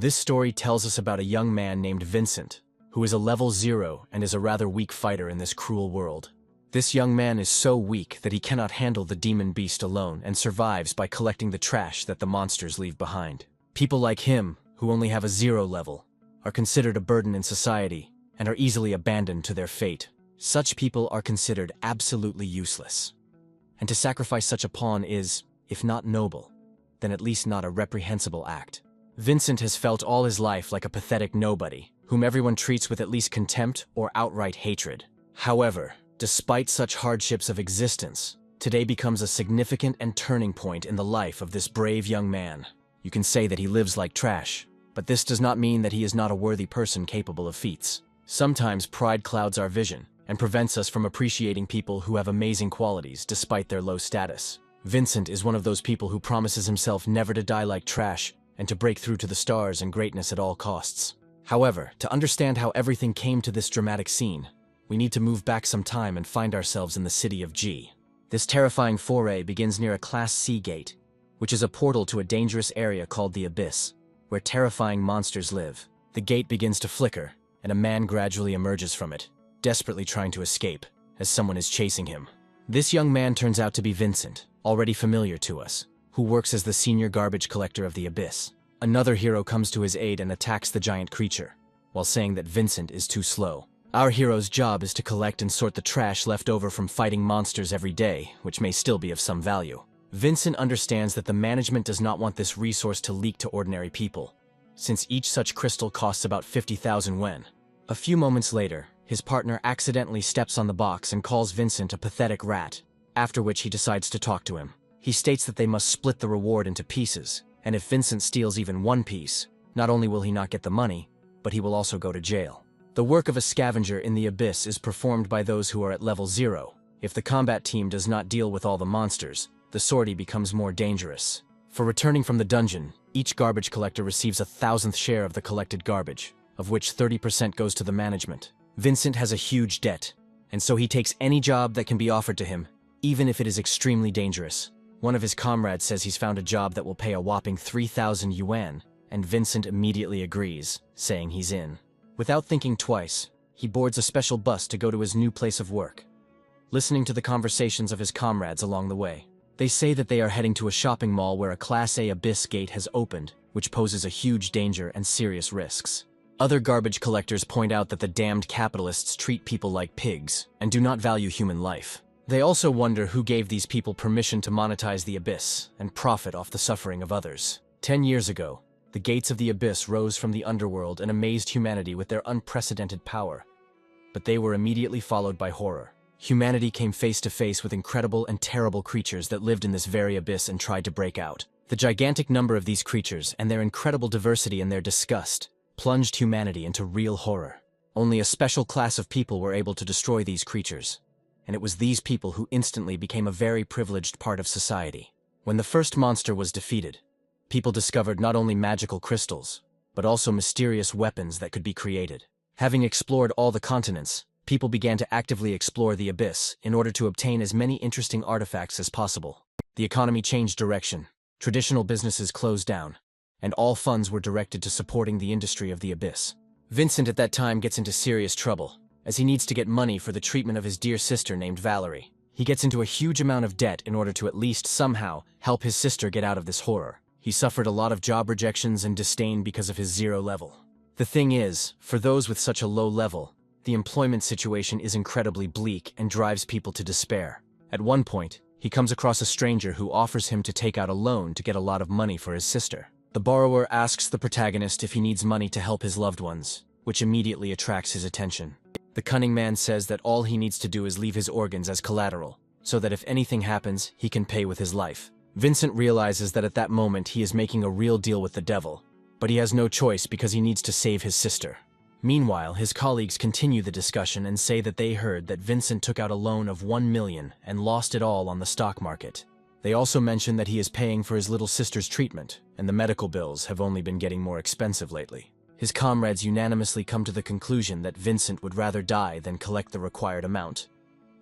This story tells us about a young man named Vincent, who is a level 0 and is a rather weak fighter in this cruel world. This young man is so weak that he cannot handle the demon beast alone and survives by collecting the trash that the monsters leave behind. People like him, who only have a 0 level, are considered a burden in society and are easily abandoned to their fate. Such people are considered absolutely useless. And to sacrifice such a pawn is, if not noble, then at least not a reprehensible act. Vincent has felt all his life like a pathetic nobody, whom everyone treats with at least contempt or outright hatred. However, despite such hardships of existence, today becomes a significant and turning point in the life of this brave young man. You can say that he lives like trash, but this does not mean that he is not a worthy person capable of feats. Sometimes pride clouds our vision and prevents us from appreciating people who have amazing qualities despite their low status. Vincent is one of those people who promises himself never to die like trash and to break through to the stars and greatness at all costs. However, to understand how everything came to this dramatic scene, we need to move back some time and find ourselves in the city of G. This terrifying foray begins near a Class C gate, which is a portal to a dangerous area called the Abyss, where terrifying monsters live. The gate begins to flicker, and a man gradually emerges from it, desperately trying to escape, as someone is chasing him. This young man turns out to be Vincent, already familiar to us, who works as the senior garbage collector of the Abyss. Another hero comes to his aid and attacks the giant creature, while saying that Vincent is too slow. Our hero's job is to collect and sort the trash left over from fighting monsters every day, which may still be of some value. Vincent understands that the management does not want this resource to leak to ordinary people, since each such crystal costs about 50,000 yen. A few moments later, his partner accidentally steps on the box and calls Vincent a pathetic rat, after which he decides to talk to him. He states that they must split the reward into pieces, and if Vincent steals even one piece, not only will he not get the money, but he will also go to jail. The work of a scavenger in the Abyss is performed by those who are at level 0. If the combat team does not deal with all the monsters, the sortie becomes more dangerous. For returning from the dungeon, each garbage collector receives 1,000th share of the collected garbage, of which 30% goes to the management. Vincent has a huge debt, and so he takes any job that can be offered to him, even if it is extremely dangerous. One of his comrades says he's found a job that will pay a whopping 3,000 yuan, and Vincent immediately agrees, saying he's in. Without thinking twice, he boards a special bus to go to his new place of work, listening to the conversations of his comrades along the way. They say that they are heading to a shopping mall where a Class A Abyss gate has opened, which poses a huge danger and serious risks. Other garbage collectors point out that the damned capitalists treat people like pigs and do not value human life. They also wonder who gave these people permission to monetize the Abyss and profit off the suffering of others. 10 years ago, the gates of the Abyss rose from the underworld and amazed humanity with their unprecedented power. But they were immediately followed by horror. Humanity came face to face with incredible and terrible creatures that lived in this very abyss and tried to break out. The gigantic number of these creatures and their incredible diversity and their disgust plunged humanity into real horror. Only a special class of people were able to destroy these creatures, and it was these people who instantly became a very privileged part of society. When the first monster was defeated, people discovered not only magical crystals, but also mysterious weapons that could be created. Having explored all the continents, people began to actively explore the Abyss in order to obtain as many interesting artifacts as possible. The economy changed direction, traditional businesses closed down, and all funds were directed to supporting the industry of the Abyss. Vincent at that time gets into serious trouble, as he needs to get money for the treatment of his dear sister named Valerie. He gets into a huge amount of debt in order to at least somehow help his sister get out of this horror. He suffered a lot of job rejections and disdain because of his 0 level. The thing is, for those with such a low level, the employment situation is incredibly bleak and drives people to despair. At one point, he comes across a stranger who offers him to take out a loan to get a lot of money for his sister. The borrower asks the protagonist if he needs money to help his loved ones, which immediately attracts his attention. The cunning man says that all he needs to do is leave his organs as collateral, so that if anything happens, he can pay with his life. Vincent realizes that at that moment he is making a real deal with the devil, but he has no choice because he needs to save his sister. Meanwhile, his colleagues continue the discussion and say that they heard that Vincent took out a loan of 1 million and lost it all on the stock market. They also mention that he is paying for his little sister's treatment, and the medical bills have only been getting more expensive lately. His comrades unanimously come to the conclusion that Vincent would rather die than collect the required amount,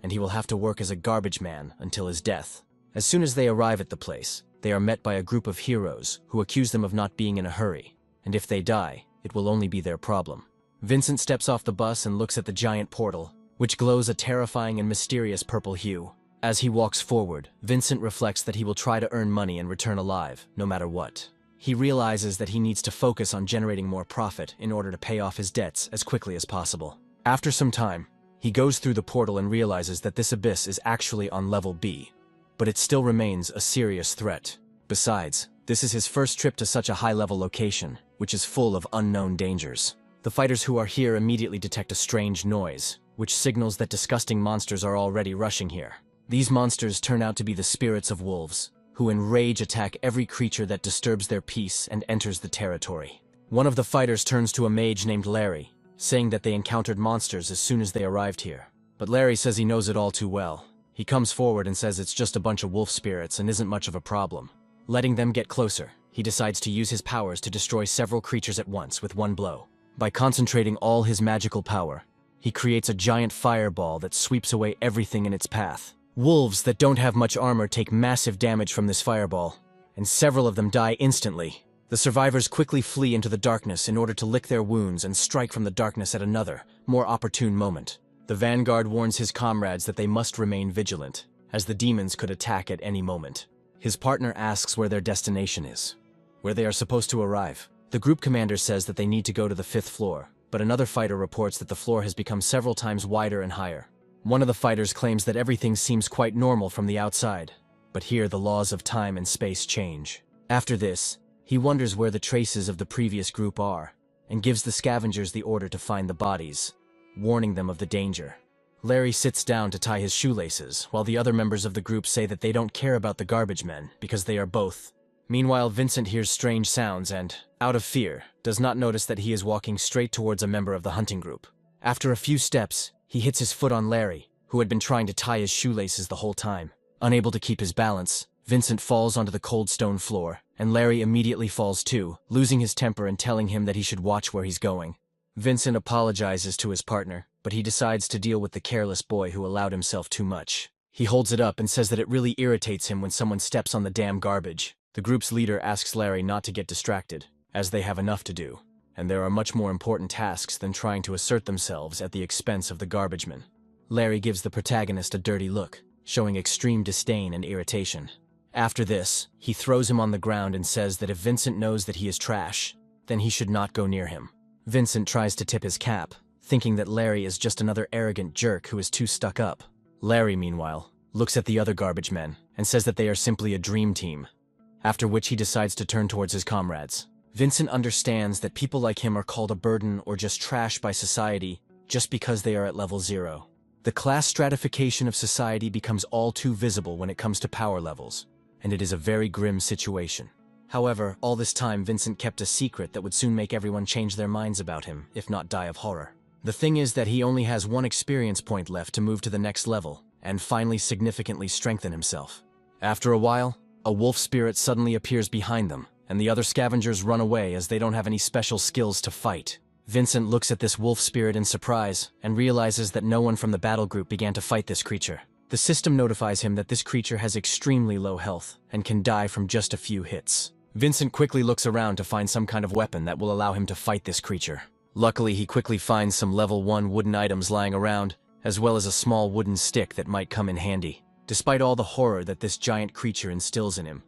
and he will have to work as a garbage man until his death. As soon as they arrive at the place, they are met by a group of heroes who accuse them of not being in a hurry, and if they die, it will only be their problem. Vincent steps off the bus and looks at the giant portal, which glows a terrifying and mysterious purple hue. As he walks forward, Vincent reflects that he will try to earn money and return alive, no matter what. He realizes that he needs to focus on generating more profit in order to pay off his debts as quickly as possible. After some time, he goes through the portal and realizes that this abyss is actually on level B, but it still remains a serious threat. Besides, this is his first trip to such a high-level location, which is full of unknown dangers. The fighters who are here immediately detect a strange noise, which signals that disgusting monsters are already rushing here. These monsters turn out to be the spirits of wolves, who in rage attack every creature that disturbs their peace and enters the territory. One of the fighters turns to a mage named Larry, saying that they encountered monsters as soon as they arrived here. But Larry says he knows it all too well. He comes forward and says it's just a bunch of wolf spirits and isn't much of a problem. Letting them get closer, he decides to use his powers to destroy several creatures at once with one blow. By concentrating all his magical power, he creates a giant fireball that sweeps away everything in its path. Wolves that don't have much armor take massive damage from this fireball, and several of them die instantly. The survivors quickly flee into the darkness in order to lick their wounds and strike from the darkness at another, more opportune moment. The vanguard warns his comrades that they must remain vigilant, as the demons could attack at any moment. His partner asks where their destination is, where they are supposed to arrive. The group commander says that they need to go to the 5th floor, but another fighter reports that the floor has become several times wider and higher. One of the fighters claims that everything seems quite normal from the outside, but here the laws of time and space change. After this, he wonders where the traces of the previous group are, and gives the scavengers the order to find the bodies, warning them of the danger. Larry sits down to tie his shoelaces, while the other members of the group say that they don't care about the garbage men because they are both. Meanwhile, Vincent hears strange sounds and, out of fear, does not notice that he is walking straight towards a member of the hunting group. After a few steps, he hits his foot on Larry, who had been trying to tie his shoelaces the whole time. Unable to keep his balance, Vincent falls onto the cold stone floor, and Larry immediately falls too, losing his temper and telling him that he should watch where he's going. Vincent apologizes to his partner, but he decides to deal with the careless boy who allowed himself too much. He holds it up and says that it really irritates him when someone steps on the damn garbage. The group's leader asks Larry not to get distracted, as they have enough to do, and there are much more important tasks than trying to assert themselves at the expense of the garbage men. Larry gives the protagonist a dirty look, showing extreme disdain and irritation. After this, he throws him on the ground and says that if Vincent knows that he is trash, then he should not go near him. Vincent tries to tip his cap, thinking that Larry is just another arrogant jerk who is too stuck up. Larry, meanwhile, looks at the other garbage men and says that they are simply a dream team, after which he decides to turn towards his comrades. Vincent understands that people like him are called a burden or just trash by society just because they are at level 0. The class stratification of society becomes all too visible when it comes to power levels, and it is a very grim situation. However, all this time Vincent kept a secret that would soon make everyone change their minds about him, if not die of horror. The thing is that he only has one experience point left to move to the next level, and finally significantly strengthen himself. After a while, a wolf spirit suddenly appears behind them, and the other scavengers run away as they don't have any special skills to fight. Vincent looks at this wolf spirit in surprise, and realizes that no one from the battle group began to fight this creature. The system notifies him that this creature has extremely low health, and can die from just a few hits. Vincent quickly looks around to find some kind of weapon that will allow him to fight this creature. Luckily, he quickly finds some level 1 wooden items lying around, as well as a small wooden stick that might come in handy. Despite all the horror that this giant creature instills in him,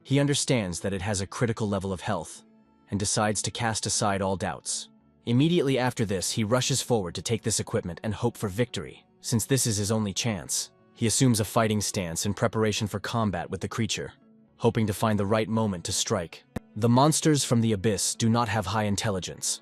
he understands that it has a critical level of health, and decides to cast aside all doubts. Immediately after this, he rushes forward to take this equipment and hope for victory, since this is his only chance. He assumes a fighting stance in preparation for combat with the creature, hoping to find the right moment to strike. The monsters from the abyss do not have high intelligence,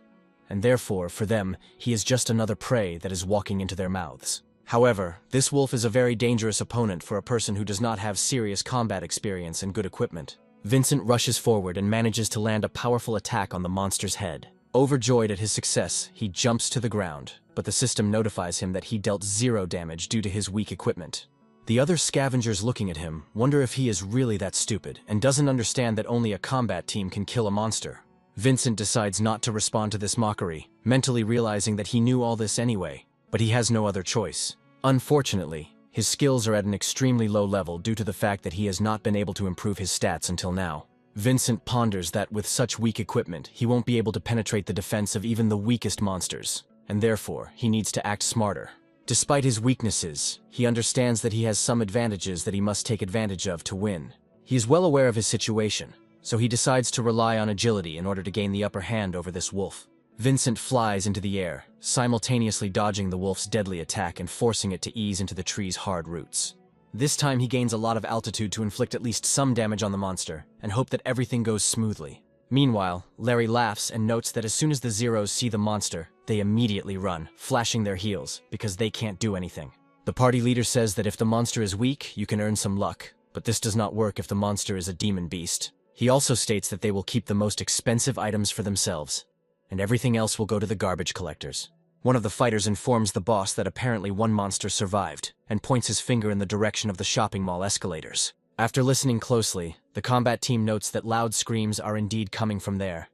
and therefore, for them, he is just another prey that is walking into their mouths. However, this wolf is a very dangerous opponent for a person who does not have serious combat experience and good equipment. Vincent rushes forward and manages to land a powerful attack on the monster's head. Overjoyed at his success, he jumps to the ground, but the system notifies him that he dealt 0 damage due to his weak equipment. The other scavengers looking at him wonder if he is really that stupid and doesn't understand that only a combat team can kill a monster. Vincent decides not to respond to this mockery, mentally realizing that he knew all this anyway, but he has no other choice. Unfortunately, his skills are at an extremely low level due to the fact that he has not been able to improve his stats until now. Vincent ponders that with such weak equipment, he won't be able to penetrate the defense of even the weakest monsters, and therefore, he needs to act smarter. Despite his weaknesses, he understands that he has some advantages that he must take advantage of to win. He is well aware of his situation, so he decides to rely on agility in order to gain the upper hand over this wolf. Vincent flies into the air, simultaneously dodging the wolf's deadly attack and forcing it to ease into the tree's hard roots. This time he gains a lot of altitude to inflict at least some damage on the monster, and hope that everything goes smoothly. Meanwhile, Larry laughs and notes that as soon as the Zeros see the monster, they immediately run, flashing their heels, because they can't do anything. The party leader says that if the monster is weak, you can earn some luck, but this does not work if the monster is a demon beast. He also states that they will keep the most expensive items for themselves, and everything else will go to the garbage collectors. One of the fighters informs the boss that apparently one monster survived, and points his finger in the direction of the shopping mall escalators. After listening closely, the combat team notes that loud screams are indeed coming from there.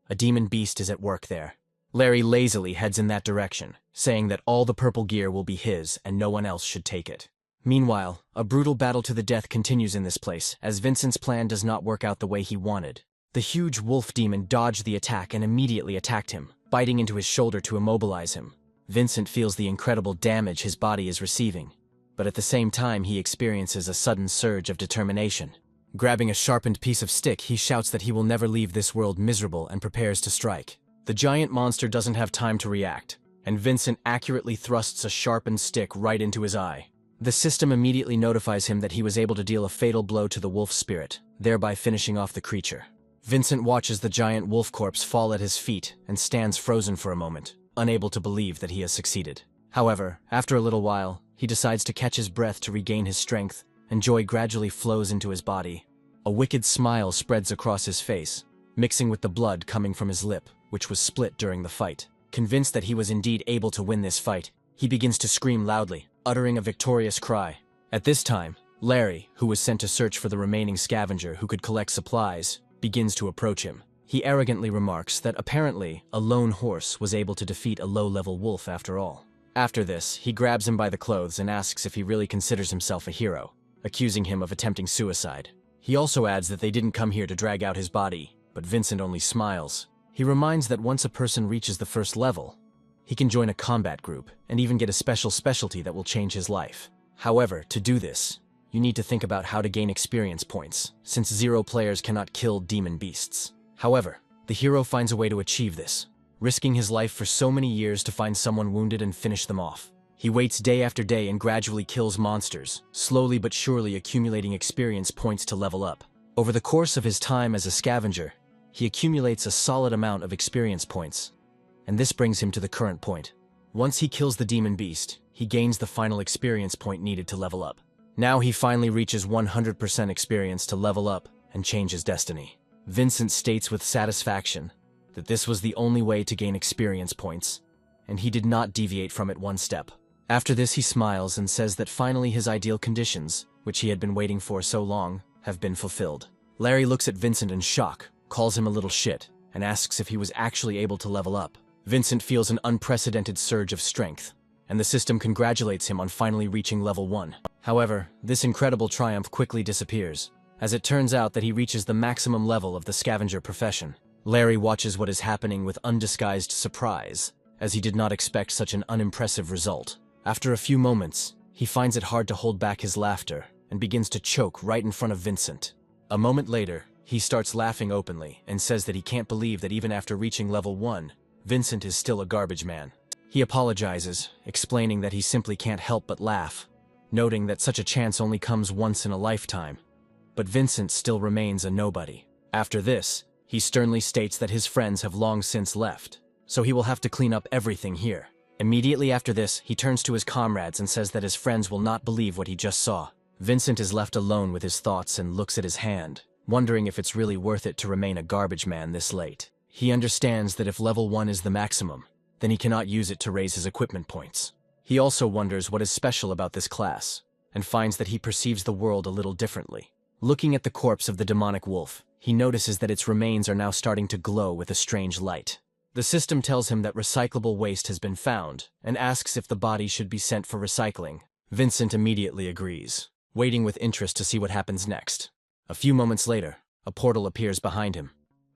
A demon beast is at work there. Larry lazily heads in that direction, saying that all the purple gear will be his and no one else should take it. Meanwhile, a brutal battle to the death continues in this place, as Vincent's plan does not work out the way he wanted. The huge wolf demon dodged the attack and immediately attacked him, biting into his shoulder to immobilize him. Vincent feels the incredible damage his body is receiving, but at the same time he experiences a sudden surge of determination. Grabbing a sharpened piece of stick, he shouts that he will never leave this world miserable and prepares to strike. The giant monster doesn't have time to react, and Vincent accurately thrusts a sharpened stick right into his eye. The system immediately notifies him that he was able to deal a fatal blow to the wolf spirit, thereby finishing off the creature. Vincent watches the giant wolf corpse fall at his feet and stands frozen for a moment, unable to believe that he has succeeded. However, after a little while, he decides to catch his breath to regain his strength, and joy gradually flows into his body. A wicked smile spreads across his face, mixing with the blood coming from his lip, which was split during the fight. Convinced that he was indeed able to win this fight, he begins to scream loudly, uttering a victorious cry. At this time, Larry, who was sent to search for the remaining scavenger who could collect supplies, begins to approach him. He arrogantly remarks that apparently a lone horse was able to defeat a low-level wolf after all. After this, he grabs him by the clothes and asks if he really considers himself a hero, accusing him of attempting suicide. He also adds that they didn't come here to drag out his body, but Vincent only smiles. He reminds that once a person reaches the first level, he can join a combat group and even get a specialty that will change his life. However, to do this, you need to think about how to gain experience points, since zero players cannot kill demon beasts. However, the hero finds a way to achieve this, risking his life for so many years to find someone wounded and finish them off. He waits day after day and gradually kills monsters, slowly but surely accumulating experience points to level up. Over the course of his time as a scavenger, he accumulates a solid amount of experience points, and this brings him to the current point. Once he kills the demon beast, he gains the final experience point needed to level up. Now he finally reaches 100% experience to level up and change his destiny. Vincent states with satisfaction that this was the only way to gain experience points, and he did not deviate from it one step. After this he smiles and says that finally his ideal conditions, which he had been waiting for so long, have been fulfilled. Larry looks at Vincent in shock, calls him a little shit, and asks if he was actually able to level up. Vincent feels an unprecedented surge of strength, and the system congratulates him on finally reaching level 1. However, this incredible triumph quickly disappears, as it turns out that he reaches the maximum level of the scavenger profession. Larry watches what is happening with undisguised surprise, as he did not expect such an unimpressive result. After a few moments, he finds it hard to hold back his laughter, and begins to choke right in front of Vincent. A moment later, he starts laughing openly, and says that he can't believe that even after reaching level 1, Vincent is still a garbage man. He apologizes, explaining that he simply can't help but laugh, noting that such a chance only comes once in a lifetime. But Vincent still remains a nobody. After this, he sternly states that his friends have long since left, so he will have to clean up everything here. Immediately after this, he turns to his comrades and says that his friends will not believe what he just saw. Vincent is left alone with his thoughts and looks at his hand, wondering if it's really worth it to remain a garbage man this late. He understands that if level 1 is the maximum, then he cannot use it to raise his equipment points. He also wonders what is special about this class, and finds that he perceives the world a little differently. Looking at the corpse of the demonic wolf, he notices that its remains are now starting to glow with a strange light. The system tells him that recyclable waste has been found, and asks if the body should be sent for recycling. Vincent immediately agrees, waiting with interest to see what happens next. A few moments later, a portal appears behind him,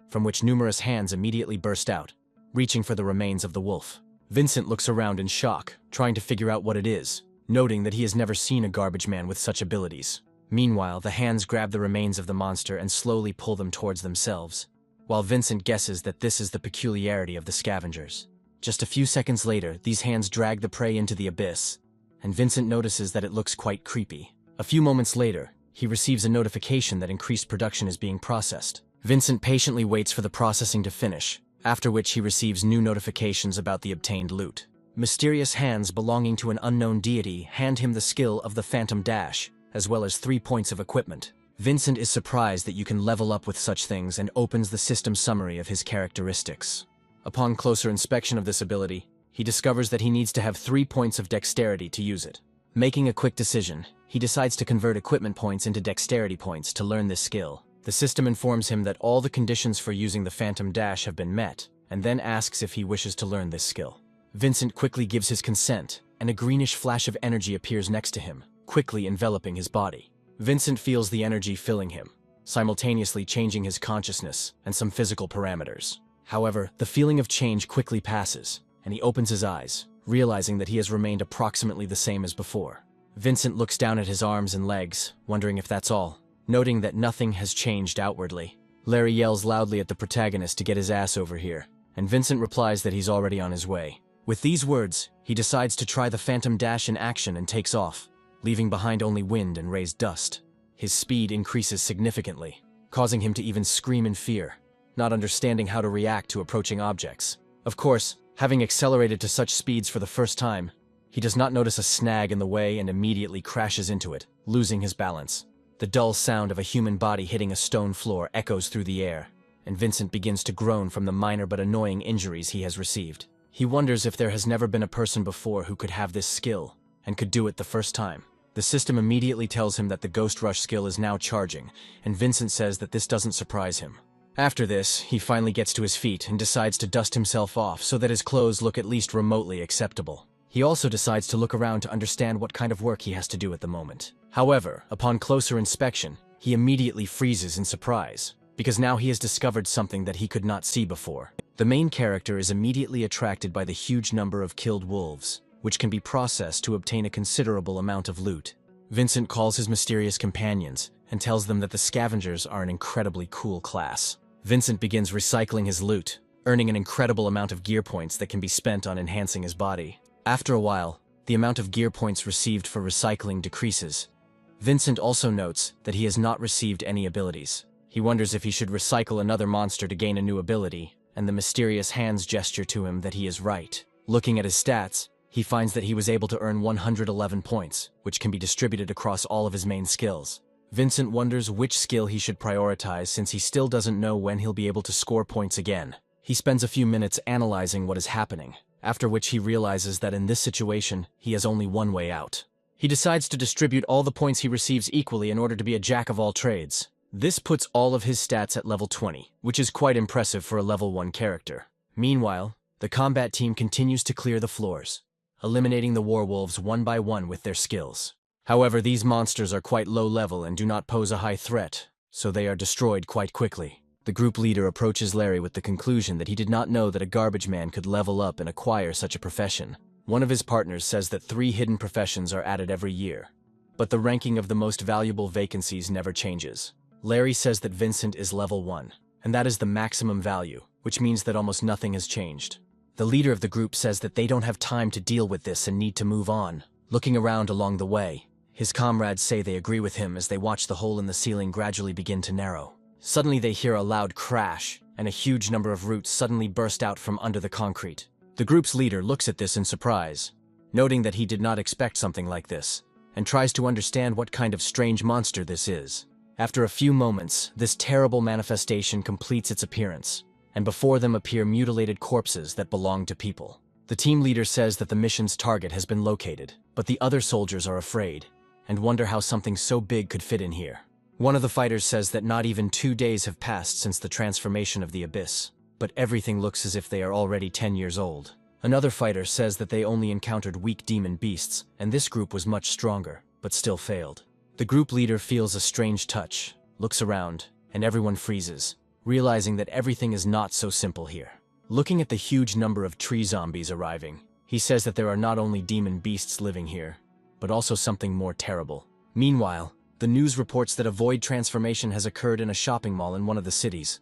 from which numerous hands immediately burst out, reaching for the remains of the wolf. Vincent looks around in shock, trying to figure out what it is, noting that he has never seen a garbage man with such abilities. Meanwhile, the hands grab the remains of the monster and slowly pull them towards themselves, while Vincent guesses that this is the peculiarity of the scavengers. Just a few seconds later, these hands drag the prey into the abyss, and Vincent notices that it looks quite creepy. A few moments later, he receives a notification that increased production is being processed. Vincent patiently waits for the processing to finish, after which he receives new notifications about the obtained loot. Mysterious hands belonging to an unknown deity hand him the skill of the Phantom Dash, as well as 3 points of equipment. Vincent is surprised that you can level up with such things and opens the system summary of his characteristics. Upon closer inspection of this ability, he discovers that he needs to have 3 points of dexterity to use it. Making a quick decision, he decides to convert equipment points into dexterity points to learn this skill. The system informs him that all the conditions for using the Phantom Dash have been met, and then asks if he wishes to learn this skill. Vincent quickly gives his consent, and a greenish flash of energy appears next to him, quickly enveloping his body. Vincent feels the energy filling him, simultaneously changing his consciousness and some physical parameters. However, the feeling of change quickly passes, and he opens his eyes, realizing that he has remained approximately the same as before. Vincent looks down at his arms and legs, wondering if that's all. Noting that nothing has changed outwardly, Larry yells loudly at the protagonist to get his ass over here, and Vincent replies that he's already on his way. With these words, he decides to try the Phantom Dash in action and takes off, leaving behind only wind and raised dust. His speed increases significantly, causing him to even scream in fear, not understanding how to react to approaching objects. Of course, having accelerated to such speeds for the first time, he does not notice a snag in the way and immediately crashes into it, losing his balance. The dull sound of a human body hitting a stone floor echoes through the air, and Vincent begins to groan from the minor but annoying injuries he has received. He wonders if there has never been a person before who could have this skill, and could do it the first time. The system immediately tells him that the Ghost Rush skill is now charging, and Vincent says that this doesn't surprise him. After this, he finally gets to his feet and decides to dust himself off so that his clothes look at least remotely acceptable. He also decides to look around to understand what kind of work he has to do at the moment. However, upon closer inspection, he immediately freezes in surprise, because now he has discovered something that he could not see before. The main character is immediately attracted by the huge number of killed wolves, which can be processed to obtain a considerable amount of loot. Vincent calls his mysterious companions and tells them that the scavengers are an incredibly cool class. Vincent begins recycling his loot, earning an incredible amount of gear points that can be spent on enhancing his body. After a while, the amount of gear points received for recycling decreases. Vincent also notes that he has not received any abilities. He wonders if he should recycle another monster to gain a new ability, and the mysterious hands gesture to him that he is right. Looking at his stats, he finds that he was able to earn 111 points, which can be distributed across all of his main skills. Vincent wonders which skill he should prioritize since he still doesn't know when he'll be able to score points again. He spends a few minutes analyzing what is happening, after which he realizes that in this situation, he has only one way out. He decides to distribute all the points he receives equally in order to be a jack of all trades. This puts all of his stats at level 20, which is quite impressive for a level 1 character. Meanwhile, the combat team continues to clear the floors, eliminating the werewolves one by one with their skills. However, these monsters are quite low level and do not pose a high threat, so they are destroyed quite quickly. The group leader approaches Larry with the conclusion that he did not know that a garbage man could level up and acquire such a profession. One of his partners says that 3 hidden professions are added every year, but the ranking of the most valuable vacancies never changes. Larry says that Vincent is level 1, and that is the maximum value, which means that almost nothing has changed. The leader of the group says that they don't have time to deal with this and need to move on. Looking around along the way, his comrades say they agree with him as they watch the hole in the ceiling gradually begin to narrow. Suddenly they hear a loud crash, and a huge number of roots suddenly burst out from under the concrete. The group's leader looks at this in surprise, noting that he did not expect something like this, and tries to understand what kind of strange monster this is. After a few moments, this terrible manifestation completes its appearance, and before them appear mutilated corpses that belong to people. The team leader says that the mission's target has been located, but the other soldiers are afraid, and wonder how something so big could fit in here. One of the fighters says that not even 2 days have passed since the transformation of the abyss, but everything looks as if they are already 10 years old. Another fighter says that they only encountered weak demon beasts, and this group was much stronger, but still failed. The group leader feels a strange touch, looks around, and everyone freezes, realizing that everything is not so simple here. Looking at the huge number of tree zombies arriving, he says that there are not only demon beasts living here, but also something more terrible. Meanwhile, the news reports that a void transformation has occurred in a shopping mall in one of the cities,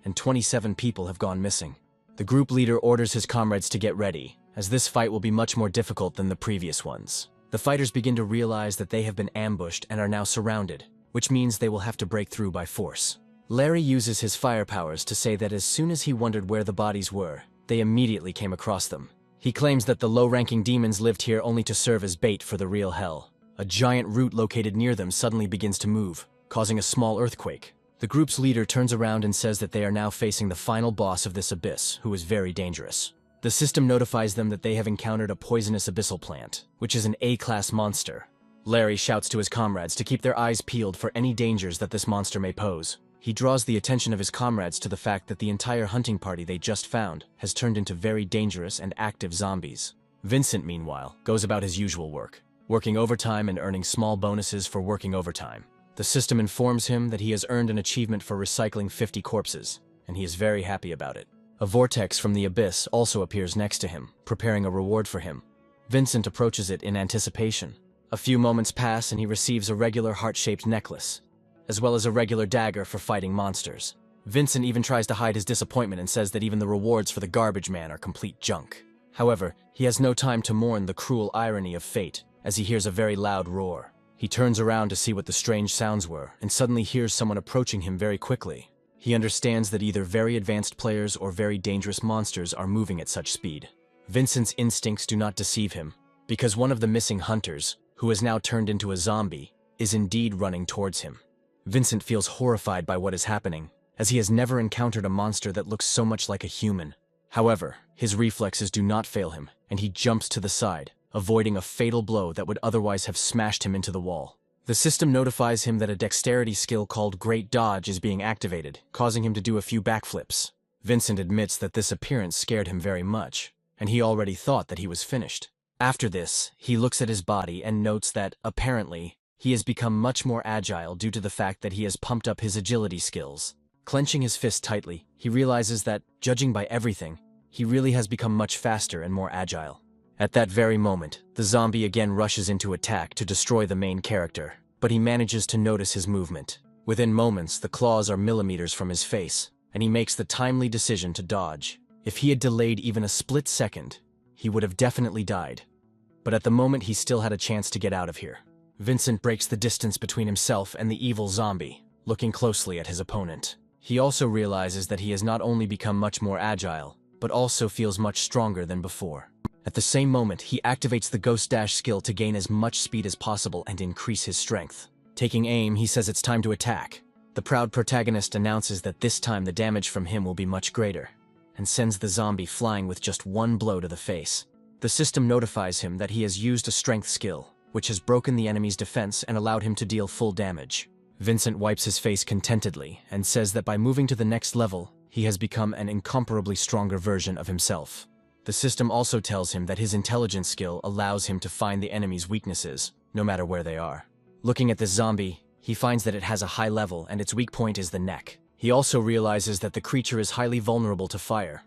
and 27 people have gone missing. The group leader orders his comrades to get ready, as this fight will be much more difficult than the previous ones. The fighters begin to realize that they have been ambushed and are now surrounded, which means they will have to break through by force. Larry uses his fire powers to say that as soon as he wondered where the bodies were, they immediately came across them. He claims that the low-ranking demons lived here only to serve as bait for the real hell. A giant root located near them suddenly begins to move, causing a small earthquake. The group's leader turns around and says that they are now facing the final boss of this abyss, who is very dangerous. The system notifies them that they have encountered a poisonous abyssal plant, which is an A-class monster. Larry shouts to his comrades to keep their eyes peeled for any dangers that this monster may pose. He draws the attention of his comrades to the fact that the entire hunting party they just found has turned into very dangerous and active zombies. Vincent, meanwhile, goes about his usual work, working overtime and earning small bonuses for working overtime. The system informs him that he has earned an achievement for recycling 50 corpses, and he is very happy about it. A vortex from the abyss also appears next to him, preparing a reward for him. Vincent approaches it in anticipation. A few moments pass and he receives a regular heart-shaped necklace, as well as a regular dagger for fighting monsters. Vincent even tries to hide his disappointment and says that even the rewards for the garbage man are complete junk. However, he has no time to mourn the cruel irony of fate, as he hears a very loud roar. He turns around to see what the strange sounds were, and suddenly hears someone approaching him very quickly. He understands that either very advanced players or very dangerous monsters are moving at such speed. Vincent's instincts do not deceive him, because one of the missing hunters, who has now turned into a zombie, is indeed running towards him. Vincent feels horrified by what is happening, as he has never encountered a monster that looks so much like a human. However, his reflexes do not fail him, and he jumps to the side, avoiding a fatal blow that would otherwise have smashed him into the wall. The system notifies him that a dexterity skill called Great Dodge is being activated, causing him to do a few backflips. Vincent admits that this appearance scared him very much, and he already thought that he was finished. After this, he looks at his body and notes that, apparently, he has become much more agile due to the fact that he has pumped up his agility skills. Clenching his fist tightly, he realizes that, judging by everything, he really has become much faster and more agile. At that very moment, the zombie again rushes into attack to destroy the main character, but he manages to notice his movement. Within moments, the claws are millimeters from his face, and he makes the timely decision to dodge. If he had delayed even a split second, he would have definitely died. But at the moment, he still had a chance to get out of here. Vincent breaks the distance between himself and the evil zombie, looking closely at his opponent. He also realizes that he has not only become much more agile, but also feels much stronger than before. At the same moment, he activates the Ghost Dash skill to gain as much speed as possible and increase his strength. Taking aim, he says it's time to attack. The proud protagonist announces that this time the damage from him will be much greater, and sends the zombie flying with just one blow to the face. The system notifies him that he has used a strength skill, which has broken the enemy's defense and allowed him to deal full damage. Vincent wipes his face contentedly and says that by moving to the next level, he has become an incomparably stronger version of himself. The system also tells him that his intelligence skill allows him to find the enemy's weaknesses, no matter where they are. Looking at this zombie, he finds that it has a high level and its weak point is the neck. He also realizes that the creature is highly vulnerable to fire,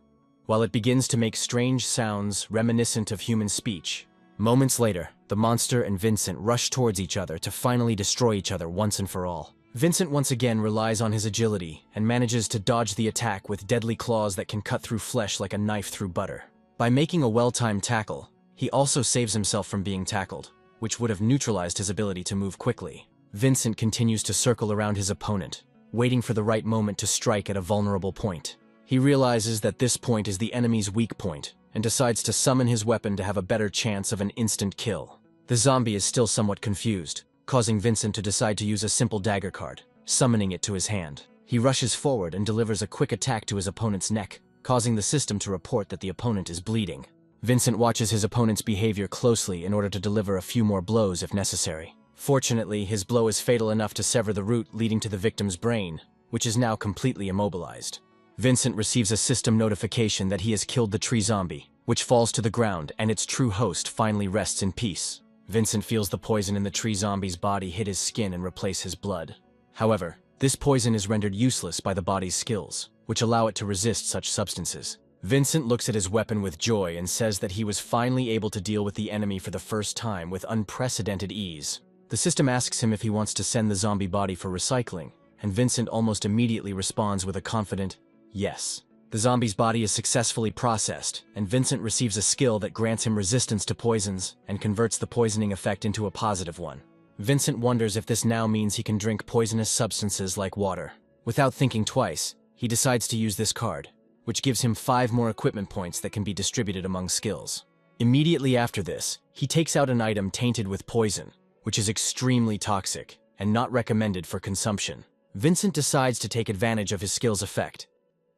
while it begins to make strange sounds reminiscent of human speech. Moments later, the monster and Vincent rush towards each other to finally destroy each other once and for all. Vincent once again relies on his agility and manages to dodge the attack with deadly claws that can cut through flesh like a knife through butter. By making a well-timed tackle, he also saves himself from being tackled, which would have neutralized his ability to move quickly. Vincent continues to circle around his opponent, waiting for the right moment to strike at a vulnerable point. He realizes that this point is the enemy's weak point, and decides to summon his weapon to have a better chance of an instant kill. The zombie is still somewhat confused, causing Vincent to decide to use a simple dagger card, summoning it to his hand. He rushes forward and delivers a quick attack to his opponent's neck, causing the system to report that the opponent is bleeding. Vincent watches his opponent's behavior closely in order to deliver a few more blows if necessary. Fortunately, his blow is fatal enough to sever the root leading to the victim's brain, which is now completely immobilized. Vincent receives a system notification that he has killed the tree zombie, which falls to the ground and its true host finally rests in peace. Vincent feels the poison in the tree zombie's body hit his skin and replace his blood. However, This poison is rendered useless by the body's skills, which allow it to resist such substances. Vincent looks at his weapon with joy and says that he was finally able to deal with the enemy for the first time with unprecedented ease. The system asks him if he wants to send the zombie body for recycling, and Vincent almost immediately responds with a confident, yes. The zombie's body is successfully processed, and Vincent receives a skill that grants him resistance to poisons and converts the poisoning effect into a positive one. Vincent wonders if this now means he can drink poisonous substances like water. Without thinking twice, he decides to use this card, which gives him 5 more equipment points that can be distributed among skills. Immediately after this, he takes out an item tainted with poison, which is extremely toxic and not recommended for consumption. Vincent decides to take advantage of his skill's effect,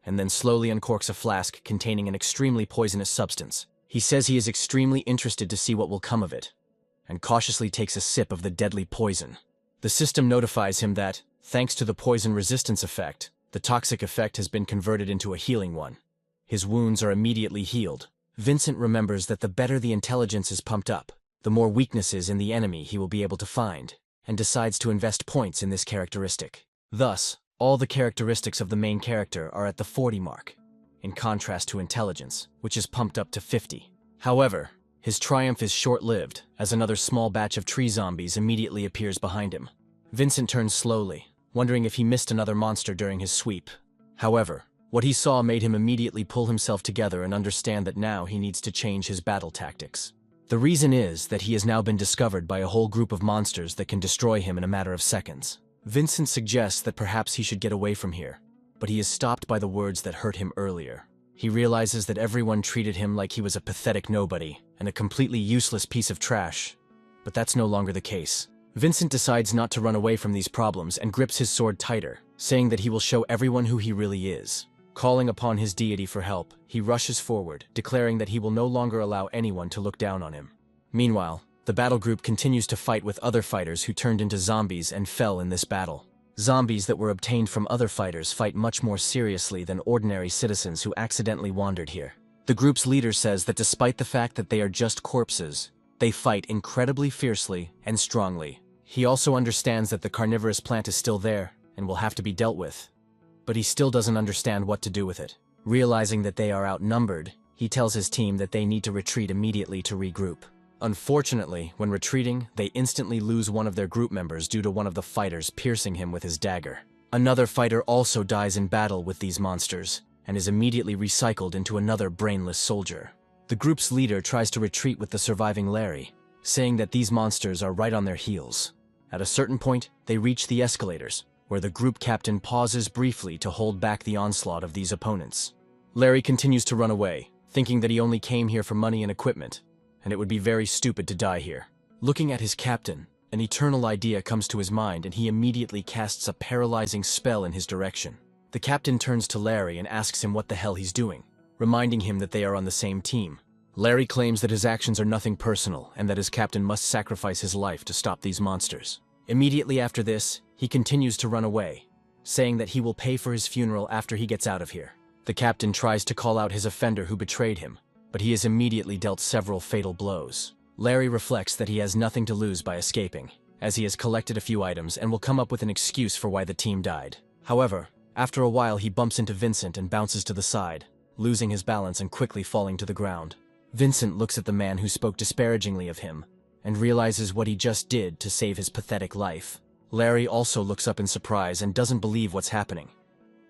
and then slowly uncorks a flask containing an extremely poisonous substance. He says he is extremely interested to see what will come of it, and cautiously takes a sip of the deadly poison. The system notifies him that, thanks to the poison resistance effect, the toxic effect has been converted into a healing one. His wounds are immediately healed. Vincent remembers that the better the intelligence is pumped up, the more weaknesses in the enemy he will be able to find, and decides to invest points in this characteristic. Thus, all the characteristics of the main character are at the 40 mark, in contrast to intelligence, which is pumped up to 50. However, his triumph is short-lived, as another small batch of tree zombies immediately appears behind him. Vincent turns slowly, wondering if he missed another monster during his sweep. However, what he saw made him immediately pull himself together and understand that now he needs to change his battle tactics. The reason is that he has now been discovered by a whole group of monsters that can destroy him in a matter of seconds. Vincent suggests that perhaps he should get away from here, but he is stopped by the words that hurt him earlier. He realizes that everyone treated him like he was a pathetic nobody and a completely useless piece of trash, but that's no longer the case. Vincent decides not to run away from these problems and grips his sword tighter, saying that he will show everyone who he really is. Calling upon his deity for help, he rushes forward, declaring that he will no longer allow anyone to look down on him. Meanwhile, the battle group continues to fight with other fighters who turned into zombies and fell in this battle. Zombies that were obtained from other fighters fight much more seriously than ordinary citizens who accidentally wandered here. The group's leader says that despite the fact that they are just corpses, they fight incredibly fiercely and strongly. He also understands that the carnivorous plant is still there and will have to be dealt with, but he still doesn't understand what to do with it. Realizing that they are outnumbered, he tells his team that they need to retreat immediately to regroup. Unfortunately, when retreating, they instantly lose one of their group members due to one of the fighters piercing him with his dagger. Another fighter also dies in battle with these monsters, and is immediately recycled into another brainless soldier. The group's leader tries to retreat with the surviving Larry, saying that these monsters are right on their heels. At a certain point, they reach the escalators, where the group captain pauses briefly to hold back the onslaught of these opponents. Larry continues to run away, thinking that he only came here for money and equipment, and it would be very stupid to die here. Looking at his captain, an eternal idea comes to his mind and he immediately casts a paralyzing spell in his direction. The captain turns to Larry and asks him what the hell he's doing, reminding him that they are on the same team. Larry claims that his actions are nothing personal and that his captain must sacrifice his life to stop these monsters. Immediately after this, he continues to run away, saying that he will pay for his funeral after he gets out of here. The captain tries to call out his offender who betrayed him, but he is immediately dealt several fatal blows. Larry reflects that he has nothing to lose by escaping, as he has collected a few items and will come up with an excuse for why the team died. However, after a while he bumps into Vincent and bounces to the side, losing his balance and quickly falling to the ground. Vincent looks at the man who spoke disparagingly of him, and realizes what he just did to save his pathetic life. Larry also looks up in surprise and doesn't believe what's happening,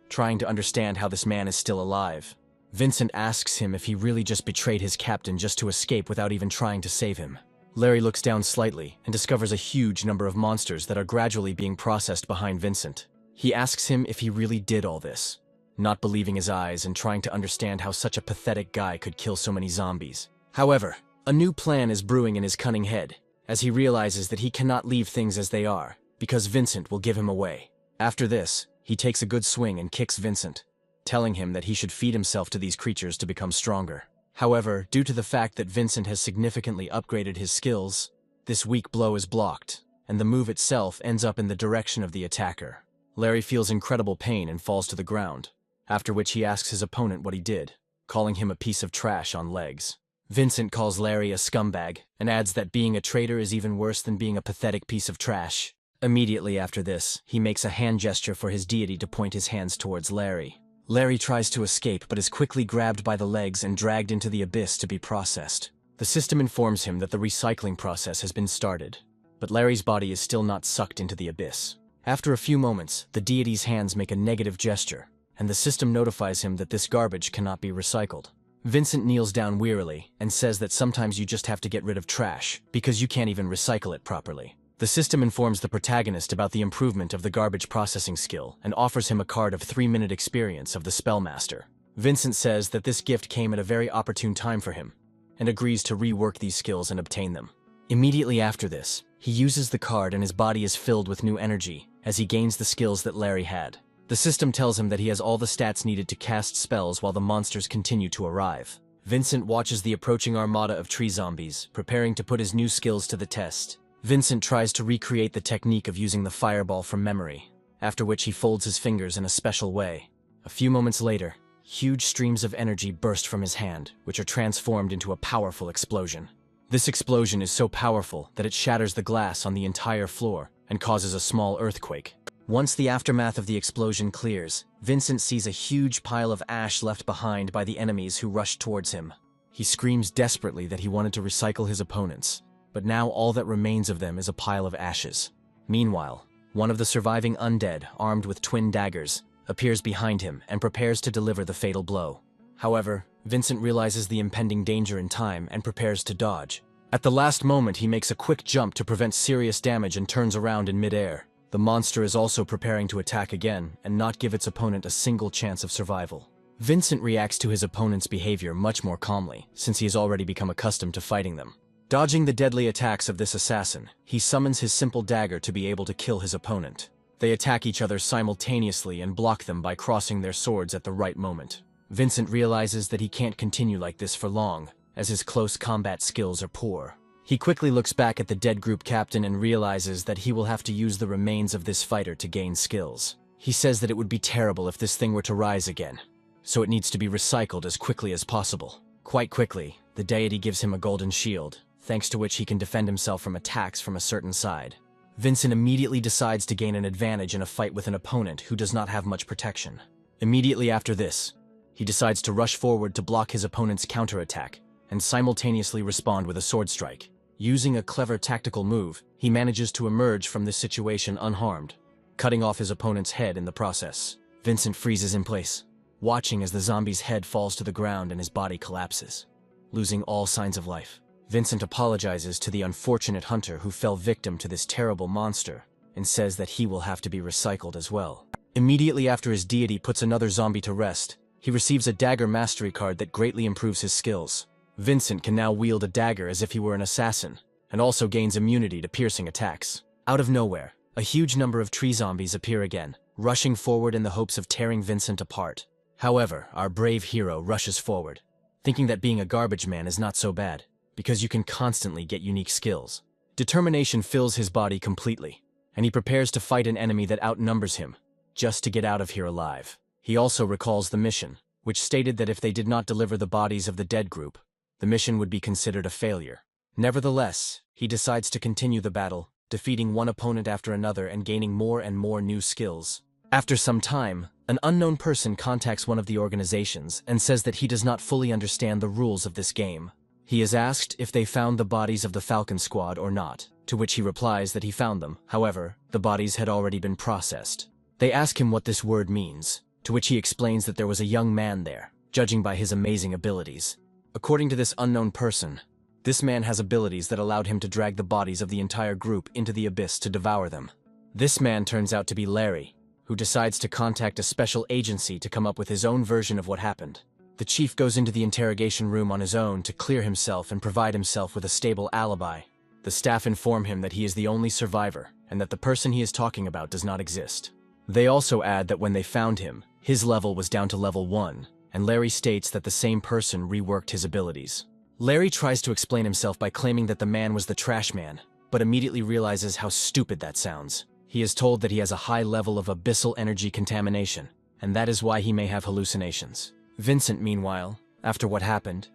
trying to understand how this man is still alive. Vincent asks him if he really just betrayed his captain just to escape without even trying to save him. Larry looks down slightly and discovers a huge number of monsters that are gradually being processed behind Vincent. He asks him if he really did all this, not believing his eyes and trying to understand how such a pathetic guy could kill so many zombies. However, a new plan is brewing in his cunning head, as he realizes that he cannot leave things as they are, because Vincent will give him away. After this, he takes a good swing and kicks Vincent, telling him that he should feed himself to these creatures to become stronger. However, due to the fact that Vincent has significantly upgraded his skills, this weak blow is blocked, and the move itself ends up in the direction of the attacker. Larry feels incredible pain and falls to the ground, after which he asks his opponent what he did, calling him a piece of trash on legs. Vincent calls Larry a scumbag and adds that being a traitor is even worse than being a pathetic piece of trash. Immediately after this, he makes a hand gesture for his deity to point his hands towards Larry. Larry tries to escape but is quickly grabbed by the legs and dragged into the abyss to be processed. The system informs him that the recycling process has been started, but Larry's body is still not sucked into the abyss. After a few moments, the deity's hands make a negative gesture, and the system notifies him that this garbage cannot be recycled. Vincent kneels down wearily and says that sometimes you just have to get rid of trash because you can't even recycle it properly. The system informs the protagonist about the improvement of the garbage processing skill and offers him a card of 3-minute experience of the Spellmaster. Vincent says that this gift came at a very opportune time for him and agrees to rework these skills and obtain them. Immediately after this, he uses the card and his body is filled with new energy as he gains the skills that Larry had. The system tells him that he has all the stats needed to cast spells while the monsters continue to arrive. Vincent watches the approaching armada of tree zombies, preparing to put his new skills to the test. Vincent tries to recreate the technique of using the fireball from memory, after which he folds his fingers in a special way. A few moments later, huge streams of energy burst from his hand, which are transformed into a powerful explosion. This explosion is so powerful that it shatters the glass on the entire floor and causes a small earthquake. Once the aftermath of the explosion clears, Vincent sees a huge pile of ash left behind by the enemies who rushed towards him. He screams desperately that he wanted to recycle his opponents, but now all that remains of them is a pile of ashes. Meanwhile, one of the surviving undead, armed with twin daggers, appears behind him and prepares to deliver the fatal blow. However, Vincent realizes the impending danger in time and prepares to dodge. At the last moment, he makes a quick jump to prevent serious damage and turns around in midair. The monster is also preparing to attack again and not give its opponent a single chance of survival. Vincent reacts to his opponent's behavior much more calmly, since he has already become accustomed to fighting them. Dodging the deadly attacks of this assassin, he summons his simple dagger to be able to kill his opponent. They attack each other simultaneously and block them by crossing their swords at the right moment. Vincent realizes that he can't continue like this for long, as his close combat skills are poor. He quickly looks back at the dead group captain and realizes that he will have to use the remains of this fighter to gain skills. He says that it would be terrible if this thing were to rise again, so it needs to be recycled as quickly as possible. Quite quickly, the deity gives him a golden shield, thanks to which he can defend himself from attacks from a certain side. Vincent immediately decides to gain an advantage in a fight with an opponent who does not have much protection. Immediately after this, he decides to rush forward to block his opponent's counterattack and simultaneously respond with a sword strike. Using a clever tactical move, he manages to emerge from this situation unharmed, cutting off his opponent's head in the process. Vincent freezes in place, watching as the zombie's head falls to the ground and his body collapses, losing all signs of life. Vincent apologizes to the unfortunate hunter who fell victim to this terrible monster and says that he will have to be recycled as well. Immediately after his deity puts another zombie to rest, he receives a dagger mastery card that greatly improves his skills. Vincent can now wield a dagger as if he were an assassin, and also gains immunity to piercing attacks. Out of nowhere, a huge number of tree zombies appear again, rushing forward in the hopes of tearing Vincent apart. However, our brave hero rushes forward, thinking that being a garbage man is not so bad, because you can constantly get unique skills. Determination fills his body completely, and he prepares to fight an enemy that outnumbers him, just to get out of here alive. He also recalls the mission, which stated that if they did not deliver the bodies of the dead group, the mission would be considered a failure. Nevertheless, he decides to continue the battle, defeating one opponent after another and gaining more and more new skills. After some time, an unknown person contacts one of the organizations and says that he does not fully understand the rules of this game. He is asked if they found the bodies of the Falcon Squad or not, to which he replies that he found them. However, the bodies had already been processed. They ask him what this word means, to which he explains that there was a young man there, judging by his amazing abilities. According to this unknown person, this man has abilities that allowed him to drag the bodies of the entire group into the abyss to devour them. This man turns out to be Larry, who decides to contact a special agency to come up with his own version of what happened. The chief goes into the interrogation room on his own to clear himself and provide himself with a stable alibi. The staff inform him that he is the only survivor and that the person he is talking about does not exist. They also add that when they found him, his level was down to level 1, and Larry states that the same person reworked his abilities. Larry tries to explain himself by claiming that the man was the trash man, but immediately realizes how stupid that sounds. He is told that he has a high level of abyssal energy contamination, and that is why he may have hallucinations. Vincent, meanwhile, after what happened,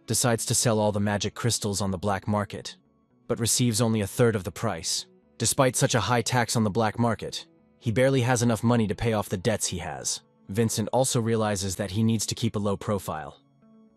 decides to sell all the magic crystals on the black market, but receives only a third of the price. Despite such a high tax on the black market, he barely has enough money to pay off the debts he has. Vincent also realizes that he needs to keep a low profile,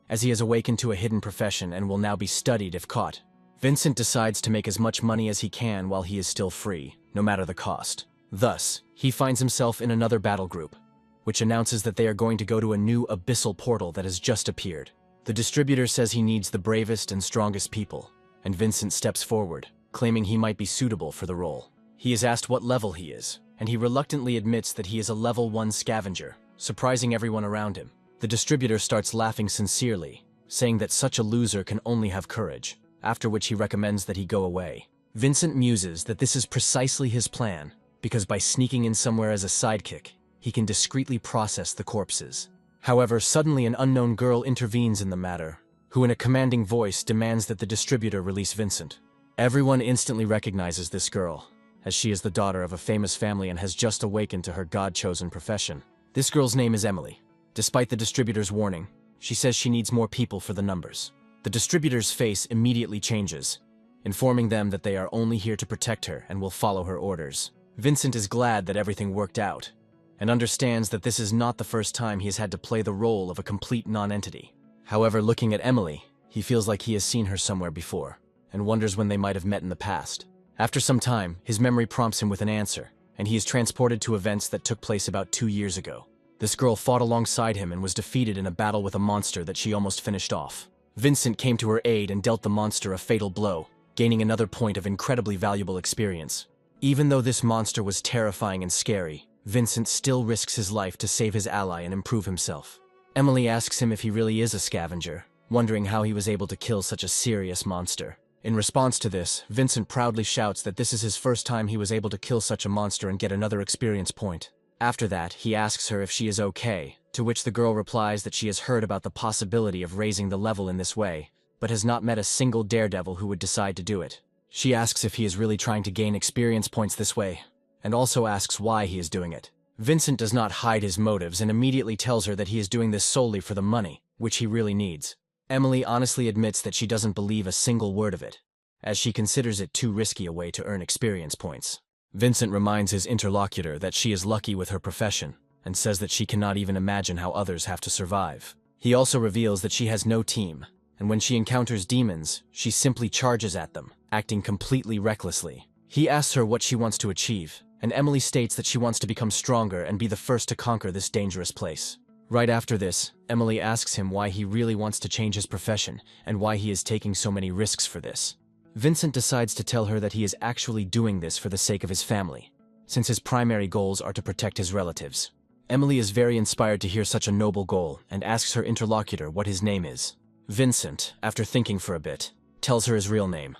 as he has awakened to a hidden profession and will now be studied if caught. Vincent decides to make as much money as he can while he is still free, no matter the cost. Thus, he finds himself in another battle group, which announces that they are going to go to a new abyssal portal that has just appeared. The distributor says he needs the bravest and strongest people, and Vincent steps forward, claiming he might be suitable for the role. He is asked what level he is, and he reluctantly admits that he is a level 1 scavenger, surprising everyone around him. The distributor starts laughing sincerely, saying that such a loser can only have courage, after which he recommends that he go away. Vincent muses that this is precisely his plan, because by sneaking in somewhere as a sidekick, he can discreetly process the corpses. However, suddenly an unknown girl intervenes in the matter, who in a commanding voice demands that the distributor release Vincent. Everyone instantly recognizes this girl, as she is the daughter of a famous family and has just awakened to her God-chosen profession. This girl's name is Emily. Despite the distributor's warning, she says she needs more people for the numbers. The distributor's face immediately changes, informing them that they are only here to protect her and will follow her orders. Vincent is glad that everything worked out, and understands that this is not the first time he has had to play the role of a complete non-entity. However, looking at Emily, he feels like he has seen her somewhere before, and wonders when they might have met in the past. After some time, his memory prompts him with an answer, and he is transported to events that took place about 2 years ago. This girl fought alongside him and was defeated in a battle with a monster that she almost finished off. Vincent came to her aid and dealt the monster a fatal blow, gaining another point of incredibly valuable experience. Even though this monster was terrifying and scary, Vincent still risks his life to save his ally and improve himself. Emily asks him if he really is a scavenger, wondering how he was able to kill such a serious monster. In response to this, Vincent proudly shouts that this is his first time he was able to kill such a monster and get another experience point. After that, he asks her if she is okay, to which the girl replies that she has heard about the possibility of raising the level in this way, but has not met a single daredevil who would decide to do it. She asks if he is really trying to gain experience points this way, and also asks why he is doing it. Vincent does not hide his motives and immediately tells her that he is doing this solely for the money, which he really needs. Emily honestly admits that she doesn't believe a single word of it, as she considers it too risky a way to earn experience points. Vincent reminds his interlocutor that she is lucky with her profession, and says that she cannot even imagine how others have to survive. He also reveals that she has no team, and when she encounters demons, she simply charges at them, acting completely recklessly. He asks her what she wants to achieve, and Emily states that she wants to become stronger and be the first to conquer this dangerous place. Right after this, Emily asks him why he really wants to change his profession and why he is taking so many risks for this. Vincent decides to tell her that he is actually doing this for the sake of his family, since his primary goals are to protect his relatives. Emily is very inspired to hear such a noble goal and asks her interlocutor what his name is. Vincent, after thinking for a bit, tells her his real name,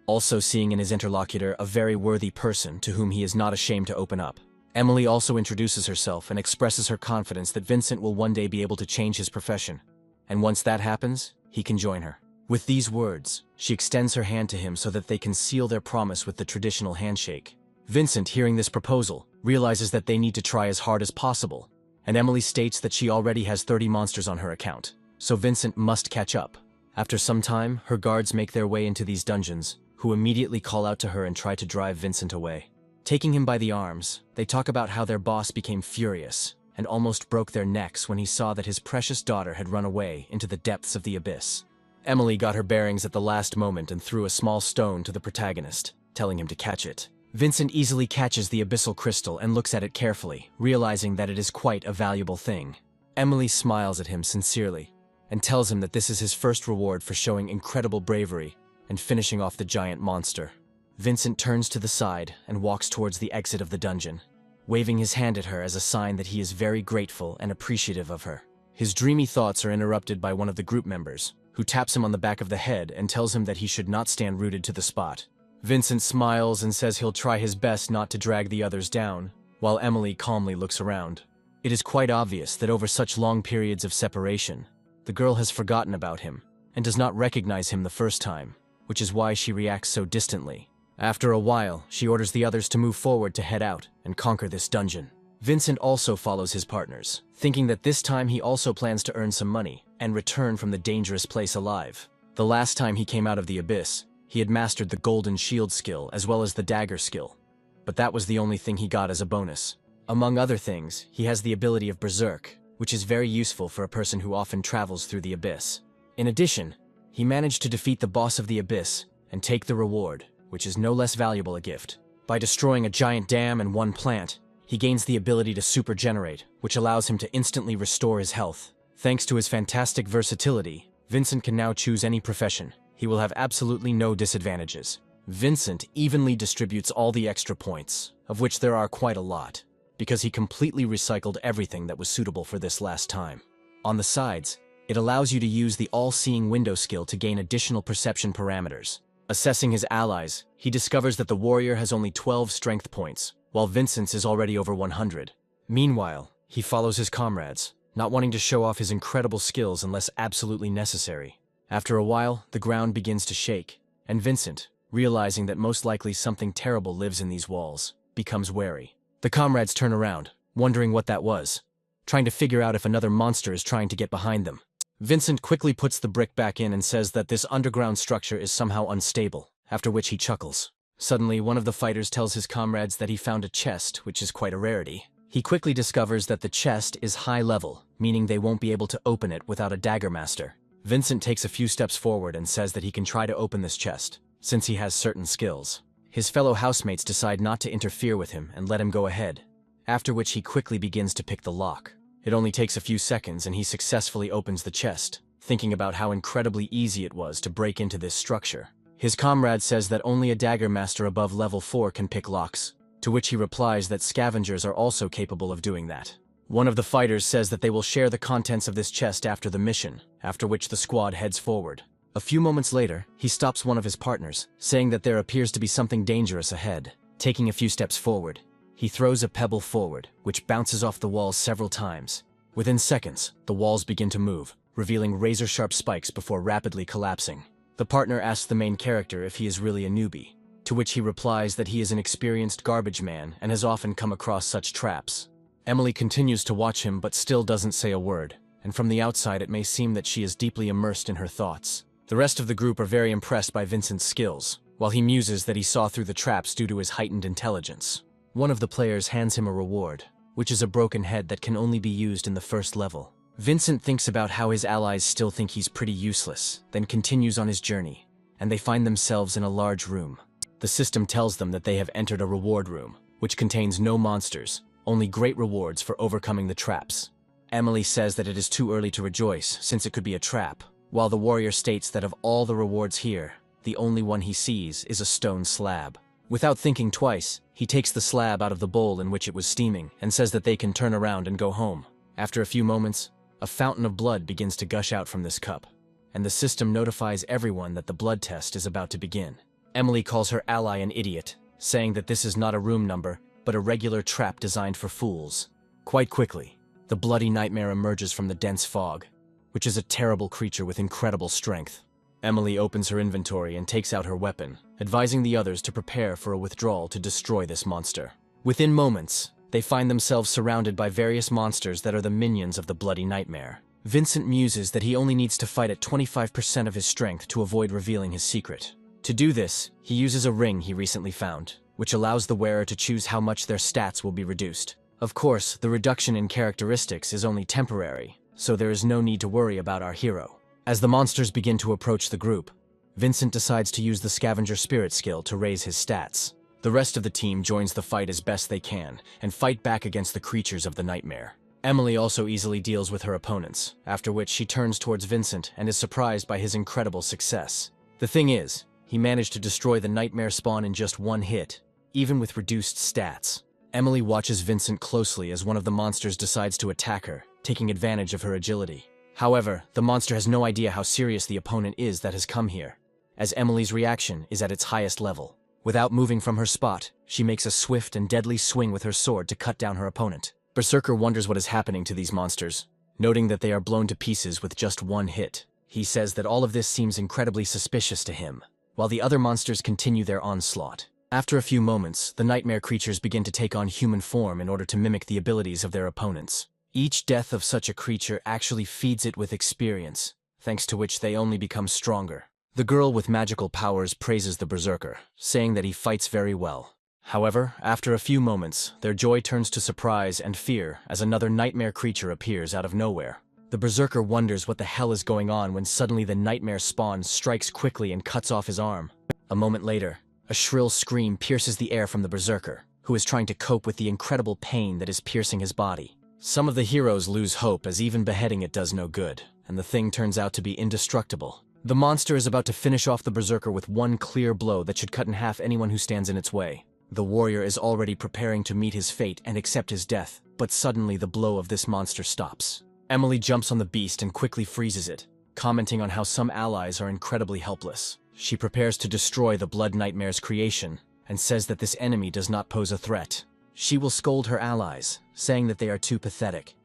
also seeing in his interlocutor a very worthy person to whom he is not ashamed to open up. Emily also introduces herself and expresses her confidence that Vincent will one day be able to change his profession, and once that happens, he can join her. With these words, she extends her hand to him so that they can seal their promise with the traditional handshake. Vincent, hearing this proposal, realizes that they need to try as hard as possible, and Emily states that she already has 30 monsters on her account, so Vincent must catch up. After some time, her guards make their way into these dungeons, who immediately call out to her and try to drive Vincent away. Taking him by the arms, they talk about how their boss became furious and almost broke their necks when he saw that his precious daughter had run away into the depths of the abyss. Emily got her bearings at the last moment and threw a small stone to the protagonist, telling him to catch it. Vincent easily catches the abyssal crystal and looks at it carefully, realizing that it is quite a valuable thing. Emily smiles at him sincerely and tells him that this is his first reward for showing incredible bravery and finishing off the giant monster. Vincent turns to the side and walks towards the exit of the dungeon, waving his hand at her as a sign that he is very grateful and appreciative of her. His dreamy thoughts are interrupted by one of the group members, who taps him on the back of the head and tells him that he should not stand rooted to the spot. Vincent smiles and says he'll try his best not to drag the others down, while Emily calmly looks around. It is quite obvious that over such long periods of separation, the girl has forgotten about him and does not recognize him the first time, which is why she reacts so distantly. After a while, she orders the others to move forward to head out and conquer this dungeon. Vincent also follows his partners, thinking that this time he also plans to earn some money and return from the dangerous place alive. The last time he came out of the abyss, He had mastered the golden shield skill as well as the dagger skill, but that was the only thing he got as a bonus. Among other things, he has the ability of Berserk, which is very useful for a person who often travels through the abyss. In addition, he managed to defeat the boss of the abyss and take the reward, which is no less valuable a gift. By destroying a giant dam and one plant, he gains the ability to super-generate, which allows him to instantly restore his health. Thanks to his fantastic versatility, Vincent can now choose any profession. He will have absolutely no disadvantages. Vincent evenly distributes all the extra points, of which there are quite a lot, because he completely recycled everything that was suitable for this last time. On the sides, it allows you to use the all-seeing window skill to gain additional perception parameters. Assessing his allies, he discovers that the warrior has only 12 strength points, while Vincent's is already over 100. Meanwhile, he follows his comrades, not wanting to show off his incredible skills unless absolutely necessary. After a while, the ground begins to shake, and Vincent, realizing that most likely something terrible lives in these walls, becomes wary. The comrades turn around, wondering what that was, trying to figure out if another monster is trying to get behind them. Vincent quickly puts the brick back in and says that this underground structure is somehow unstable, after which he chuckles. Suddenly, one of the fighters tells his comrades that he found a chest, which is quite a rarity. He quickly discovers that the chest is high level, meaning they won't be able to open it without a dagger master. Vincent takes a few steps forward and says that he can try to open this chest, since he has certain skills. His fellow housemates decide not to interfere with him and let him go ahead, after which he quickly begins to pick the lock. It only takes a few seconds and he successfully opens the chest, thinking about how incredibly easy it was to break into this structure. His comrade says that only a dagger master above level 4 can pick locks, to which he replies that scavengers are also capable of doing that. One of the fighters says that they will share the contents of this chest after the mission, after which the squad heads forward. A few moments later, he stops one of his partners, saying that there appears to be something dangerous ahead. Taking a few steps forward, he throws a pebble forward, which bounces off the walls several times. Within seconds, the walls begin to move, revealing razor-sharp spikes before rapidly collapsing. The partner asks the main character if he is really a newbie, to which he replies that he is an experienced garbage man and has often come across such traps. Emily continues to watch him but still doesn't say a word, and from the outside it may seem that she is deeply immersed in her thoughts. The rest of the group are very impressed by Vincent's skills, while he muses that he saw through the traps due to his heightened intelligence. One of the players hands him a reward, which is a broken head that can only be used in the first level. Vincent thinks about how his allies still think he's pretty useless, then continues on his journey, and they find themselves in a large room. The system tells them that they have entered a reward room, which contains no monsters, only great rewards for overcoming the traps. Emily says that it is too early to rejoice, since it could be a trap, while the warrior states that of all the rewards here, the only one he sees is a stone slab. Without thinking twice, he takes the slab out of the bowl in which it was steaming and says that they can turn around and go home. After a few moments, a fountain of blood begins to gush out from this cup, and the system notifies everyone that the blood test is about to begin. Emily calls her ally an idiot, saying that this is not a room number, but a regular trap designed for fools. Quite quickly, the bloody nightmare emerges from the dense fog, which is a terrible creature with incredible strength. Emily opens her inventory and takes out her weapon, advising the others to prepare for a withdrawal to destroy this monster. Within moments, they find themselves surrounded by various monsters that are the minions of the bloody nightmare. Vincent muses that he only needs to fight at 25% of his strength to avoid revealing his secret. To do this, he uses a ring he recently found, which allows the wearer to choose how much their stats will be reduced. Of course, the reduction in characteristics is only temporary, so there is no need to worry about our hero. As the monsters begin to approach the group, Vincent decides to use the scavenger spirit skill to raise his stats. The rest of the team joins the fight as best they can, and fight back against the creatures of the nightmare. Emily also easily deals with her opponents, after which she turns towards Vincent and is surprised by his incredible success. The thing is, he managed to destroy the nightmare spawn in just one hit, even with reduced stats. Emily watches Vincent closely as one of the monsters decides to attack her, taking advantage of her agility. However, the monster has no idea how serious the opponent is that has come here, as Emily's reaction is at its highest level. Without moving from her spot, she makes a swift and deadly swing with her sword to cut down her opponent. Berserker wonders what is happening to these monsters, noting that they are blown to pieces with just one hit. He says that all of this seems incredibly suspicious to him, while the other monsters continue their onslaught. After a few moments, the nightmare creatures begin to take on human form in order to mimic the abilities of their opponents. Each death of such a creature actually feeds it with experience, thanks to which they only become stronger. The girl with magical powers praises the berserker, saying that he fights very well. However, after a few moments, their joy turns to surprise and fear as another nightmare creature appears out of nowhere. The berserker wonders what the hell is going on when suddenly the nightmare spawn strikes quickly and cuts off his arm. A moment later, a shrill scream pierces the air from the berserker, who is trying to cope with the incredible pain that is piercing his body. Some of the heroes lose hope as even beheading it does no good, and the thing turns out to be indestructible. The monster is about to finish off the berserker with one clear blow that should cut in half anyone who stands in its way. The warrior is already preparing to meet his fate and accept his death, but suddenly the blow of this monster stops. Emily jumps on the beast and quickly freezes it, commenting on how some allies are incredibly helpless. She prepares to destroy the Blood Nightmare's creation, and says that this enemy does not pose a threat. She will scold her allies, saying that they are too pathetic,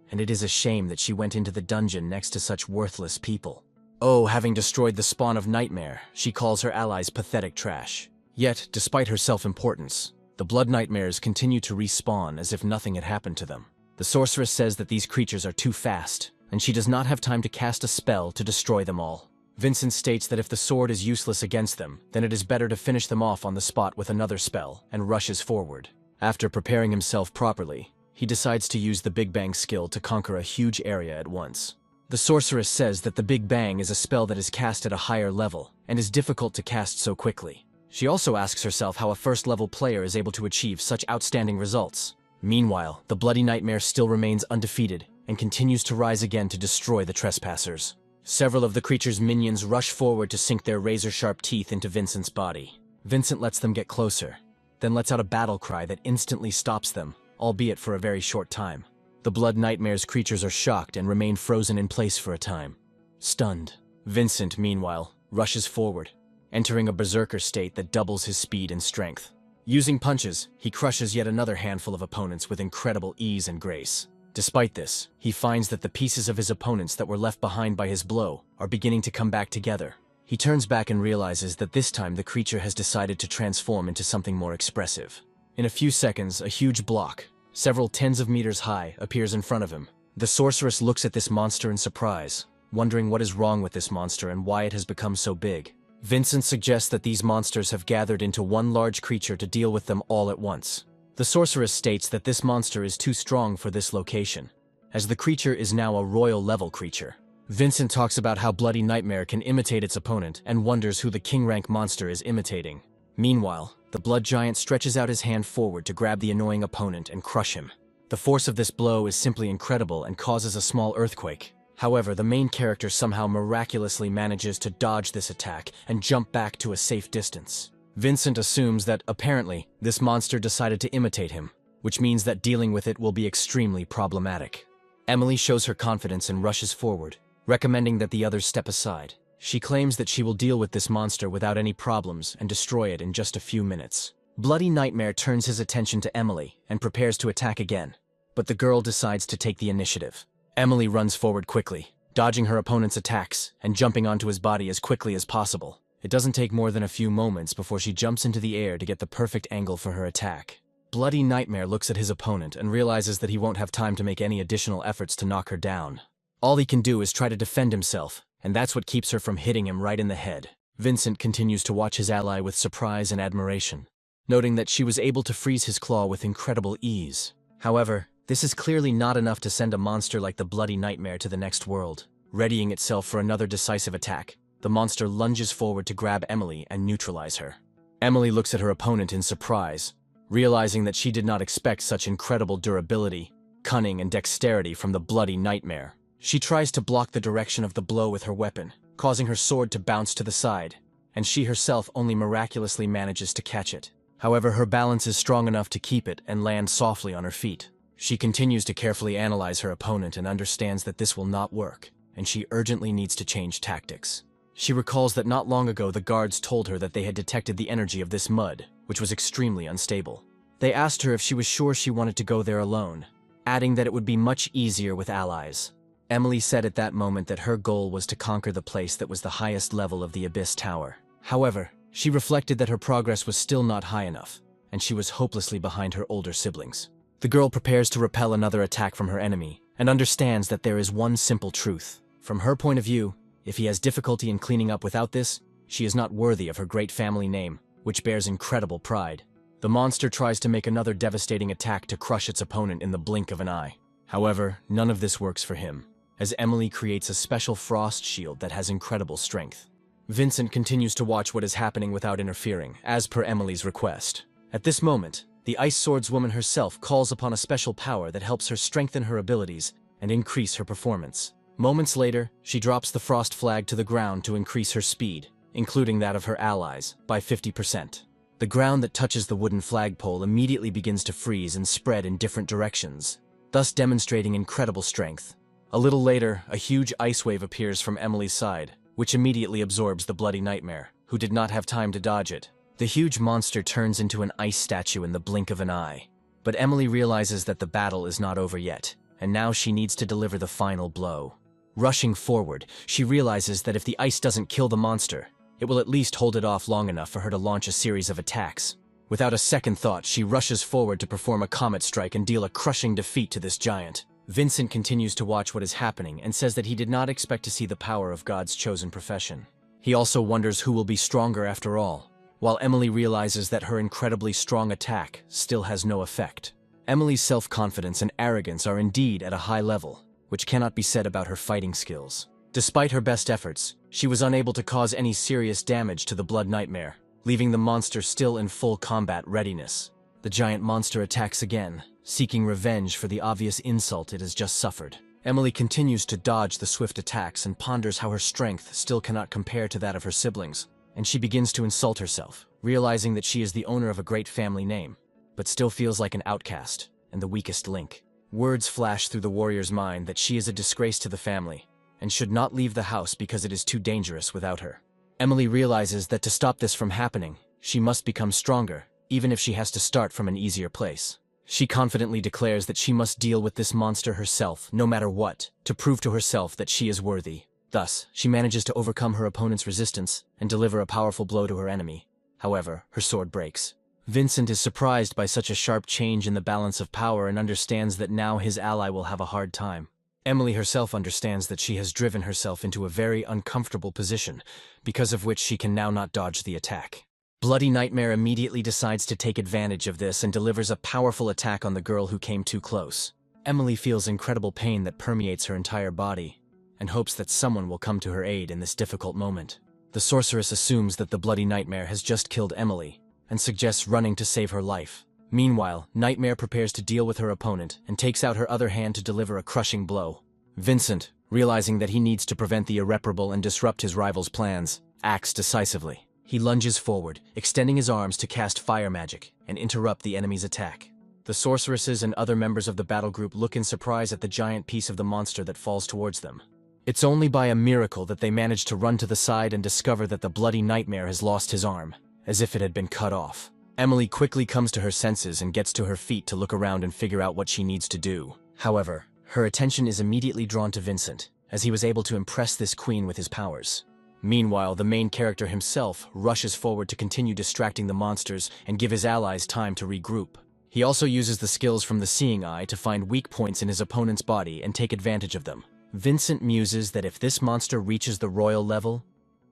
and it is a shame that she went into the dungeon next to such worthless people. Oh, having destroyed the spawn of Nightmare, she calls her allies pathetic trash. Yet, despite her self-importance, the Blood Nightmares continue to respawn as if nothing had happened to them. The sorceress says that these creatures are too fast, and she does not have time to cast a spell to destroy them all. Vincent states that if the sword is useless against them, then it is better to finish them off on the spot with another spell, and rushes forward. After preparing himself properly, he decides to use the Big Bang skill to conquer a huge area at once. The sorceress says that the Big Bang is a spell that is cast at a higher level, and is difficult to cast so quickly. She also asks herself how a first-level player is able to achieve such outstanding results. Meanwhile, the Bloody Nightmare still remains undefeated, and continues to rise again to destroy the trespassers. Several of the creature's minions rush forward to sink their razor-sharp teeth into Vincent's body. Vincent lets them get closer, then lets out a battle cry that instantly stops them, albeit for a very short time. The Blood Nightmare's creatures are shocked and remain frozen in place for a time, stunned. Vincent, meanwhile, rushes forward, entering a berserker state that doubles his speed and strength. Using punches, he crushes yet another handful of opponents with incredible ease and grace. Despite this, he finds that the pieces of his opponents that were left behind by his blow are beginning to come back together. He turns back and realizes that this time the creature has decided to transform into something more expressive. In a few seconds, a huge block, several tens of meters high, appears in front of him. The sorceress looks at this monster in surprise, wondering what is wrong with this monster and why it has become so big. Vincent suggests that these monsters have gathered into one large creature to deal with them all at once. The sorceress states that this monster is too strong for this location, as the creature is now a royal-level creature. Vincent talks about how Bloody Nightmare can imitate its opponent and wonders who the king-rank monster is imitating. Meanwhile, the blood giant stretches out his hand forward to grab the annoying opponent and crush him. The force of this blow is simply incredible and causes a small earthquake. However, the main character somehow miraculously manages to dodge this attack and jump back to a safe distance. Vincent assumes that, apparently, this monster decided to imitate him, which means that dealing with it will be extremely problematic. Emily shows her confidence and rushes forward, recommending that the others step aside. She claims that she will deal with this monster without any problems and destroy it in just a few minutes. Bloody Nightmare turns his attention to Emily and prepares to attack again, but the girl decides to take the initiative. Emily runs forward quickly, dodging her opponent's attacks and jumping onto his body as quickly as possible. It doesn't take more than a few moments before she jumps into the air to get the perfect angle for her attack. Bloody Nightmare looks at his opponent and realizes that he won't have time to make any additional efforts to knock her down. All he can do is try to defend himself, and that's what keeps her from hitting him right in the head. Vincent continues to watch his ally with surprise and admiration, noting that she was able to freeze his claw with incredible ease. However, this is clearly not enough to send a monster like the Bloody Nightmare to the next world. Readying itself for another decisive attack, the monster lunges forward to grab Emily and neutralize her. Emily looks at her opponent in surprise, realizing that she did not expect such incredible durability, cunning, and dexterity from the Bloody Nightmare. She tries to block the direction of the blow with her weapon, causing her sword to bounce to the side, and she herself only miraculously manages to catch it. However, her balance is strong enough to keep it and land softly on her feet. She continues to carefully analyze her opponent and understands that this will not work, and she urgently needs to change tactics. She recalls that not long ago the guards told her that they had detected the energy of this mud, which was extremely unstable. They asked her if she was sure she wanted to go there alone, adding that it would be much easier with allies. Emily said at that moment that her goal was to conquer the place that was the highest level of the Abyss Tower. However, she reflected that her progress was still not high enough, and she was hopelessly behind her older siblings. The girl prepares to repel another attack from her enemy, and understands that there is one simple truth. From her point of view, If he has difficulty in cleaning up without this, she is not worthy of her great family name, which bears incredible pride. The monster tries to make another devastating attack to crush its opponent in the blink of an eye. However, none of this works for him, as Emily creates a special frost shield that has incredible strength. Vincent continues to watch what is happening without interfering, as per Emily's request. At this moment, the Ice Swordswoman herself calls upon a special power that helps her strengthen her abilities and increase her performance. Moments later, she drops the frost flag to the ground to increase her speed, including that of her allies, by 50%. The ground that touches the wooden flagpole immediately begins to freeze and spread in different directions, thus demonstrating incredible strength. A little later, a huge ice wave appears from Emily's side, which immediately absorbs the Bloody Nightmare, who did not have time to dodge it. The huge monster turns into an ice statue in the blink of an eye. But Emily realizes that the battle is not over yet, and now she needs to deliver the final blow. Rushing forward, she realizes that if the ice doesn't kill the monster, it will at least hold it off long enough for her to launch a series of attacks. Without a second thought, she rushes forward to perform a comet strike and deal a crushing defeat to this giant. Vincent continues to watch what is happening and says that he did not expect to see the power of God's chosen profession. He also wonders who will be stronger after all, while Emily realizes that her incredibly strong attack still has no effect. Emily's self-confidence and arrogance are indeed at a high level, which cannot be said about her fighting skills. Despite her best efforts, she was unable to cause any serious damage to the Blood Nightmare, leaving the monster still in full combat readiness. The giant monster attacks again, seeking revenge for the obvious insult it has just suffered. Emily continues to dodge the swift attacks and ponders how her strength still cannot compare to that of her siblings, and she begins to insult herself, realizing that she is the owner of a great family name, but still feels like an outcast and the weakest link. Words flash through the warrior's mind that she is a disgrace to the family, and should not leave the house because it is too dangerous without her. Emily realizes that to stop this from happening, she must become stronger, even if she has to start from an easier place. She confidently declares that she must deal with this monster herself, no matter what, to prove to herself that she is worthy. Thus, she manages to overcome her opponent's resistance and deliver a powerful blow to her enemy. However, her sword breaks. Vincent is surprised by such a sharp change in the balance of power and understands that now his ally will have a hard time. Emily herself understands that she has driven herself into a very uncomfortable position, because of which she can now not dodge the attack. Bloody Nightmare immediately decides to take advantage of this and delivers a powerful attack on the girl who came too close. Emily feels incredible pain that permeates her entire body, and hopes that someone will come to her aid in this difficult moment. The sorceress assumes that the Bloody Nightmare has just killed Emily, and suggests running to save her life. Meanwhile, Nightmare prepares to deal with her opponent and takes out her other hand to deliver a crushing blow. Vincent, realizing that he needs to prevent the irreparable and disrupt his rival's plans, acts decisively. He lunges forward, extending his arms to cast fire magic and interrupt the enemy's attack. The sorceresses and other members of the battle group look in surprise at the giant piece of the monster that falls towards them. It's only by a miracle that they manage to run to the side and discover that the Bloody Nightmare has lost his arm, as if it had been cut off. Emily quickly comes to her senses and gets to her feet to look around and figure out what she needs to do. However, her attention is immediately drawn to Vincent, as he was able to impress this queen with his powers. Meanwhile, the main character himself rushes forward to continue distracting the monsters and give his allies time to regroup. He also uses the skills from the Seeing Eye to find weak points in his opponent's body and take advantage of them. Vincent muses that if this monster reaches the royal level,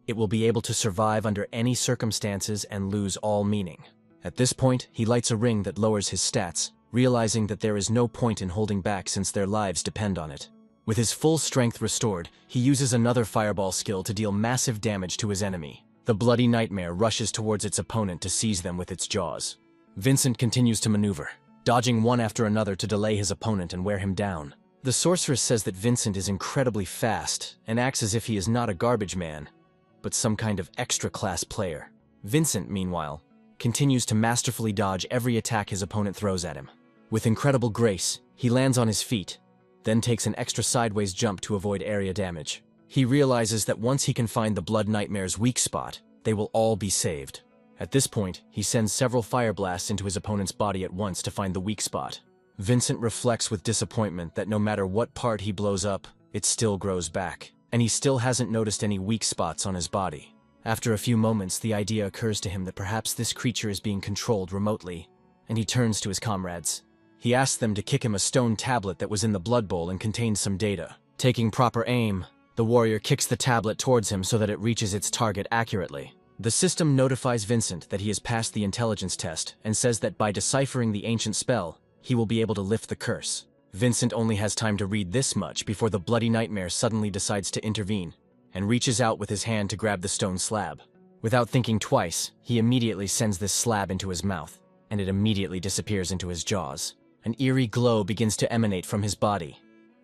it will be able to survive under any circumstances and lose all meaning. At this point, he lights a ring that lowers his stats, realizing that there is no point in holding back since their lives depend on it. With his full strength restored, he uses another fireball skill to deal massive damage to his enemy. The Bloody Nightmare rushes towards its opponent to seize them with its jaws. Vincent continues to maneuver, dodging one after another to delay his opponent and wear him down. The sorceress says that Vincent is incredibly fast and acts as if he is not a garbage man, but some kind of extra-class player. Vincent, meanwhile, continues to masterfully dodge every attack his opponent throws at him. With incredible grace, he lands on his feet, then takes an extra sideways jump to avoid area damage. He realizes that once he can find the Blood Nightmare's weak spot, they will all be saved. At this point, he sends several fire blasts into his opponent's body at once to find the weak spot. Vincent reflects with disappointment that no matter what part he blows up, it still grows back, and he still hasn't noticed any weak spots on his body. After a few moments, the idea occurs to him that perhaps this creature is being controlled remotely, and he turns to his comrades. He asks them to kick him a stone tablet that was in the blood bowl and contained some data. Taking proper aim, The warrior kicks the tablet towards him so that it reaches its target accurately. The system notifies Vincent that he has passed the intelligence test and says that by deciphering the ancient spell, he will be able to lift the curse. Vincent only has time to read this much before the bloody nightmare suddenly decides to intervene and reaches out with his hand to grab the stone slab. Without thinking twice, he immediately sends this slab into his mouth, and it immediately disappears into his jaws. An eerie glow begins to emanate from his body,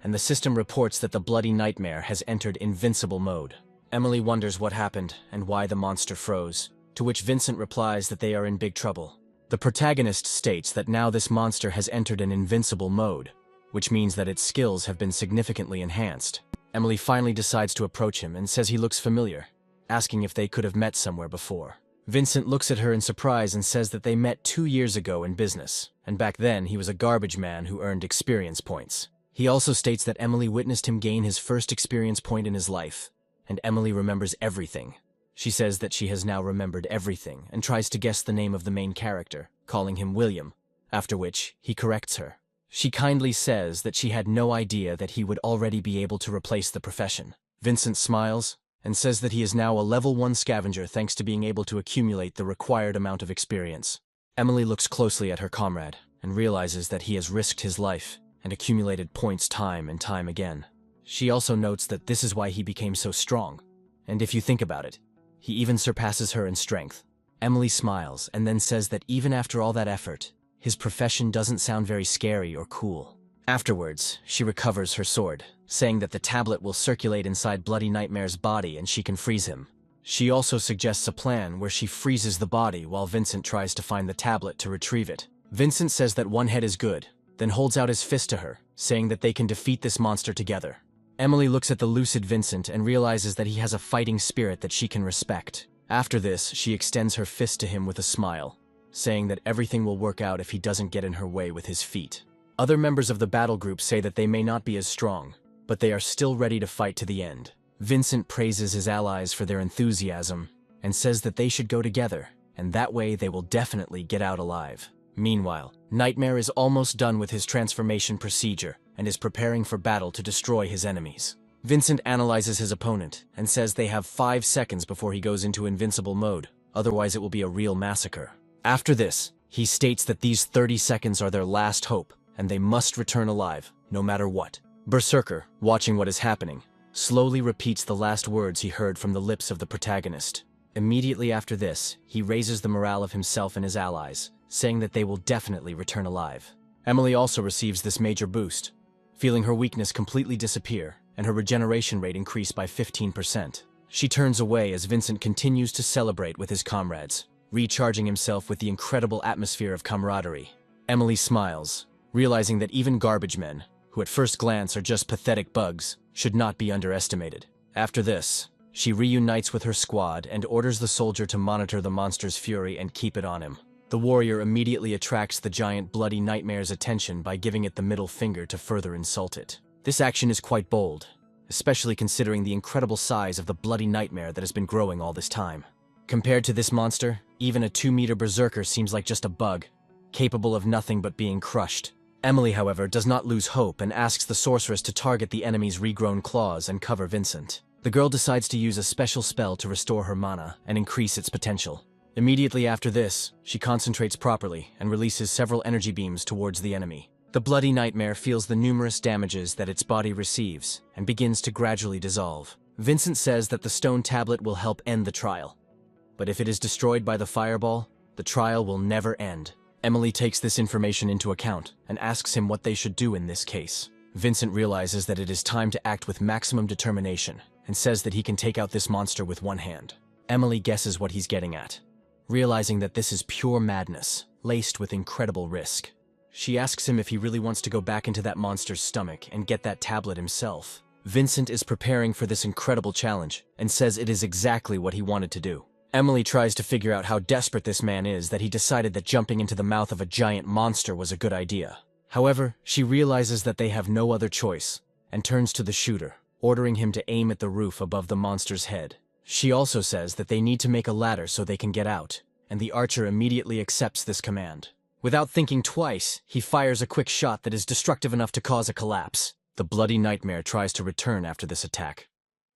and the system reports that the bloody nightmare has entered invincible mode. Emily wonders what happened and why the monster froze, to which Vincent replies that they are in big trouble. The protagonist states that now this monster has entered an invincible mode, which means that its skills have been significantly enhanced. Emily finally decides to approach him and says he looks familiar, asking if they could have met somewhere before. Vincent looks at her in surprise and says that they met 2 years ago in business, and back then he was a garbage man who earned experience points. He also states that Emily witnessed him gain his first experience point in his life, and Emily remembers everything. She says that she has now remembered everything and tries to guess the name of the main character, calling him William, after which he corrects her. She kindly says that she had no idea that he would already be able to replace the profession. Vincent smiles and says that he is now a level 1 scavenger thanks to being able to accumulate the required amount of experience. Emily looks closely at her comrade and realizes that he has risked his life and accumulated points time and time again. She also notes that this is why he became so strong, and if you think about it, he even surpasses her in strength. Emily smiles and then says that even after all that effort, his profession doesn't sound very scary or cool. Afterwards, she recovers her sword, saying that the tablet will circulate inside Bloody Nightmare's body and she can freeze him. She also suggests a plan where she freezes the body while Vincent tries to find the tablet to retrieve it. Vincent says that one head is good, then holds out his fist to her, saying that they can defeat this monster together. Emily looks at the lucid Vincent and realizes that he has a fighting spirit that she can respect. After this, she extends her fist to him with a smile, saying that everything will work out if he doesn't get in her way with his feet. Other members of the battle group say that they may not be as strong, but they are still ready to fight to the end. Vincent praises his allies for their enthusiasm and says that they should go together, and that way they will definitely get out alive. Meanwhile, Nightmare is almost done with his transformation procedure and is preparing for battle to destroy his enemies. Vincent analyzes his opponent and says they have 5 seconds before he goes into invincible mode, otherwise it will be a real massacre. After this, he states that these 30 seconds are their last hope, and they must return alive, no matter what. Berserker, watching what is happening, slowly repeats the last words he heard from the lips of the protagonist. Immediately after this, he raises the morale of himself and his allies, saying that they will definitely return alive. Emily also receives this major boost, feeling her weakness completely disappear and her regeneration rate increase by 15%. She turns away as Vincent continues to celebrate with his comrades, recharging himself with the incredible atmosphere of camaraderie. Emily smiles, realizing that even garbage men, who at first glance are just pathetic bugs, should not be underestimated. After this, she reunites with her squad and orders the soldier to monitor the monster's fury and keep it on him. The warrior immediately attracts the giant Bloody Nightmare's attention by giving it the middle finger to further insult it. This action is quite bold, especially considering the incredible size of the Bloody Nightmare that has been growing all this time. Compared to this monster, even a 2-meter berserker seems like just a bug, capable of nothing but being crushed. Emily, however, does not lose hope and asks the sorceress to target the enemy's regrown claws and cover Vincent. The girl decides to use a special spell to restore her mana and increase its potential. Immediately after this, she concentrates properly and releases several energy beams towards the enemy. The Bloody Nightmare feels the numerous damages that its body receives and begins to gradually dissolve. Vincent says that the stone tablet will help end the trial, but if it is destroyed by the fireball, the trial will never end. Emily takes this information into account and asks him what they should do in this case. Vincent realizes that it is time to act with maximum determination and says that he can take out this monster with one hand. Emily guesses what he's getting at, realizing that this is pure madness, laced with incredible risk. She asks him if he really wants to go back into that monster's stomach and get that tablet himself. Vincent is preparing for this incredible challenge and says it is exactly what he wanted to do. Emily tries to figure out how desperate this man is that he decided that jumping into the mouth of a giant monster was a good idea. However, she realizes that they have no other choice and turns to the shooter, ordering him to aim at the roof above the monster's head. She also says that they need to make a ladder so they can get out, and the archer immediately accepts this command. Without thinking twice, he fires a quick shot that is destructive enough to cause a collapse. The Bloody Nightmare tries to return after this attack,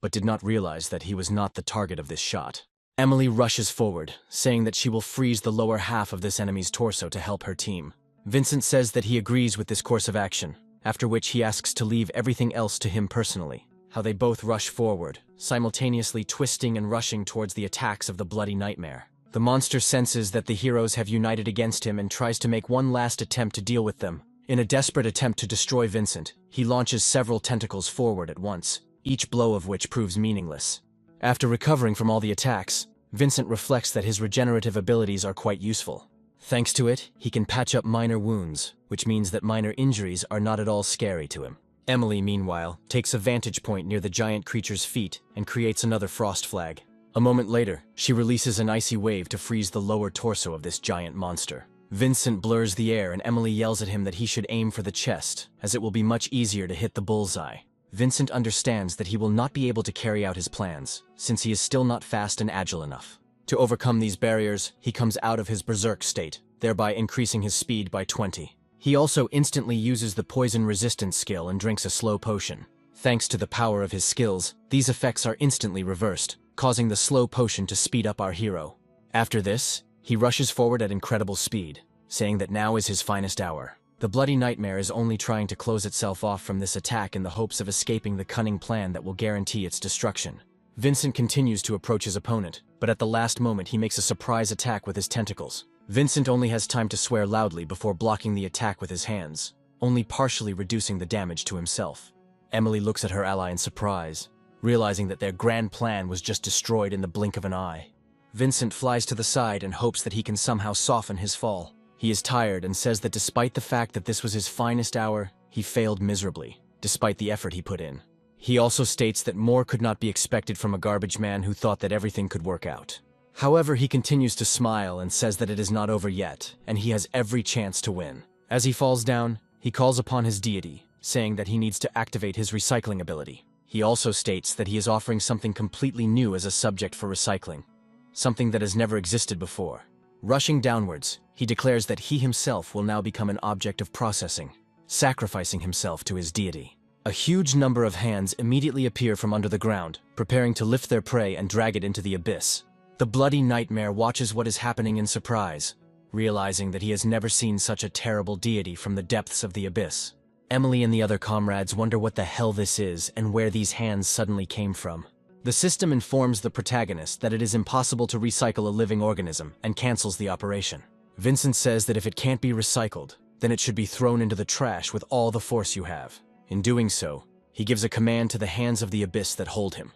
but did not realize that he was not the target of this shot. Emily rushes forward, saying that she will freeze the lower half of this enemy's torso to help her team. Vincent says that he agrees with this course of action, after which he asks to leave everything else to him personally. How they both rush forward, simultaneously twisting and rushing towards the attacks of the bloody nightmare. The monster senses that the heroes have united against him and tries to make one last attempt to deal with them. In a desperate attempt to destroy Vincent, he launches several tentacles forward at once, each blow of which proves meaningless. After recovering from all the attacks, Vincent reflects that his regenerative abilities are quite useful. Thanks to it, he can patch up minor wounds, which means that minor injuries are not at all scary to him. Emily, meanwhile, takes a vantage point near the giant creature's feet and creates another frost flag. A moment later, she releases an icy wave to freeze the lower torso of this giant monster. Vincent blurs the air and Emily yells at him that he should aim for the chest, as it will be much easier to hit the bullseye. Vincent understands that he will not be able to carry out his plans, since he is still not fast and agile enough. To overcome these barriers, he comes out of his berserk state, thereby increasing his speed by 20. He also instantly uses the poison resistance skill and drinks a slow potion. Thanks to the power of his skills, these effects are instantly reversed, causing the slow potion to speed up our hero. After this, he rushes forward at incredible speed, saying that now is his finest hour. The bloody nightmare is only trying to close itself off from this attack in the hopes of escaping the cunning plan that will guarantee its destruction. Vincent continues to approach his opponent, but at the last moment he makes a surprise attack with his tentacles. Vincent only has time to swear loudly before blocking the attack with his hands, only partially reducing the damage to himself. Emily looks at her ally in surprise, realizing that their grand plan was just destroyed in the blink of an eye. Vincent flies to the side and hopes that he can somehow soften his fall. He is tired and says that despite the fact that this was his finest hour, he failed miserably, despite the effort he put in. He also states that more could not be expected from a garbage man who thought that everything could work out. However, he continues to smile and says that it is not over yet, and he has every chance to win. As he falls down, he calls upon his deity, saying that he needs to activate his recycling ability. He also states that he is offering something completely new as a subject for recycling, something that has never existed before. Rushing downwards, he declares that he himself will now become an object of processing, sacrificing himself to his deity. A huge number of hands immediately appear from under the ground, preparing to lift their prey and drag it into the abyss. The bloody nightmare watches what is happening in surprise, realizing that he has never seen such a terrible deity from the depths of the abyss. Emily and the other comrades wonder what the hell this is and where these hands suddenly came from. The system informs the protagonist that it is impossible to recycle a living organism and cancels the operation. Vincent says that if it can't be recycled, then it should be thrown into the trash with all the force you have. In doing so, he gives a command to the hands of the abyss that hold him,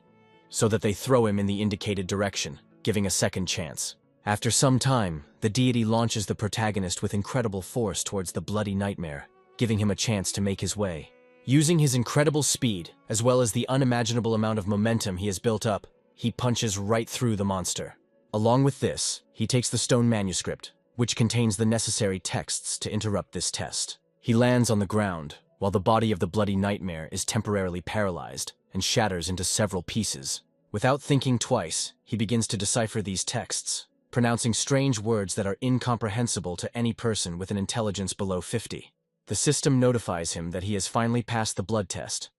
so that they throw him in the indicated direction, giving a second chance. After some time, the deity launches the protagonist with incredible force towards the bloody nightmare, giving him a chance to make his way. Using his incredible speed, as well as the unimaginable amount of momentum he has built up, he punches right through the monster. Along with this, he takes the stone manuscript, which contains the necessary texts to interrupt this test. He lands on the ground, while the body of the bloody nightmare is temporarily paralyzed and shatters into several pieces. Without thinking twice, he begins to decipher these texts, pronouncing strange words that are incomprehensible to any person with an intelligence below 50. The system notifies him that he has finally passed the blood test,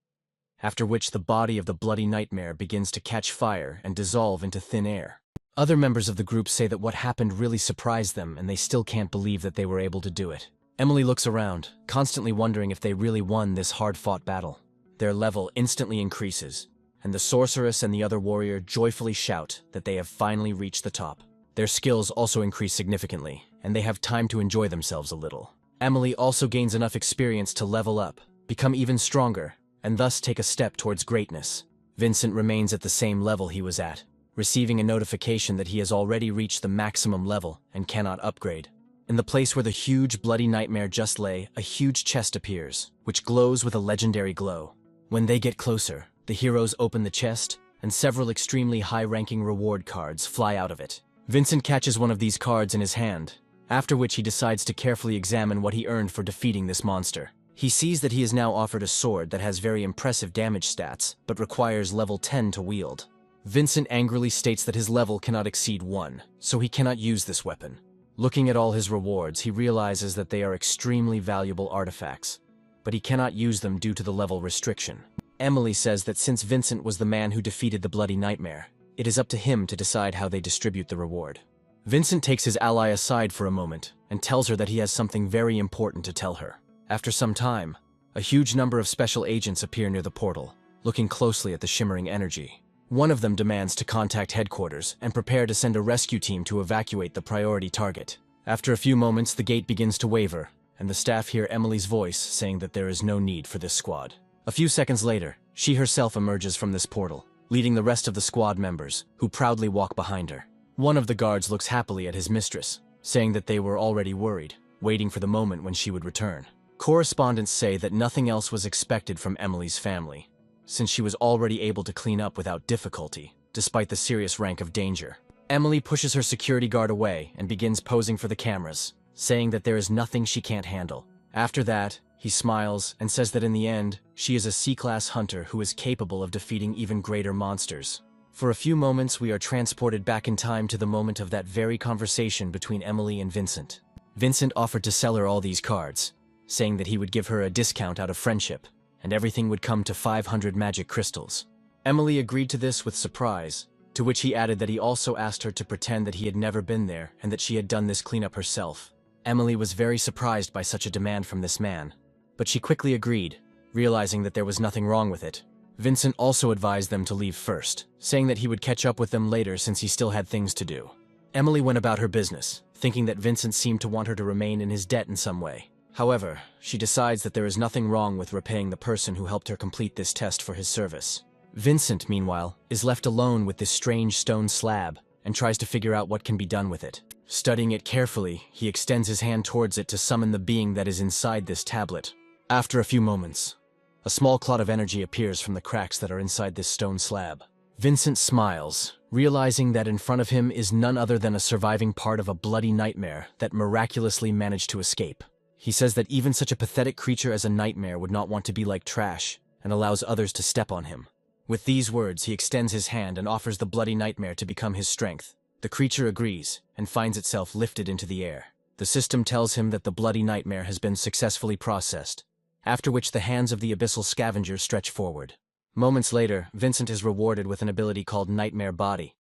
after which the body of the bloody nightmare begins to catch fire and dissolve into thin air. Other members of the group say that what happened really surprised them and they still can't believe that they were able to do it. Emily looks around, constantly wondering if they really won this hard-fought battle. Their level instantly increases, and the sorceress and the other warrior joyfully shout that they have finally reached the top. Their skills also increase significantly, and they have time to enjoy themselves a little. Emily also gains enough experience to level up, become even stronger, and thus take a step towards greatness. Vincent remains at the same level he was at, receiving a notification that he has already reached the maximum level and cannot upgrade. In the place where the huge bloody nightmare just lay, a huge chest appears, which glows with a legendary glow. When they get closer, the heroes open the chest, and several extremely high-ranking reward cards fly out of it. Vincent catches one of these cards in his hand, after which he decides to carefully examine what he earned for defeating this monster. He sees that he is now offered a sword that has very impressive damage stats, but requires level 10 to wield. Vincent angrily states that his level cannot exceed 1, so he cannot use this weapon. Looking at all his rewards, he realizes that they are extremely valuable artifacts, but he cannot use them due to the level restriction. Emily says that since Vincent was the man who defeated the Bloody Nightmare, it is up to him to decide how they distribute the reward. Vincent takes his ally aside for a moment and tells her that he has something very important to tell her. After some time, a huge number of special agents appear near the portal, looking closely at the shimmering energy. One of them demands to contact headquarters and prepare to send a rescue team to evacuate the priority target. After a few moments, the gate begins to waver, and the staff hear Emily's voice saying that there is no need for this squad. A few seconds later, she herself emerges from this portal, leading the rest of the squad members, who proudly walk behind her. One of the guards looks happily at his mistress, saying that they were already worried, waiting for the moment when she would return. Correspondents say that nothing else was expected from Emily's family, since she was already able to clean up without difficulty, despite the serious rank of danger. Emily pushes her security guard away and begins posing for the cameras, saying that there is nothing she can't handle. After that, he smiles and says that in the end, she is a C-class hunter who is capable of defeating even greater monsters. For a few moments, we are transported back in time to the moment of that very conversation between Emily and Vincent. Vincent offered to sell her all these cards, saying that he would give her a discount out of friendship, and everything would come to 500 magic crystals. Emily agreed to this with surprise, to which he added that he also asked her to pretend that he had never been there and that she had done this cleanup herself. Emily was very surprised by such a demand from this man, but she quickly agreed, realizing that there was nothing wrong with it. Vincent also advised them to leave first, saying that he would catch up with them later since he still had things to do. Emily went about her business, thinking that Vincent seemed to want her to remain in his debt in some way. However, she decides that there is nothing wrong with repaying the person who helped her complete this test for his service. Vincent, meanwhile, is left alone with this strange stone slab and tries to figure out what can be done with it. Studying it carefully, he extends his hand towards it to summon the being that is inside this tablet. After a few moments, a small clot of energy appears from the cracks that are inside this stone slab. Vincent smiles, realizing that in front of him is none other than a surviving part of a bloody nightmare that miraculously managed to escape. He says that even such a pathetic creature as a nightmare would not want to be like trash, and allows others to step on him. With these words, he extends his hand and offers the bloody nightmare to become his strength. The creature agrees, and finds itself lifted into the air. The system tells him that the bloody nightmare has been successfully processed, after which the hands of the abyssal scavenger stretch forward. Moments later, Vincent is rewarded with an ability called Nightmare Body,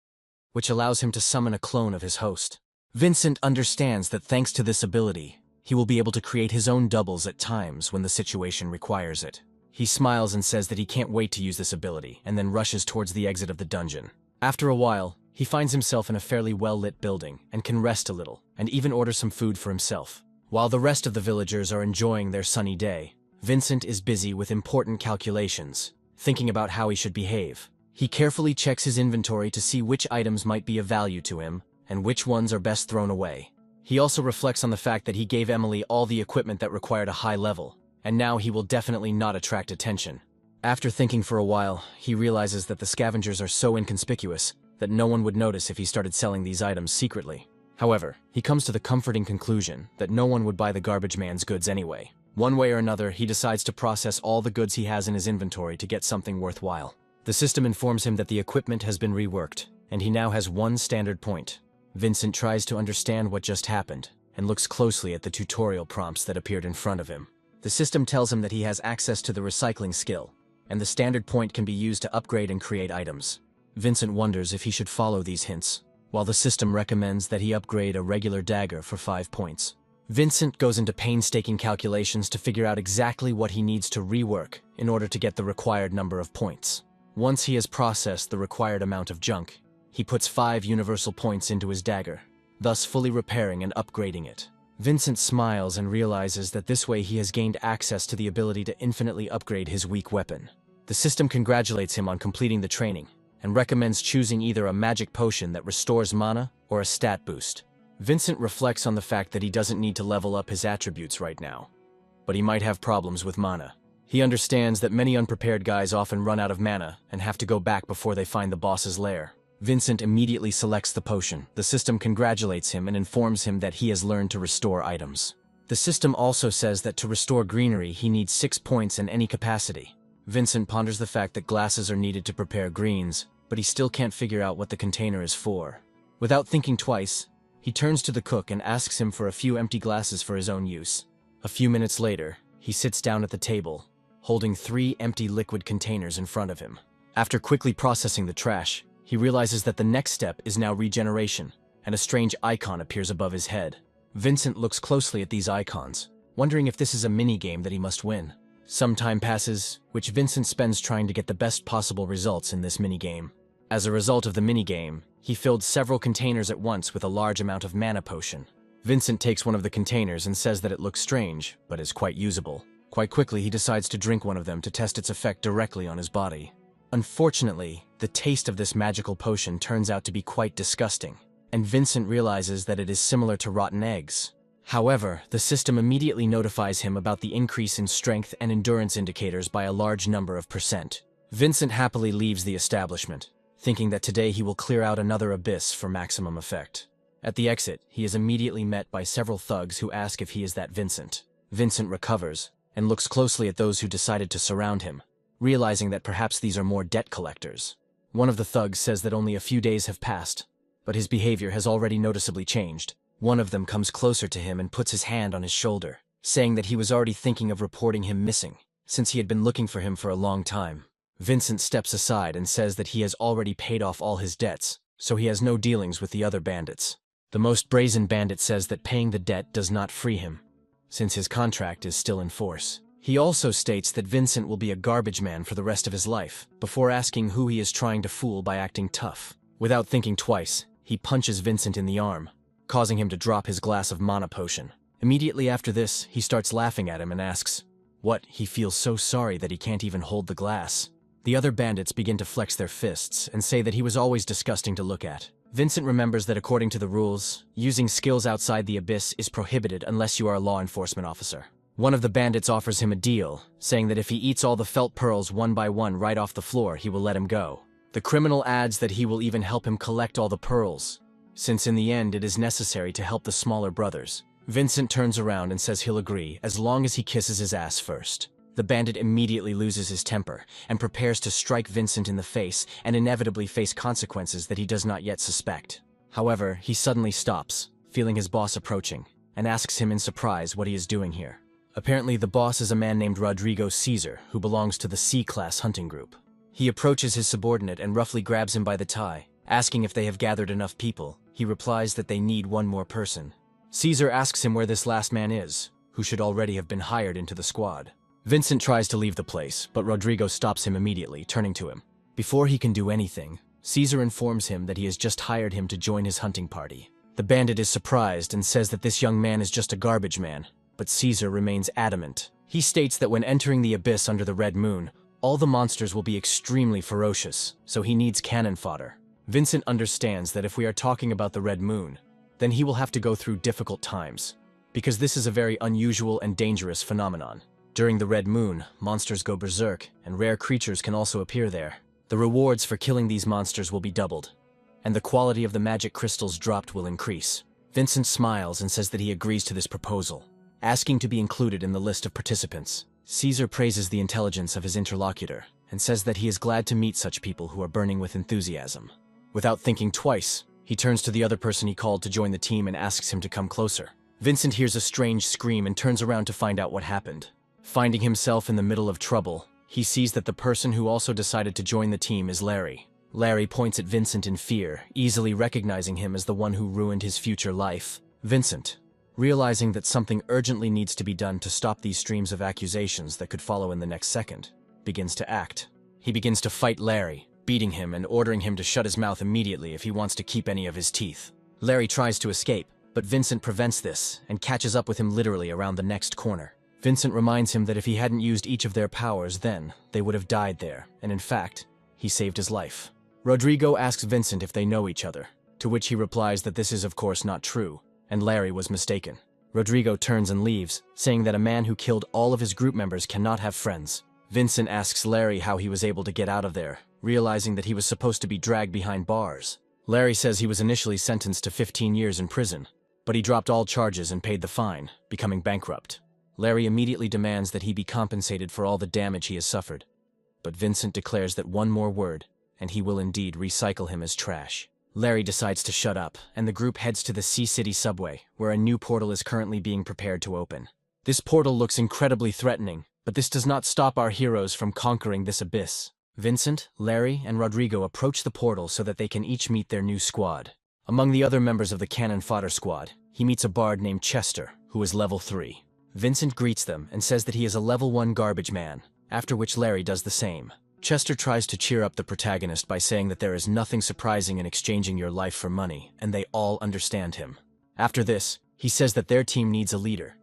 which allows him to summon a clone of his host. Vincent understands that thanks to this ability, he will be able to create his own doubles at times when the situation requires it. He smiles and says that he can't wait to use this ability, and then rushes towards the exit of the dungeon. After a while, he finds himself in a fairly well-lit building, and can rest a little, and even order some food for himself. While the rest of the villagers are enjoying their sunny day, Vincent is busy with important calculations, thinking about how he should behave. He carefully checks his inventory to see which items might be of value to him, and which ones are best thrown away. He also reflects on the fact that he gave Emily all the equipment that required a high level, and now he will definitely not attract attention. After thinking for a while, he realizes that the scavengers are so inconspicuous that no one would notice if he started selling these items secretly. However, he comes to the comforting conclusion that no one would buy the garbage man's goods anyway. One way or another, he decides to process all the goods he has in his inventory to get something worthwhile. The system informs him that the equipment has been reworked, and he now has one standard point. Vincent tries to understand what just happened, and looks closely at the tutorial prompts that appeared in front of him. The system tells him that he has access to the recycling skill, and the standard point can be used to upgrade and create items. Vincent wonders if he should follow these hints, while the system recommends that he upgrade a regular dagger for 5 points. Vincent goes into painstaking calculations to figure out exactly what he needs to rework in order to get the required number of points. Once he has processed the required amount of junk, he puts 5 universal points into his dagger, thus fully repairing and upgrading it. Vincent smiles and realizes that this way he has gained access to the ability to infinitely upgrade his weak weapon. The system congratulates him on completing the training, and recommends choosing either a magic potion that restores mana or a stat boost. Vincent reflects on the fact that he doesn't need to level up his attributes right now, but he might have problems with mana. He understands that many unprepared guys often run out of mana and have to go back before they find the boss's lair. Vincent immediately selects the potion. The system congratulates him and informs him that he has learned to restore items. The system also says that to restore greenery he needs 6 points in any capacity. Vincent ponders the fact that glasses are needed to prepare greens, but he still can't figure out what the container is for. Without thinking twice, he turns to the cook and asks him for a few empty glasses for his own use. A few minutes later, he sits down at the table, holding 3 empty liquid containers in front of him. After quickly processing the trash, he realizes that the next step is now regeneration, and a strange icon appears above his head. Vincent looks closely at these icons, wondering if this is a mini-game that he must win. Some time passes, which Vincent spends trying to get the best possible results in this mini-game. As a result of the mini-game, he filled several containers at once with a large amount of mana potion. Vincent takes one of the containers and says that it looks strange, but is quite usable. Quite quickly, he decides to drink one of them to test its effect directly on his body. Unfortunately, the taste of this magical potion turns out to be quite disgusting, and Vincent realizes that it is similar to rotten eggs. However, the system immediately notifies him about the increase in strength and endurance indicators by a large number of %. Vincent happily leaves the establishment, thinking that today he will clear out another abyss for maximum effect. At the exit, he is immediately met by several thugs who ask if he is that Vincent. Vincent recovers and looks closely at those who decided to surround him, realizing that perhaps these are more debt collectors. One of the thugs says that only a few days have passed, but his behavior has already noticeably changed. One of them comes closer to him and puts his hand on his shoulder, saying that he was already thinking of reporting him missing, since he had been looking for him for a long time. Vincent steps aside and says that he has already paid off all his debts, so he has no dealings with the other bandits. The most brazen bandit says that paying the debt does not free him, since his contract is still in force. He also states that Vincent will be a garbage man for the rest of his life, before asking who he is trying to fool by acting tough. Without thinking twice, he punches Vincent in the arm, causing him to drop his glass of mana potion. Immediately after this, he starts laughing at him and asks what he feels so sorry that he can't even hold the glass. The other bandits begin to flex their fists and say that he was always disgusting to look at. Vincent remembers that according to the rules, using skills outside the abyss is prohibited unless you are a law enforcement officer. One of the bandits offers him a deal, saying that if he eats all the felt pearls one by one right off the floor, he will let him go. The criminal adds that he will even help him collect all the pearls, since in the end it is necessary to help the smaller brothers. Vincent turns around and says he'll agree as long as he kisses his ass first. The bandit immediately loses his temper and prepares to strike Vincent in the face and inevitably face consequences that he does not yet suspect. However, he suddenly stops, feeling his boss approaching, and asks him in surprise what he is doing here. Apparently, the boss is a man named Rodrigo Caesar, who belongs to the C-class hunting group. He approaches his subordinate and roughly grabs him by the tie, asking if they have gathered enough people. He replies that they need one more person. Caesar asks him where this last man is, who should already have been hired into the squad. Vincent tries to leave the place, but Rodrigo stops him immediately, turning to him. Before he can do anything, Caesar informs him that he has just hired him to join his hunting party. The bandit is surprised and says that this young man is just a garbage man, but Caesar remains adamant. He states that when entering the abyss under the red moon, all the monsters will be extremely ferocious, so he needs cannon fodder. Vincent understands that if we are talking about the red moon, then he will have to go through difficult times, because this is a very unusual and dangerous phenomenon. During the red moon, monsters go berserk, and rare creatures can also appear there. The rewards for killing these monsters will be doubled, and the quality of the magic crystals dropped will increase. Vincent smiles and says that he agrees to this proposal, asking to be included in the list of participants. Caesar praises the intelligence of his interlocutor, and says that he is glad to meet such people who are burning with enthusiasm. Without thinking twice, he turns to the other person he called to join the team and asks him to come closer. Vincent hears a strange scream and turns around to find out what happened. Finding himself in the middle of trouble, he sees that the person who also decided to join the team is Larry. Larry points at Vincent in fear, easily recognizing him as the one who ruined his future life. Vincent, realizing that something urgently needs to be done to stop these streams of accusations that could follow in the next second, begins to act. He begins to fight Larry, beating him and ordering him to shut his mouth immediately if he wants to keep any of his teeth. Larry tries to escape, but Vincent prevents this and catches up with him literally around the next corner. Vincent reminds him that if he hadn't used each of their powers then, they would have died there, and in fact, he saved his life. Rodrigo asks Vincent if they know each other, to which he replies that this is of course not true, and Larry was mistaken. Rodrigo turns and leaves, saying that a man who killed all of his group members cannot have friends. Vincent asks Larry how he was able to get out of there, realizing that he was supposed to be dragged behind bars. Larry says he was initially sentenced to 15 years in prison, but he dropped all charges and paid the fine, becoming bankrupt. Larry immediately demands that he be compensated for all the damage he has suffered, but Vincent declares that one more word, and he will indeed recycle him as trash. Larry decides to shut up, and the group heads to the Sea City subway, where a new portal is currently being prepared to open. This portal looks incredibly threatening, But this does not stop our heroes from conquering this abyss. Vincent, Larry, and Rodrigo approach the portal so that they can each meet their new squad. Among the other members of the cannon fodder squad, he meets a bard named Chester, who is level 3. Vincent greets them and says that he is a level 1 garbage man, after which Larry does the same. Chester tries to cheer up the protagonist by saying that there is nothing surprising in exchanging your life for money, and they all understand him. After this, he says that their team needs a leader,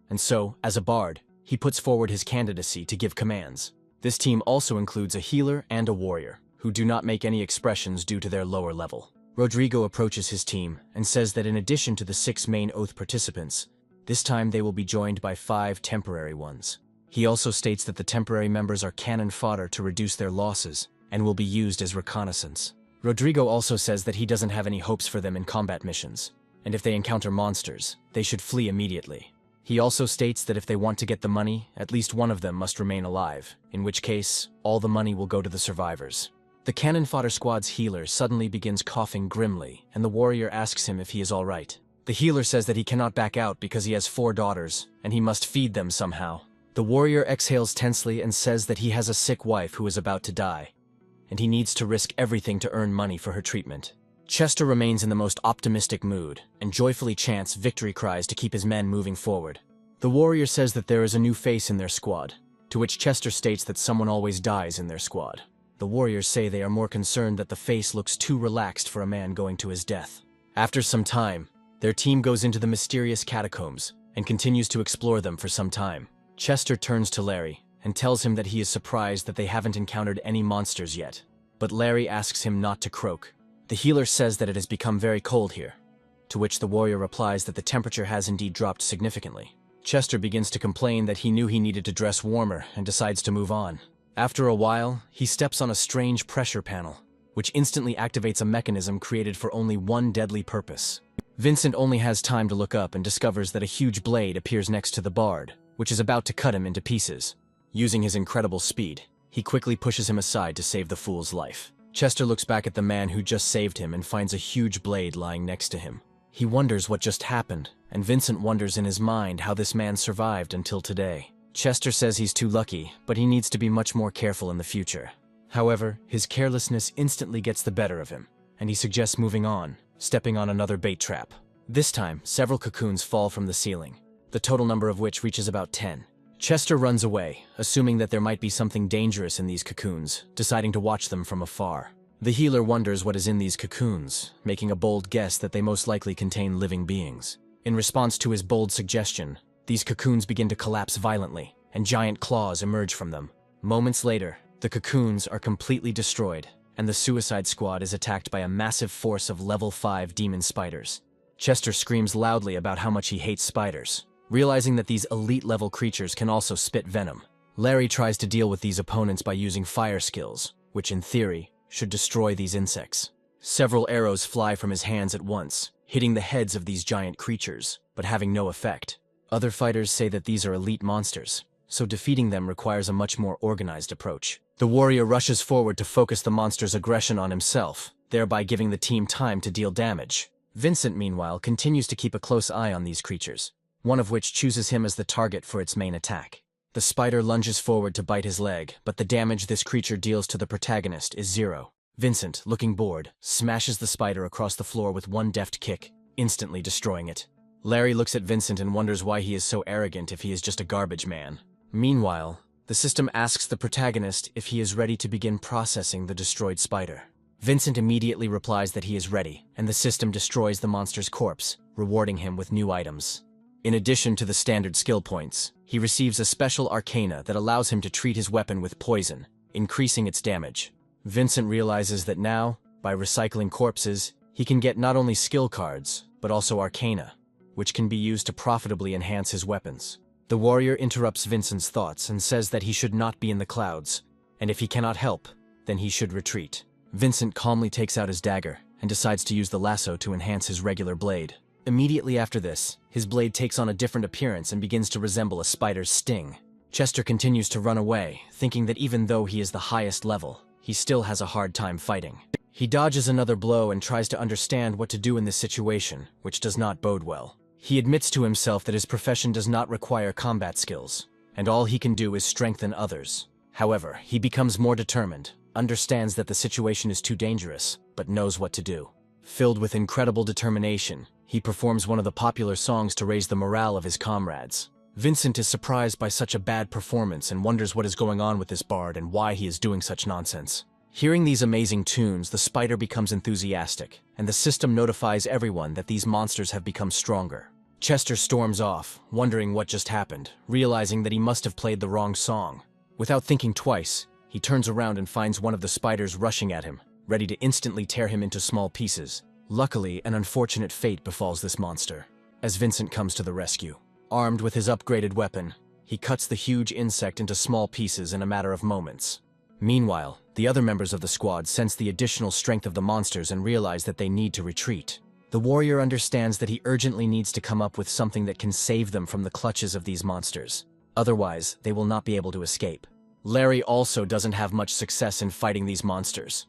and so, as a bard, he puts forward his candidacy to give commands. This team also includes a healer and a warrior, who do not make any expressions due to their lower level. Rodrigo approaches his team and says that in addition to the 6 main oath participants, this time they will be joined by 5 temporary ones. He also states that the temporary members are cannon fodder to reduce their losses and will be used as reconnaissance. Rodrigo also says that he doesn't have any hopes for them in combat missions, and if they encounter monsters, they should flee immediately. He also states that if they want to get the money, at least one of them must remain alive, in which case, all the money will go to the survivors. The cannon fodder squad's healer suddenly begins coughing grimly, and the warrior asks him if he is alright. The healer says that he cannot back out because he has 4 daughters, and he must feed them somehow. The warrior exhales tensely and says that he has a sick wife who is about to die, and he needs to risk everything to earn money for her treatment. Chester remains in the most optimistic mood, and joyfully chants victory cries to keep his men moving forward. The warrior says that there is a new face in their squad, to which Chester states that someone always dies in their squad. The warriors say they are more concerned that the face looks too relaxed for a man going to his death. After some time, their team goes into the mysterious catacombs and continues to explore them for some time. Chester turns to Larry and tells him that he is surprised that they haven't encountered any monsters yet, but Larry asks him not to croak. The healer says that it has become very cold here, to which the warrior replies that the temperature has indeed dropped significantly. Chester begins to complain that he knew he needed to dress warmer and decides to move on. After a while, he steps on a strange pressure panel, which instantly activates a mechanism created for only one deadly purpose. Vincent only has time to look up and discovers that a huge blade appears next to the bard, which is about to cut him into pieces. Using his incredible speed, he quickly pushes him aside to save the fool's life. Chester looks back at the man who just saved him and finds a huge blade lying next to him. He wonders what just happened, and Vincent wonders in his mind how this man survived until today. Chester says he's too lucky, but he needs to be much more careful in the future. However, his carelessness instantly gets the better of him, and he suggests moving on, stepping on another bait trap. This time, several cocoons fall from the ceiling, the total number of which reaches about 10. Chester runs away, assuming that there might be something dangerous in these cocoons, deciding to watch them from afar. The healer wonders what is in these cocoons, making a bold guess that they most likely contain living beings. In response to his bold suggestion, these cocoons begin to collapse violently, and giant claws emerge from them. Moments later, the cocoons are completely destroyed, and the Suicide Squad is attacked by a massive force of level 5 demon spiders. Chester screams loudly about how much he hates spiders, realizing that these elite-level creatures can also spit venom. Larry tries to deal with these opponents by using fire skills, which in theory should destroy these insects. Several arrows fly from his hands at once, hitting the heads of these giant creatures, but having no effect. Other fighters say that these are elite monsters, so defeating them requires a much more organized approach. The warrior rushes forward to focus the monster's aggression on himself, thereby giving the team time to deal damage. Vincent, meanwhile, continues to keep a close eye on these creatures, one of which chooses him as the target for its main attack. The spider lunges forward to bite his leg, but the damage this creature deals to the protagonist is 0. Vincent, looking bored, smashes the spider across the floor with one deft kick, instantly destroying it. Larry looks at Vincent and wonders why he is so arrogant if he is just a garbage man. Meanwhile, the system asks the protagonist if he is ready to begin processing the destroyed spider. Vincent immediately replies that he is ready, and the system destroys the monster's corpse, rewarding him with new items. In addition to the standard skill points, he receives a special arcana that allows him to treat his weapon with poison, increasing its damage. Vincent realizes that now, by recycling corpses, he can get not only skill cards, but also arcana, which can be used to profitably enhance his weapons. The warrior interrupts Vincent's thoughts and says that he should not be in the clouds, and if he cannot help, then he should retreat. Vincent calmly takes out his dagger and decides to use the lasso to enhance his regular blade. Immediately after this, his blade takes on a different appearance and begins to resemble a spider's sting. Chester continues to run away, thinking that even though he is the highest level, he still has a hard time fighting. He dodges another blow and tries to understand what to do in this situation, which does not bode well. He admits to himself that his profession does not require combat skills, and all he can do is strengthen others. However, he becomes more determined, understands that the situation is too dangerous, but knows what to do. Filled with incredible determination, he performs one of the popular songs to raise the morale of his comrades. Vincent is surprised by such a bad performance and wonders what is going on with this bard and why he is doing such nonsense. Hearing these amazing tunes, the spider becomes enthusiastic, and the system notifies everyone that these monsters have become stronger. Chester storms off, wondering what just happened, realizing that he must have played the wrong song. Without thinking twice, he turns around and finds one of the spiders rushing at him, ready to instantly tear him into small pieces. Luckily, an unfortunate fate befalls this monster, as Vincent comes to the rescue. Armed with his upgraded weapon, he cuts the huge insect into small pieces in a matter of moments. Meanwhile, the other members of the squad sense the additional strength of the monsters and realize that they need to retreat. The warrior understands that he urgently needs to come up with something that can save them from the clutches of these monsters. Otherwise, they will not be able to escape. Larry also doesn't have much success in fighting these monsters,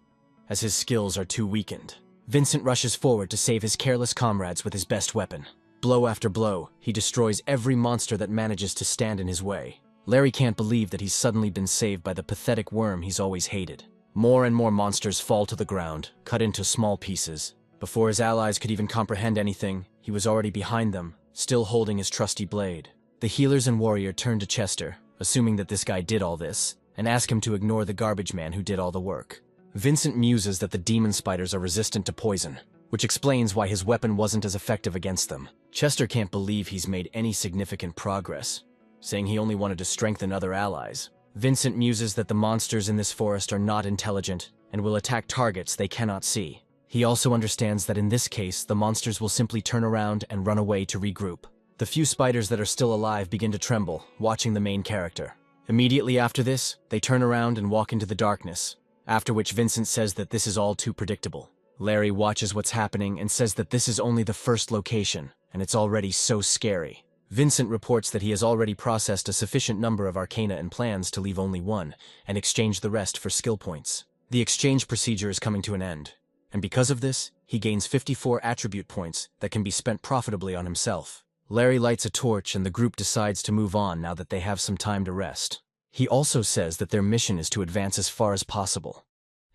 as his skills are too weakened. Vincent rushes forward to save his careless comrades with his best weapon. Blow after blow, he destroys every monster that manages to stand in his way. Larry can't believe that he's suddenly been saved by the pathetic worm he's always hated. More and more monsters fall to the ground, cut into small pieces. Before his allies could even comprehend anything, he was already behind them, still holding his trusty blade. The healers and warrior turn to Chester, assuming that this guy did all this, and ask him to ignore the garbage man who did all the work. Vincent muses that the demon spiders are resistant to poison, which explains why his weapon wasn't as effective against them. Chester can't believe he's made any significant progress, saying he only wanted to strengthen other allies. Vincent muses that the monsters in this forest are not intelligent and will attack targets they cannot see. He also understands that in this case, the monsters will simply turn around and run away to regroup. The few spiders that are still alive begin to tremble, watching the main character. Immediately after this, they turn around and walk into the darkness, after which Vincent says that this is all too predictable. Larry watches what's happening and says that this is only the first location, and it's already so scary. Vincent reports that he has already processed a sufficient number of arcana and plans to leave only one, and exchange the rest for skill points. The exchange procedure is coming to an end, and because of this, he gains 54 attribute points that can be spent profitably on himself. Larry lights a torch and the group decides to move on now that they have some time to rest. He also says that their mission is to advance as far as possible,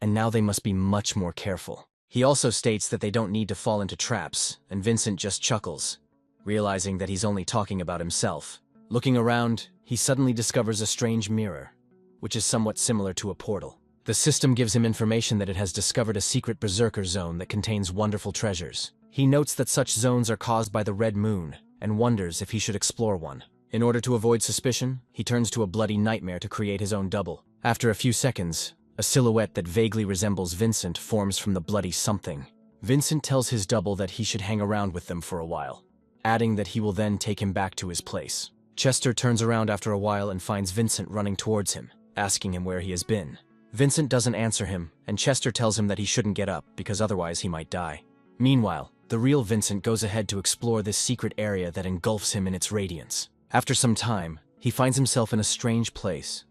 and now they must be much more careful. He also states that they don't need to fall into traps, and Vincent just chuckles, realizing that he's only talking about himself. Looking around, he suddenly discovers a strange mirror, which is somewhat similar to a portal. The system gives him information that it has discovered a secret berserker zone that contains wonderful treasures. He notes that such zones are caused by the red moon, and wonders if he should explore one. In order to avoid suspicion, he turns to a bloody nightmare to create his own double. After a few seconds, a silhouette that vaguely resembles Vincent forms from the bloody something. Vincent tells his double that he should hang around with them for a while, adding that he will then take him back to his place. Chester turns around after a while and finds Vincent running towards him, asking him where he has been. Vincent doesn't answer him, and Chester tells him that he shouldn't get up because otherwise he might die. Meanwhile, the real Vincent goes ahead to explore this secret area that engulfs him in its radiance. After some time, he finds himself in a strange place,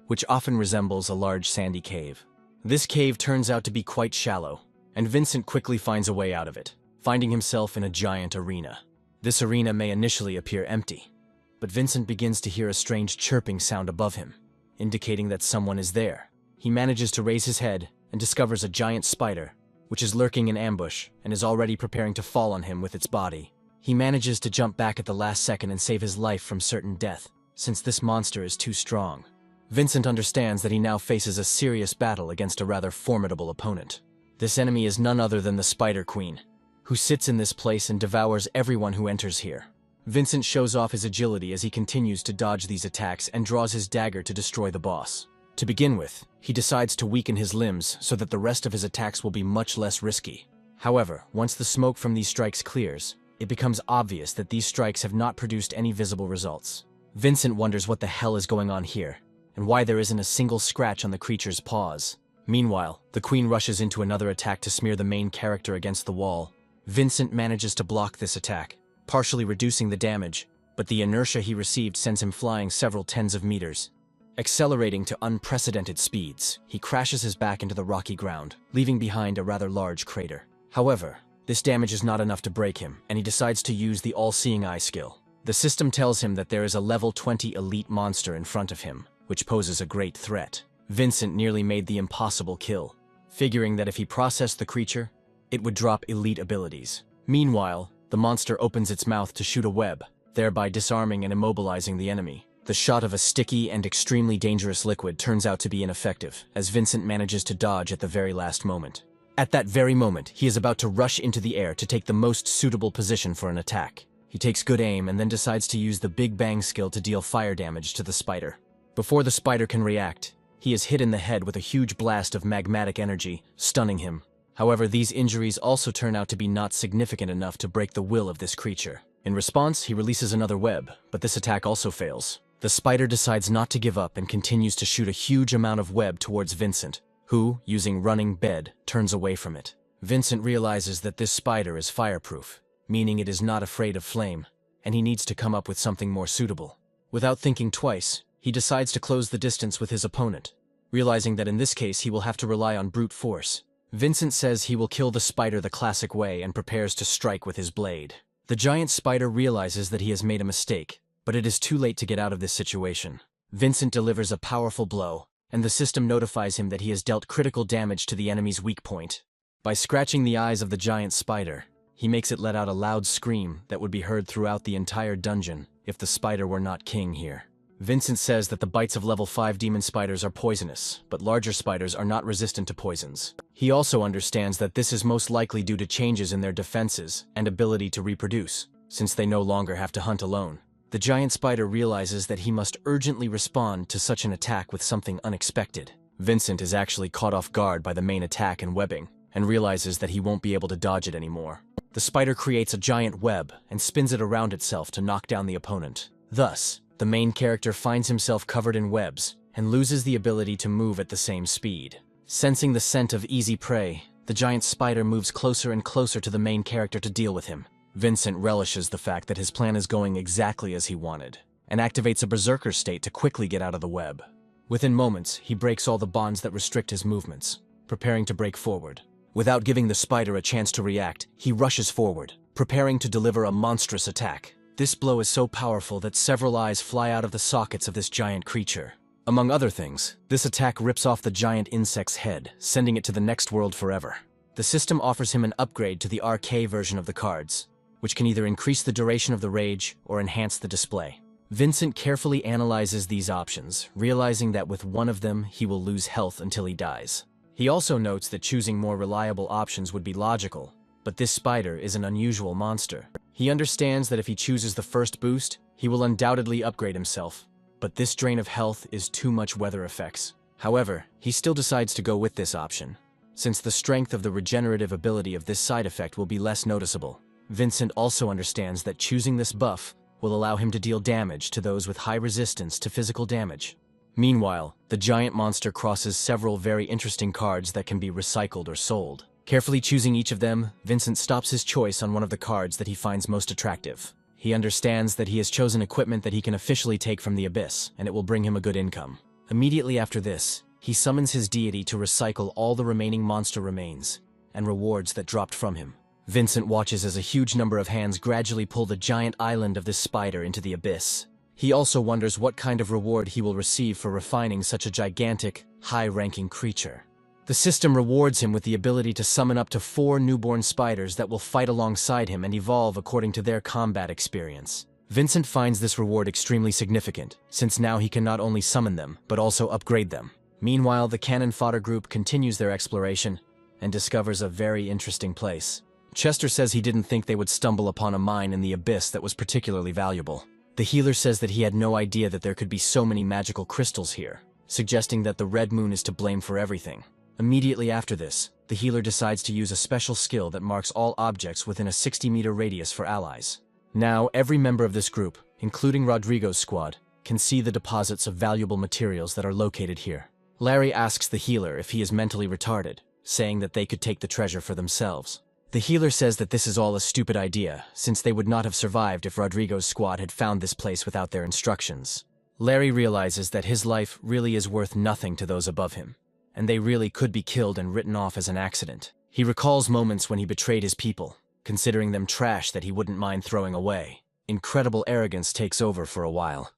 which often resembles a large sandy cave. This cave turns out to be quite shallow, and Vincent quickly finds a way out of it, finding himself in a giant arena. This arena may initially appear empty, but Vincent begins to hear a strange chirping sound above him, indicating that someone is there. He manages to raise his head and discovers a giant spider, which is lurking in ambush and is already preparing to fall on him with its body. He manages to jump back at the last second and save his life from certain death, since this monster is too strong. Vincent understands that he now faces a serious battle against a rather formidable opponent. This enemy is none other than the Spider Queen, who sits in this place and devours everyone who enters here. Vincent shows off his agility as he continues to dodge these attacks and draws his dagger to destroy the boss. To begin with, he decides to weaken his limbs so that the rest of his attacks will be much less risky. However, once the smoke from these strikes clears, it becomes obvious that these strikes have not produced any visible results. Vincent wonders what the hell is going on here, and why there isn't a single scratch on the creature's paws. Meanwhile, the queen rushes into another attack to smear the main character against the wall. Vincent manages to block this attack, partially reducing the damage, but the inertia he received sends him flying several tens of meters. Accelerating to unprecedented speeds, he crashes his back into the rocky ground, leaving behind a rather large crater. However, this damage is not enough to break him, and he decides to use the all-seeing eye skill. The system tells him that there is a level 20 elite monster in front of him, which poses a great threat. Vincent nearly made the impossible kill, figuring that if he processed the creature, it would drop elite abilities. Meanwhile, the monster opens its mouth to shoot a web, thereby disarming and immobilizing the enemy. The shot of a sticky and extremely dangerous liquid turns out to be ineffective, as Vincent manages to dodge at the very last moment. At that very moment, he is about to rush into the air to take the most suitable position for an attack. He takes good aim and then decides to use the Big Bang skill to deal fire damage to the spider. Before the spider can react, he is hit in the head with a huge blast of magmatic energy, stunning him. However, these injuries also turn out to be not significant enough to break the will of this creature. In response, he releases another web, but this attack also fails. The spider decides not to give up and continues to shoot a huge amount of web towards Vincent, who, using running bed, turns away from it. Vincent realizes that this spider is fireproof, meaning it is not afraid of flame, and he needs to come up with something more suitable. Without thinking twice, he decides to close the distance with his opponent, realizing that in this case he will have to rely on brute force. Vincent says he will kill the spider the classic way and prepares to strike with his blade. The giant spider realizes that he has made a mistake, but it is too late to get out of this situation. Vincent delivers a powerful blow, and the system notifies him that he has dealt critical damage to the enemy's weak point. By scratching the eyes of the giant spider, he makes it let out a loud scream that would be heard throughout the entire dungeon if the spider were not king here. Vincent says that the bites of level 5 demon spiders are poisonous, but larger spiders are not resistant to poisons. He also understands that this is most likely due to changes in their defenses and ability to reproduce, since they no longer have to hunt alone. The giant spider realizes that he must urgently respond to such an attack with something unexpected. Vincent is actually caught off guard by the main attack and webbing, and realizes that he won't be able to dodge it anymore. The spider creates a giant web and spins it around itself to knock down the opponent. Thus, the main character finds himself covered in webs and loses the ability to move at the same speed. Sensing the scent of easy prey, the giant spider moves closer and closer to the main character to deal with him. Vincent relishes the fact that his plan is going exactly as he wanted, and activates a berserker state to quickly get out of the web. Within moments, he breaks all the bonds that restrict his movements, preparing to break forward. Without giving the spider a chance to react, he rushes forward, preparing to deliver a monstrous attack. This blow is so powerful that several eyes fly out of the sockets of this giant creature. Among other things, this attack rips off the giant insect's head, sending it to the next world forever. The system offers him an upgrade to the RK version of the cards, which can either increase the duration of the rage or enhance the display. Vincent carefully analyzes these options, realizing that with one of them he will lose health until he dies. He also notes that choosing more reliable options would be logical, but this spider is an unusual monster. He understands that if he chooses the first boost, he will undoubtedly upgrade himself, but this drain of health is too much weather effects. However, he still decides to go with this option, since the strength of the regenerative ability of this side effect will be less noticeable. Vincent also understands that choosing this buff will allow him to deal damage to those with high resistance to physical damage. Meanwhile, the giant monster crosses several very interesting cards that can be recycled or sold. Carefully choosing each of them, Vincent stops his choice on one of the cards that he finds most attractive. He understands that he has chosen equipment that he can officially take from the abyss, and it will bring him a good income. Immediately after this, he summons his deity to recycle all the remaining monster remains and rewards that dropped from him. Vincent watches as a huge number of hands gradually pull the giant island of this spider into the abyss. He also wonders what kind of reward he will receive for refining such a gigantic, high-ranking creature. The system rewards him with the ability to summon up to 4 newborn spiders that will fight alongside him and evolve according to their combat experience. Vincent finds this reward extremely significant, since now he can not only summon them, but also upgrade them. Meanwhile, the cannon fodder group continues their exploration and discovers a very interesting place. Chester says he didn't think they would stumble upon a mine in the abyss that was particularly valuable. The healer says that he had no idea that there could be so many magical crystals here, suggesting that the Red Moon is to blame for everything. Immediately after this, the healer decides to use a special skill that marks all objects within a 60-meter radius for allies. Now, every member of this group, including Rodrigo's squad, can see the deposits of valuable materials that are located here. Larry asks the healer if he is mentally retarded, saying that they could take the treasure for themselves. The healer says that this is all a stupid idea, since they would not have survived if Rodrigo's squad had found this place without their instructions. Larry realizes that his life really is worth nothing to those above him, and they really could be killed and written off as an accident. He recalls moments when he betrayed his people, considering them trash that he wouldn't mind throwing away. Incredible arrogance takes over for a while.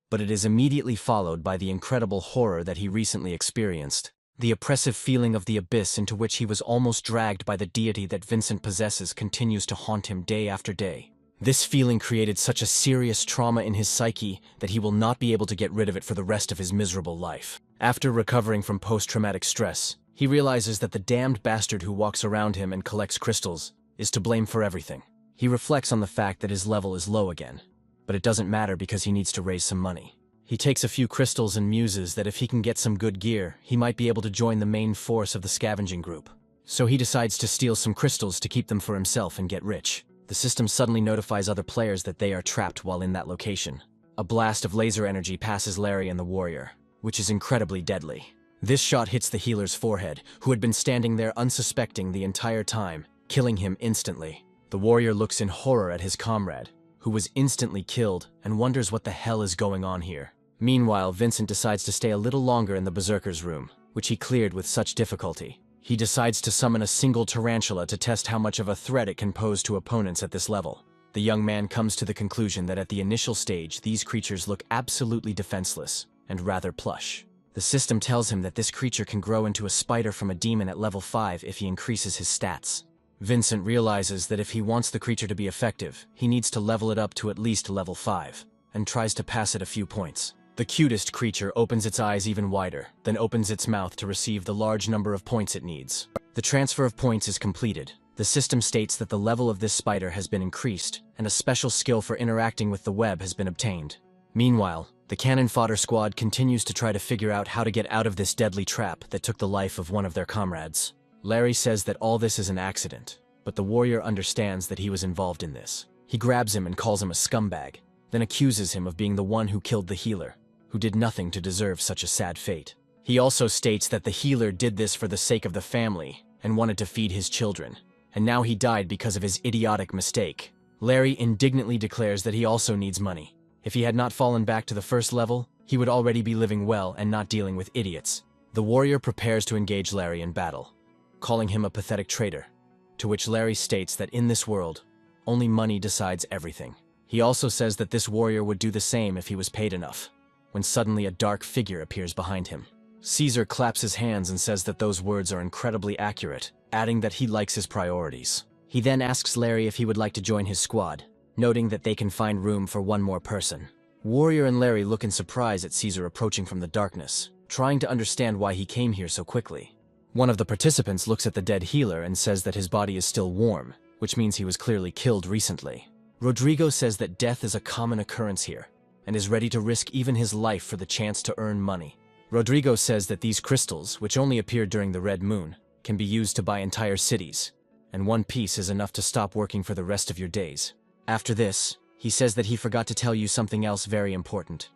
But it is immediately followed by the incredible horror that he recently experienced. The oppressive feeling of the abyss into which he was almost dragged by the deity that Vincent possesses continues to haunt him day after day. This feeling created such a serious trauma in his psyche that he will not be able to get rid of it for the rest of his miserable life. After recovering from post-traumatic stress, he realizes that the damned bastard who walks around him and collects crystals is to blame for everything. He reflects on the fact that his level is low again, but it doesn't matter because he needs to raise some money. He takes a few crystals and muses that if he can get some good gear, he might be able to join the main force of the scavenging group. So he decides to steal some crystals to keep them for himself and get rich. The system suddenly notifies other players that they are trapped while in that location. A blast of laser energy passes Larry and the warrior, which is incredibly deadly. This shot hits the healer's forehead, who had been standing there unsuspecting the entire time, killing him instantly. The warrior looks in horror at his comrade, who was instantly killed, and wonders what the hell is going on here. Meanwhile, Vincent decides to stay a little longer in the berserker's room, which he cleared with such difficulty. He decides to summon a single tarantula to test how much of a threat it can pose to opponents at this level. The young man comes to the conclusion that at the initial stage, these creatures look absolutely defenseless and rather plush. The system tells him that this creature can grow into a spider from a demon at level 5 if he increases his stats. Vincent realizes that if he wants the creature to be effective, he needs to level it up to at least level 5, and tries to pass it a few points. The cutest creature opens its eyes even wider, then opens its mouth to receive the large number of points it needs. The transfer of points is completed. The system states that the level of this spider has been increased, and a special skill for interacting with the web has been obtained. Meanwhile, the cannon fodder squad continues to try to figure out how to get out of this deadly trap that took the life of one of their comrades. Larry says that all this is an accident, but the warrior understands that he was involved in this. He grabs him and calls him a scumbag, then accuses him of being the one who killed the healer, who did nothing to deserve such a sad fate. He also states that the healer did this for the sake of the family and wanted to feed his children, and now he died because of his idiotic mistake. Larry indignantly declares that he also needs money. If he had not fallen back to the first level, he would already be living well and not dealing with idiots. The warrior prepares to engage Larry in battle, calling him a pathetic traitor, to which Larry states that in this world, only money decides everything. He also says that this warrior would do the same if he was paid enough, when suddenly a dark figure appears behind him. Caesar claps his hands and says that those words are incredibly accurate, adding that he likes his priorities. He then asks Larry if he would like to join his squad, noting that they can find room for one more person. Warrior and Larry look in surprise at Caesar approaching from the darkness, trying to understand why he came here so quickly. One of the participants looks at the dead healer and says that his body is still warm, which means he was clearly killed recently. Rodrigo says that death is a common occurrence here, and is ready to risk even his life for the chance to earn money. Rodrigo says that these crystals, which only appear during the red moon, can be used to buy entire cities, and one piece is enough to stop working for the rest of your days. After this, he says that he forgot to tell you something else very important,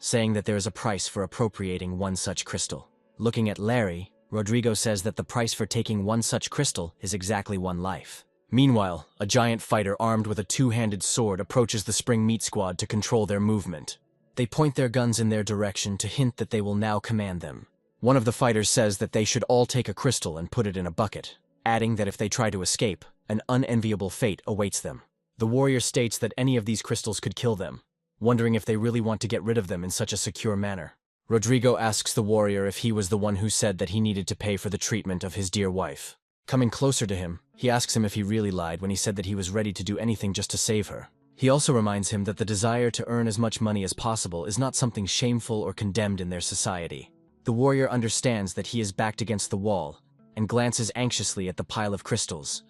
saying that there is a price for appropriating one such crystal. Looking at Larry, Rodrigo says that the price for taking one such crystal is exactly one life. Meanwhile, a giant fighter armed with a two-handed sword approaches the Spring Meat Squad to control their movement. They point their guns in their direction to hint that they will now command them. One of the fighters says that they should all take a crystal and put it in a bucket, adding that if they try to escape, an unenviable fate awaits them. The warrior states that any of these crystals could kill them, wondering if they really want to get rid of them in such a secure manner. Rodrigo asks the warrior if he was the one who said that he needed to pay for the treatment of his dear wife. Coming closer to him, he asks him if he really lied when he said that he was ready to do anything just to save her. He also reminds him that the desire to earn as much money as possible is not something shameful or condemned in their society. The warrior understands that he is backed against the wall and glances anxiously at the pile of crystals,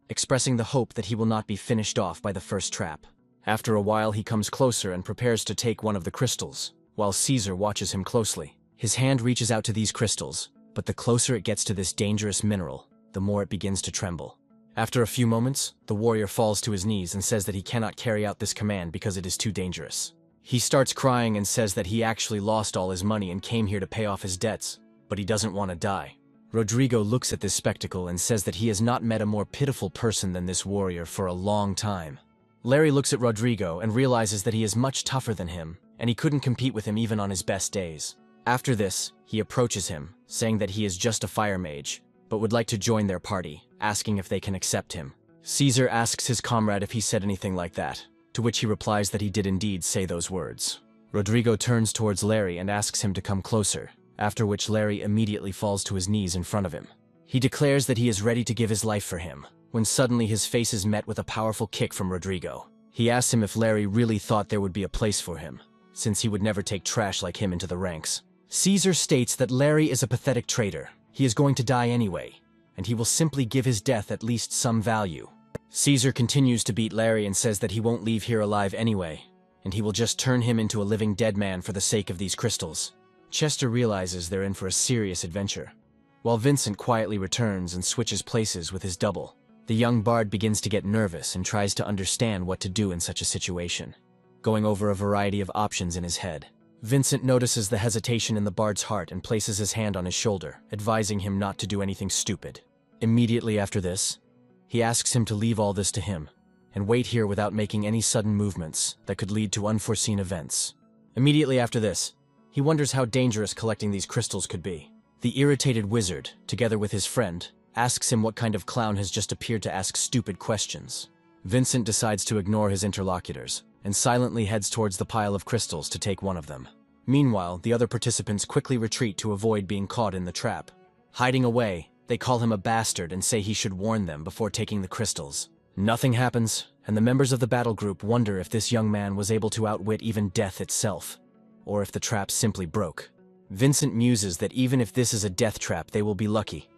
expressing the hope that he will not be finished off by the first trap. After a while, he comes closer and prepares to take one of the crystals, while Caesar watches him closely. His hand reaches out to these crystals, but the closer it gets to this dangerous mineral, the more it begins to tremble. After a few moments, the warrior falls to his knees and says that he cannot carry out this command because it is too dangerous. He starts crying and says that he actually lost all his money and came here to pay off his debts, but he doesn't want to die. Rodrigo looks at this spectacle and says that he has not met a more pitiful person than this warrior for a long time. Larry looks at Rodrigo and realizes that he is much tougher than him, and he couldn't compete with him even on his best days. After this, he approaches him, saying that he is just a fire mage, but would like to join their party, asking if they can accept him. Caesar asks his comrade if he said anything like that, to which he replies that he did indeed say those words. Rodrigo turns towards Larry and asks him to come closer, after which Larry immediately falls to his knees in front of him. He declares that he is ready to give his life for him, when suddenly his face is met with a powerful kick from Rodrigo. He asks him if Larry really thought there would be a place for him, since he would never take trash like him into the ranks. Caesar states that Larry is a pathetic traitor. He is going to die anyway, and he will simply give his death at least some value. Caesar continues to beat Larry and says that he won't leave here alive anyway, and he will just turn him into a living dead man for the sake of these crystals. Chester realizes they're in for a serious adventure, while Vincent quietly returns and switches places with his double. The young bard begins to get nervous and tries to understand what to do in such a situation, going over a variety of options in his head. Vincent notices the hesitation in the bard's heart and places his hand on his shoulder, advising him not to do anything stupid. Immediately after this, he asks him to leave all this to him, and wait here without making any sudden movements that could lead to unforeseen events. Immediately after this, he wonders how dangerous collecting these crystals could be. The irritated wizard, together with his friend, asks him what kind of clown has just appeared to ask stupid questions. Vincent decides to ignore his interlocutors, and silently heads towards the pile of crystals to take one of them. Meanwhile, the other participants quickly retreat to avoid being caught in the trap. Hiding away, they call him a bastard and say he should warn them before taking the crystals. Nothing happens, and the members of the battle group wonder if this young man was able to outwit even death itself, or if the trap simply broke. Vincent muses that even if this is a death trap, they will be lucky,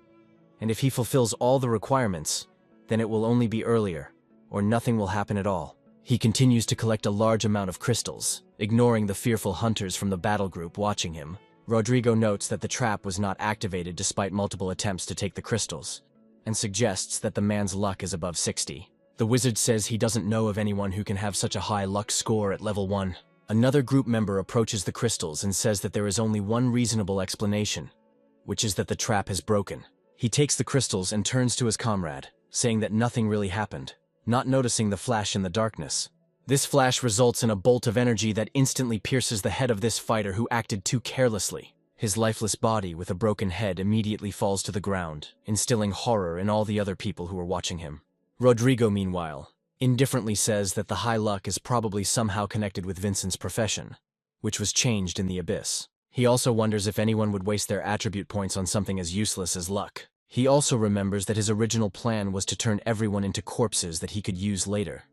and if he fulfills all the requirements, then it will only be earlier, or nothing will happen at all. He continues to collect a large amount of crystals, ignoring the fearful hunters from the battle group watching him. Rodrigo notes that the trap was not activated despite multiple attempts to take the crystals, and suggests that the man's luck is above 60. The wizard says he doesn't know of anyone who can have such a high luck score at level 1. Another group member approaches the crystals and says that there is only one reasonable explanation, which is that the trap has broken. He takes the crystals and turns to his comrade, saying that nothing really happened, not noticing the flash in the darkness. This flash results in a bolt of energy that instantly pierces the head of this fighter who acted too carelessly. His lifeless body with a broken head immediately falls to the ground, instilling horror in all the other people who were watching him. Rodrigo, meanwhile, indifferently says that the high luck is probably somehow connected with Vincent's profession, which was changed in the abyss. He also wonders if anyone would waste their attribute points on something as useless as luck. He also remembers that his original plan was to turn everyone into corpses that he could use later.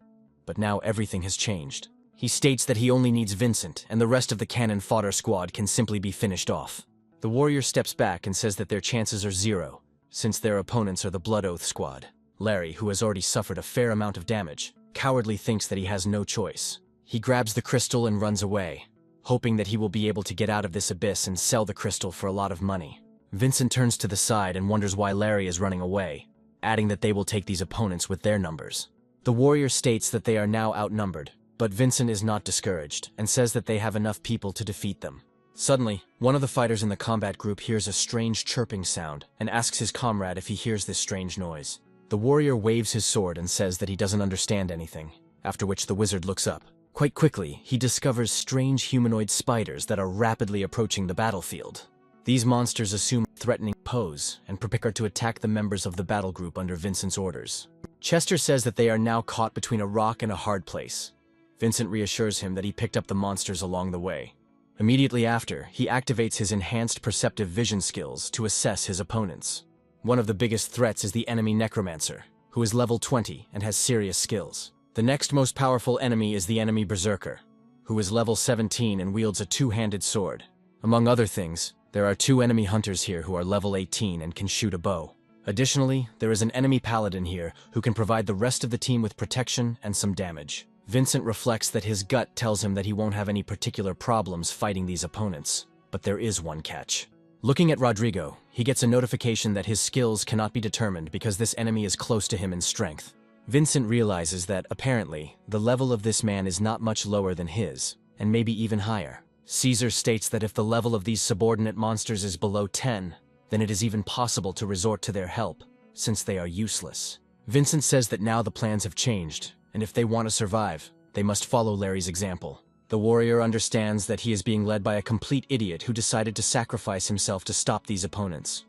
But now everything has changed. He states that he only needs Vincent, and the rest of the cannon fodder squad can simply be finished off. The warrior steps back and says that their chances are 0, since their opponents are the Blood Oath squad. Larry, who has already suffered a fair amount of damage, cowardly thinks that he has no choice. He grabs the crystal and runs away, hoping that he will be able to get out of this abyss and sell the crystal for a lot of money. Vincent turns to the side and wonders why Larry is running away, adding that they will take these opponents with their numbers. The warrior states that they are now outnumbered, but Vincent is not discouraged and says that they have enough people to defeat them. Suddenly, one of the fighters in the combat group hears a strange chirping sound and asks his comrade if he hears this strange noise. The warrior waves his sword and says that he doesn't understand anything, after which the wizard looks up. Quite quickly, he discovers strange humanoid spiders that are rapidly approaching the battlefield. These monsters assume a threatening pose and prepare to attack the members of the battle group under Vincent's orders. Chester says that they are now caught between a rock and a hard place. Vincent reassures him that he picked up the monsters along the way. Immediately after, he activates his enhanced perceptive vision skills to assess his opponents. One of the biggest threats is the enemy necromancer, who is level 20 and has serious skills. The next most powerful enemy is the enemy berserker, who is level 17 and wields a two-handed sword. Among other things, there are 2 enemy hunters here who are level 18 and can shoot a bow. Additionally, there is an enemy paladin here who can provide the rest of the team with protection and some damage. Vincent reflects that his gut tells him that he won't have any particular problems fighting these opponents, but there is one catch. Looking at Rodrigo, he gets a notification that his skills cannot be determined because this enemy is close to him in strength. Vincent realizes that, apparently, the level of this man is not much lower than his, and maybe even higher. Caesar states that if the level of these subordinate monsters is below 10, then it is even possible to resort to their help, since they are useless. Vincent says that now the plans have changed, and if they want to survive, they must follow Larry's example. The warrior understands that he is being led by a complete idiot who decided to sacrifice himself to stop these opponents.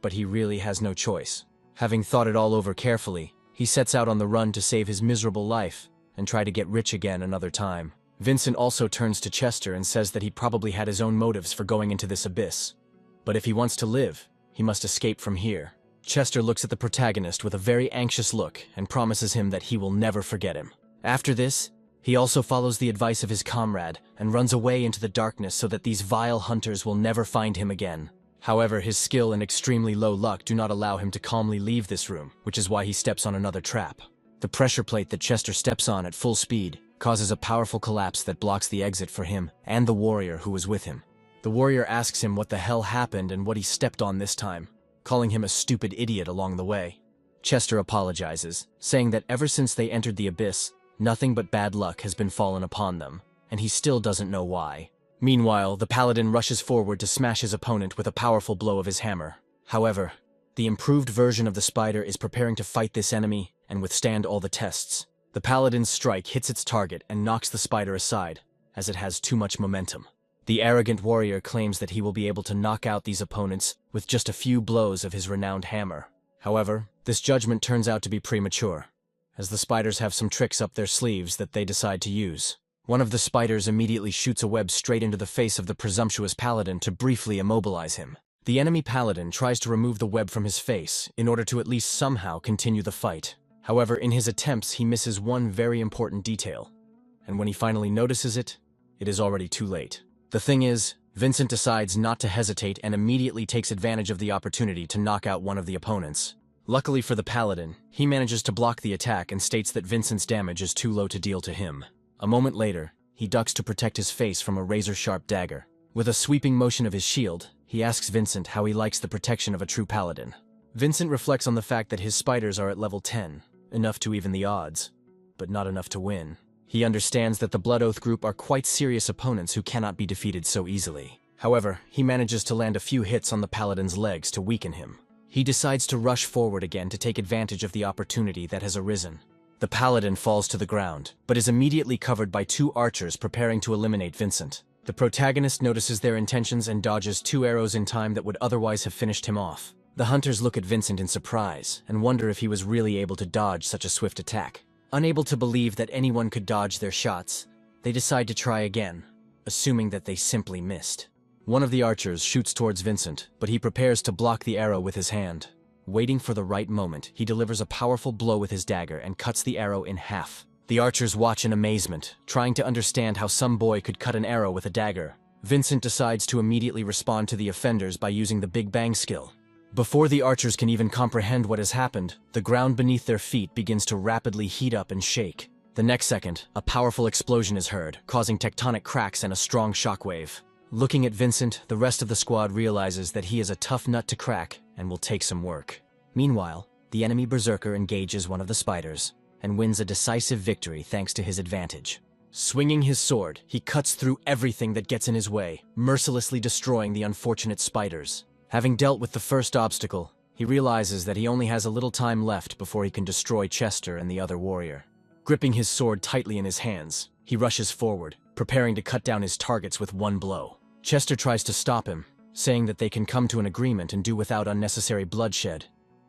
But he really has no choice. Having thought it all over carefully, he sets out on the run to save his miserable life, and try to get rich again another time. Vincent also turns to Chester and says that he probably had his own motives for going into this abyss. But if he wants to live, he must escape from here. Chester looks at the protagonist with a very anxious look and promises him that he will never forget him. After this, he also follows the advice of his comrade and runs away into the darkness so that these vile hunters will never find him again. However, his skill and extremely low luck do not allow him to calmly leave this room, which is why he steps on another trap. The pressure plate that Chester steps on at full speed causes a powerful collapse that blocks the exit for him and the warrior who was with him. The warrior asks him what the hell happened and what he stepped on this time, calling him a stupid idiot along the way. Chester apologizes, saying that ever since they entered the abyss, nothing but bad luck has been fallen upon them, and he still doesn't know why. Meanwhile, the paladin rushes forward to smash his opponent with a powerful blow of his hammer. However, the improved version of the spider is preparing to fight this enemy and withstand all the tests. The paladin's strike hits its target and knocks the spider aside, as it has too much momentum. The arrogant warrior claims that he will be able to knock out these opponents with just a few blows of his renowned hammer. However, this judgment turns out to be premature, as the spiders have some tricks up their sleeves that they decide to use. One of the spiders immediately shoots a web straight into the face of the presumptuous paladin to briefly immobilize him. The enemy paladin tries to remove the web from his face in order to at least somehow continue the fight. However, in his attempts, he misses one very important detail, and when he finally notices it, it is already too late. The thing is, Vincent decides not to hesitate and immediately takes advantage of the opportunity to knock out one of the opponents. Luckily for the paladin, he manages to block the attack and states that Vincent's damage is too low to deal to him. A moment later, he ducks to protect his face from a razor-sharp dagger. With a sweeping motion of his shield, he asks Vincent how he likes the protection of a true paladin. Vincent reflects on the fact that his spiders are at level 10, enough to even the odds, but not enough to win. He understands that the Blood Oath group are quite serious opponents who cannot be defeated so easily. However, he manages to land a few hits on the paladin's legs to weaken him. He decides to rush forward again to take advantage of the opportunity that has arisen. The paladin falls to the ground, but is immediately covered by two archers preparing to eliminate Vincent. The protagonist notices their intentions and dodges 2 arrows in time that would otherwise have finished him off. The hunters look at Vincent in surprise and wonder if he was really able to dodge such a swift attack. Unable to believe that anyone could dodge their shots, they decide to try again, assuming that they simply missed. One of the archers shoots towards Vincent, but he prepares to block the arrow with his hand. Waiting for the right moment, he delivers a powerful blow with his dagger and cuts the arrow in half. The archers watch in amazement, trying to understand how some boy could cut an arrow with a dagger. Vincent decides to immediately respond to the offenders by using the Big Bang skill. Before the archers can even comprehend what has happened, the ground beneath their feet begins to rapidly heat up and shake. The next second, a powerful explosion is heard, causing tectonic cracks and a strong shockwave. Looking at Vincent, the rest of the squad realizes that he is a tough nut to crack and will take some work. Meanwhile, the enemy berserker engages one of the spiders and wins a decisive victory thanks to his advantage. Swinging his sword, he cuts through everything that gets in his way, mercilessly destroying the unfortunate spiders. Having dealt with the first obstacle, he realizes that he only has a little time left before he can destroy Chester and the other warrior. Gripping his sword tightly in his hands, he rushes forward, preparing to cut down his targets with one blow. Chester tries to stop him, saying that they can come to an agreement and do without unnecessary bloodshed,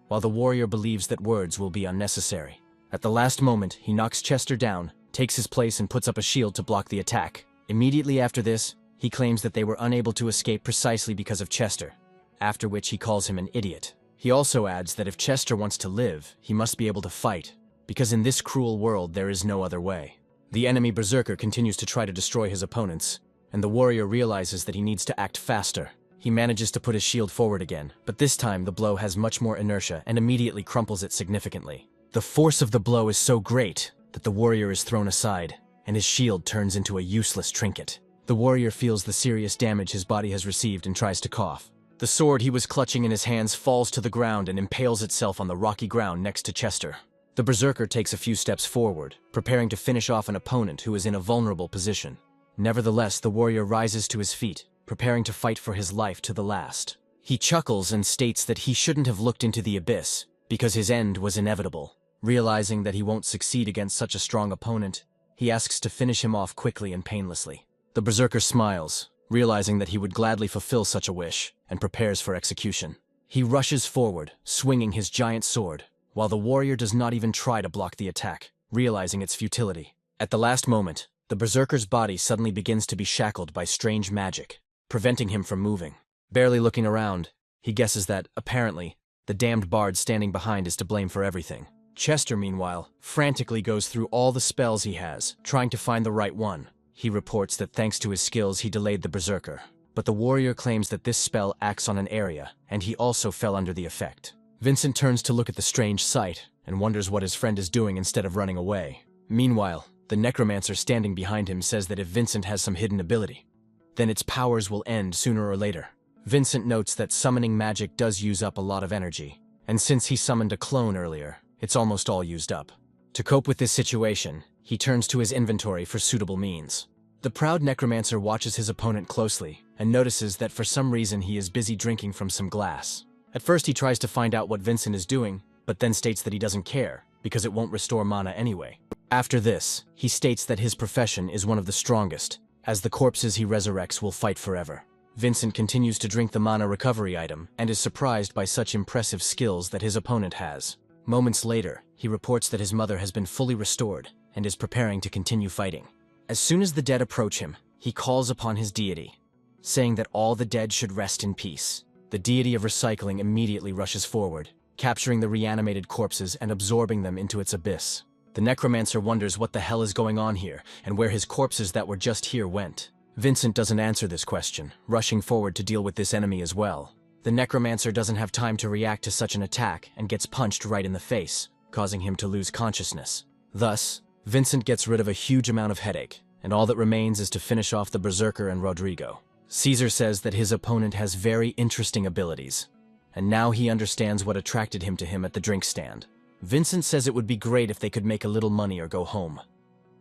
while the warrior believes that words will be unnecessary. At the last moment, he knocks Chester down, takes his place and puts up a shield to block the attack. Immediately after this, he claims that they were unable to escape precisely because of Chester, after which he calls him an idiot. He also adds that if Chester wants to live, he must be able to fight, because in this cruel world there is no other way. The enemy berserker continues to try to destroy his opponents, and the warrior realizes that he needs to act faster. He manages to put his shield forward again, but this time the blow has much more inertia and immediately crumples it significantly. The force of the blow is so great that the warrior is thrown aside, and his shield turns into a useless trinket. The warrior feels the serious damage his body has received and tries to cough. The sword he was clutching in his hands falls to the ground and impales itself on the rocky ground next to Chester. The berserker takes a few steps forward, preparing to finish off an opponent who is in a vulnerable position. Nevertheless, the warrior rises to his feet, preparing to fight for his life to the last. He chuckles and states that he shouldn't have looked into the abyss, because his end was inevitable. Realizing that he won't succeed against such a strong opponent, he asks to finish him off quickly and painlessly. The berserker smiles, realizing that he would gladly fulfill such a wish, and prepares for execution. He rushes forward, swinging his giant sword, while the warrior does not even try to block the attack. realizing its futility. At the last moment, the berserker's body suddenly begins to be shackled by strange magic, preventing him from moving. Barely looking around, he guesses that, apparently, the damned bard standing behind is to blame for everything. Chester, meanwhile, frantically goes through all the spells he has, trying to find the right one. He reports that thanks to his skills he delayed the berserker, but the warrior claims that this spell acts on an area, and he also fell under the effect. Vincent turns to look at the strange sight, and wonders what his friend is doing instead of running away. Meanwhile, the necromancer standing behind him says that if Vincent has some hidden ability, then its powers will end sooner or later. Vincent notes that summoning magic does use up a lot of energy, and since he summoned a clone earlier, it's almost all used up. To cope with this situation, he turns to his inventory for suitable means. The proud necromancer watches his opponent closely and notices that for some reason he is busy drinking from some glass. At first he tries to find out what Vincent is doing, but then states that he doesn't care, because it won't restore mana anyway. After this, he states that his profession is one of the strongest, as the corpses he resurrects will fight forever. Vincent continues to drink the mana recovery item and is surprised by such impressive skills that his opponent has. Moments later, he reports that his mother has been fully restored and is preparing to continue fighting. As soon as the dead approach him, he calls upon his deity, saying that all the dead should rest in peace. The deity of recycling immediately rushes forward, capturing the reanimated corpses and absorbing them into its abyss. The necromancer wonders what the hell is going on here and where his corpses that were just here went. Vincent doesn't answer this question, rushing forward to deal with this enemy as well. The necromancer doesn't have time to react to such an attack and gets punched right in the face, causing him to lose consciousness. Thus, Vincent gets rid of a huge amount of headache, and all that remains is to finish off the berserker and Rodrigo. Caesar says that his opponent has very interesting abilities, and now he understands what attracted him to him at the drink stand. Vincent says it would be great if they could make a little money or go home,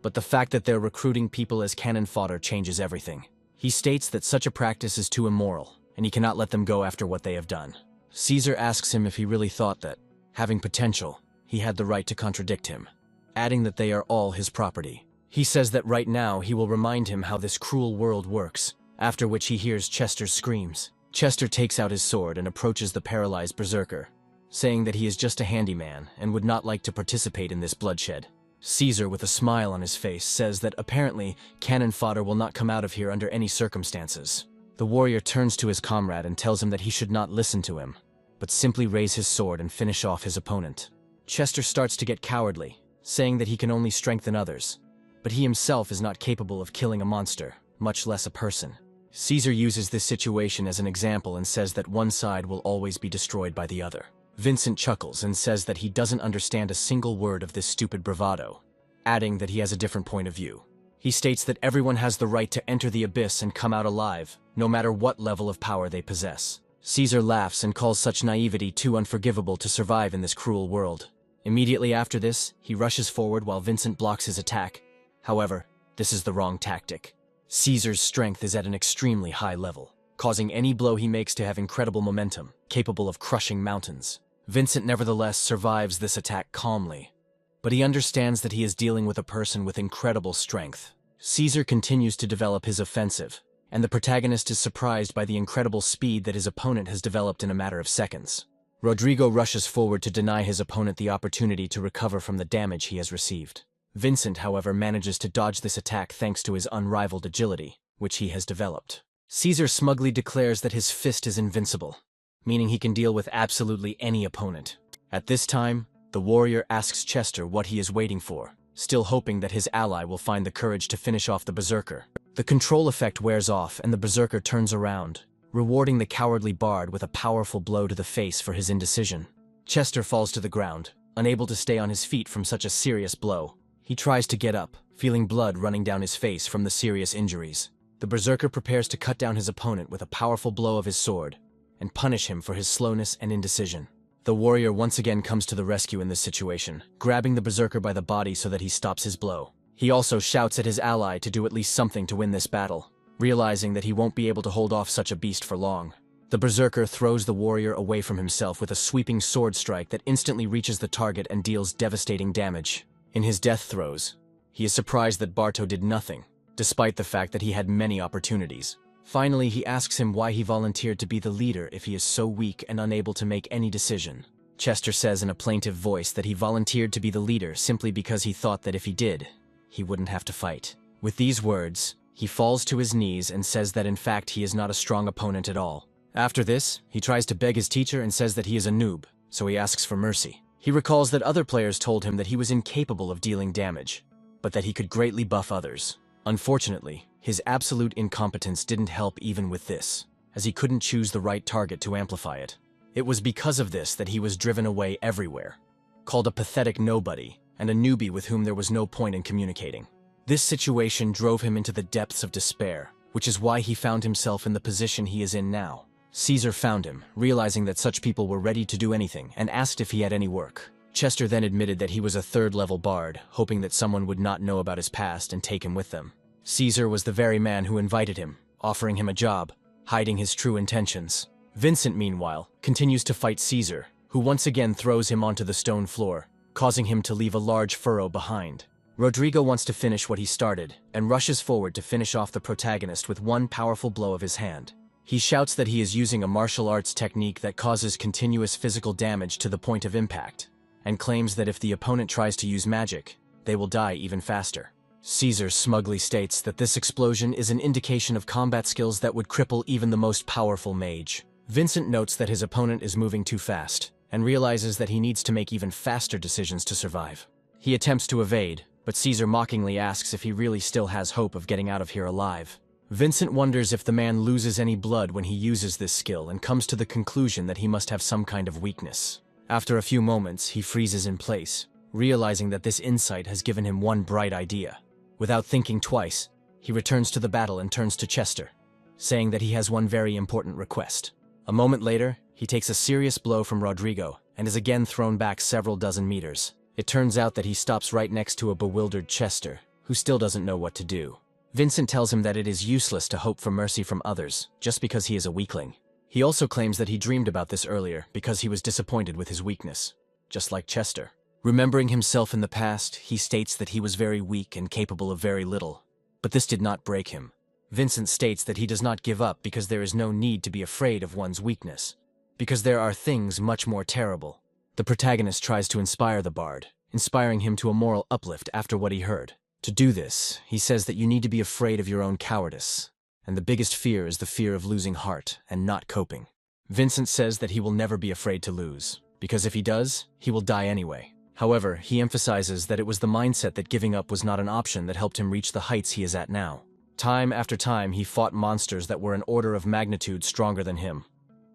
but the fact that they're recruiting people as cannon fodder changes everything. He states that such a practice is too immoral, and he cannot let them go after what they have done. Caesar asks him if he really thought that, having potential, he had the right to contradict him, adding that they are all his property. He says that right now he will remind him how this cruel world works, after which he hears Chester's screams. Chester takes out his sword and approaches the paralyzed berserker, saying that he is just a handyman and would not like to participate in this bloodshed. Caesar, with a smile on his face, says that apparently cannon fodder will not come out of here under any circumstances. The warrior turns to his comrade and tells him that he should not listen to him, but simply raise his sword and finish off his opponent. Chester starts to get cowardly, saying that he can only strengthen others, but he himself is not capable of killing a monster, much less a person. Caesar uses this situation as an example and says that one side will always be destroyed by the other. Vincent chuckles and says that he doesn't understand a single word of this stupid bravado, adding that he has a different point of view. He states that everyone has the right to enter the abyss and come out alive, no matter what level of power they possess. Caesar laughs and calls such naivety too unforgivable to survive in this cruel world. Immediately after this, he rushes forward while Vincent blocks his attack. However, this is the wrong tactic. Caesar's strength is at an extremely high level, causing any blow he makes to have incredible momentum, capable of crushing mountains. Vincent nevertheless survives this attack calmly, but he understands that he is dealing with a person with incredible strength. Caesar continues to develop his offensive, and the protagonist is surprised by the incredible speed that his opponent has developed in a matter of seconds. Rodrigo rushes forward to deny his opponent the opportunity to recover from the damage he has received. Vincent, however, manages to dodge this attack thanks to his unrivaled agility, which he has developed. Caesar smugly declares that his fist is invincible, meaning he can deal with absolutely any opponent. At this time, the warrior asks Chester what he is waiting for, still hoping that his ally will find the courage to finish off the berserker. The control effect wears off and the berserker turns around, rewarding the cowardly bard with a powerful blow to the face for his indecision. Chester falls to the ground, unable to stay on his feet from such a serious blow. He tries to get up, feeling blood running down his face from the serious injuries. The berserker prepares to cut down his opponent with a powerful blow of his sword, and punish him for his slowness and indecision. The warrior once again comes to the rescue in this situation, grabbing the berserker by the body so that he stops his blow. He also shouts at his ally to do at least something to win this battle, realizing that he won't be able to hold off such a beast for long. The berserker throws the warrior away from himself with a sweeping sword strike that instantly reaches the target and deals devastating damage. In his death throes, he is surprised that Barto did nothing, despite the fact that he had many opportunities. Finally, he asks him why he volunteered to be the leader if he is so weak and unable to make any decision. Chester says in a plaintive voice that he volunteered to be the leader simply because he thought that if he did, he wouldn't have to fight. With these words, he falls to his knees and says that in fact he is not a strong opponent at all. After this, he tries to beg his teacher and says that he is a noob, so he asks for mercy. He recalls that other players told him that he was incapable of dealing damage, but that he could greatly buff others. Unfortunately, his absolute incompetence didn't help even with this, as he couldn't choose the right target to amplify it. It was because of this that he was driven away everywhere, called a pathetic nobody, and a newbie with whom there was no point in communicating. This situation drove him into the depths of despair, which is why he found himself in the position he is in now. Caesar found him, realizing that such people were ready to do anything, and asked if he had any work. Chester then admitted that he was a third-level bard, hoping that someone would not know about his past and take him with them. Caesar was the very man who invited him, offering him a job, hiding his true intentions. Vincent, meanwhile, continues to fight Caesar, who once again throws him onto the stone floor, causing him to leave a large furrow behind. Rodrigo wants to finish what he started, and rushes forward to finish off the protagonist with one powerful blow of his hand. He shouts that he is using a martial arts technique that causes continuous physical damage to the point of impact, and claims that if the opponent tries to use magic, they will die even faster. Caesar smugly states that this explosion is an indication of combat skills that would cripple even the most powerful mage. Vincent notes that his opponent is moving too fast, and realizes that he needs to make even faster decisions to survive. He attempts to evade, but Caesar mockingly asks if he really still has hope of getting out of here alive. Vincent wonders if the man loses any blood when he uses this skill and comes to the conclusion that he must have some kind of weakness. After a few moments, he freezes in place, realizing that this insight has given him one bright idea. Without thinking twice, he returns to the battle and turns to Chester, saying that he has one very important request. A moment later, he takes a serious blow from Rodrigo and is again thrown back several dozen meters. It turns out that he stops right next to a bewildered Chester, who still doesn't know what to do. Vincent tells him that it is useless to hope for mercy from others, just because he is a weakling. He also claims that he dreamed about this earlier because he was disappointed with his weakness, just like Chester. Remembering himself in the past, he states that he was very weak and capable of very little, but this did not break him. Vincent states that he does not give up because there is no need to be afraid of one's weakness, because there are things much more terrible. The protagonist tries to inspire the bard, inspiring him to a moral uplift after what he heard. To do this, he says that you need to be afraid of your own cowardice, and the biggest fear is the fear of losing heart and not coping. Vincent says that he will never be afraid to lose, because if he does, he will die anyway. However, he emphasizes that it was the mindset that giving up was not an option that helped him reach the heights he is at now. Time after time, he fought monsters that were an order of magnitude stronger than him.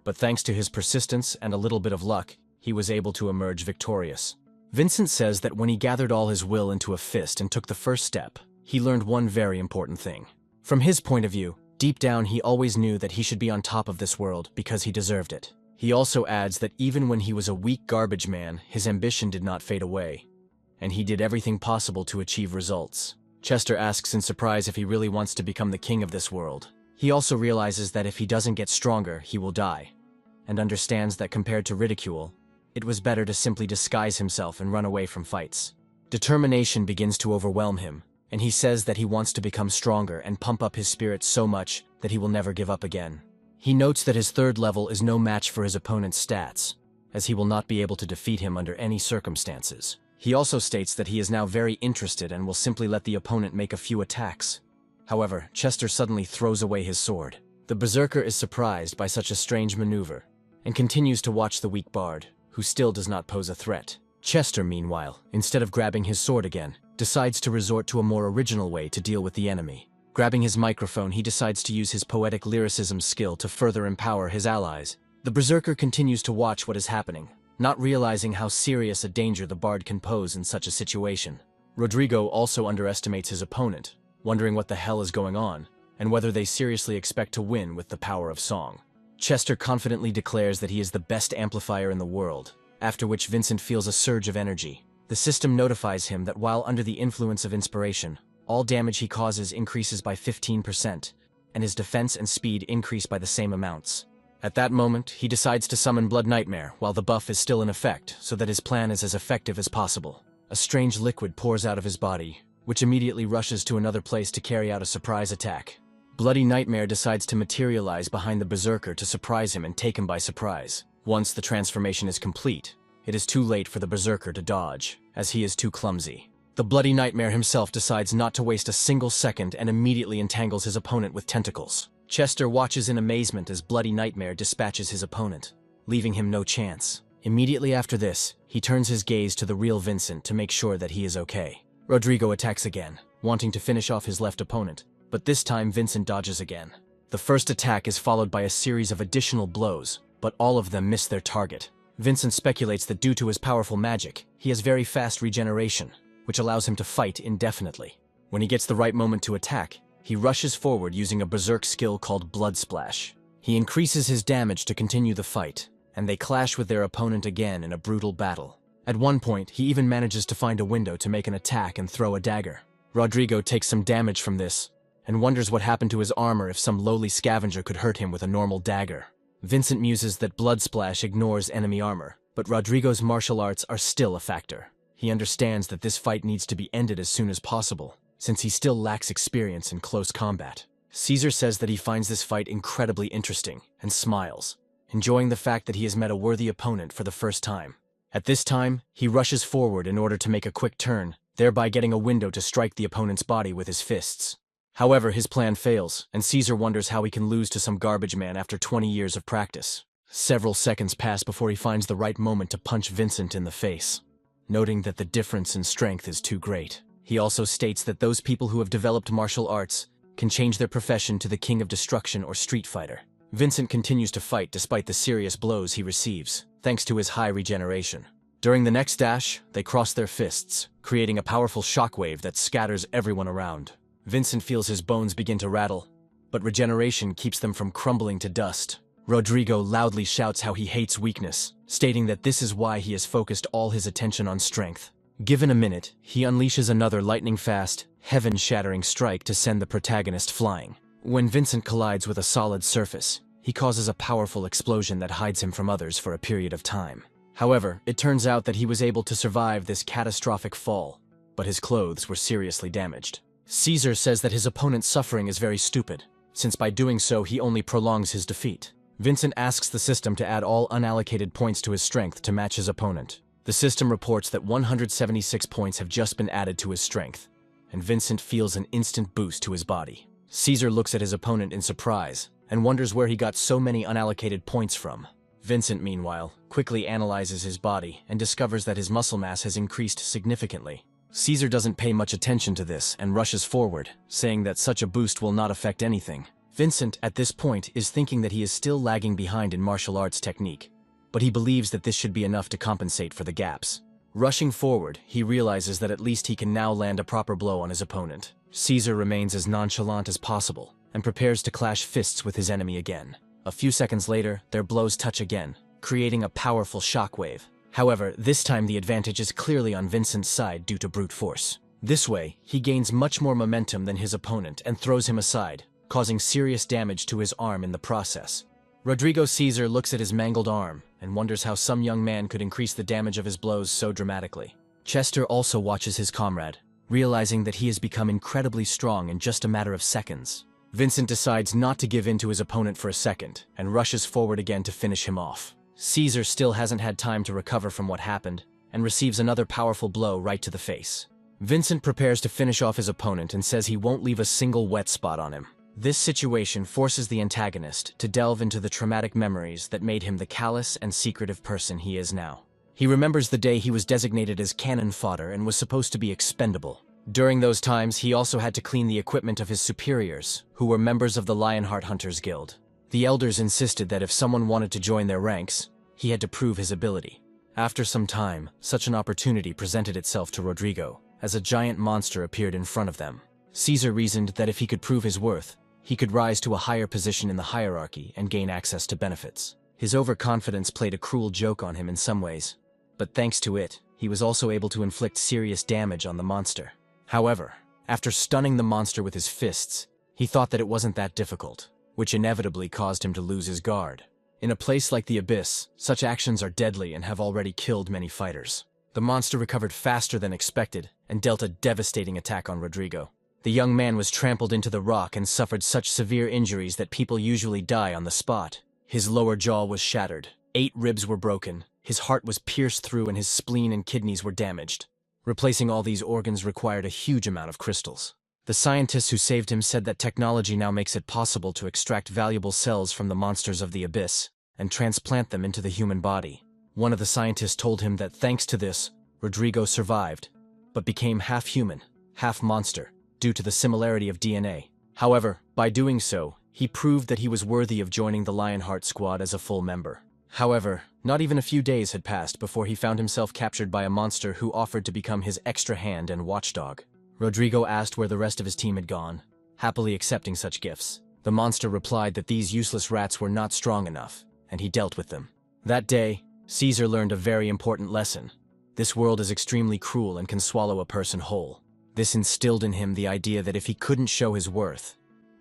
But thanks to his persistence and a little bit of luck, he was able to emerge victorious. Vincent says that when he gathered all his will into a fist and took the first step, he learned one very important thing. From his point of view, deep down he always knew that he should be on top of this world because he deserved it. He also adds that even when he was a weak garbage man, his ambition did not fade away, and he did everything possible to achieve results. Chester asks in surprise if he really wants to become the king of this world. He also realizes that if he doesn't get stronger, he will die, and understands that compared to ridicule, it was better to simply disguise himself and run away from fights. Determination begins to overwhelm him, and he says that he wants to become stronger and pump up his spirit so much that he will never give up again. He notes that his third level is no match for his opponent's stats, as he will not be able to defeat him under any circumstances. He also states that he is now very interested and will simply let the opponent make a few attacks. However, Chester suddenly throws away his sword. The berserker is surprised by such a strange maneuver, and continues to watch the weak bard, who still does not pose a threat. Chester, meanwhile, instead of grabbing his sword again, decides to resort to a more original way to deal with the enemy. Grabbing his microphone, he decides to use his poetic lyricism skill to further empower his allies. The berserker continues to watch what is happening, not realizing how serious a danger the bard can pose in such a situation. Rodrigo also underestimates his opponent, wondering what the hell is going on, and whether they seriously expect to win with the power of song. Chester confidently declares that he is the best amplifier in the world, after which Vincent feels a surge of energy. The system notifies him that while under the influence of inspiration, all damage he causes increases by 15%, and his defense and speed increase by the same amounts. At that moment, he decides to summon Blood Nightmare while the buff is still in effect, so that his plan is as effective as possible. A strange liquid pours out of his body, which immediately rushes to another place to carry out a surprise attack. Bloody Nightmare decides to materialize behind the berserker to surprise him and take him by surprise. Once the transformation is complete, it is too late for the berserker to dodge, as he is too clumsy. The Bloody Nightmare himself decides not to waste a single second and immediately entangles his opponent with tentacles. Chester watches in amazement as Bloody Nightmare dispatches his opponent, leaving him no chance. Immediately after this, he turns his gaze to the real Vincent to make sure that he is okay. Rodrigo attacks again, wanting to finish off his left opponent, but this time Vincent dodges again. The first attack is followed by a series of additional blows, but all of them miss their target. Vincent speculates that due to his powerful magic, he has very fast regeneration, which allows him to fight indefinitely. When he gets the right moment to attack, he rushes forward using a berserk skill called Blood Splash. He increases his damage to continue the fight, and they clash with their opponent again in a brutal battle. At one point, he even manages to find a window to make an attack and throw a dagger. Rodrigo takes some damage from this, and wonders what happened to his armor if some lowly scavenger could hurt him with a normal dagger. Vincent muses that Blood Splash ignores enemy armor, but Rodrigo's martial arts are still a factor. He understands that this fight needs to be ended as soon as possible, since he still lacks experience in close combat. Caesar says that he finds this fight incredibly interesting, and smiles, enjoying the fact that he has met a worthy opponent for the first time. At this time, he rushes forward in order to make a quick turn, thereby getting a window to strike the opponent's body with his fists. However, his plan fails, and Caesar wonders how he can lose to some garbage man after 20 years of practice. Several seconds pass before he finds the right moment to punch Vincent in the face, noting that the difference in strength is too great. He also states that those people who have developed martial arts can change their profession to the King of Destruction or Street Fighter. Vincent continues to fight despite the serious blows he receives, thanks to his high regeneration. During the next dash, they cross their fists, creating a powerful shockwave that scatters everyone around. Vincent feels his bones begin to rattle, but regeneration keeps them from crumbling to dust. Rodrigo loudly shouts how he hates weakness, stating that this is why he has focused all his attention on strength. Given a minute, he unleashes another lightning-fast, heaven-shattering strike to send the protagonist flying. When Vincent collides with a solid surface, he causes a powerful explosion that hides him from others for a period of time. However, it turns out that he was able to survive this catastrophic fall, but his clothes were seriously damaged. Caesar says that his opponent's suffering is very stupid, since by doing so he only prolongs his defeat. Vincent asks the system to add all unallocated points to his strength to match his opponent. The system reports that 176 points have just been added to his strength, and Vincent feels an instant boost to his body. Caesar looks at his opponent in surprise, and wonders where he got so many unallocated points from. Vincent, meanwhile, quickly analyzes his body and discovers that his muscle mass has increased significantly. Caesar doesn't pay much attention to this and rushes forward, saying that such a boost will not affect anything. Vincent, at this point, is thinking that he is still lagging behind in martial arts technique, but he believes that this should be enough to compensate for the gaps. Rushing forward, he realizes that at least he can now land a proper blow on his opponent. Caesar remains as nonchalant as possible, and prepares to clash fists with his enemy again. A few seconds later, their blows touch again, creating a powerful shockwave. However, this time the advantage is clearly on Vincent's side due to brute force. This way, he gains much more momentum than his opponent and throws him aside, causing serious damage to his arm in the process. Rodrigo Caesar looks at his mangled arm and wonders how some young man could increase the damage of his blows so dramatically. Chester also watches his comrade, realizing that he has become incredibly strong in just a matter of seconds. Vincent decides not to give in to his opponent for a second and rushes forward again to finish him off. Caesar still hasn't had time to recover from what happened and receives another powerful blow right to the face. Vincent prepares to finish off his opponent and says he won't leave a single wet spot on him. This situation forces the antagonist to delve into the traumatic memories that made him the callous and secretive person he is now. He remembers the day he was designated as cannon fodder and was supposed to be expendable. During those times, he also had to clean the equipment of his superiors, who were members of the Lionheart Hunters Guild. The elders insisted that if someone wanted to join their ranks, he had to prove his ability. After some time, such an opportunity presented itself to Rodrigo, as a giant monster appeared in front of them. Caesar reasoned that if he could prove his worth, he could rise to a higher position in the hierarchy and gain access to benefits. His overconfidence played a cruel joke on him in some ways, but thanks to it, he was also able to inflict serious damage on the monster. However, after stunning the monster with his fists, he thought that it wasn't that difficult, which inevitably caused him to lose his guard. In a place like the Abyss, such actions are deadly and have already killed many fighters. The monster recovered faster than expected and dealt a devastating attack on Rodrigo. The young man was trampled into the rock and suffered such severe injuries that people usually die on the spot. His lower jaw was shattered, 8 ribs were broken, His heart was pierced through and his spleen and kidneys were damaged. Replacing all these organs required a huge amount of crystals. The scientists who saved him said that technology now makes it possible to extract valuable cells from the monsters of the abyss and transplant them into the human body. One of the scientists told him that thanks to this, Rodrigo survived, but became half human, half monster, due to the similarity of DNA. However, by doing so, he proved that he was worthy of joining the Lionheart squad as a full member. However, not even a few days had passed before he found himself captured by a monster who offered to become his extra hand and watchdog. Rodrigo asked where the rest of his team had gone, happily accepting such gifts. The monster replied that these useless rats were not strong enough, and he dealt with them. That day, Caesar learned a very important lesson. This world is extremely cruel and can swallow a person whole. This instilled in him the idea that if he couldn't show his worth,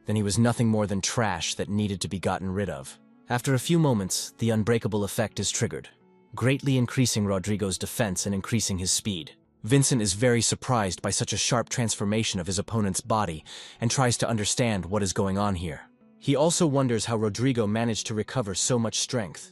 then he was nothing more than trash that needed to be gotten rid of. After a few moments, the unbreakable effect is triggered, greatly increasing Rodrigo's defense and increasing his speed. Vincent is very surprised by such a sharp transformation of his opponent's body and tries to understand what is going on here. He also wonders how Rodrigo managed to recover so much strength,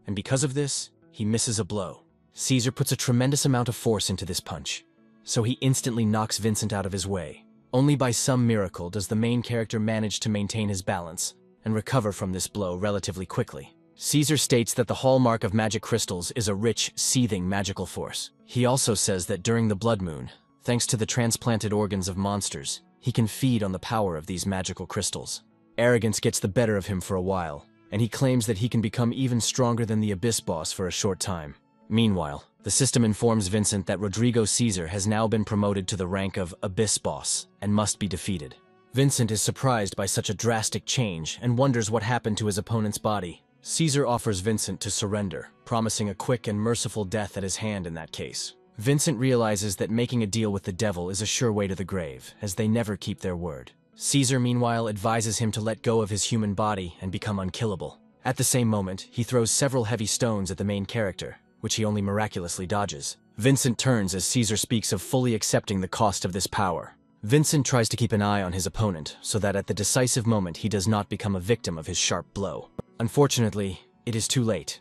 and because of this, he misses a blow. Caesar puts a tremendous amount of force into this punch, so he instantly knocks Vincent out of his way. Only by some miracle does the main character manage to maintain his balance and recover from this blow relatively quickly. Caesar states that the hallmark of magic crystals is a rich, seething magical force. He also says that during the blood moon, thanks to the transplanted organs of monsters, he can feed on the power of these magical crystals. Arrogance gets the better of him for a while, and he claims that he can become even stronger than the Abyss boss for a short time. Meanwhile, the system informs Vincent that Rodrigo Caesar has now been promoted to the rank of Abyss boss and must be defeated. Vincent is surprised by such a drastic change and wonders what happened to his opponent's body. Caesar offers Vincent to surrender, promising a quick and merciful death at his hand in that case. Vincent realizes that making a deal with the devil is a sure way to the grave, as they never keep their word. Caesar, meanwhile, advises him to let go of his human body and become unkillable. At the same moment, he throws several heavy stones at the main character, which he only miraculously dodges. Vincent turns as Caesar speaks of fully accepting the cost of this power. Vincent tries to keep an eye on his opponent so that at the decisive moment he does not become a victim of his sharp blow. Unfortunately, it is too late,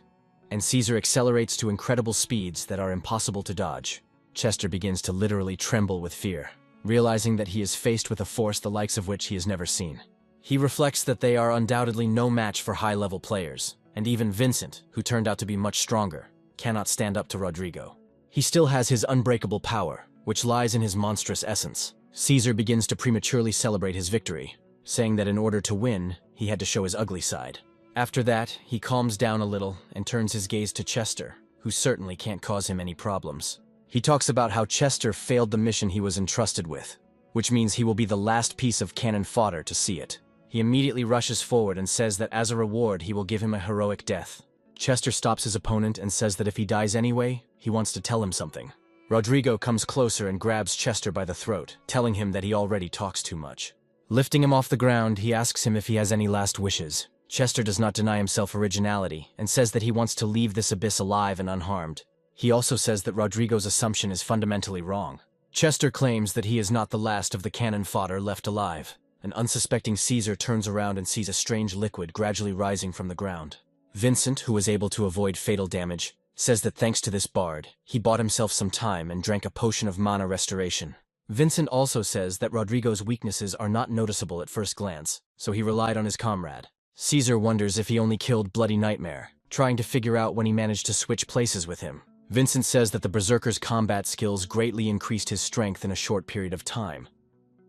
and Caesar accelerates to incredible speeds that are impossible to dodge. Chester begins to literally tremble with fear, realizing that he is faced with a force the likes of which he has never seen. He reflects that they are undoubtedly no match for high-level players, and even Vincent, who turned out to be much stronger, cannot stand up to Rodrigo. He still has his unbreakable power, which lies in his monstrous essence. Caesar begins to prematurely celebrate his victory, saying that in order to win, he had to show his ugly side. After that, he calms down a little and turns his gaze to Chester, who certainly can't cause him any problems. He talks about how Chester failed the mission he was entrusted with, which means he will be the last piece of cannon fodder to see it. He immediately rushes forward and says that as a reward he will give him a heroic death. Chester stops his opponent and says that if he dies anyway, he wants to tell him something. Rodrigo comes closer and grabs Chester by the throat, telling him that he already talks too much. Lifting him off the ground, he asks him if he has any last wishes. Chester does not deny himself originality and says that he wants to leave this abyss alive and unharmed. He also says that Rodrigo's assumption is fundamentally wrong. Chester claims that he is not the last of the cannon fodder left alive. An unsuspecting Caesar turns around and sees a strange liquid gradually rising from the ground. Vincent, who was able to avoid fatal damage, says that thanks to this bard, he bought himself some time and drank a potion of mana restoration. Vincent also says that Rodrigo's weaknesses are not noticeable at first glance, so he relied on his comrade. Caesar wonders if he only killed Bloody Nightmare, trying to figure out when he managed to switch places with him. Vincent says that the Berserker's combat skills greatly increased his strength in a short period of time.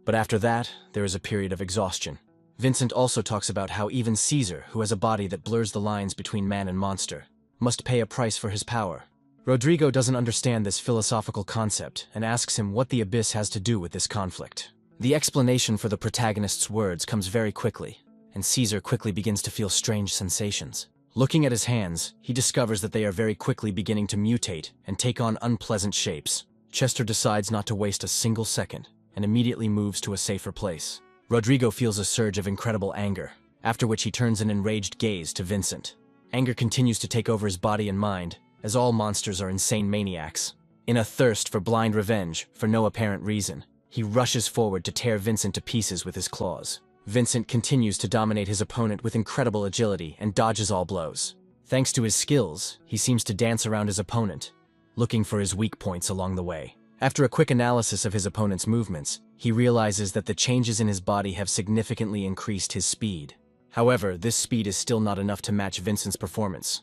But after that, there is a period of exhaustion. Vincent also talks about how even Caesar, who has a body that blurs the lines between man and monster, must pay a price for his power. Rodrigo doesn't understand this philosophical concept and asks him what the Abyss has to do with this conflict. The explanation for the protagonist's words comes very quickly, and Caesar quickly begins to feel strange sensations. Looking at his hands, he discovers that they are very quickly beginning to mutate and take on unpleasant shapes. Chester decides not to waste a single second and immediately moves to a safer place. Rodrigo feels a surge of incredible anger, after which he turns an enraged gaze to Vincent. Anger continues to take over his body and mind, as all monsters are insane maniacs. In a thirst for blind revenge, for no apparent reason, he rushes forward to tear Vincent to pieces with his claws. Vincent continues to dominate his opponent with incredible agility and dodges all blows. Thanks to his skills, he seems to dance around his opponent, looking for his weak points along the way. After a quick analysis of his opponent's movements, he realizes that the changes in his body have significantly increased his speed. However, this speed is still not enough to match Vincent's performance.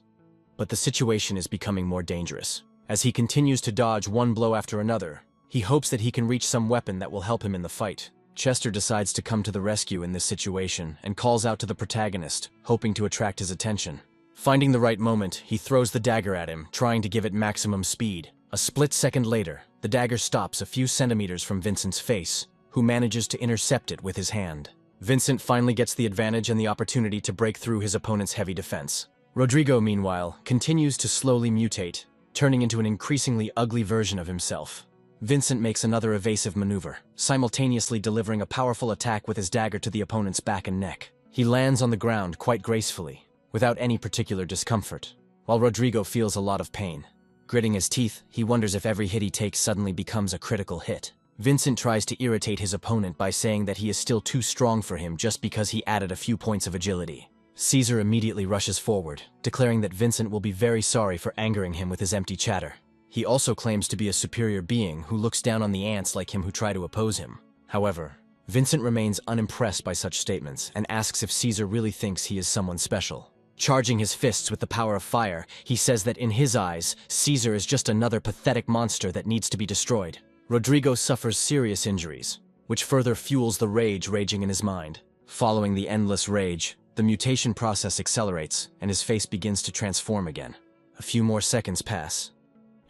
But the situation is becoming more dangerous. As he continues to dodge one blow after another, he hopes that he can reach some weapon that will help him in the fight. Chester decides to come to the rescue in this situation and calls out to the protagonist, hoping to attract his attention. Finding the right moment, he throws the dagger at him, trying to give it maximum speed. A split second later, the dagger stops a few centimeters from Vincent's face, who manages to intercept it with his hand. Vincent finally gets the advantage and the opportunity to break through his opponent's heavy defense. Rodrigo, meanwhile, continues to slowly mutate, turning into an increasingly ugly version of himself. Vincent makes another evasive maneuver, simultaneously delivering a powerful attack with his dagger to the opponent's back and neck. He lands on the ground quite gracefully, without any particular discomfort, while Rodrigo feels a lot of pain. Gritting his teeth, he wonders if every hit he takes suddenly becomes a critical hit. Vincent tries to irritate his opponent by saying that he is still too strong for him just because he added a few points of agility. Caesar immediately rushes forward, declaring that Vincent will be very sorry for angering him with his empty chatter. He also claims to be a superior being who looks down on the ants like him who try to oppose him. However, Vincent remains unimpressed by such statements and asks if Caesar really thinks he is someone special. Charging his fists with the power of fire, he says that in his eyes, Caesar is just another pathetic monster that needs to be destroyed. Rodrigo suffers serious injuries, which further fuels the rage raging in his mind. Following the endless rage, the mutation process accelerates and his face begins to transform again. A few more seconds pass,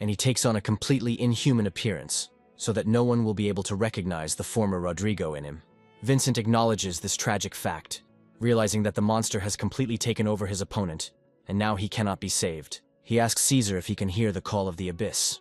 and he takes on a completely inhuman appearance, so that no one will be able to recognize the former Rodrigo in him. Vincent acknowledges this tragic fact, realizing that the monster has completely taken over his opponent, and now he cannot be saved. He asks Caesar if he can hear the call of the abyss,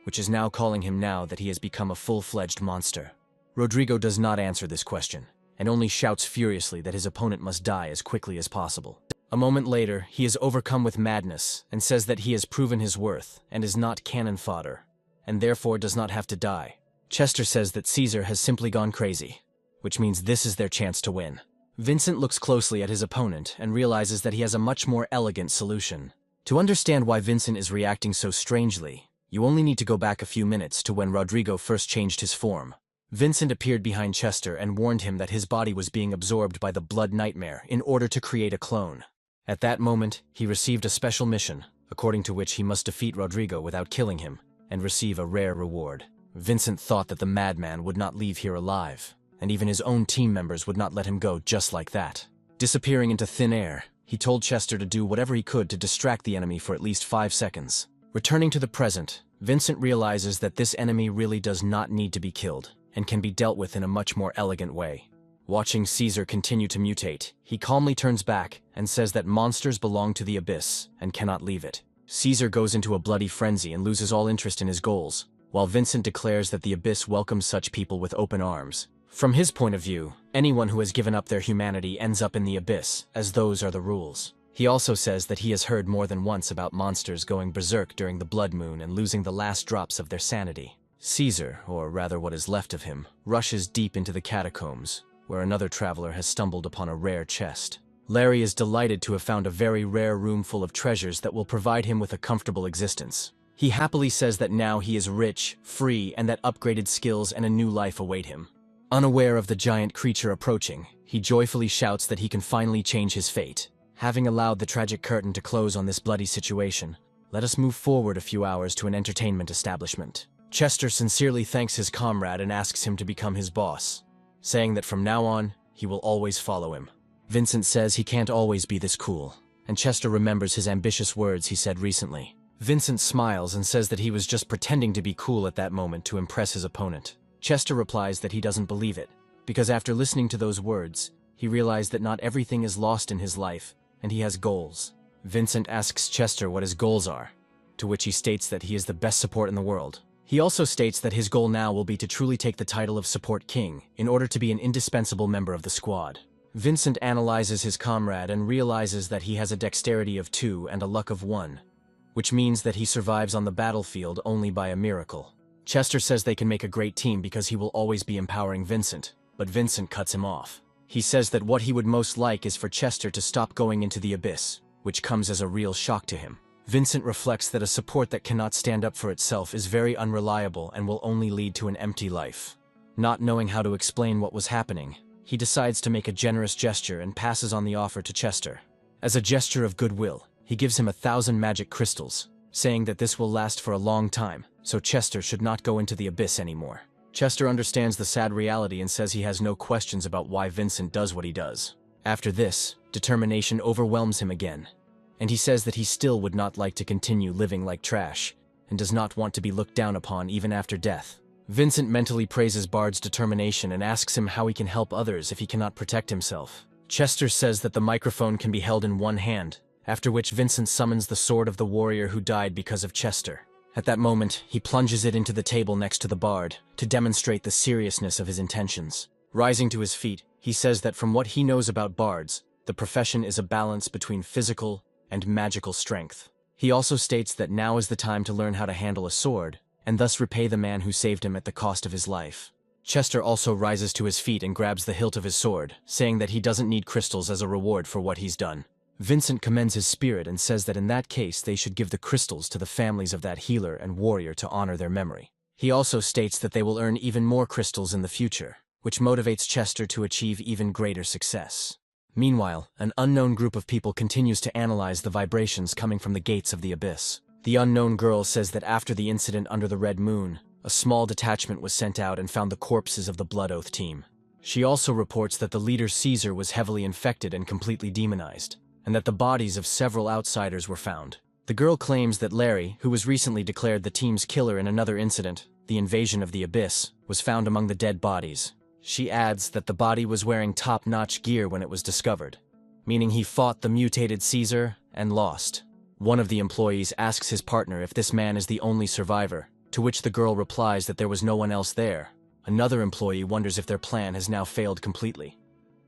which is now calling him now that he has become a full-fledged monster. Rodrigo does not answer this question, and only shouts furiously that his opponent must die as quickly as possible. A moment later, he is overcome with madness and says that he has proven his worth and is not cannon fodder, and therefore does not have to die. Chester says that Caesar has simply gone crazy, which means this is their chance to win. Vincent looks closely at his opponent and realizes that he has a much more elegant solution. To understand why Vincent is reacting so strangely, you only need to go back a few minutes to when Rodrigo first changed his form. Vincent appeared behind Chester and warned him that his body was being absorbed by the blood nightmare in order to create a clone. At that moment, he received a special mission, according to which he must defeat Rodrigo without killing him, and receive a rare reward. Vincent thought that the madman would not leave here alive, and even his own team members would not let him go just like that. Disappearing into thin air, he told Chester to do whatever he could to distract the enemy for at least 5 seconds. Returning to the present, Vincent realizes that this enemy really does not need to be killed, and can be dealt with in a much more elegant way. Watching Caesar continue to mutate, he calmly turns back and says that monsters belong to the abyss and cannot leave it. Caesar goes into a bloody frenzy and loses all interest in his goals, while Vincent declares that the abyss welcomes such people with open arms. From his point of view, anyone who has given up their humanity ends up in the abyss, as those are the rules. He also says that he has heard more than once about monsters going berserk during the blood moon and losing the last drops of their sanity. Caesar, or rather what is left of him, rushes deep into the catacombs, where another traveler has stumbled upon a rare chest. Larry is delighted to have found a very rare room full of treasures that will provide him with a comfortable existence. He happily says that now he is rich, free, and that upgraded skills and a new life await him. Unaware of the giant creature approaching, he joyfully shouts that he can finally change his fate. Having allowed the tragic curtain to close on this bloody situation, let us move forward a few hours to an entertainment establishment. Chester sincerely thanks his comrade and asks him to become his boss, saying that from now on, he will always follow him. Vincent says he can't always be this cool, and Chester remembers his ambitious words he said recently. Vincent smiles and says that he was just pretending to be cool at that moment to impress his opponent. Chester replies that he doesn't believe it, because after listening to those words, he realized that not everything is lost in his life, and he has goals. Vincent asks Chester what his goals are, to which he states that he is the best support in the world. He also states that his goal now will be to truly take the title of Support King in order to be an indispensable member of the squad. Vincent analyzes his comrade and realizes that he has a dexterity of 2 and a luck of 1, which means that he survives on the battlefield only by a miracle. Chester says they can make a great team because he will always be empowering Vincent, but Vincent cuts him off. He says that what he would most like is for Chester to stop going into the abyss, which comes as a real shock to him. Vincent reflects that a support that cannot stand up for itself is very unreliable and will only lead to an empty life. Not knowing how to explain what was happening, he decides to make a generous gesture and passes on the offer to Chester. As a gesture of goodwill, he gives him 1,000 magic crystals, saying that this will last for a long time, so Chester should not go into the abyss anymore. Chester understands the sad reality and says he has no questions about why Vincent does what he does. After this, determination overwhelms him again, and he says that he still would not like to continue living like trash, and does not want to be looked down upon even after death. Vincent mentally praises Bard's determination and asks him how he can help others if he cannot protect himself. Chester says that the microphone can be held in one hand, after which Vincent summons the sword of the warrior who died because of Chester. At that moment, he plunges it into the table next to the Bard, to demonstrate the seriousness of his intentions. Rising to his feet, he says that from what he knows about bards, the profession is a balance between physical and magical strength. He also states that now is the time to learn how to handle a sword, and thus repay the man who saved him at the cost of his life. Chester also rises to his feet and grabs the hilt of his sword, saying that he doesn't need crystals as a reward for what he's done. Vincent commends his spirit and says that in that case they should give the crystals to the families of that healer and warrior to honor their memory. He also states that they will earn even more crystals in the future, which motivates Chester to achieve even greater success. Meanwhile, an unknown group of people continues to analyze the vibrations coming from the gates of the abyss. The unknown girl says that after the incident under the Red Moon, a small detachment was sent out and found the corpses of the Blood Oath team. She also reports that the leader Caesar was heavily infected and completely demonized, and that the bodies of several outsiders were found. The girl claims that Larry, who was recently declared the team's killer in another incident, the invasion of the Abyss, was found among the dead bodies. She adds that the body was wearing top-notch gear when it was discovered, meaning he fought the mutated Caesar and lost. One of the employees asks his partner if this man is the only survivor, to which the girl replies that there was no one else there. Another employee wonders if their plan has now failed completely,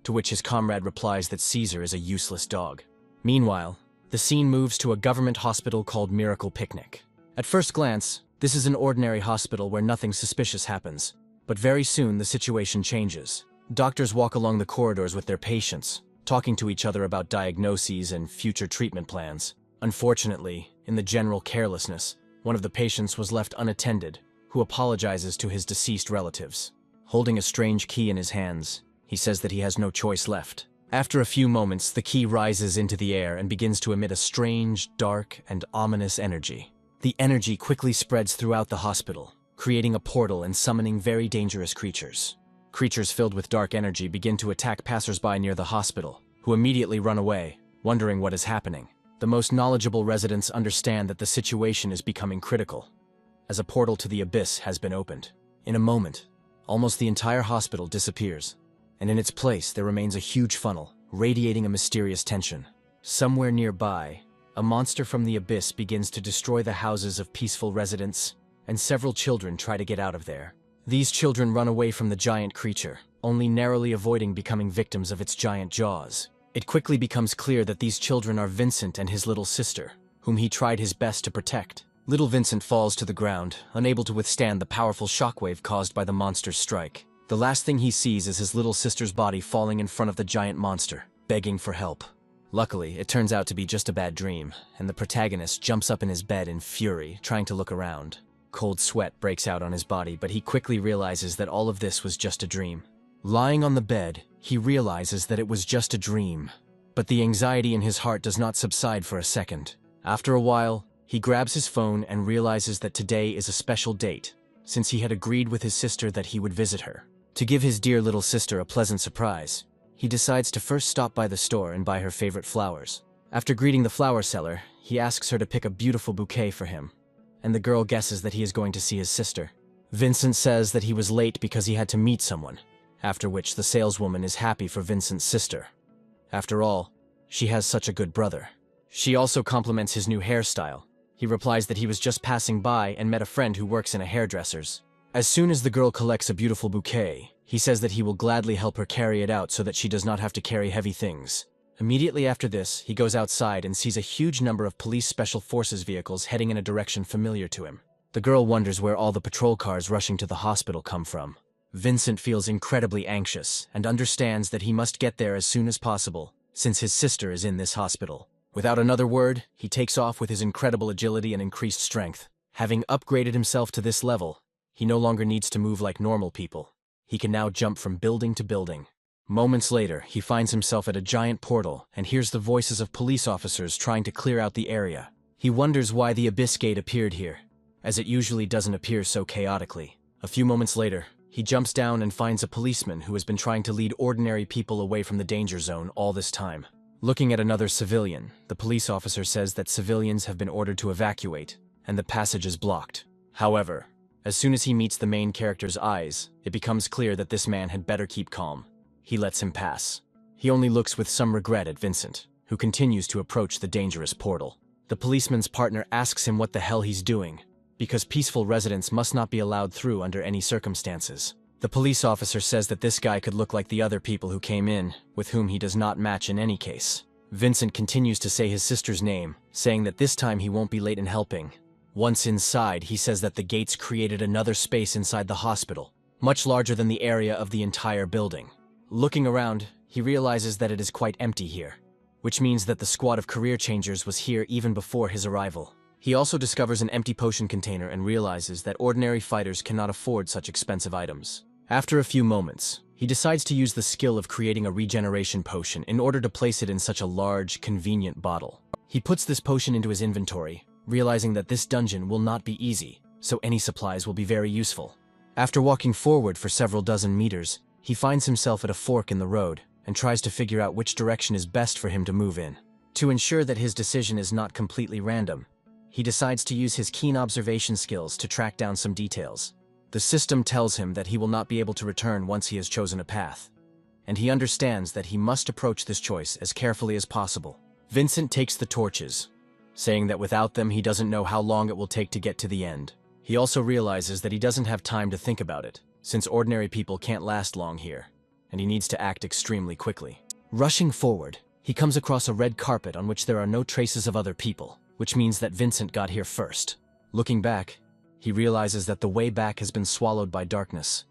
to which his comrade replies that Caesar is a useless dog. Meanwhile, the scene moves to a government hospital called Miracle Picnic. At first glance, this is an ordinary hospital where nothing suspicious happens, but very soon the situation changes. Doctors walk along the corridors with their patients, talking to each other about diagnoses and future treatment plans. Unfortunately, in the general carelessness, one of the patients was left unattended, who apologizes to his deceased relatives. Holding a strange key in his hands, he says that he has no choice left. After a few moments, the key rises into the air and begins to emit a strange, dark, and ominous energy. The energy quickly spreads throughout the hospital, creating a portal and summoning very dangerous creatures. Creatures filled with dark energy begin to attack passersby near the hospital, who immediately run away, wondering what is happening. The most knowledgeable residents understand that the situation is becoming critical, as a portal to the abyss has been opened. In a moment, almost the entire hospital disappears, and in its place there remains a huge funnel, radiating a mysterious tension. Somewhere nearby, a monster from the abyss begins to destroy the houses of peaceful residents, and several children try to get out of there. These children run away from the giant creature, only narrowly avoiding becoming victims of its giant jaws. It quickly becomes clear that these children are Vincent and his little sister, whom he tried his best to protect. Little Vincent falls to the ground, unable to withstand the powerful shockwave caused by the monster's strike. The last thing he sees is his little sister's body falling in front of the giant monster, begging for help. Luckily, it turns out to be just a bad dream, and the protagonist jumps up in his bed in fury, trying to look around. Cold sweat breaks out on his body, but he quickly realizes that all of this was just a dream. Lying on the bed, he realizes that it was just a dream, but the anxiety in his heart does not subside for a second. After a while, he grabs his phone and realizes that today is a special date, since he had agreed with his sister that he would visit her. To give his dear little sister a pleasant surprise, he decides to first stop by the store and buy her favorite flowers. After greeting the flower seller, he asks her to pick a beautiful bouquet for him, and the girl guesses that he is going to see his sister. Vincent says that he was late because he had to meet someone, after which the saleswoman is happy for Vincent's sister. After all, she has such a good brother. She also compliments his new hairstyle. He replies that he was just passing by and met a friend who works in a hairdresser's. As soon as the girl collects a beautiful bouquet, he says that he will gladly help her carry it out so that she does not have to carry heavy things. Immediately after this, he goes outside and sees a huge number of police special forces vehicles heading in a direction familiar to him. The girl wonders where all the patrol cars rushing to the hospital come from. Vincent feels incredibly anxious and understands that he must get there as soon as possible, since his sister is in this hospital. Without another word, he takes off with his incredible agility and increased strength. Having upgraded himself to this level, he no longer needs to move like normal people. He can now jump from building to building. Moments later, he finds himself at a giant portal and hears the voices of police officers trying to clear out the area. He wonders why the Abyss Gate appeared here, as it usually doesn't appear so chaotically. A few moments later, he jumps down and finds a policeman who has been trying to lead ordinary people away from the danger zone all this time. Looking at another civilian, the police officer says that civilians have been ordered to evacuate, and the passage is blocked. However, as soon as he meets the main character's eyes, it becomes clear that this man had better keep calm. He lets him pass. He only looks with some regret at Vincent, who continues to approach the dangerous portal. The policeman's partner asks him what the hell he's doing, because peaceful residents must not be allowed through under any circumstances. The police officer says that this guy could look like the other people who came in, with whom he does not match in any case. Vincent continues to say his sister's name, saying that this time he won't be late in helping. Once inside, he says that the gates created another space inside the hospital, much larger than the area of the entire building. Looking around, he realizes that it is quite empty here, which means that the squad of career changers was here even before his arrival. He also discovers an empty potion container and realizes that ordinary fighters cannot afford such expensive items. After a few moments, he decides to use the skill of creating a regeneration potion in order to place it in such a large, convenient bottle. He puts this potion into his inventory, realizing that this dungeon will not be easy, so any supplies will be very useful. After walking forward for several dozen meters, he finds himself at a fork in the road and tries to figure out which direction is best for him to move in. To ensure that his decision is not completely random, he decides to use his keen observation skills to track down some details. The system tells him that he will not be able to return once he has chosen a path, and he understands that he must approach this choice as carefully as possible. Vincent takes the torches, saying that without them he doesn't know how long it will take to get to the end. He also realizes that he doesn't have time to think about it, since ordinary people can't last long here, and he needs to act extremely quickly. Rushing forward, he comes across a red carpet on which there are no traces of other people, which means that Vincent got here first. Looking back, he realizes that the way back has been swallowed by darkness,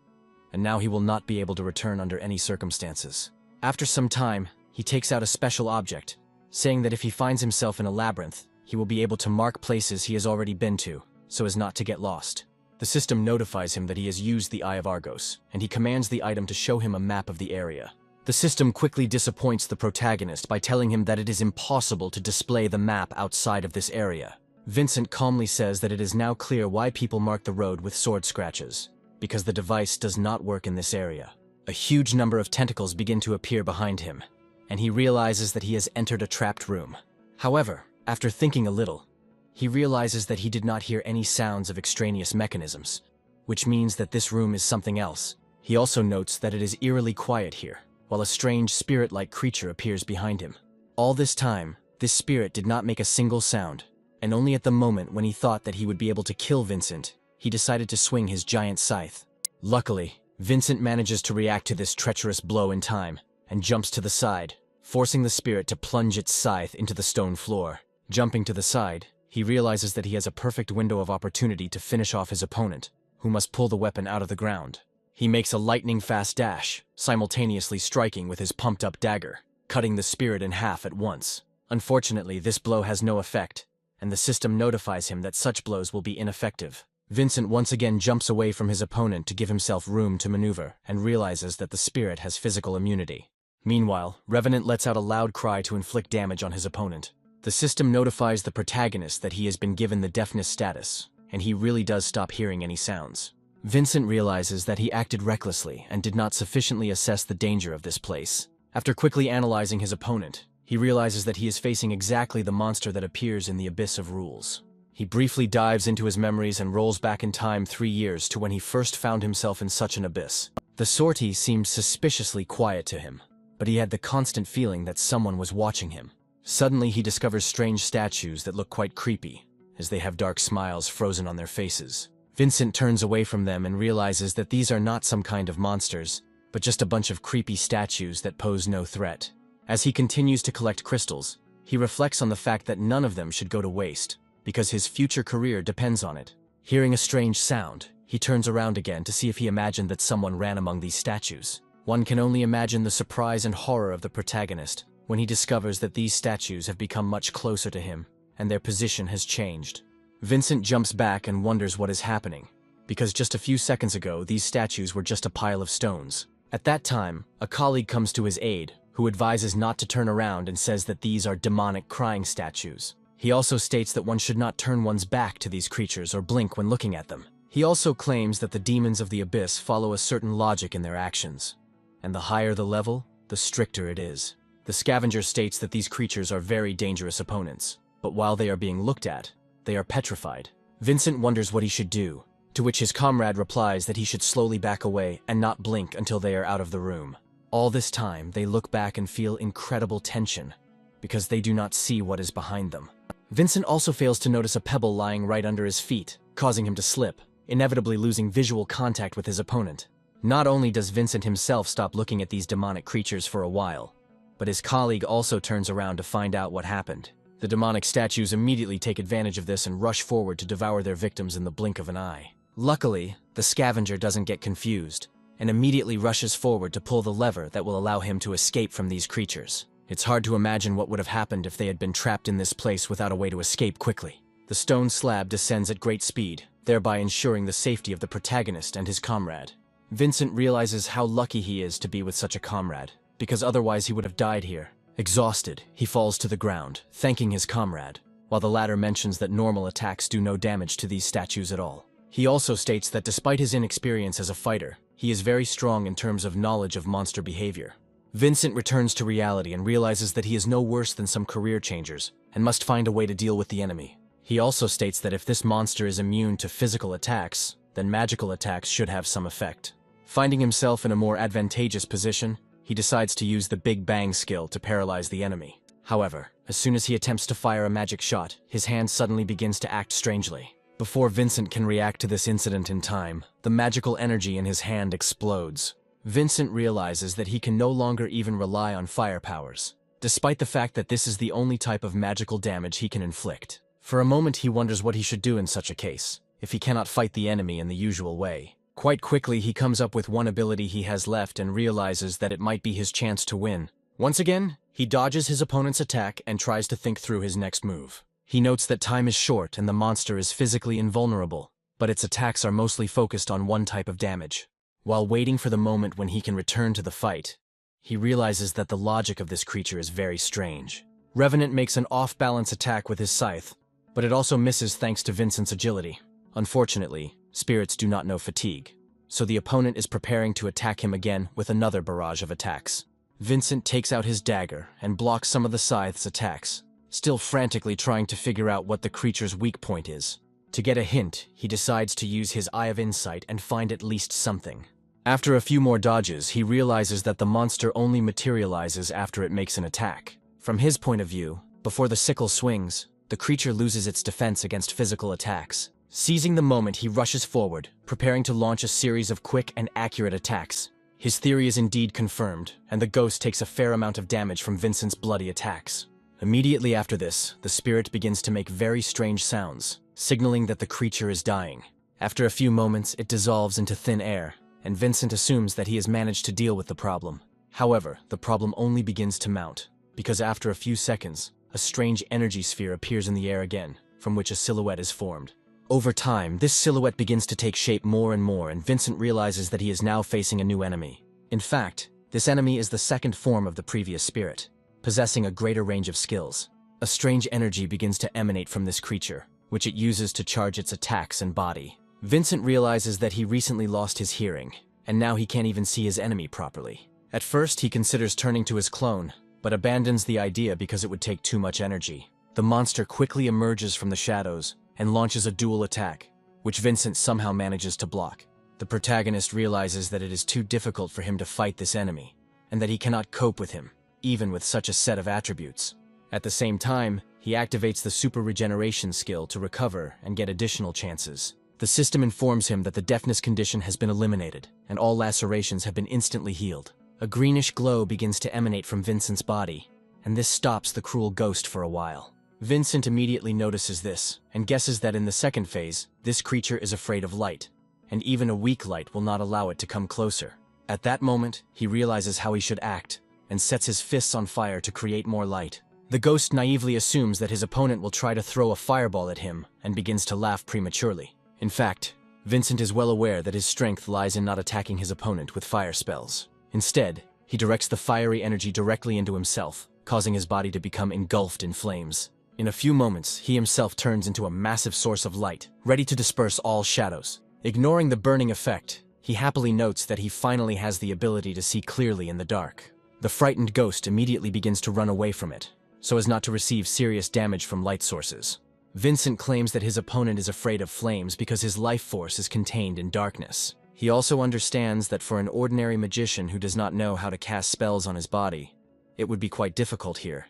and now he will not be able to return under any circumstances. After some time, he takes out a special object, saying that if he finds himself in a labyrinth, he will be able to mark places he has already been to, so as not to get lost. The system notifies him that he has used the Eye of Argos, and he commands the item to show him a map of the area. The system quickly disappoints the protagonist by telling him that it is impossible to display the map outside of this area. Vincent calmly says that it is now clear why people mark the road with sword scratches, because the device does not work in this area. A huge number of tentacles begin to appear behind him, and he realizes that he has entered a trapped room. However, after thinking a little, he realizes that he did not hear any sounds of extraneous mechanisms, which means that this room is something else. He also notes that it is eerily quiet here, while a strange spirit-like creature appears behind him. All this time, this spirit did not make a single sound, and only at the moment when he thought that he would be able to kill Vincent, he decided to swing his giant scythe. Luckily, Vincent manages to react to this treacherous blow in time, and jumps to the side, forcing the spirit to plunge its scythe into the stone floor. Jumping to the side, he realizes that he has a perfect window of opportunity to finish off his opponent, who must pull the weapon out of the ground. He makes a lightning-fast dash, simultaneously striking with his pumped-up dagger, cutting the spirit in half at once. Unfortunately, this blow has no effect, and the system notifies him that such blows will be ineffective. Vincent once again jumps away from his opponent to give himself room to maneuver, and realizes that the spirit has physical immunity. Meanwhile, Revenant lets out a loud cry to inflict damage on his opponent. The system notifies the protagonist that he has been given the deafness status, and he really does stop hearing any sounds. Vincent realizes that he acted recklessly and did not sufficiently assess the danger of this place. After quickly analyzing his opponent, he realizes that he is facing exactly the monster that appears in the Abyss of Rules. He briefly dives into his memories and rolls back in time 3 years to when he first found himself in such an abyss. The sortie seemed suspiciously quiet to him, but he had the constant feeling that someone was watching him. Suddenly he discovers strange statues that look quite creepy, as they have dark smiles frozen on their faces. Vincent turns away from them and realizes that these are not some kind of monsters, but just a bunch of creepy statues that pose no threat. As he continues to collect crystals, he reflects on the fact that none of them should go to waste, because his future career depends on it. Hearing a strange sound, he turns around again to see if he imagined that someone ran among these statues. One can only imagine the surprise and horror of the protagonist when he discovers that these statues have become much closer to him, and their position has changed. Vincent jumps back and wonders what is happening, because just a few seconds ago, these statues were just a pile of stones. At that time, a colleague comes to his aid, who advises not to turn around and says that these are demonic crying statues. He also states that one should not turn one's back to these creatures or blink when looking at them. He also claims that the demons of the abyss follow a certain logic in their actions, and the higher the level, the stricter it is. The scavenger states that these creatures are very dangerous opponents, but while they are being looked at, they are petrified. Vincent wonders what he should do, to which his comrade replies that he should slowly back away and not blink until they are out of the room. All this time, they look back and feel incredible tension, because they do not see what is behind them. Vincent also fails to notice a pebble lying right under his feet, causing him to slip, inevitably losing visual contact with his opponent. Not only does Vincent himself stop looking at these demonic creatures for a while, but his colleague also turns around to find out what happened. The demonic statues immediately take advantage of this and rush forward to devour their victims in the blink of an eye. Luckily, the scavenger doesn't get confused, and immediately rushes forward to pull the lever that will allow him to escape from these creatures. It's hard to imagine what would have happened if they had been trapped in this place without a way to escape quickly. The stone slab descends at great speed, thereby ensuring the safety of the protagonist and his comrade. Vincent realizes how lucky he is to be with such a comrade, because otherwise he would have died here. Exhausted, he falls to the ground, thanking his comrade, while the latter mentions that normal attacks do no damage to these statues at all. He also states that despite his inexperience as a fighter, he is very strong in terms of knowledge of monster behavior. Vincent returns to reality and realizes that he is no worse than some career changers, and must find a way to deal with the enemy. He also states that if this monster is immune to physical attacks, then magical attacks should have some effect. Finding himself in a more advantageous position, he decides to use the Big Bang skill to paralyze the enemy. However, as soon as he attempts to fire a magic shot, his hand suddenly begins to act strangely. Before Vincent can react to this incident in time, the magical energy in his hand explodes. Vincent realizes that he can no longer even rely on fire powers, despite the fact that this is the only type of magical damage he can inflict. For a moment he wonders what he should do in such a case, if he cannot fight the enemy in the usual way. Quite quickly he comes up with one ability he has left and realizes that it might be his chance to win. Once again, he dodges his opponent's attack and tries to think through his next move. He notes that time is short and the monster is physically invulnerable, but its attacks are mostly focused on one type of damage. While waiting for the moment when he can return to the fight, he realizes that the logic of this creature is very strange. Revenant makes an off-balance attack with his scythe, but it also misses thanks to Vincent's agility. Unfortunately, spirits do not know fatigue, so the opponent is preparing to attack him again with another barrage of attacks. Vincent takes out his dagger and blocks some of the scythe's attacks, still frantically trying to figure out what the creature's weak point is. To get a hint, he decides to use his Eye of Insight and find at least something. After a few more dodges, he realizes that the monster only materializes after it makes an attack. From his point of view, before the sickle swings, the creature loses its defense against physical attacks. Seizing the moment, he rushes forward, preparing to launch a series of quick and accurate attacks. His theory is indeed confirmed, and the ghost takes a fair amount of damage from Vincent's bloody attacks. Immediately after this, the spirit begins to make very strange sounds, signaling that the creature is dying. After a few moments, it dissolves into thin air, and Vincent assumes that he has managed to deal with the problem. However, the problem only begins to mount, because after a few seconds, a strange energy sphere appears in the air again, from which a silhouette is formed. Over time, this silhouette begins to take shape more and more, and Vincent realizes that he is now facing a new enemy. In fact, this enemy is the second form of the previous spirit, possessing a greater range of skills. A strange energy begins to emanate from this creature, which it uses to charge its attacks and body. Vincent realizes that he recently lost his hearing, and now he can't even see his enemy properly. At first, he considers turning to his clone, but abandons the idea because it would take too much energy. The monster quickly emerges from the shadows and launches a dual attack, which Vincent somehow manages to block. The protagonist realizes that it is too difficult for him to fight this enemy, and that he cannot cope with him, even with such a set of attributes. At the same time, he activates the super regeneration skill to recover and get additional chances. The system informs him that the deafness condition has been eliminated, and all lacerations have been instantly healed. A greenish glow begins to emanate from Vincent's body, and this stops the cruel ghost for a while. Vincent immediately notices this, and guesses that in the second phase, this creature is afraid of light, and even a weak light will not allow it to come closer. At that moment, he realizes how he should act, and sets his fists on fire to create more light. The ghost naively assumes that his opponent will try to throw a fireball at him and begins to laugh prematurely. In fact, Vincent is well aware that his strength lies in not attacking his opponent with fire spells. Instead, he directs the fiery energy directly into himself, causing his body to become engulfed in flames. In a few moments, he himself turns into a massive source of light, ready to disperse all shadows. Ignoring the burning effect, he happily notes that he finally has the ability to see clearly in the dark. The frightened ghost immediately begins to run away from it, so as not to receive serious damage from light sources. Vincent claims that his opponent is afraid of flames because his life force is contained in darkness. He also understands that for an ordinary magician who does not know how to cast spells on his body, it would be quite difficult here.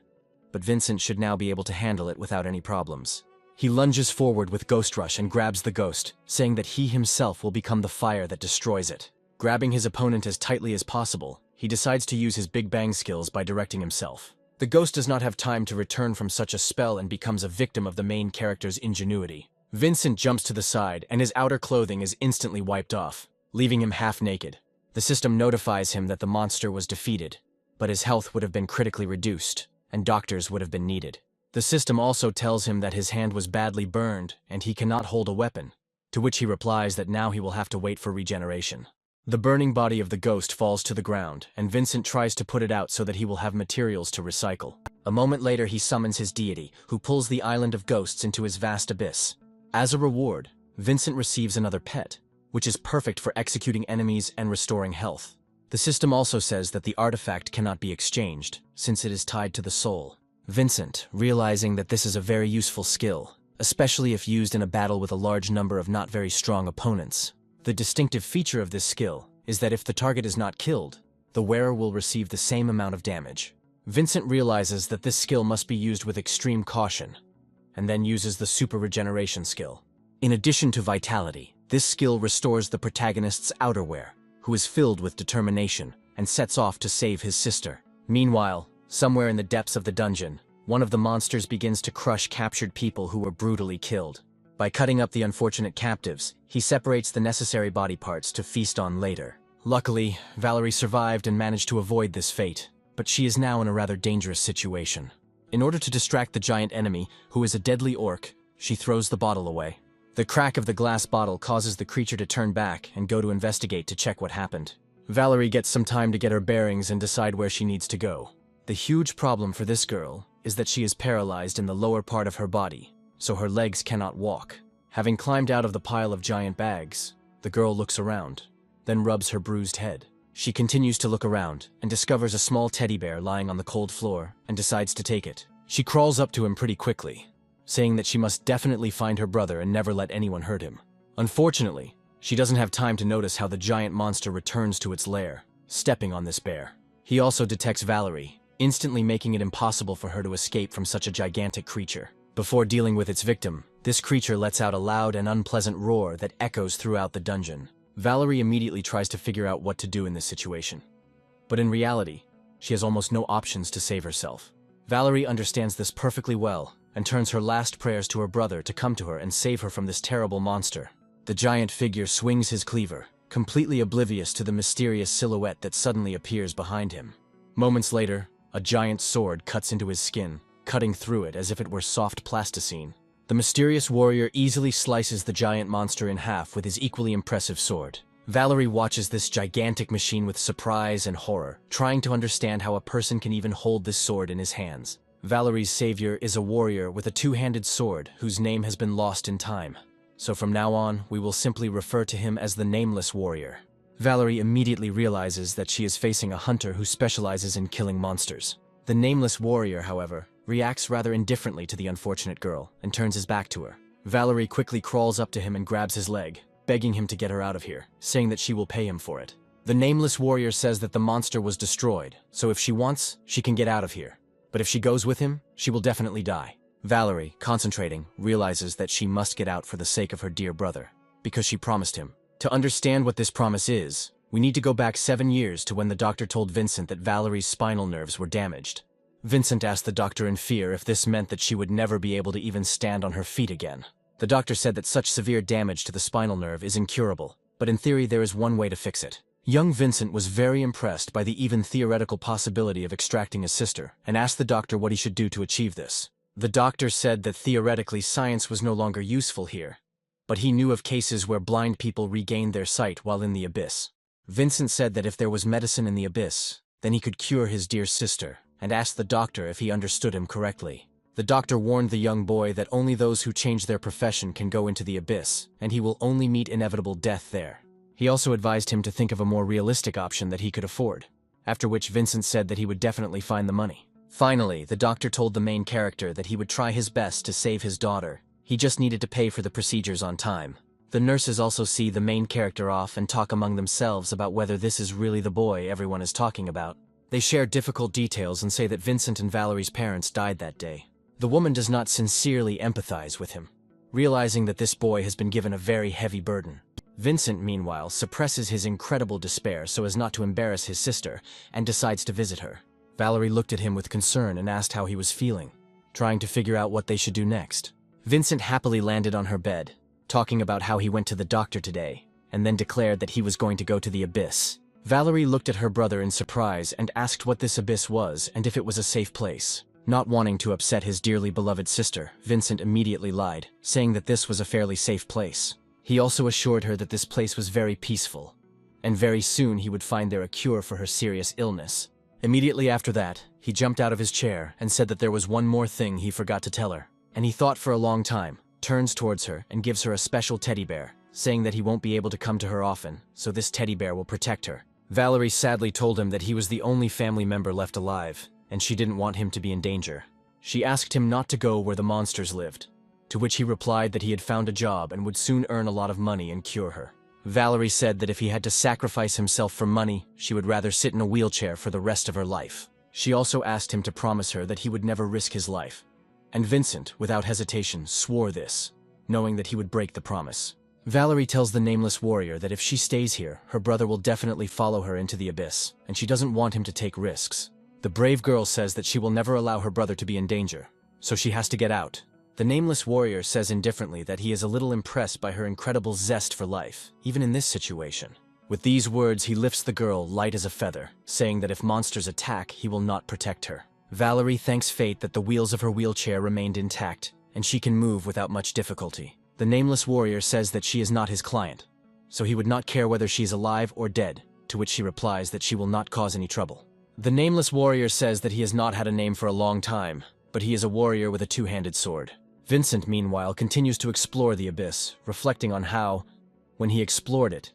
But Vincent should now be able to handle it without any problems. He lunges forward with Ghost Rush and grabs the ghost, saying that he himself will become the fire that destroys it. Grabbing his opponent as tightly as possible, he decides to use his Big Bang skills by directing himself. The ghost does not have time to return from such a spell and becomes a victim of the main character's ingenuity. Vincent jumps to the side and his outer clothing is instantly wiped off, leaving him half naked. The system notifies him that the monster was defeated, but his health would have been critically reduced, and doctors would have been needed. The system also tells him that his hand was badly burned and he cannot hold a weapon, to which he replies that now he will have to wait for regeneration. The burning body of the ghost falls to the ground, and Vincent tries to put it out so that he will have materials to recycle. A moment later, he summons his deity, who pulls the island of ghosts into his vast abyss. As a reward, Vincent receives another pet, which is perfect for executing enemies and restoring health. The system also says that the artifact cannot be exchanged, since it is tied to the soul. Vincent, realizing that this is a very useful skill, especially if used in a battle with a large number of not very strong opponents. The distinctive feature of this skill is that if the target is not killed, the wearer will receive the same amount of damage. Vincent realizes that this skill must be used with extreme caution, and then uses the super regeneration skill. In addition to vitality, this skill restores the protagonist's outerwear, who is filled with determination and sets off to save his sister. Meanwhile, somewhere in the depths of the dungeon, one of the monsters begins to crush captured people who were brutally killed. By cutting up the unfortunate captives, he separates the necessary body parts to feast on later. Luckily, Valerie survived and managed to avoid this fate, but she is now in a rather dangerous situation. In order to distract the giant enemy, who is a deadly orc, she throws the bottle away. The crack of the glass bottle causes the creature to turn back and go to investigate to check what happened. Valerie gets some time to get her bearings and decide where she needs to go. The huge problem for this girl is that she is paralyzed in the lower part of her body, so her legs cannot walk. Having climbed out of the pile of giant bags, the girl looks around, then rubs her bruised head. She continues to look around and discovers a small teddy bear lying on the cold floor and decides to take it. She crawls up to him pretty quickly, saying that she must definitely find her brother and never let anyone hurt him. Unfortunately, she doesn't have time to notice how the giant monster returns to its lair, stepping on this bear. He also detects Valerie, instantly making it impossible for her to escape from such a gigantic creature. Before dealing with its victim, this creature lets out a loud and unpleasant roar that echoes throughout the dungeon. Valerie immediately tries to figure out what to do in this situation. But in reality, she has almost no options to save herself. Valerie understands this perfectly well and turns her last prayers to her brother to come to her and save her from this terrible monster. The giant figure swings his cleaver, completely oblivious to the mysterious silhouette that suddenly appears behind him. Moments later, a giant sword cuts into his skin, cutting through it as if it were soft plasticine. The mysterious warrior easily slices the giant monster in half with his equally impressive sword. Valerie watches this gigantic machine with surprise and horror, trying to understand how a person can even hold this sword in his hands. Valerie's savior is a warrior with a two-handed sword whose name has been lost in time. So from now on, we will simply refer to him as the Nameless Warrior. Valerie immediately realizes that she is facing a hunter who specializes in killing monsters. The Nameless Warrior, however, reacts rather indifferently to the unfortunate girl and turns his back to her. Valerie quickly crawls up to him and grabs his leg, begging him to get her out of here, saying that she will pay him for it. The Nameless Warrior says that the monster was destroyed, so if she wants, she can get out of here. But if she goes with him, she will definitely die. Valerie, concentrating, realizes that she must get out for the sake of her dear brother, because she promised him. To understand what this promise is, we need to go back 7 years to when the doctor told Vincent that Valerie's spinal nerves were damaged. Vincent asked the doctor in fear if this meant that she would never be able to even stand on her feet again. The doctor said that such severe damage to the spinal nerve is incurable, but in theory there is one way to fix it. Young Vincent was very impressed by the even theoretical possibility of extracting his sister, and asked the doctor what he should do to achieve this. The doctor said that theoretically science was no longer useful here, but he knew of cases where blind people regained their sight while in the abyss. Vincent said that if there was medicine in the abyss, then he could cure his dear sister, and asked the doctor if he understood him correctly. The doctor warned the young boy that only those who change their profession can go into the abyss, and he will only meet inevitable death there. He also advised him to think of a more realistic option that he could afford, after which Vincent said that he would definitely find the money. Finally, the doctor told the main character that he would try his best to save his daughter. He just needed to pay for the procedures on time. The nurses also see the main character off and talk among themselves about whether this is really the boy everyone is talking about. They share difficult details and say that Vincent and Valerie's parents died that day. The woman does not sincerely empathize with him, realizing that this boy has been given a very heavy burden. Vincent, meanwhile, suppresses his incredible despair so as not to embarrass his sister, and decides to visit her. Valerie looked at him with concern and asked how he was feeling, trying to figure out what they should do next. Vincent happily landed on her bed, talking about how he went to the doctor today, and then declared that he was going to go to the abyss. Valerie looked at her brother in surprise and asked what this abyss was and if it was a safe place. Not wanting to upset his dearly beloved sister, Vincent immediately lied, saying that this was a fairly safe place. He also assured her that this place was very peaceful, and very soon he would find there a cure for her serious illness. Immediately after that, he jumped out of his chair and said that there was one more thing he forgot to tell her, and he thought for a long time, turns towards her and gives her a special teddy bear, saying that he won't be able to come to her often, so this teddy bear will protect her. Valerie sadly told him that he was the only family member left alive, and she didn't want him to be in danger. She asked him not to go where the monsters lived, to which he replied that he had found a job and would soon earn a lot of money and cure her. Valerie said that if he had to sacrifice himself for money, she would rather sit in a wheelchair for the rest of her life. She also asked him to promise her that he would never risk his life. And Vincent, without hesitation, swore this, knowing that he would break the promise. Valerie tells the nameless warrior that if she stays here, her brother will definitely follow her into the abyss, and she doesn't want him to take risks. The brave girl says that she will never allow her brother to be in danger, so she has to get out. The nameless warrior says indifferently that he is a little impressed by her incredible zest for life, even in this situation. With these words, he lifts the girl light as a feather, saying that if monsters attack, he will not protect her. Valerie thanks fate that the wheels of her wheelchair remained intact, and she can move without much difficulty. The nameless warrior says that she is not his client, so he would not care whether she is alive or dead, to which she replies that she will not cause any trouble. The nameless warrior says that he has not had a name for a long time, but he is a warrior with a two-handed sword. Vincent, meanwhile, continues to explore the abyss, reflecting on how, when he explored it,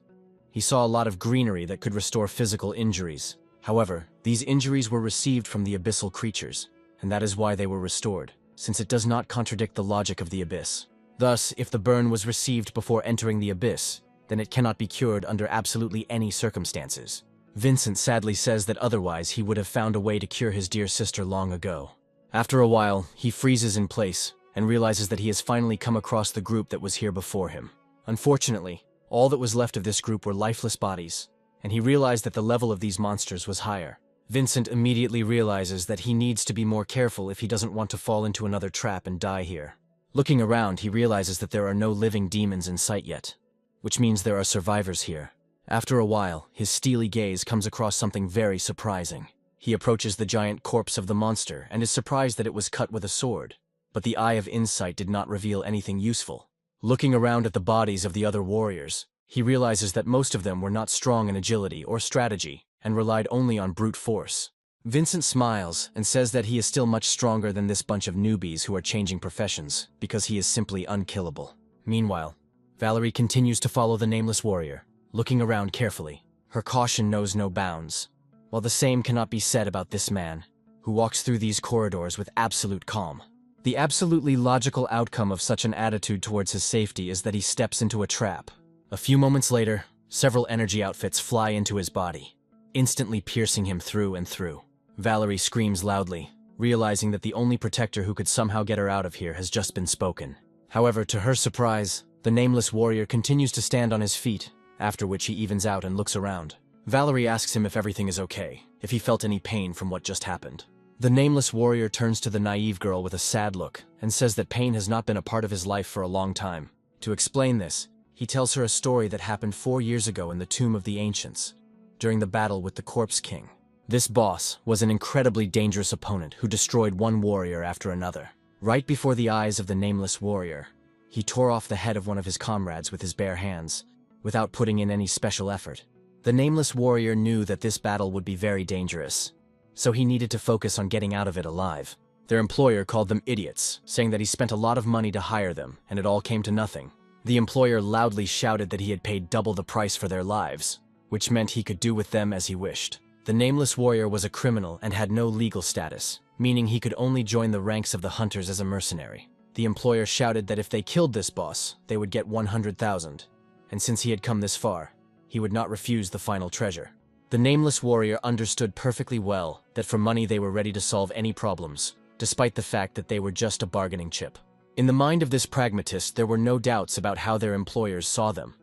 he saw a lot of greenery that could restore physical injuries. However, these injuries were received from the abyssal creatures, and that is why they were restored, since it does not contradict the logic of the abyss. Thus, if the burn was received before entering the abyss, then it cannot be cured under absolutely any circumstances. Vincent sadly says that otherwise he would have found a way to cure his dear sister long ago. After a while, he freezes in place, and realizes that he has finally come across the group that was here before him. Unfortunately, all that was left of this group were lifeless bodies, and he realized that the level of these monsters was higher. Vincent immediately realizes that he needs to be more careful if he doesn't want to fall into another trap and die here. Looking around, he realizes that there are no living demons in sight yet, which means there are survivors here. After a while, his steely gaze comes across something very surprising. He approaches the giant corpse of the monster and is surprised that it was cut with a sword. But the eye of insight did not reveal anything useful. Looking around at the bodies of the other warriors, he realizes that most of them were not strong in agility or strategy and relied only on brute force. Vincent smiles and says that he is still much stronger than this bunch of newbies who are changing professions because he is simply unkillable. Meanwhile, Valerie continues to follow the nameless warrior, looking around carefully. Her caution knows no bounds, while the same cannot be said about this man, who walks through these corridors with absolute calm. The absolutely logical outcome of such an attitude towards his safety is that he steps into a trap. A few moments later, several energy outfits fly into his body, instantly piercing him through and through. Valerie screams loudly, realizing that the only protector who could somehow get her out of here has just been spoken. However, to her surprise, the nameless warrior continues to stand on his feet, after which he evens out and looks around. Valerie asks him if everything is okay, if he felt any pain from what just happened. The nameless warrior turns to the naive girl with a sad look and says that pain has not been a part of his life for a long time. To explain this, he tells her a story that happened 4 years ago in the Tomb of the Ancients. during the battle with the Corpse King. This boss was an incredibly dangerous opponent who destroyed one warrior after another. Right before the eyes of the nameless warrior, he tore off the head of one of his comrades with his bare hands, without putting in any special effort. The nameless warrior knew that this battle would be very dangerous, so he needed to focus on getting out of it alive. Their employer called them idiots, saying that he spent a lot of money to hire them, and it all came to nothing. The employer loudly shouted that he had paid double the price for their lives, which meant he could do with them as he wished. The nameless warrior was a criminal and had no legal status, meaning he could only join the ranks of the hunters as a mercenary. The employer shouted that if they killed this boss, they would get 100,000, and since he had come this far, he would not refuse the final treasure. The nameless warrior understood perfectly well that for money they were ready to solve any problems, despite the fact that they were just a bargaining chip. In the mind of this pragmatist, there were no doubts about how their employers saw them,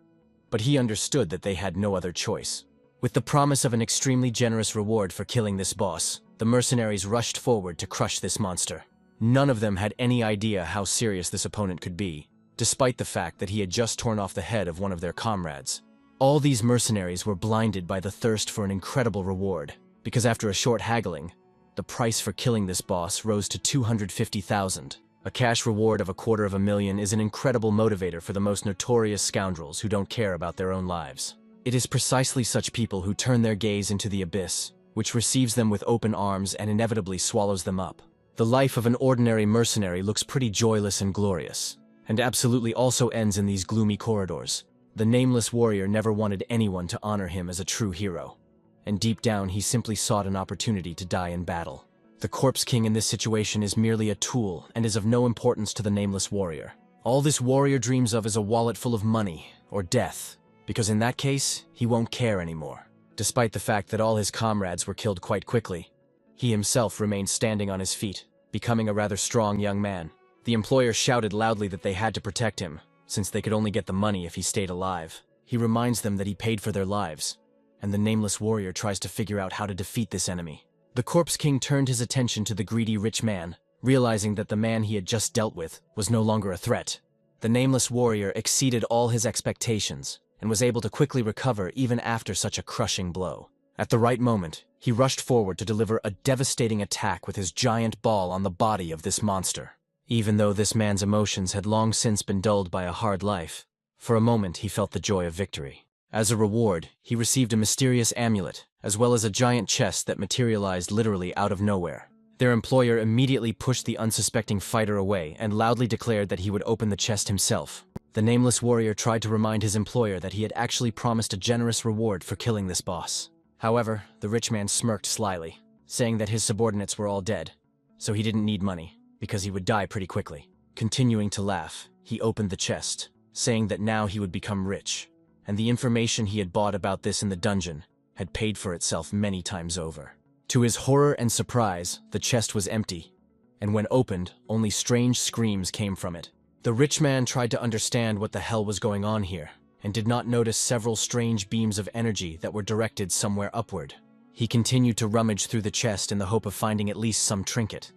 but he understood that they had no other choice. With the promise of an extremely generous reward for killing this boss, the mercenaries rushed forward to crush this monster. None of them had any idea how serious this opponent could be, despite the fact that he had just torn off the head of one of their comrades. All these mercenaries were blinded by the thirst for an incredible reward, because after a short haggling, the price for killing this boss rose to 250,000. A cash reward of $250,000 is an incredible motivator for the most notorious scoundrels who don't care about their own lives. It is precisely such people who turn their gaze into the abyss, which receives them with open arms and inevitably swallows them up. The life of an ordinary mercenary looks pretty joyless and glorious, and absolutely also ends in these gloomy corridors. The nameless warrior never wanted anyone to honor him as a true hero, and deep down he simply sought an opportunity to die in battle. The Corpse King in this situation is merely a tool and is of no importance to the nameless warrior. All this warrior dreams of is a wallet full of money, or death, because in that case, he won't care anymore. Despite the fact that all his comrades were killed quite quickly, he himself remained standing on his feet, becoming a rather strong young man. The employer shouted loudly that they had to protect him, since they could only get the money if he stayed alive. He reminds them that he paid for their lives, and the nameless warrior tries to figure out how to defeat this enemy. The Corpse King turned his attention to the greedy rich man, realizing that the man he had just dealt with was no longer a threat. The nameless warrior exceeded all his expectations, and was able to quickly recover even after such a crushing blow. At the right moment, he rushed forward to deliver a devastating attack with his giant ball on the body of this monster. Even though this man's emotions had long since been dulled by a hard life, for a moment he felt the joy of victory. As a reward, he received a mysterious amulet, as well as a giant chest that materialized literally out of nowhere. Their employer immediately pushed the unsuspecting fighter away and loudly declared that he would open the chest himself. The nameless warrior tried to remind his employer that he had actually promised a generous reward for killing this boss. However, the rich man smirked slyly, saying that his subordinates were all dead, so he didn't need money, because he would die pretty quickly. Continuing to laugh, he opened the chest, saying that now he would become rich, and the information he had bought about this in the dungeon had paid for itself many times over. To his horror and surprise, the chest was empty, and when opened, only strange screams came from it. The rich man tried to understand what the hell was going on here, and did not notice several strange beams of energy that were directed somewhere upward. He continued to rummage through the chest in the hope of finding at least some trinket,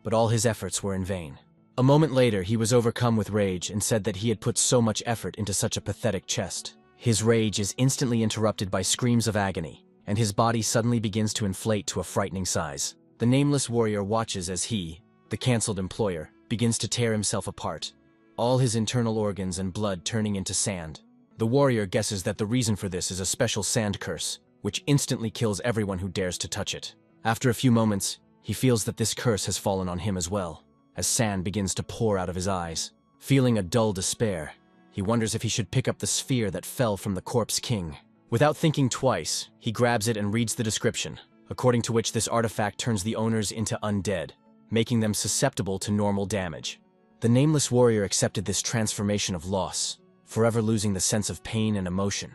but all his efforts were in vain. A moment later, he was overcome with rage and said that he had put so much effort into such a pathetic chest. His rage is instantly interrupted by screams of agony, and his body suddenly begins to inflate to a frightening size. The nameless warrior watches as he, the cancelled employer, begins to tear himself apart, all his internal organs and blood turning into sand. The warrior guesses that the reason for this is a special sand curse, which instantly kills everyone who dares to touch it. After a few moments, he feels that this curse has fallen on him as well, as sand begins to pour out of his eyes. Feeling a dull despair, he wonders if he should pick up the sphere that fell from the Corpse King. Without thinking twice, he grabs it and reads the description, according to which this artifact turns the owners into undead, making them susceptible to normal damage. The nameless warrior accepted this transformation of loss, forever losing the sense of pain and emotion,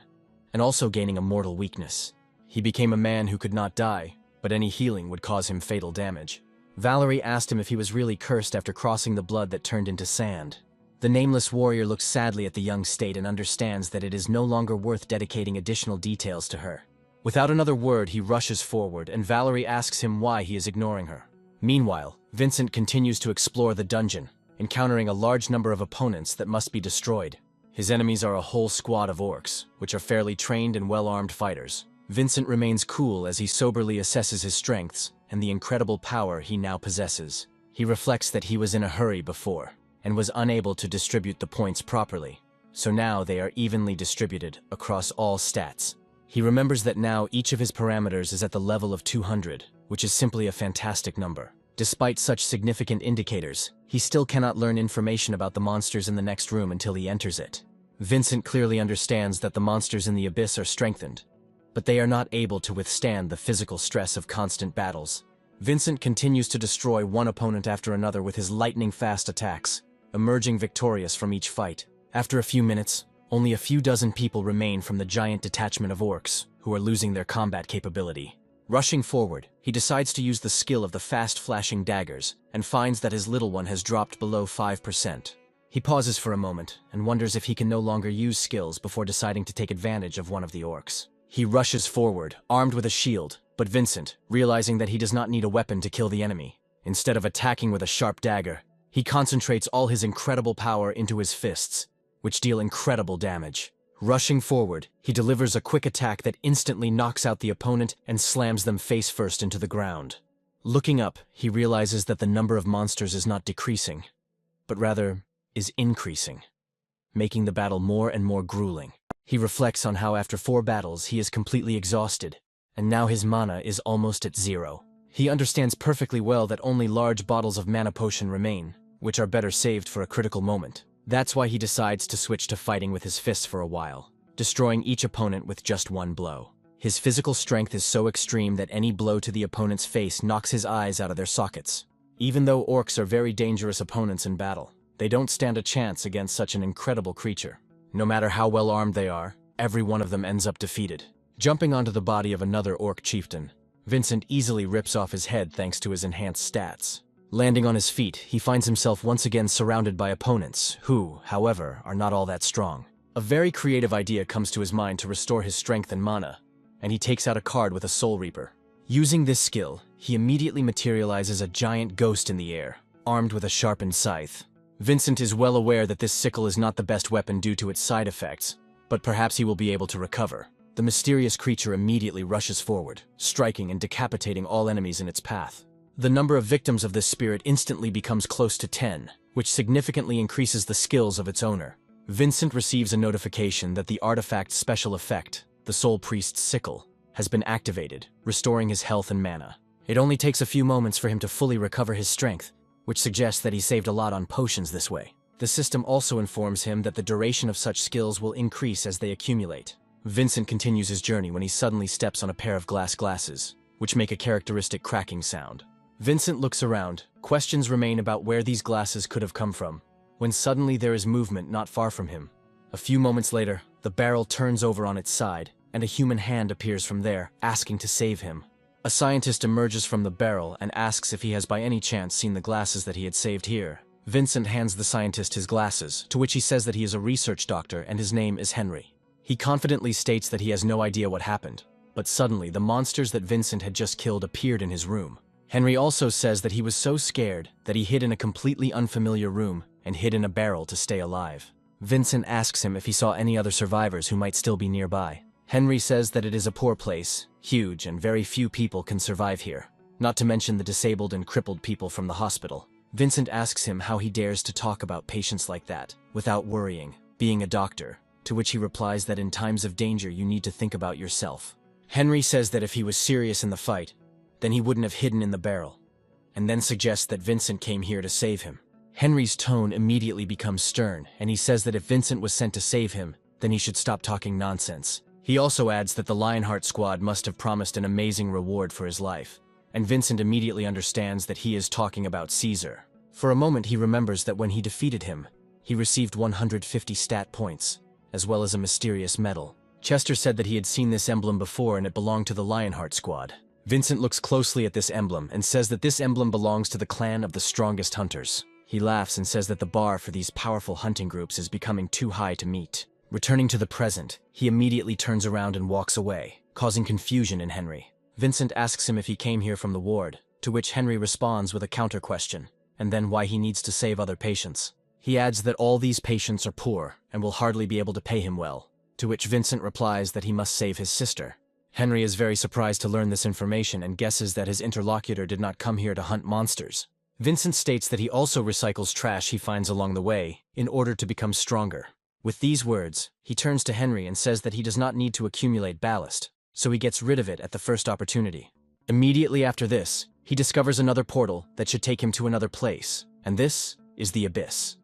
and also gaining a mortal weakness. He became a man who could not die, but any healing would cause him fatal damage. Valerie asked him if he was really cursed after crossing the blood that turned into sand. The nameless warrior looks sadly at the young state and understands that it is no longer worth dedicating additional details to her. Without another word, he rushes forward, and Valerie asks him why he is ignoring her. Meanwhile, Vincent continues to explore the dungeon, encountering a large number of opponents that must be destroyed. His enemies are a whole squad of orcs, which are fairly trained and well-armed fighters. Vincent remains cool as he soberly assesses his strengths and the incredible power he now possesses. He reflects that he was in a hurry before and was unable to distribute the points properly, so now they are evenly distributed across all stats. He remembers that now each of his parameters is at the level of 200, which is simply a fantastic number. Despite such significant indicators, he still cannot learn information about the monsters in the next room until he enters it. Vincent clearly understands that the monsters in the abyss are strengthened, but they are not able to withstand the physical stress of constant battles. Vincent continues to destroy one opponent after another with his lightning-fast attacks, emerging victorious from each fight. After a few minutes, only a few dozen people remain from the giant detachment of orcs, who are losing their combat capability. Rushing forward, he decides to use the skill of the fast-flashing daggers, and finds that his little one has dropped below 5%. He pauses for a moment, and wonders if he can no longer use skills before deciding to take advantage of one of the orcs. He rushes forward, armed with a shield, but Vincent, realizing that he does not need a weapon to kill the enemy, instead of attacking with a sharp dagger, he concentrates all his incredible power into his fists, which deal incredible damage. Rushing forward, he delivers a quick attack that instantly knocks out the opponent and slams them face first into the ground. Looking up, he realizes that the number of monsters is not decreasing, but rather is increasing, making the battle more and more grueling. He reflects on how after 4 battles he is completely exhausted, and now his mana is almost at 0. He understands perfectly well that only large bottles of mana potion remain, which are better saved for a critical moment. That's why he decides to switch to fighting with his fists for a while, destroying each opponent with just one blow. His physical strength is so extreme that any blow to the opponent's face knocks his eyes out of their sockets. Even though orcs are very dangerous opponents in battle, they don't stand a chance against such an incredible creature. No matter how well armed they are, every one of them ends up defeated. Jumping onto the body of another orc chieftain, Vincent easily rips off his head thanks to his enhanced stats. Landing on his feet, he finds himself once again surrounded by opponents who, however, are not all that strong. A very creative idea comes to his mind to restore his strength and mana, and he takes out a card with a Soul Reaper. Using this skill, he immediately materializes a giant ghost in the air, armed with a sharpened scythe. Vincent is well aware that this sickle is not the best weapon due to its side effects, but perhaps he will be able to recover. The mysterious creature immediately rushes forward, striking and decapitating all enemies in its path. The number of victims of this spirit instantly becomes close to 10, which significantly increases the skills of its owner. Vincent receives a notification that the artifact's special effect, the Soul Priest's Sickle, has been activated, restoring his health and mana. It only takes a few moments for him to fully recover his strength, which suggests that he saved a lot on potions this way. The system also informs him that the duration of such skills will increase as they accumulate. Vincent continues his journey when he suddenly steps on a pair of glass glasses, which make a characteristic cracking sound. Vincent looks around. Questions remain about where these glasses could have come from, when suddenly there is movement not far from him. A few moments later, the barrel turns over on its side, and a human hand appears from there, asking to save him. A scientist emerges from the barrel and asks if he has by any chance seen the glasses that he had saved here. Vincent hands the scientist his glasses, to which he says that he is a research doctor and his name is Henry. He confidently states that he has no idea what happened, but suddenly the monsters that Vincent had just killed appeared in his room. Henry also says that he was so scared that he hid in a completely unfamiliar room and hid in a barrel to stay alive. Vincent asks him if he saw any other survivors who might still be nearby. Henry says that it is a poor place, huge, and very few people can survive here, not to mention the disabled and crippled people from the hospital. Vincent asks him how he dares to talk about patients like that, without worrying, being a doctor, to which he replies that in times of danger you need to think about yourself. Henry says that if he was serious in the fight, then he wouldn't have hidden in the barrel, and then suggests that Vincent came here to save him. Henry's tone immediately becomes stern, and he says that if Vincent was sent to save him, then he should stop talking nonsense. He also adds that the Lionheart squad must have promised an amazing reward for his life, and Vincent immediately understands that he is talking about Caesar. For a moment he remembers that when he defeated him, he received 150 stat points, as well as a mysterious medal. Chester said that he had seen this emblem before and it belonged to the Lionheart squad. Vincent looks closely at this emblem and says that this emblem belongs to the clan of the strongest hunters. He laughs and says that the bar for these powerful hunting groups is becoming too high to meet. Returning to the present, he immediately turns around and walks away, causing confusion in Henry. Vincent asks him if he came here from the ward, to which Henry responds with a counter-question, and then why he needs to save other patients. He adds that all these patients are poor and will hardly be able to pay him well, to which Vincent replies that he must save his sister, Henry is very surprised to learn this information and guesses that his interlocutor did not come here to hunt monsters. Vincent states that he also recycles trash he finds along the way in order to become stronger. With these words, he turns to Henry and says that he does not need to accumulate ballast, so he gets rid of it at the first opportunity. Immediately after this, he discovers another portal that should take him to another place, and this is the Abyss,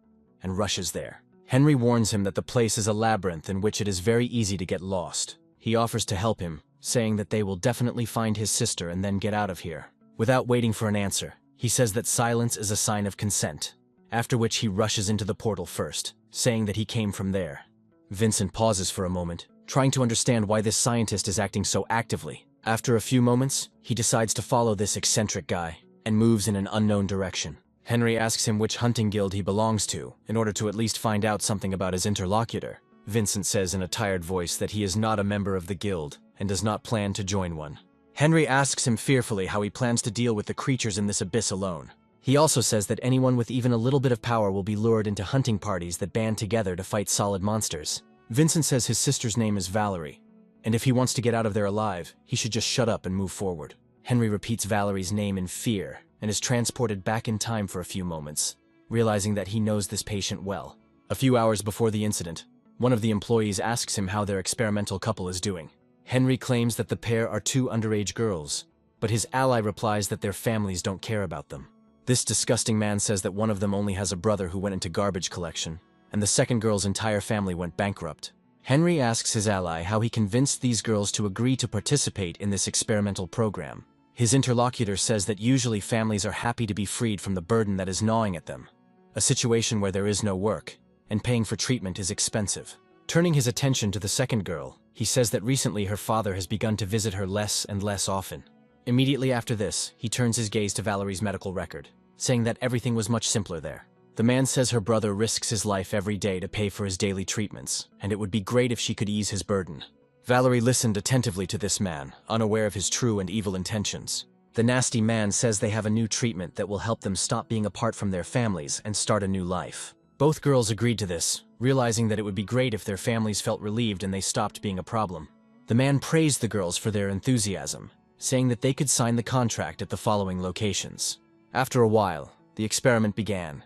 and rushes there. Henry warns him that the place is a labyrinth in which it is very easy to get lost. He offers to help him, saying that they will definitely find his sister and then get out of here. Without waiting for an answer, he says that silence is a sign of consent, after which he rushes into the portal first, saying that he came from there. Vincent pauses for a moment, trying to understand why this scientist is acting so actively. After a few moments, he decides to follow this eccentric guy, and moves in an unknown direction. Henry asks him which hunting guild he belongs to, in order to at least find out something about his interlocutor. Vincent says in a tired voice that he is not a member of the guild, and does not plan to join one. Henry asks him fearfully how he plans to deal with the creatures in this abyss alone. He also says that anyone with even a little bit of power will be lured into hunting parties that band together to fight solid monsters. Vincent says his sister's name is Valerie, and if he wants to get out of there alive, he should just shut up and move forward. Henry repeats Valerie's name in fear, and is transported back in time for a few moments, realizing that he knows this patient well. A few hours before the incident, one of the employees asks him how their experimental couple is doing. Henry claims that the pair are two underage girls, but his ally replies that their families don't care about them. This disgusting man says that one of them only has a brother who went into garbage collection, and the second girl's entire family went bankrupt. Henry asks his ally how he convinced these girls to agree to participate in this experimental program. His interlocutor says that usually families are happy to be freed from the burden that is gnawing at them, a situation where there is no work, and paying for treatment is expensive. Turning his attention to the second girl, he says that recently her father has begun to visit her less and less often. Immediately after this, he turns his gaze to Valerie's medical record, saying that everything was much simpler there. The man says her brother risks his life every day to pay for his daily treatments, and it would be great if she could ease his burden. Valerie listened attentively to this man, unaware of his true and evil intentions. The nasty man says they have a new treatment that will help them stop being apart from their families and start a new life. Both girls agreed to this, realizing that it would be great if their families felt relieved and they stopped being a problem. The man praised the girls for their enthusiasm, saying that they could sign the contract at the following locations. After a while, the experiment began,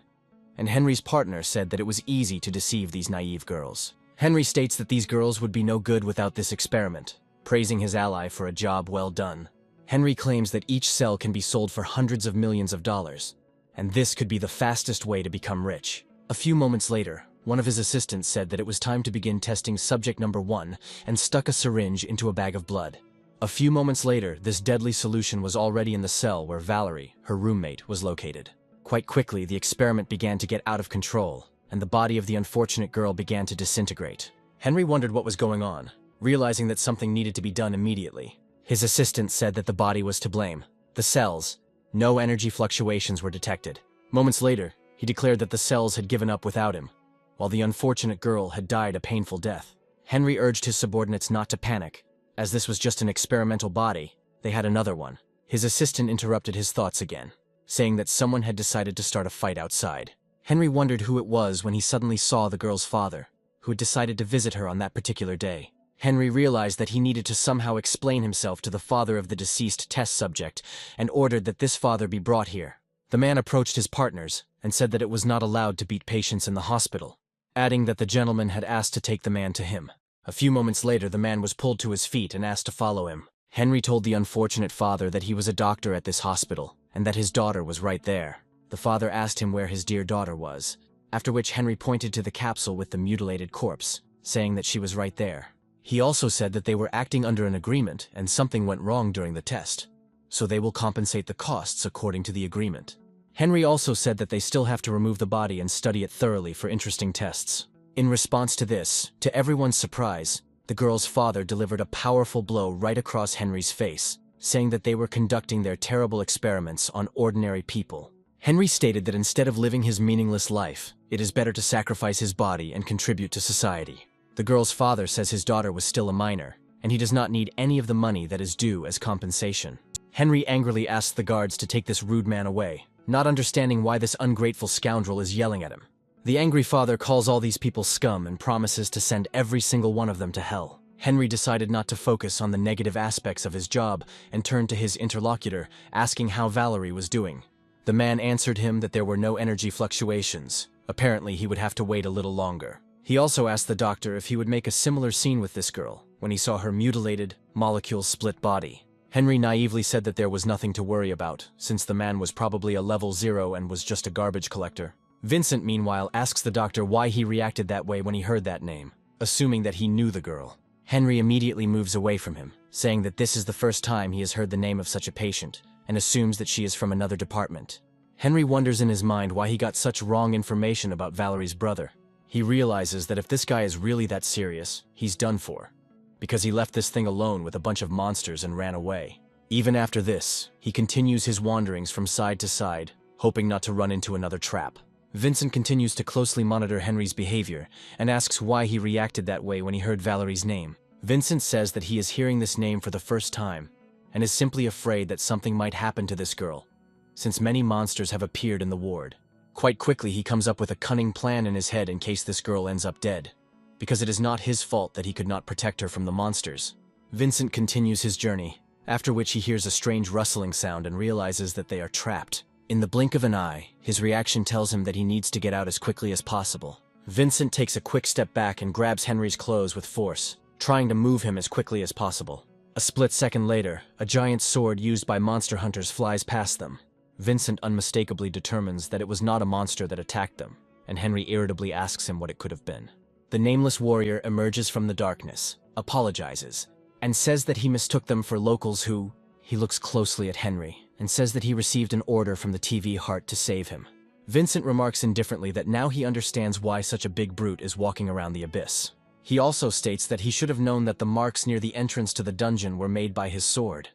and Henry's partner said that it was easy to deceive these naive girls. Henry states that these girls would be no good without this experiment, praising his ally for a job well done. Henry claims that each cell can be sold for hundreds of millions of dollars, and this could be the fastest way to become rich. A few moments later, one of his assistants said that it was time to begin testing subject number 1 and stuck a syringe into a bag of blood. A few moments later, this deadly solution was already in the cell where Valerie, her roommate, was located. Quite quickly, the experiment began to get out of control, and the body of the unfortunate girl began to disintegrate. Henry wondered what was going on, realizing that something needed to be done immediately. His assistant said that the body was to blame. The cells, no energy fluctuations were detected. Moments later, he declared that the cells had given up without him, while the unfortunate girl had died a painful death. Henry urged his subordinates not to panic, as this was just an experimental body. They had another one. His assistant interrupted his thoughts again, saying that someone had decided to start a fight outside. Henry wondered who it was when he suddenly saw the girl's father, who had decided to visit her on that particular day. Henry realized that he needed to somehow explain himself to the father of the deceased test subject and ordered that this father be brought here. The man approached his partners and said that it was not allowed to beat patients in the hospital, adding that the gentleman had asked to take the man to him. A few moments later, the man was pulled to his feet and asked to follow him. Henry told the unfortunate father that he was a doctor at this hospital and that his daughter was right there. The father asked him where his dear daughter was, after which Henry pointed to the capsule with the mutilated corpse, saying that she was right there. He also said that they were acting under an agreement and something went wrong during the test, so they will compensate the costs according to the agreement. Henry also said that they still have to remove the body and study it thoroughly for interesting tests. In response to this, to everyone's surprise, the girl's father delivered a powerful blow right across Henry's face, saying that they were conducting their terrible experiments on ordinary people. Henry stated that instead of living his meaningless life, it is better to sacrifice his body and contribute to society. The girl's father says his daughter was still a minor, and he does not need any of the money that is due as compensation. Henry angrily asks the guards to take this rude man away, not understanding why this ungrateful scoundrel is yelling at him. The angry father calls all these people scum and promises to send every single one of them to hell. Henry decided not to focus on the negative aspects of his job and turned to his interlocutor, asking how Valerie was doing. The man answered him that there were no energy fluctuations. Apparently, he would have to wait a little longer. He also asked the doctor if he would make a similar scene with this girl when he saw her mutilated, molecule-split body. Henry naively said that there was nothing to worry about, since the man was probably a level 0 and was just a garbage collector. Vincent, meanwhile, asks the doctor why he reacted that way when he heard that name, assuming that he knew the girl. Henry immediately moves away from him, saying that this is the first time he has heard the name of such a patient, and assumes that she is from another department. Henry wonders in his mind why he got such wrong information about Valerie's brother. He realizes that if this guy is really that serious, he's done for, because he left this thing alone with a bunch of monsters and ran away. Even after this, he continues his wanderings from side to side, hoping not to run into another trap. Vincent continues to closely monitor Henry's behavior and asks why he reacted that way when he heard Valerie's name. Vincent says that he is hearing this name for the first time and is simply afraid that something might happen to this girl, since many monsters have appeared in the ward. Quite quickly, he comes up with a cunning plan in his head in case this girl ends up dead, because it is not his fault that he could not protect her from the monsters. Vincent continues his journey, after which he hears a strange rustling sound and realizes that they are trapped. In the blink of an eye, his reaction tells him that he needs to get out as quickly as possible. Vincent takes a quick step back and grabs Henry's clothes with force, trying to move him as quickly as possible. A split second later, a giant sword used by monster hunters flies past them. Vincent unmistakably determines that it was not a monster that attacked them, and Henry irritably asks him what it could have been. The nameless warrior emerges from the darkness, apologizes, and says that he mistook them for locals who... He looks closely at Henry and says that he received an order from the TV Heart to save him. Vincent remarks indifferently that now he understands why such a big brute is walking around the abyss. He also states that he should have known that the marks near the entrance to the dungeon were made by his sword,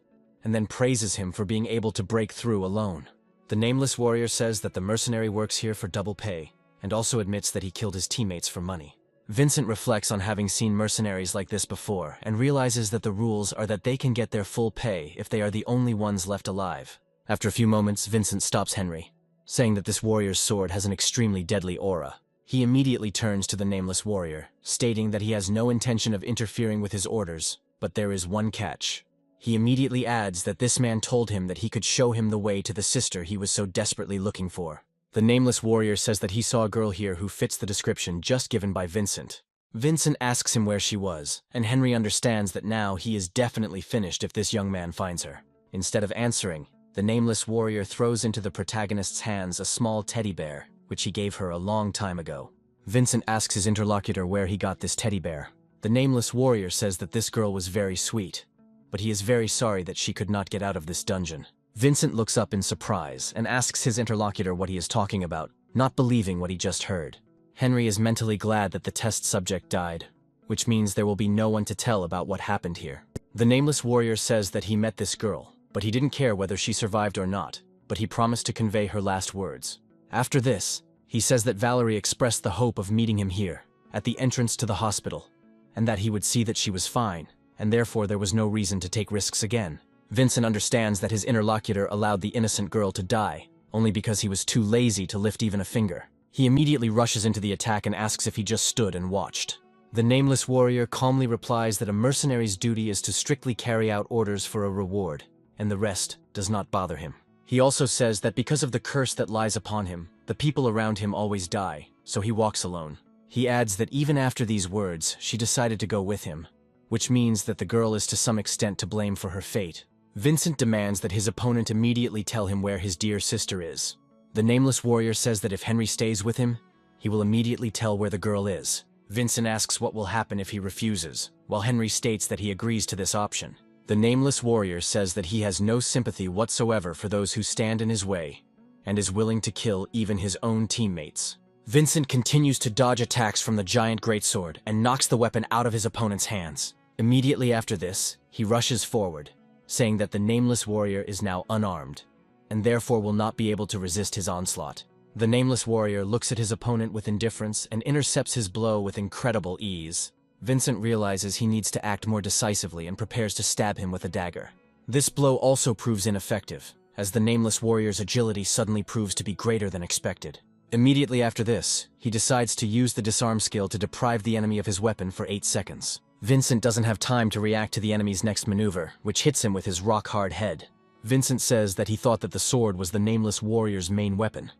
and then praises him for being able to break through alone. The nameless warrior says that the mercenary works here for double pay, and also admits that he killed his teammates for money. Vincent reflects on having seen mercenaries like this before and realizes that the rules are that they can get their full pay if they are the only ones left alive. After a few moments, Vincent stops Henry, saying that this warrior's sword has an extremely deadly aura. He immediately turns to the nameless warrior, stating that he has no intention of interfering with his orders, but there is one catch. He immediately adds that this man told him that he could show him the way to the sister he was so desperately looking for. The nameless warrior says that he saw a girl here who fits the description just given by Vincent. Vincent asks him where she was, and Henry understands that now he is definitely finished if this young man finds her. Instead of answering, the nameless warrior throws into the protagonist's hands a small teddy bear, which he gave her a long time ago. Vincent asks his interlocutor where he got this teddy bear. The nameless warrior says that this girl was very sweet, but he is very sorry that she could not get out of this dungeon. Vincent looks up in surprise and asks his interlocutor what he is talking about, not believing what he just heard. Henry is mentally glad that the test subject died, which means there will be no one to tell about what happened here. The nameless warrior says that he met this girl, but he didn't care whether she survived or not, but he promised to convey her last words. After this, he says that Valerie expressed the hope of meeting him here, at the entrance to the hospital, and that he would see that she was fine, and therefore there was no reason to take risks again. Vincent understands that his interlocutor allowed the innocent girl to die, only because he was too lazy to lift even a finger. He immediately rushes into the attack and asks if he just stood and watched. The nameless warrior calmly replies that a mercenary's duty is to strictly carry out orders for a reward, and the rest does not bother him. He also says that because of the curse that lies upon him, the people around him always die, so he walks alone. He adds that even after these words, she decided to go with him, which means that the girl is to some extent to blame for her fate. Vincent demands that his opponent immediately tell him where his dear sister is. The nameless warrior says that if Henry stays with him, he will immediately tell where the girl is. Vincent asks what will happen if he refuses, while Henry states that he agrees to this option. The nameless warrior says that he has no sympathy whatsoever for those who stand in his way, and is willing to kill even his own teammates. Vincent continues to dodge attacks from the giant greatsword and knocks the weapon out of his opponent's hands. Immediately after this, he rushes forward, saying that the nameless warrior is now unarmed, and therefore will not be able to resist his onslaught. The nameless warrior looks at his opponent with indifference and intercepts his blow with incredible ease. Vincent realizes he needs to act more decisively and prepares to stab him with a dagger. This blow also proves ineffective, as the nameless warrior's agility suddenly proves to be greater than expected. Immediately after this, he decides to use the disarm skill to deprive the enemy of his weapon for 8 seconds. Vincent doesn't have time to react to the enemy's next maneuver, which hits him with his rock-hard head. Vincent says that he thought that the sword was the Nameless Warrior's main weapon,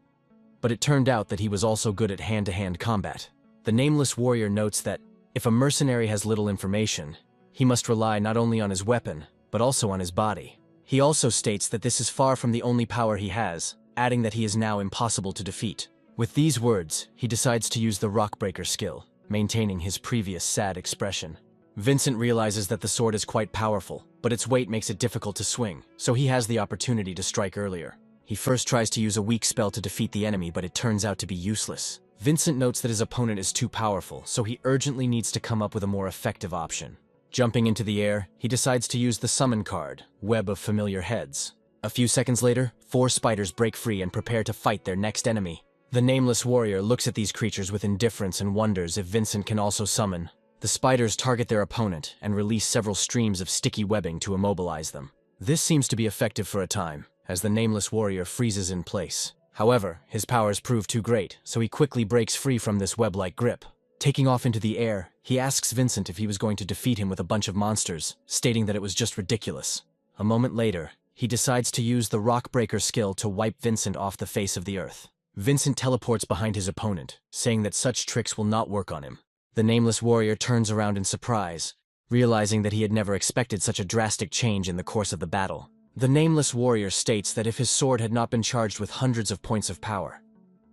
but it turned out that he was also good at hand-to-hand combat. The Nameless Warrior notes that if a mercenary has little information, he must rely not only on his weapon, but also on his body. He also states that this is far from the only power he has, adding that he is now impossible to defeat. With these words, he decides to use the Rockbreaker skill, maintaining his previous sad expression. Vincent realizes that the sword is quite powerful, but its weight makes it difficult to swing, so he has the opportunity to strike earlier. He first tries to use a weak spell to defeat the enemy, but it turns out to be useless. Vincent notes that his opponent is too powerful, so he urgently needs to come up with a more effective option. Jumping into the air, he decides to use the summon card, Web of Familiar Heads. A few seconds later, 4 spiders break free and prepare to fight their next enemy. The Nameless Warrior looks at these creatures with indifference and wonders if Vincent can also summon. The spiders target their opponent and release several streams of sticky webbing to immobilize them. This seems to be effective for a time, as the Nameless Warrior freezes in place. However, his powers prove too great, so he quickly breaks free from this web-like grip. Taking off into the air, he asks Vincent if he was going to defeat him with a bunch of monsters, stating that it was just ridiculous. A moment later, he decides to use the Rockbreaker skill to wipe Vincent off the face of the earth. Vincent teleports behind his opponent, saying that such tricks will not work on him. The Nameless Warrior turns around in surprise, realizing that he had never expected such a drastic change in the course of the battle. The Nameless Warrior states that if his sword had not been charged with hundreds of points of power,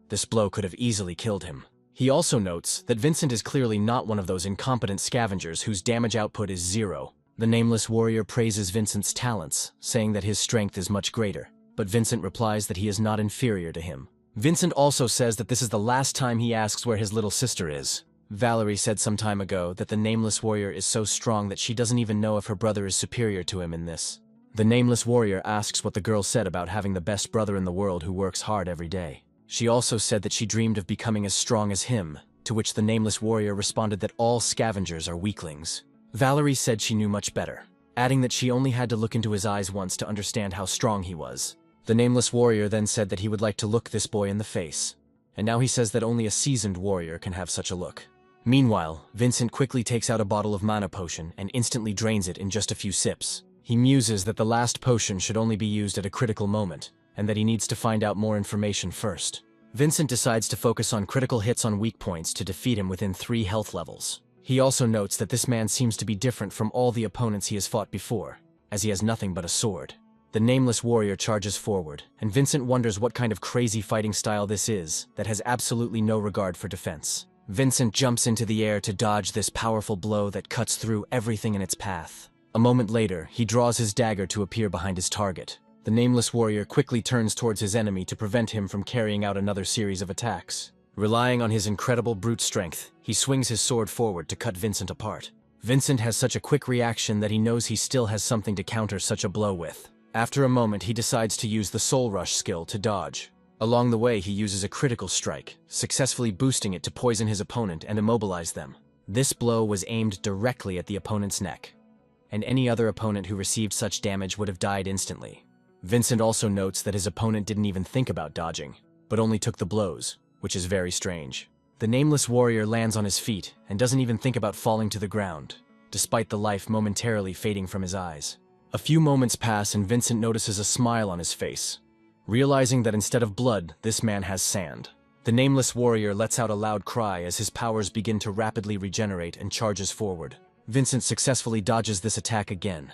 this blow could have easily killed him. He also notes that Vincent is clearly not one of those incompetent scavengers whose damage output is 0. The Nameless Warrior praises Vincent's talents, saying that his strength is much greater, but Vincent replies that he is not inferior to him. Vincent also says that this is the last time he asks where his little sister is. Valerie said some time ago that the Nameless Warrior is so strong that she doesn't even know if her brother is superior to him in this. The Nameless Warrior asks what the girl said about having the best brother in the world who works hard every day. She also said that she dreamed of becoming as strong as him, to which the Nameless Warrior responded that all scavengers are weaklings. Valerie said she knew much better, adding that she only had to look into his eyes once to understand how strong he was. The Nameless Warrior then said that he would like to look this boy in the face, and now he says that only a seasoned warrior can have such a look. Meanwhile, Vincent quickly takes out a bottle of mana potion and instantly drains it in just a few sips. He muses that the last potion should only be used at a critical moment, and that he needs to find out more information first. Vincent decides to focus on critical hits on weak points to defeat him within 3 health levels. He also notes that this man seems to be different from all the opponents he has fought before, as he has nothing but a sword. The Nameless Warrior charges forward, and Vincent wonders what kind of crazy fighting style this is that has absolutely no regard for defense. Vincent jumps into the air to dodge this powerful blow that cuts through everything in its path. A moment later, he draws his dagger to appear behind his target. The Nameless Warrior quickly turns towards his enemy to prevent him from carrying out another series of attacks. Relying on his incredible brute strength, he swings his sword forward to cut Vincent apart. Vincent has such a quick reaction that he knows he still has something to counter such a blow with. After a moment, he decides to use the Soul Rush skill to dodge. Along the way, he uses a critical strike, successfully boosting it to poison his opponent and immobilize them. This blow was aimed directly at the opponent's neck, and any other opponent who received such damage would have died instantly. Vincent also notes that his opponent didn't even think about dodging, but only took the blows, which is very strange. The Nameless Warrior lands on his feet and doesn't even think about falling to the ground, despite the life momentarily fading from his eyes. A few moments pass and Vincent notices a smile on his face, realizing that instead of blood, this man has sand. The Nameless Warrior lets out a loud cry as his powers begin to rapidly regenerate and charges forward. Vincent successfully dodges this attack again,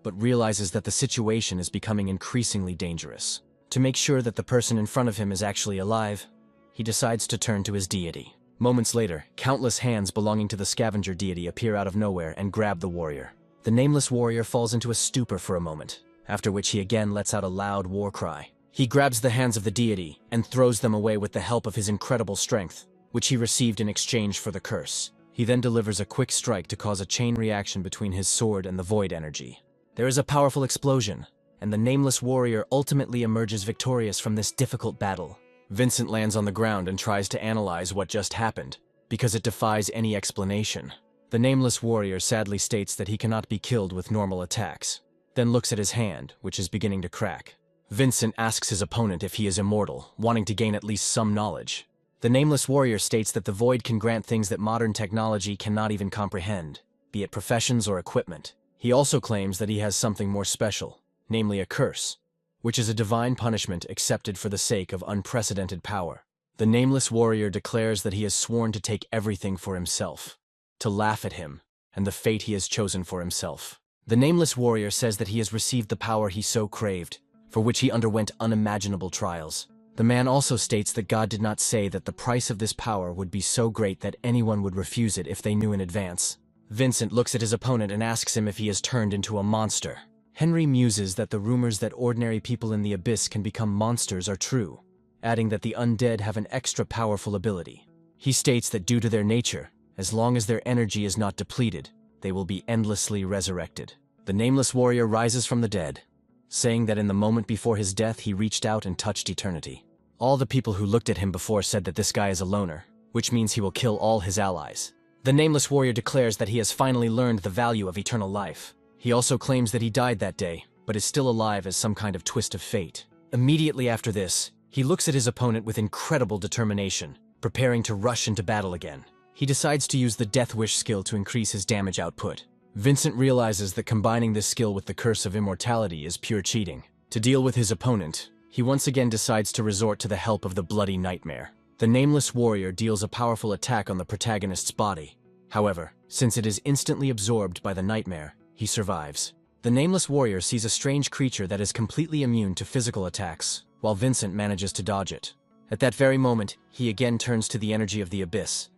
but realizes that the situation is becoming increasingly dangerous. To make sure that the person in front of him is actually alive, he decides to turn to his deity. Moments later, countless hands belonging to the scavenger deity appear out of nowhere and grab the warrior. The Nameless Warrior falls into a stupor for a moment, after which he again lets out a loud war cry. He grabs the hands of the deity and throws them away with the help of his incredible strength, which he received in exchange for the curse. He then delivers a quick strike to cause a chain reaction between his sword and the void energy. There is a powerful explosion, and the Nameless Warrior ultimately emerges victorious from this difficult battle. Vincent lands on the ground and tries to analyze what just happened, because it defies any explanation. The Nameless Warrior sadly states that he cannot be killed with normal attacks, then looks at his hand, which is beginning to crack. Vincent asks his opponent if he is immortal, wanting to gain at least some knowledge. The Nameless Warrior states that the void can grant things that modern technology cannot even comprehend. be it professions or equipment. He also claims that he has something more special, namely a curse, which is a divine punishment accepted for the sake of unprecedented power. The nameless warrior declares that he has sworn to take everything for himself, to laugh at him, and the fate he has chosen for himself. The nameless warrior says that he has received the power he so craved, for which he underwent unimaginable trials. The man also states that God did not say that the price of this power would be so great that anyone would refuse it if they knew in advance. Vincent looks at his opponent and asks him if he has turned into a monster. Henry muses that the rumors that ordinary people in the abyss can become monsters are true, adding that the undead have an extra powerful ability. He states that due to their nature, as long as their energy is not depleted, they will be endlessly resurrected. The nameless warrior rises from the dead, saying that in the moment before his death he reached out and touched eternity. All the people who looked at him before said that this guy is a loner, which means he will kill all his allies. The nameless warrior declares that he has finally learned the value of eternal life. He also claims that he died that day, but is still alive as some kind of twist of fate. Immediately after this, he looks at his opponent with incredible determination, preparing to rush into battle again. He decides to use the Death Wish skill to increase his damage output. Vincent realizes that combining this skill with the Curse of Immortality is pure cheating. To deal with his opponent, he once again decides to resort to the help of the Bloody Nightmare. The nameless warrior deals a powerful attack on the protagonist's body. However, since it is instantly absorbed by the nightmare, he survives. The nameless warrior sees a strange creature that is completely immune to physical attacks, while Vincent manages to dodge it. At that very moment, he again turns to the energy of the abyss.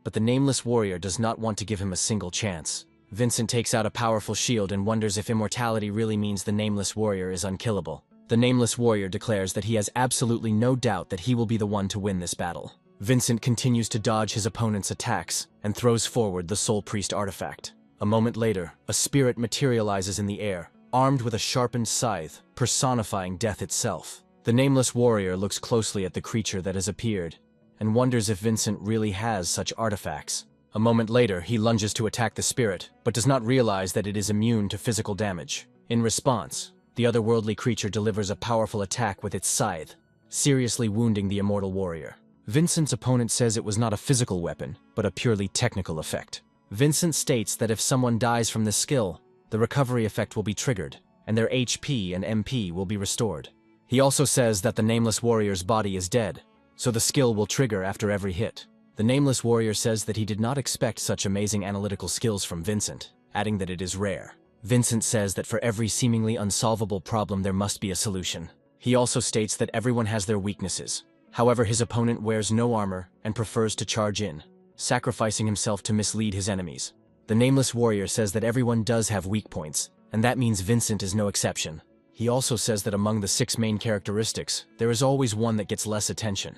But the nameless warrior does not want to give him a single chance. Vincent takes out a powerful shield and wonders if immortality really means the nameless warrior is unkillable. The nameless warrior declares that he has absolutely no doubt that he will be the one to win this battle. Vincent continues to dodge his opponent's attacks and throws forward the Soul Priest artifact. A moment later, a spirit materializes in the air, armed with a sharpened scythe, personifying death itself. The nameless warrior looks closely at the creature that has appeared and wonders if Vincent really has such artifacts. A moment later, he lunges to attack the spirit, but does not realize that it is immune to physical damage. In response, the otherworldly creature delivers a powerful attack with its scythe, seriously wounding the immortal warrior. Vincent's opponent says it was not a physical weapon, but a purely technical effect. Vincent states that if someone dies from this skill, the recovery effect will be triggered, and their HP and MP will be restored. He also says that the nameless warrior's body is dead, so the skill will trigger after every hit. The nameless warrior says that he did not expect such amazing analytical skills from Vincent, adding that it is rare. Vincent says that for every seemingly unsolvable problem there must be a solution. He also states that everyone has their weaknesses. However, his opponent wears no armor and prefers to charge in, sacrificing himself to mislead his enemies. The nameless warrior says that everyone does have weak points, and that means Vincent is no exception. He also says that among the 6 main characteristics, there is always one that gets less attention.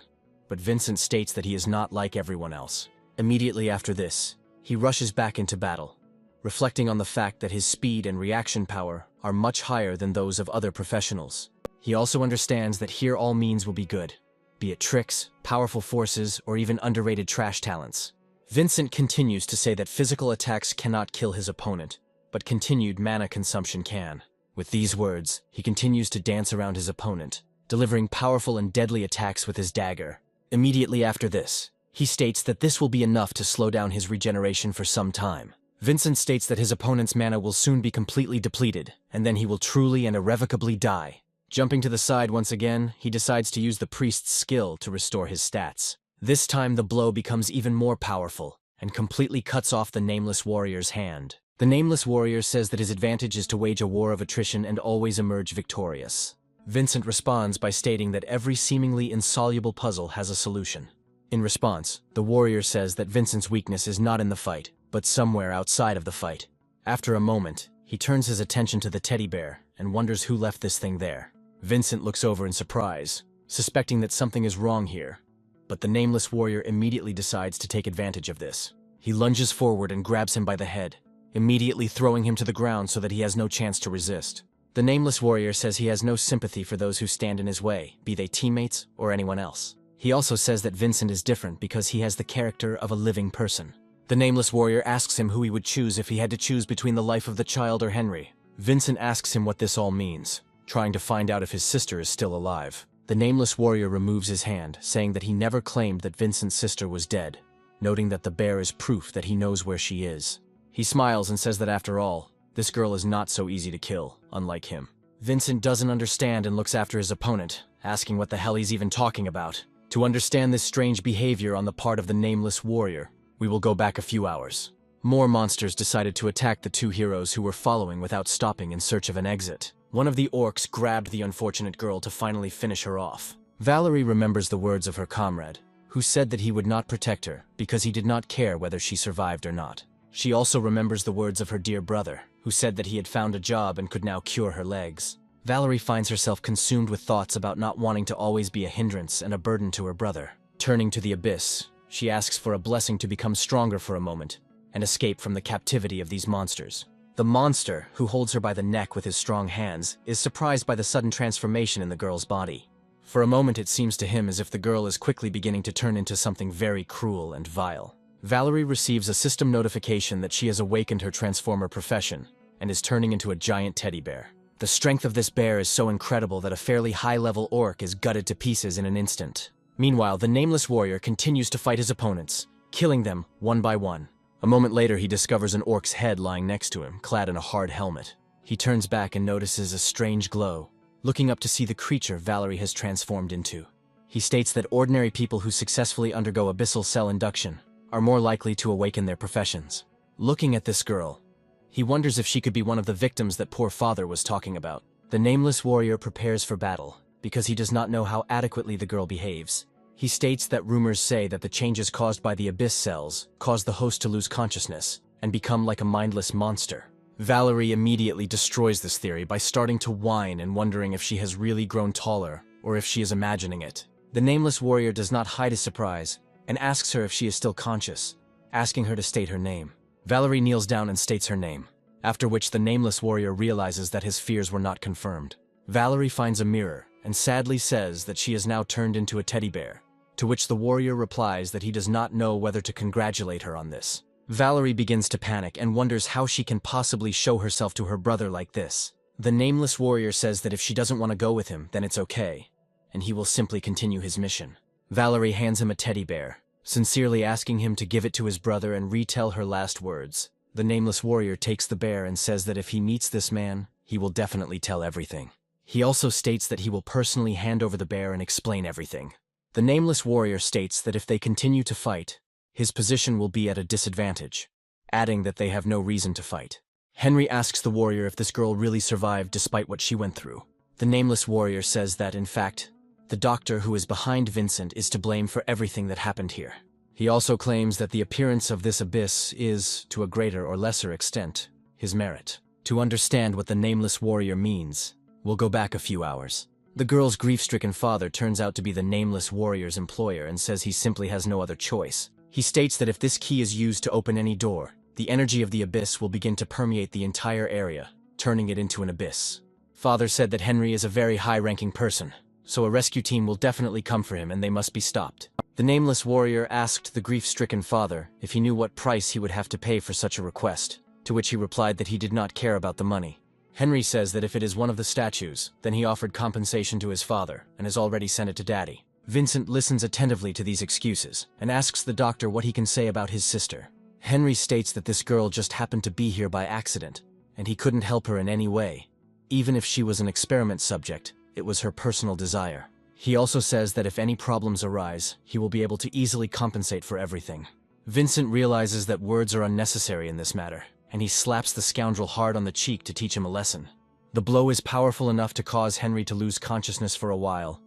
But Vincent states that he is not like everyone else. Immediately after this, he rushes back into battle, reflecting on the fact that his speed and reaction power are much higher than those of other professionals. He also understands that here all means will be good, be it tricks, powerful forces, or even underrated trash talents. Vincent continues to say that physical attacks cannot kill his opponent, but continued mana consumption can. With these words, he continues to dance around his opponent, delivering powerful and deadly attacks with his dagger. Immediately after this, he states that this will be enough to slow down his regeneration for some time. Vincent states that his opponent's mana will soon be completely depleted, and then he will truly and irrevocably die. Jumping to the side once again, he decides to use the priest's skill to restore his stats. This time the blow becomes even more powerful, and completely cuts off the nameless warrior's hand. The nameless warrior says that his advantage is to wage a war of attrition and always emerge victorious. Vincent responds by stating that every seemingly insoluble puzzle has a solution. In response, the warrior says that Vincent's weakness is not in the fight, but somewhere outside of the fight. After a moment, he turns his attention to the teddy bear and wonders who left this thing there. Vincent looks over in surprise, suspecting that something is wrong here, but the nameless warrior immediately decides to take advantage of this. He lunges forward and grabs him by the head, immediately throwing him to the ground so that he has no chance to resist. The nameless warrior says he has no sympathy for those who stand in his way, be they teammates or anyone else. He also says that Vincent is different because he has the character of a living person. The nameless warrior asks him who he would choose if he had to choose between the life of the child or Henry. Vincent asks him what this all means, trying to find out if his sister is still alive. The nameless warrior removes his hand, saying that he never claimed that Vincent's sister was dead, noting that the bear is proof that he knows where she is. He smiles and says that after all, this girl is not so easy to kill, unlike him. Vincent doesn't understand and looks after his opponent, asking what the hell he's even talking about. To understand this strange behavior on the part of the nameless warrior, we will go back a few hours. More monsters decided to attack the two heroes who were following without stopping in search of an exit. One of the orcs grabbed the unfortunate girl to finally finish her off. Valerie remembers the words of her comrade, who said that he would not protect her because he did not care whether she survived or not. She also remembers the words of her dear brother, who said that he had found a job and could now cure her legs. Valerie finds herself consumed with thoughts about not wanting to always be a hindrance and a burden to her brother. Turning to the abyss, she asks for a blessing to become stronger for a moment and escape from the captivity of these monsters. The monster, who holds her by the neck with his strong hands, is surprised by the sudden transformation in the girl's body. For a moment it seems to him as if the girl is quickly beginning to turn into something very cruel and vile. Valerie receives a system notification that she has awakened her transformer profession and is turning into a giant teddy bear. The strength of this bear is so incredible that a fairly high-level orc is gutted to pieces in an instant. Meanwhile, the nameless warrior continues to fight his opponents, killing them one by one. A moment later, he discovers an orc's head lying next to him, clad in a hard helmet. He turns back and notices a strange glow, looking up to see the creature Valerie has transformed into. He states that ordinary people who successfully undergo abyssal cell induction are more likely to awaken their professions. Looking at this girl, he wonders if she could be one of the victims that poor father was talking about. The nameless warrior prepares for battle, because he does not know how adequately the girl behaves. He states that rumors say that the changes caused by the abyss cells cause the host to lose consciousness and become like a mindless monster. Valerie immediately destroys this theory by starting to whine and wondering if she has really grown taller or if she is imagining it. The nameless warrior does not hide his surprise and asks her if she is still conscious, asking her to state her name. Valerie kneels down and states her name, after which the nameless warrior realizes that his fears were not confirmed. Valerie finds a mirror and sadly says that she is now turned into a teddy bear, to which the warrior replies that he does not know whether to congratulate her on this. Valerie begins to panic and wonders how she can possibly show herself to her brother like this. The nameless warrior says that if she doesn't want to go with him, then it's okay, and he will simply continue his mission. Valerie hands him a teddy bear, sincerely asking him to give it to his brother and retell her last words. The nameless warrior takes the bear and says that if he meets this man, he will definitely tell everything. He also states that he will personally hand over the bear and explain everything. The nameless warrior states that if they continue to fight, his position will be at a disadvantage, adding that they have no reason to fight. Henry asks the warrior if this girl really survived despite what she went through. The nameless warrior says that, in fact, the doctor who is behind Vincent is to blame for everything that happened here. He also claims that the appearance of this abyss is, to a greater or lesser extent, his merit. To understand what the nameless warrior means, we'll go back a few hours. The girl's grief-stricken father turns out to be the nameless warrior's employer and says he simply has no other choice. He states that if this key is used to open any door, the energy of the abyss will begin to permeate the entire area, turning it into an abyss. Father said that Henry is a very high-ranking person, so a rescue team will definitely come for him and they must be stopped. The nameless warrior asked the grief-stricken father if he knew what price he would have to pay for such a request, to which he replied that he did not care about the money. Henry says that if it is one of the statues, then he offered compensation to his father and has already sent it to Daddy. Vincent listens attentively to these excuses and asks the doctor what he can say about his sister. Henry states that this girl just happened to be here by accident, and he couldn't help her in any way. Even if she was an experiment subject, it was her personal desire. He also says that if any problems arise, he will be able to easily compensate for everything. Vincent realizes that words are unnecessary in this matter, and he slaps the scoundrel hard on the cheek to teach him a lesson. The blow is powerful enough to cause Henry to lose consciousness for a while,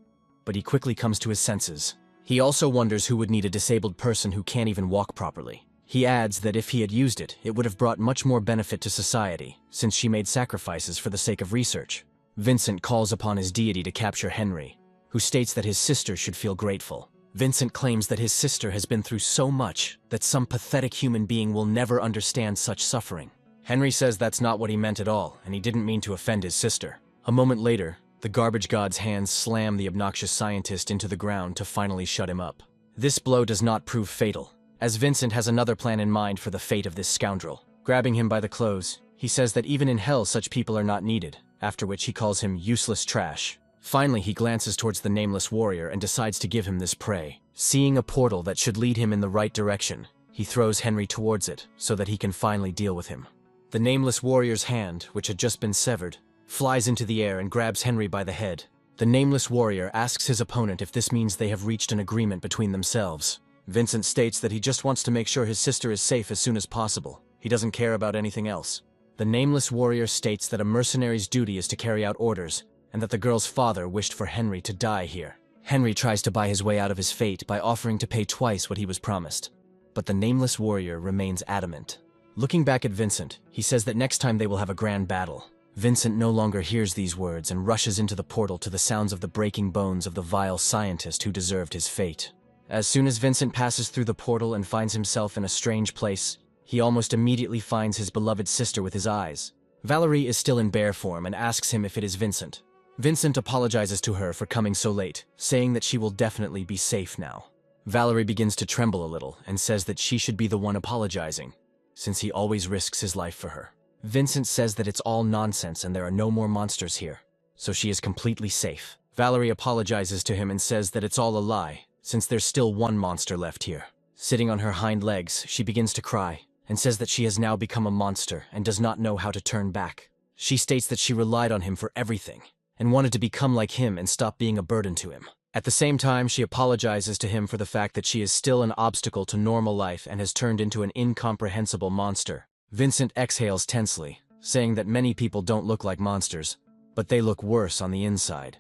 but he quickly comes to his senses. He also wonders who would need a disabled person who can't even walk properly. He adds that if he had used it, it would have brought much more benefit to society, since she made sacrifices for the sake of research. Vincent calls upon his deity to capture Henry, who states that his sister should feel grateful. Vincent claims that his sister has been through so much that some pathetic human being will never understand such suffering. Henry says that's not what he meant at all, and he didn't mean to offend his sister. A moment later, the garbage god's hands slam the obnoxious scientist into the ground to finally shut him up. This blow does not prove fatal, as Vincent has another plan in mind for the fate of this scoundrel. Grabbing him by the clothes, he says that even in hell such people are not needed, after which he calls him useless trash. Finally, he glances towards the nameless warrior and decides to give him this prey. Seeing a portal that should lead him in the right direction, He throws Henry towards it so that he can finally deal with him. The nameless warrior's hand, which had just been severed, flies into the air and grabs Henry by the head. The nameless warrior asks his opponent if this means they have reached an agreement between themselves. Vincent states that he just wants to make sure his sister is safe as soon as possible. He doesn't care about anything else. The nameless warrior states that a mercenary's duty is to carry out orders, and that the girl's father wished for Henry to die here. Henry tries to buy his way out of his fate by offering to pay twice what he was promised. But the nameless warrior remains adamant. Looking back at Vincent, he says that next time they will have a grand battle. Vincent no longer hears these words and rushes into the portal to the sounds of the breaking bones of the vile scientist who deserved his fate. As soon as Vincent passes through the portal and finds himself in a strange place, he almost immediately finds his beloved sister with his eyes. Valerie is still in bear form and asks him if it is Vincent. Vincent apologizes to her for coming so late, saying that she will definitely be safe now. Valerie begins to tremble a little and says that she should be the one apologizing, since he always risks his life for her. Vincent says that it's all nonsense and there are no more monsters here, so she is completely safe. Valerie apologizes to him and says that it's all a lie, since there's still one monster left here. Sitting on her hind legs, she begins to cry, and says that she has now become a monster and does not know how to turn back. She states that she relied on him for everything, and wanted to become like him and stop being a burden to him. At the same time, she apologizes to him for the fact that she is still an obstacle to normal life and has turned into an incomprehensible monster. Vincent exhales tensely, saying that many people don't look like monsters, but they look worse on the inside.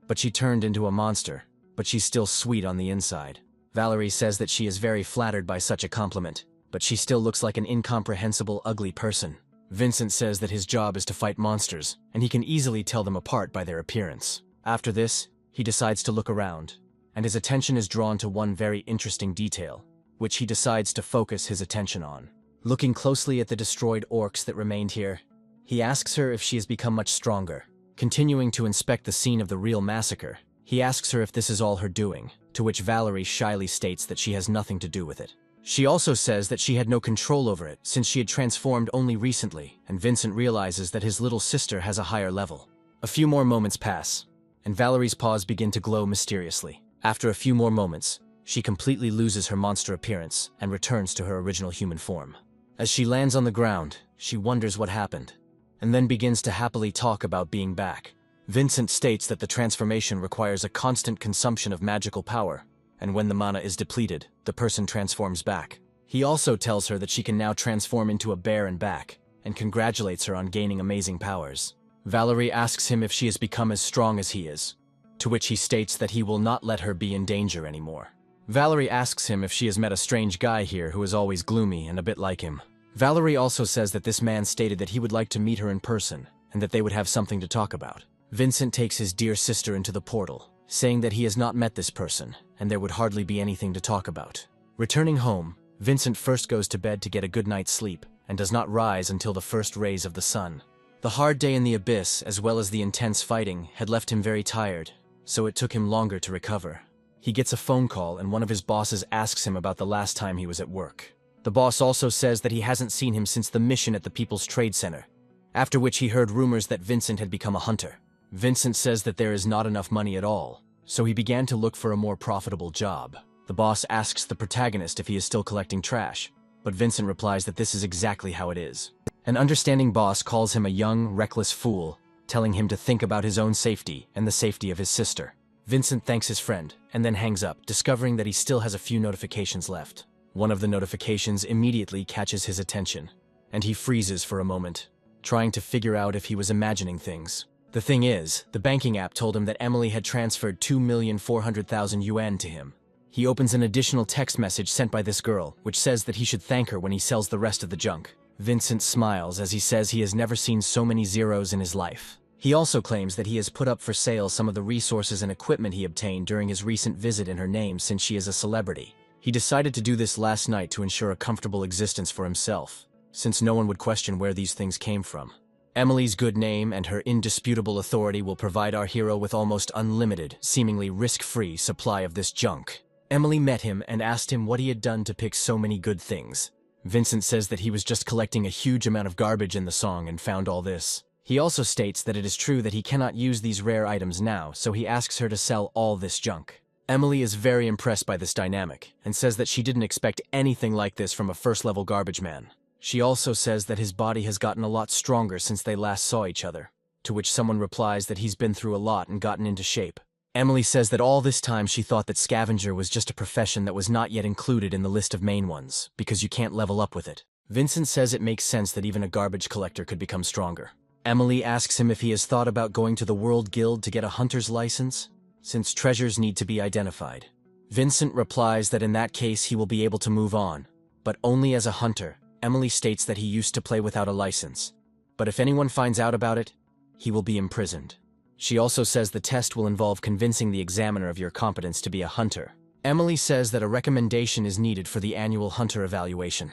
But she turned into a monster, but she's still sweet on the inside. Valerie says that she is very flattered by such a compliment, but she still looks like an incomprehensible, ugly person. Vincent says that his job is to fight monsters, and he can easily tell them apart by their appearance. After this, he decides to look around, and his attention is drawn to one very interesting detail, which he decides to focus his attention on. Looking closely at the destroyed orcs that remained here, he asks her if she has become much stronger. Continuing to inspect the scene of the real massacre, he asks her if this is all her doing, to which Valerie shyly states that she has nothing to do with it. She also says that she had no control over it since she had transformed only recently, and Vincent realizes that his little sister has a higher level. A few more moments pass, and Valerie's paws begin to glow mysteriously. After a few more moments, she completely loses her monster appearance and returns to her original human form. As she lands on the ground, she wonders what happened, and then begins to happily talk about being back. Vincent states that the transformation requires a constant consumption of magical power, and when the mana is depleted, the person transforms back. He also tells her that she can now transform into a bear and back, and congratulates her on gaining amazing powers. Valerie asks him if she has become as strong as he is, to which he states that he will not let her be in danger anymore. Valerie asks him if she has met a strange guy here who is always gloomy and a bit like him. Valerie also says that this man stated that he would like to meet her in person, and that they would have something to talk about. Vincent takes his dear sister into the portal, saying that he has not met this person, and there would hardly be anything to talk about. Returning home, Vincent first goes to bed to get a good night's sleep, and does not rise until the first rays of the sun. The hard day in the abyss, as well as the intense fighting, had left him very tired, so it took him longer to recover. He gets a phone call and one of his bosses asks him about the last time he was at work. The boss also says that he hasn't seen him since the mission at the People's Trade Center, after which he heard rumors that Vincent had become a hunter. Vincent says that there is not enough money at all, so he began to look for a more profitable job. The boss asks the protagonist if he is still collecting trash, but Vincent replies that this is exactly how it is. An understanding boss calls him a young, reckless fool, telling him to think about his own safety and the safety of his sister. Vincent thanks his friend, and then hangs up, discovering that he still has a few notifications left. One of the notifications immediately catches his attention, and he freezes for a moment, trying to figure out if he was imagining things. The thing is, the banking app told him that Emily had transferred 2,400,000 yuan to him. He opens an additional text message sent by this girl, which says that he should thank her when he sells the rest of the junk. Vincent smiles as he says he has never seen so many zeros in his life. He also claims that he has put up for sale some of the resources and equipment he obtained during his recent visit in her name since she is a celebrity. He decided to do this last night to ensure a comfortable existence for himself, since no one would question where these things came from. Emily's good name and her indisputable authority will provide our hero with almost unlimited, seemingly risk-free supply of this junk. Emily met him and asked him what he had done to pick so many good things. Vincent says that he was just collecting a huge amount of garbage in the song and found all this. He also states that it is true that he cannot use these rare items now, so he asks her to sell all this junk. Emily is very impressed by this dynamic and says that she didn't expect anything like this from a first-level garbage man. She also says that his body has gotten a lot stronger since they last saw each other, to which someone replies that he's been through a lot and gotten into shape. Emily says that all this time she thought that scavenger was just a profession that was not yet included in the list of main ones, because you can't level up with it. Vincent says it makes sense that even a garbage collector could become stronger. Emily asks him if he has thought about going to the World Guild to get a hunter's license, since treasures need to be identified. Vincent replies that in that case he will be able to move on, but only as a hunter. Emily states that he used to play without a license, but if anyone finds out about it, he will be imprisoned. She also says the test will involve convincing the examiner of your competence to be a hunter. Emily says that a recommendation is needed for the annual hunter evaluation,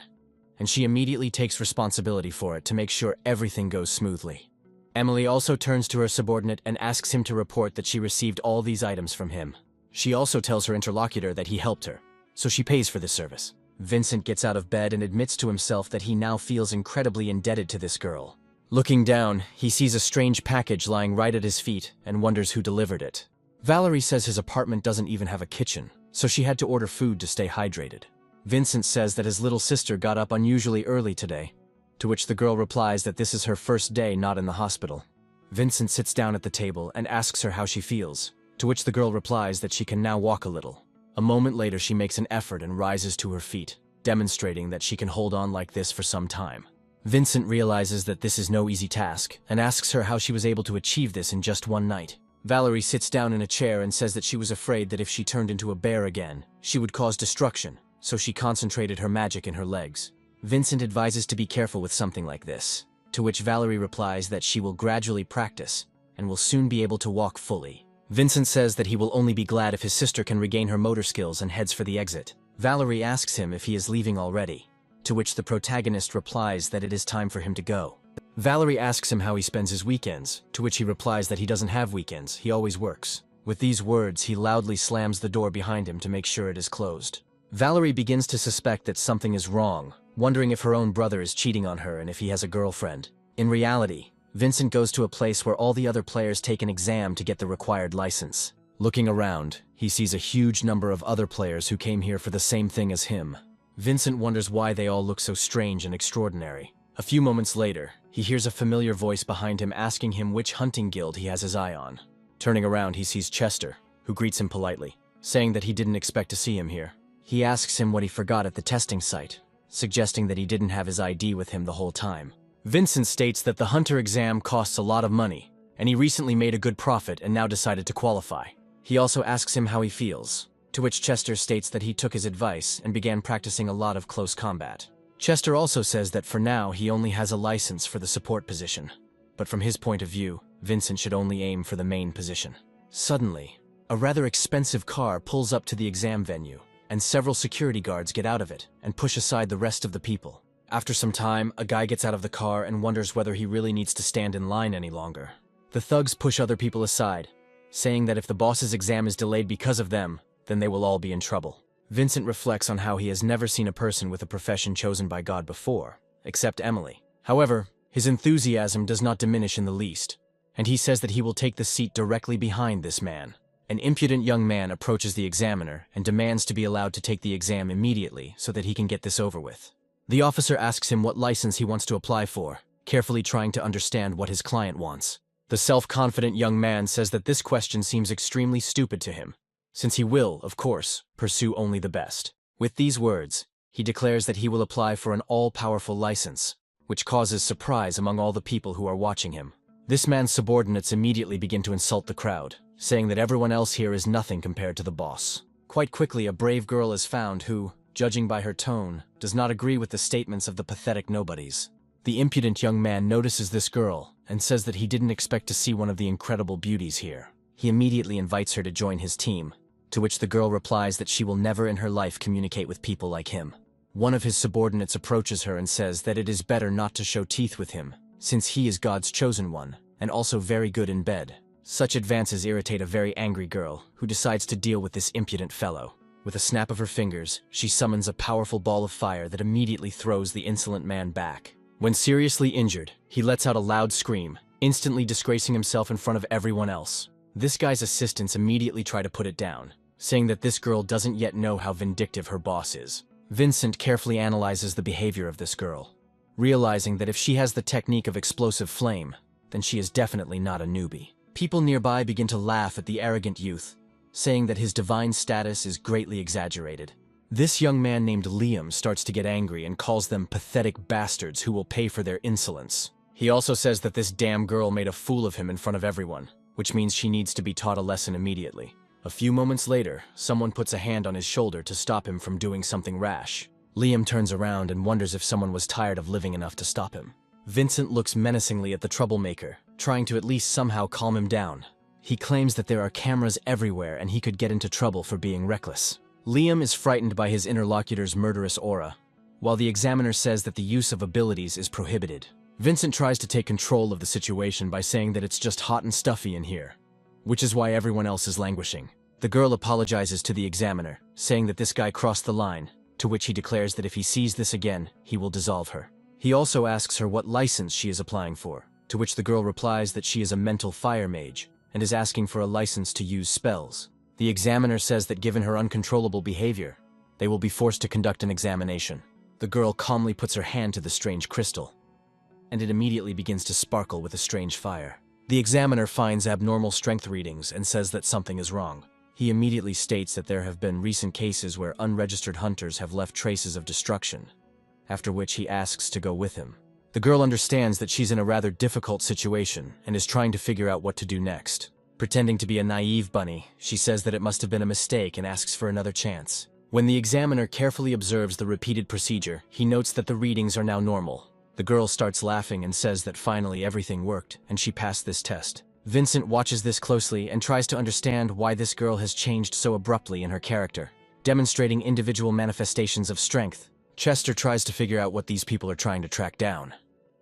and she immediately takes responsibility for it to make sure everything goes smoothly. Emily also turns to her subordinate and asks him to report that she received all these items from him. She also tells her interlocutor that he helped her, so she pays for this service. Vincent gets out of bed and admits to himself that he now feels incredibly indebted to this girl. Looking down, he sees a strange package lying right at his feet and wonders who delivered it. Valerie says his apartment doesn't even have a kitchen, so she had to order food to stay hydrated. Vincent says that his little sister got up unusually early today, to which the girl replies that this is her first day not in the hospital. Vincent sits down at the table and asks her how she feels, to which the girl replies that she can now walk a little. A moment later she makes an effort and rises to her feet, demonstrating that she can hold on like this for some time. Vincent realizes that this is no easy task and asks her how she was able to achieve this in just one night. Valerie sits down in a chair and says that she was afraid that if she turned into a bear again, she would cause destruction, so she concentrated her magic in her legs. Vincent advises to be careful with something like this, to which Valerie replies that she will gradually practice and will soon be able to walk fully. Vincent says that he will only be glad if his sister can regain her motor skills and heads for the exit. Valerie asks him if he is leaving already, to which the protagonist replies that it is time for him to go. Valerie asks him how he spends his weekends, to which he replies that he doesn't have weekends, he always works. With these words, he loudly slams the door behind him to make sure it is closed. Valerie begins to suspect that something is wrong, wondering if her own brother is cheating on her and if he has a girlfriend. In reality, Vincent goes to a place where all the other players take an exam to get the required license. Looking around, he sees a huge number of other players who came here for the same thing as him. Vincent wonders why they all look so strange and extraordinary. A few moments later, he hears a familiar voice behind him asking him which hunting guild he has his eye on. Turning around, he sees Chester, who greets him politely, saying that he didn't expect to see him here. He asks him what he forgot at the testing site, suggesting that he didn't have his ID with him the whole time. Vincent states that the hunter exam costs a lot of money, and he recently made a good profit and now decided to qualify. He also asks him how he feels, to which Chester states that he took his advice and began practicing a lot of close combat. Chester also says that for now he only has a license for the support position, but from his point of view, Vincent should only aim for the main position. Suddenly, a rather expensive car pulls up to the exam venue, and several security guards get out of it and push aside the rest of the people. After some time, a guy gets out of the car and wonders whether he really needs to stand in line any longer. The thugs push other people aside, saying that if the boss's exam is delayed because of them, then they will all be in trouble. Vincent reflects on how he has never seen a person with a profession chosen by God before, except Emily. However, his enthusiasm does not diminish in the least, and he says that he will take the seat directly behind this man. An impudent young man approaches the examiner and demands to be allowed to take the exam immediately so that he can get this over with. The officer asks him what license he wants to apply for, carefully trying to understand what his client wants. The self-confident young man says that this question seems extremely stupid to him, since he will, of course, pursue only the best. With these words, he declares that he will apply for an all-powerful license, which causes surprise among all the people who are watching him. This man's subordinates immediately begin to insult the crowd, saying that everyone else here is nothing compared to the boss. Quite quickly, a brave girl is found who, judging by her tone, does not agree with the statements of the pathetic nobodies. The impudent young man notices this girl and says that he didn't expect to see one of the incredible beauties here. He immediately invites her to join his team, to which the girl replies that she will never in her life communicate with people like him. One of his subordinates approaches her and says that it is better not to show teeth with him, since he is God's chosen one, and also very good in bed. Such advances irritate a very angry girl, who decides to deal with this impudent fellow. With a snap of her fingers, she summons a powerful ball of fire that immediately throws the insolent man back. When seriously injured, he lets out a loud scream, instantly disgracing himself in front of everyone else. This guy's assistants immediately try to put it down, saying that this girl doesn't yet know how vindictive her boss is. Vincent carefully analyzes the behavior of this girl, realizing that if she has the technique of explosive flame, then she is definitely not a newbie. People nearby begin to laugh at the arrogant youth, saying that his divine status is greatly exaggerated. This young man named Liam starts to get angry and calls them pathetic bastards who will pay for their insolence. He also says that this damn girl made a fool of him in front of everyone, which means she needs to be taught a lesson immediately. A few moments later, someone puts a hand on his shoulder to stop him from doing something rash. Liam turns around and wonders if someone was tired of living enough to stop him. Vincent looks menacingly at the troublemaker, trying to at least somehow calm him down. He claims that there are cameras everywhere and he could get into trouble for being reckless. Liam is frightened by his interlocutor's murderous aura, while the examiner says that the use of abilities is prohibited. Vincent tries to take control of the situation by saying that it's just hot and stuffy in here, which is why everyone else is languishing. The girl apologizes to the examiner, saying that this guy crossed the line, to which he declares that if he sees this again, he will dissolve her. He also asks her what license she is applying for, to which the girl replies that she is a mental fire mage and is asking for a license to use spells. The examiner says that given her uncontrollable behavior, they will be forced to conduct an examination. The girl calmly puts her hand to the strange crystal, and it immediately begins to sparkle with a strange fire. The examiner finds abnormal strength readings and says that something is wrong. He immediately states that there have been recent cases where unregistered hunters have left traces of destruction, after which he asks to go with him. The girl understands that she's in a rather difficult situation and is trying to figure out what to do next. Pretending to be a naive bunny, she says that it must have been a mistake and asks for another chance. When the examiner carefully observes the repeated procedure, he notes that the readings are now normal. The girl starts laughing and says that finally everything worked and she passed this test. Vincent watches this closely and tries to understand why this girl has changed so abruptly in her character, demonstrating individual manifestations of strength. Chester tries to figure out what these people are trying to track down,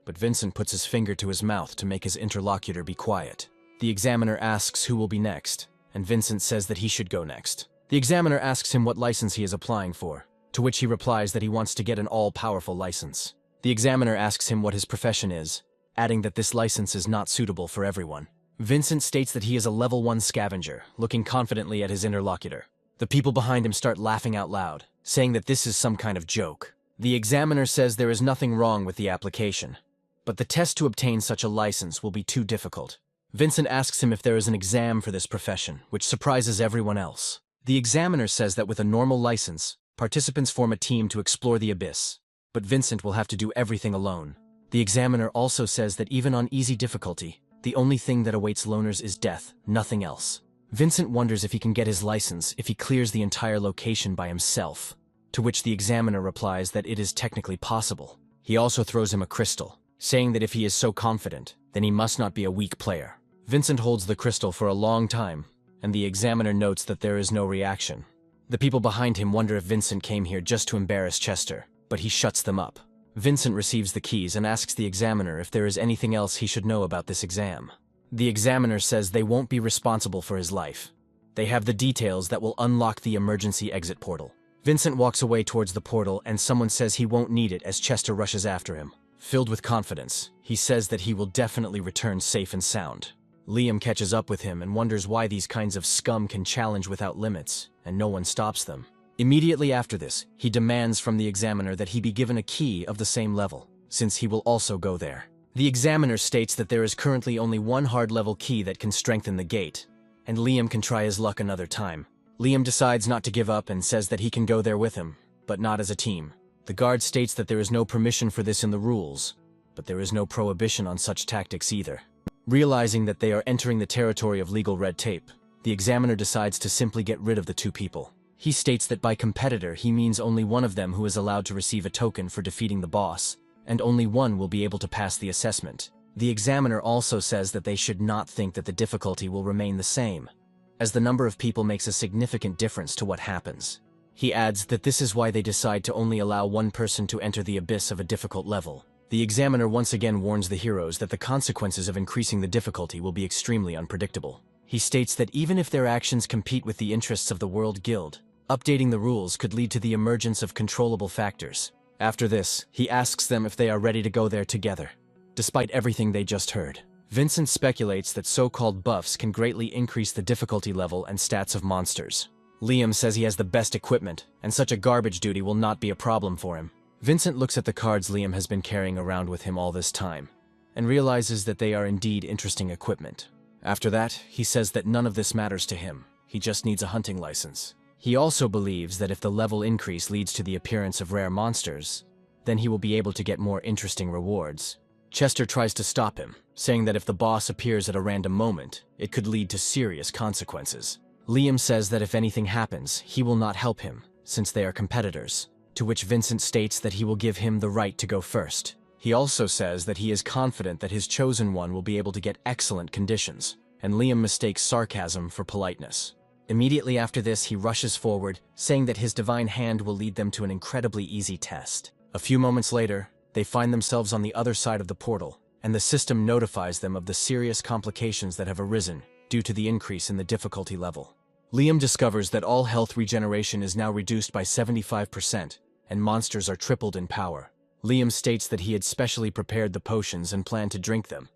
but Vincent puts his finger to his mouth to make his interlocutor be quiet. The examiner asks who will be next, and Vincent says that he should go next. The examiner asks him what license he is applying for, to which he replies that he wants to get an all-powerful license. The examiner asks him what his profession is, adding that this license is not suitable for everyone. Vincent states that he is a level 1 scavenger, looking confidently at his interlocutor. The people behind him start laughing out loud, saying that this is some kind of joke. The examiner says there is nothing wrong with the application, but the test to obtain such a license will be too difficult. Vincent asks him if there is an exam for this profession, which surprises everyone else. The examiner says that with a normal license, participants form a team to explore the abyss, but Vincent will have to do everything alone. The examiner also says that even on easy difficulty, the only thing that awaits loners is death, nothing else. Vincent wonders if he can get his license if he clears the entire location by himself, to which the examiner replies that it is technically possible. He also throws him a crystal, saying that if he is so confident, then he must not be a weak player. Vincent holds the crystal for a long time, and the examiner notes that there is no reaction. The people behind him wonder if Vincent came here just to embarrass Chester, but he shuts them up. Vincent receives the keys and asks the examiner if there is anything else he should know about this exam. The examiner says they won't be responsible for his life. They have the details that will unlock the emergency exit portal. Vincent walks away towards the portal and someone says he won't need it as Chester rushes after him. Filled with confidence, he says that he will definitely return safe and sound. Liam catches up with him and wonders why these kinds of scum can challenge without limits, and no one stops them. Immediately after this, he demands from the examiner that he be given a key of the same level, since he will also go there. The examiner states that there is currently only one hard-level key that can strengthen the gate, and Liam can try his luck another time. Liam decides not to give up and says that he can go there with him, but not as a team. The guard states that there is no permission for this in the rules, but there is no prohibition on such tactics either. Realizing that they are entering the territory of legal red tape, the examiner decides to simply get rid of the two people. He states that by competitor he means only one of them who is allowed to receive a token for defeating the boss, and only one will be able to pass the assessment. The examiner also says that they should not think that the difficulty will remain the same, as the number of people makes a significant difference to what happens. He adds that this is why they decide to only allow one person to enter the abyss of a difficult level. The examiner once again warns the heroes that the consequences of increasing the difficulty will be extremely unpredictable. He states that even if their actions compete with the interests of the World Guild, updating the rules could lead to the emergence of controllable factors. After this, he asks them if they are ready to go there together, despite everything they just heard. Vincent speculates that so-called buffs can greatly increase the difficulty level and stats of monsters. Liam says he has the best equipment, and such a garbage duty will not be a problem for him. Vincent looks at the cards Liam has been carrying around with him all this time, and realizes that they are indeed interesting equipment. After that, he says that none of this matters to him. He just needs a hunting license. He also believes that if the level increase leads to the appearance of rare monsters, then he will be able to get more interesting rewards. Chester tries to stop him, saying that if the boss appears at a random moment, it could lead to serious consequences. Liam says that if anything happens, he will not help him, since they are competitors, to which Vincent states that he will give him the right to go first. He also says that he is confident that his chosen one will be able to get excellent conditions, and Liam mistakes sarcasm for politeness. Immediately after this, he rushes forward, saying that his divine hand will lead them to an incredibly easy test. A few moments later, they find themselves on the other side of the portal, and the system notifies them of the serious complications that have arisen due to the increase in the difficulty level. Liam discovers that all health regeneration is now reduced by 75%, and monsters are tripled in power. Liam states that he had specially prepared the potions and planned to drink them,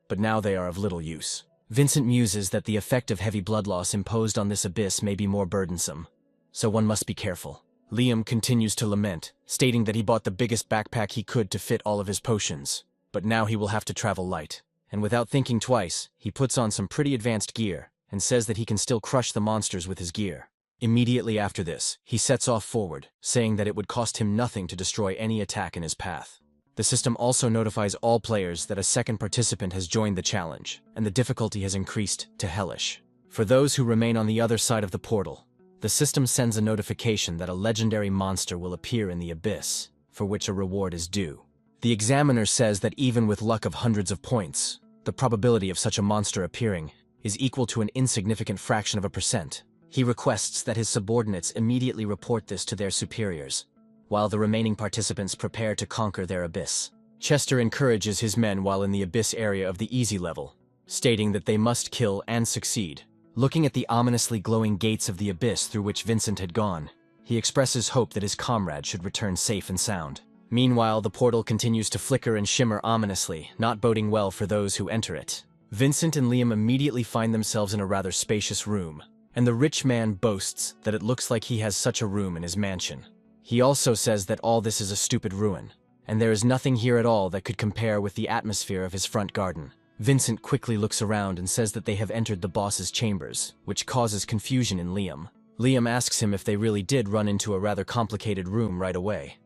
but now they are of little use. Vincent muses that the effect of heavy blood loss imposed on this abyss may be more burdensome, so one must be careful. Liam continues to lament, stating that he bought the biggest backpack he could to fit all of his potions, but now he will have to travel light. And without thinking twice, he puts on some pretty advanced gear, and says that he can still crush the monsters with his gear. Immediately after this, he sets off forward, saying that it would cost him nothing to destroy any attack in his path. The system also notifies all players that a second participant has joined the challenge, and the difficulty has increased to hellish. For those who remain on the other side of the portal, the system sends a notification that a legendary monster will appear in the abyss, for which a reward is due. The examiner says that even with luck of hundreds of points, the probability of such a monster appearing is equal to an insignificant fraction of a percent. He requests that his subordinates immediately report this to their superiors, while the remaining participants prepare to conquer their abyss. Chester encourages his men while in the abyss area of the easy level, stating that they must kill and succeed. Looking at the ominously glowing gates of the abyss through which Vincent had gone, he expresses hope that his comrade should return safe and sound. Meanwhile, the portal continues to flicker and shimmer ominously, not boding well for those who enter it. Vincent and Liam immediately find themselves in a rather spacious room, and the rich man boasts that it looks like he has such a room in his mansion. He also says that all this is a stupid ruin, and there is nothing here at all that could compare with the atmosphere of his front garden. Vincent quickly looks around and says that they have entered the boss's chambers, which causes confusion in Liam. Liam asks him if they really did run into a rather complicated room right away,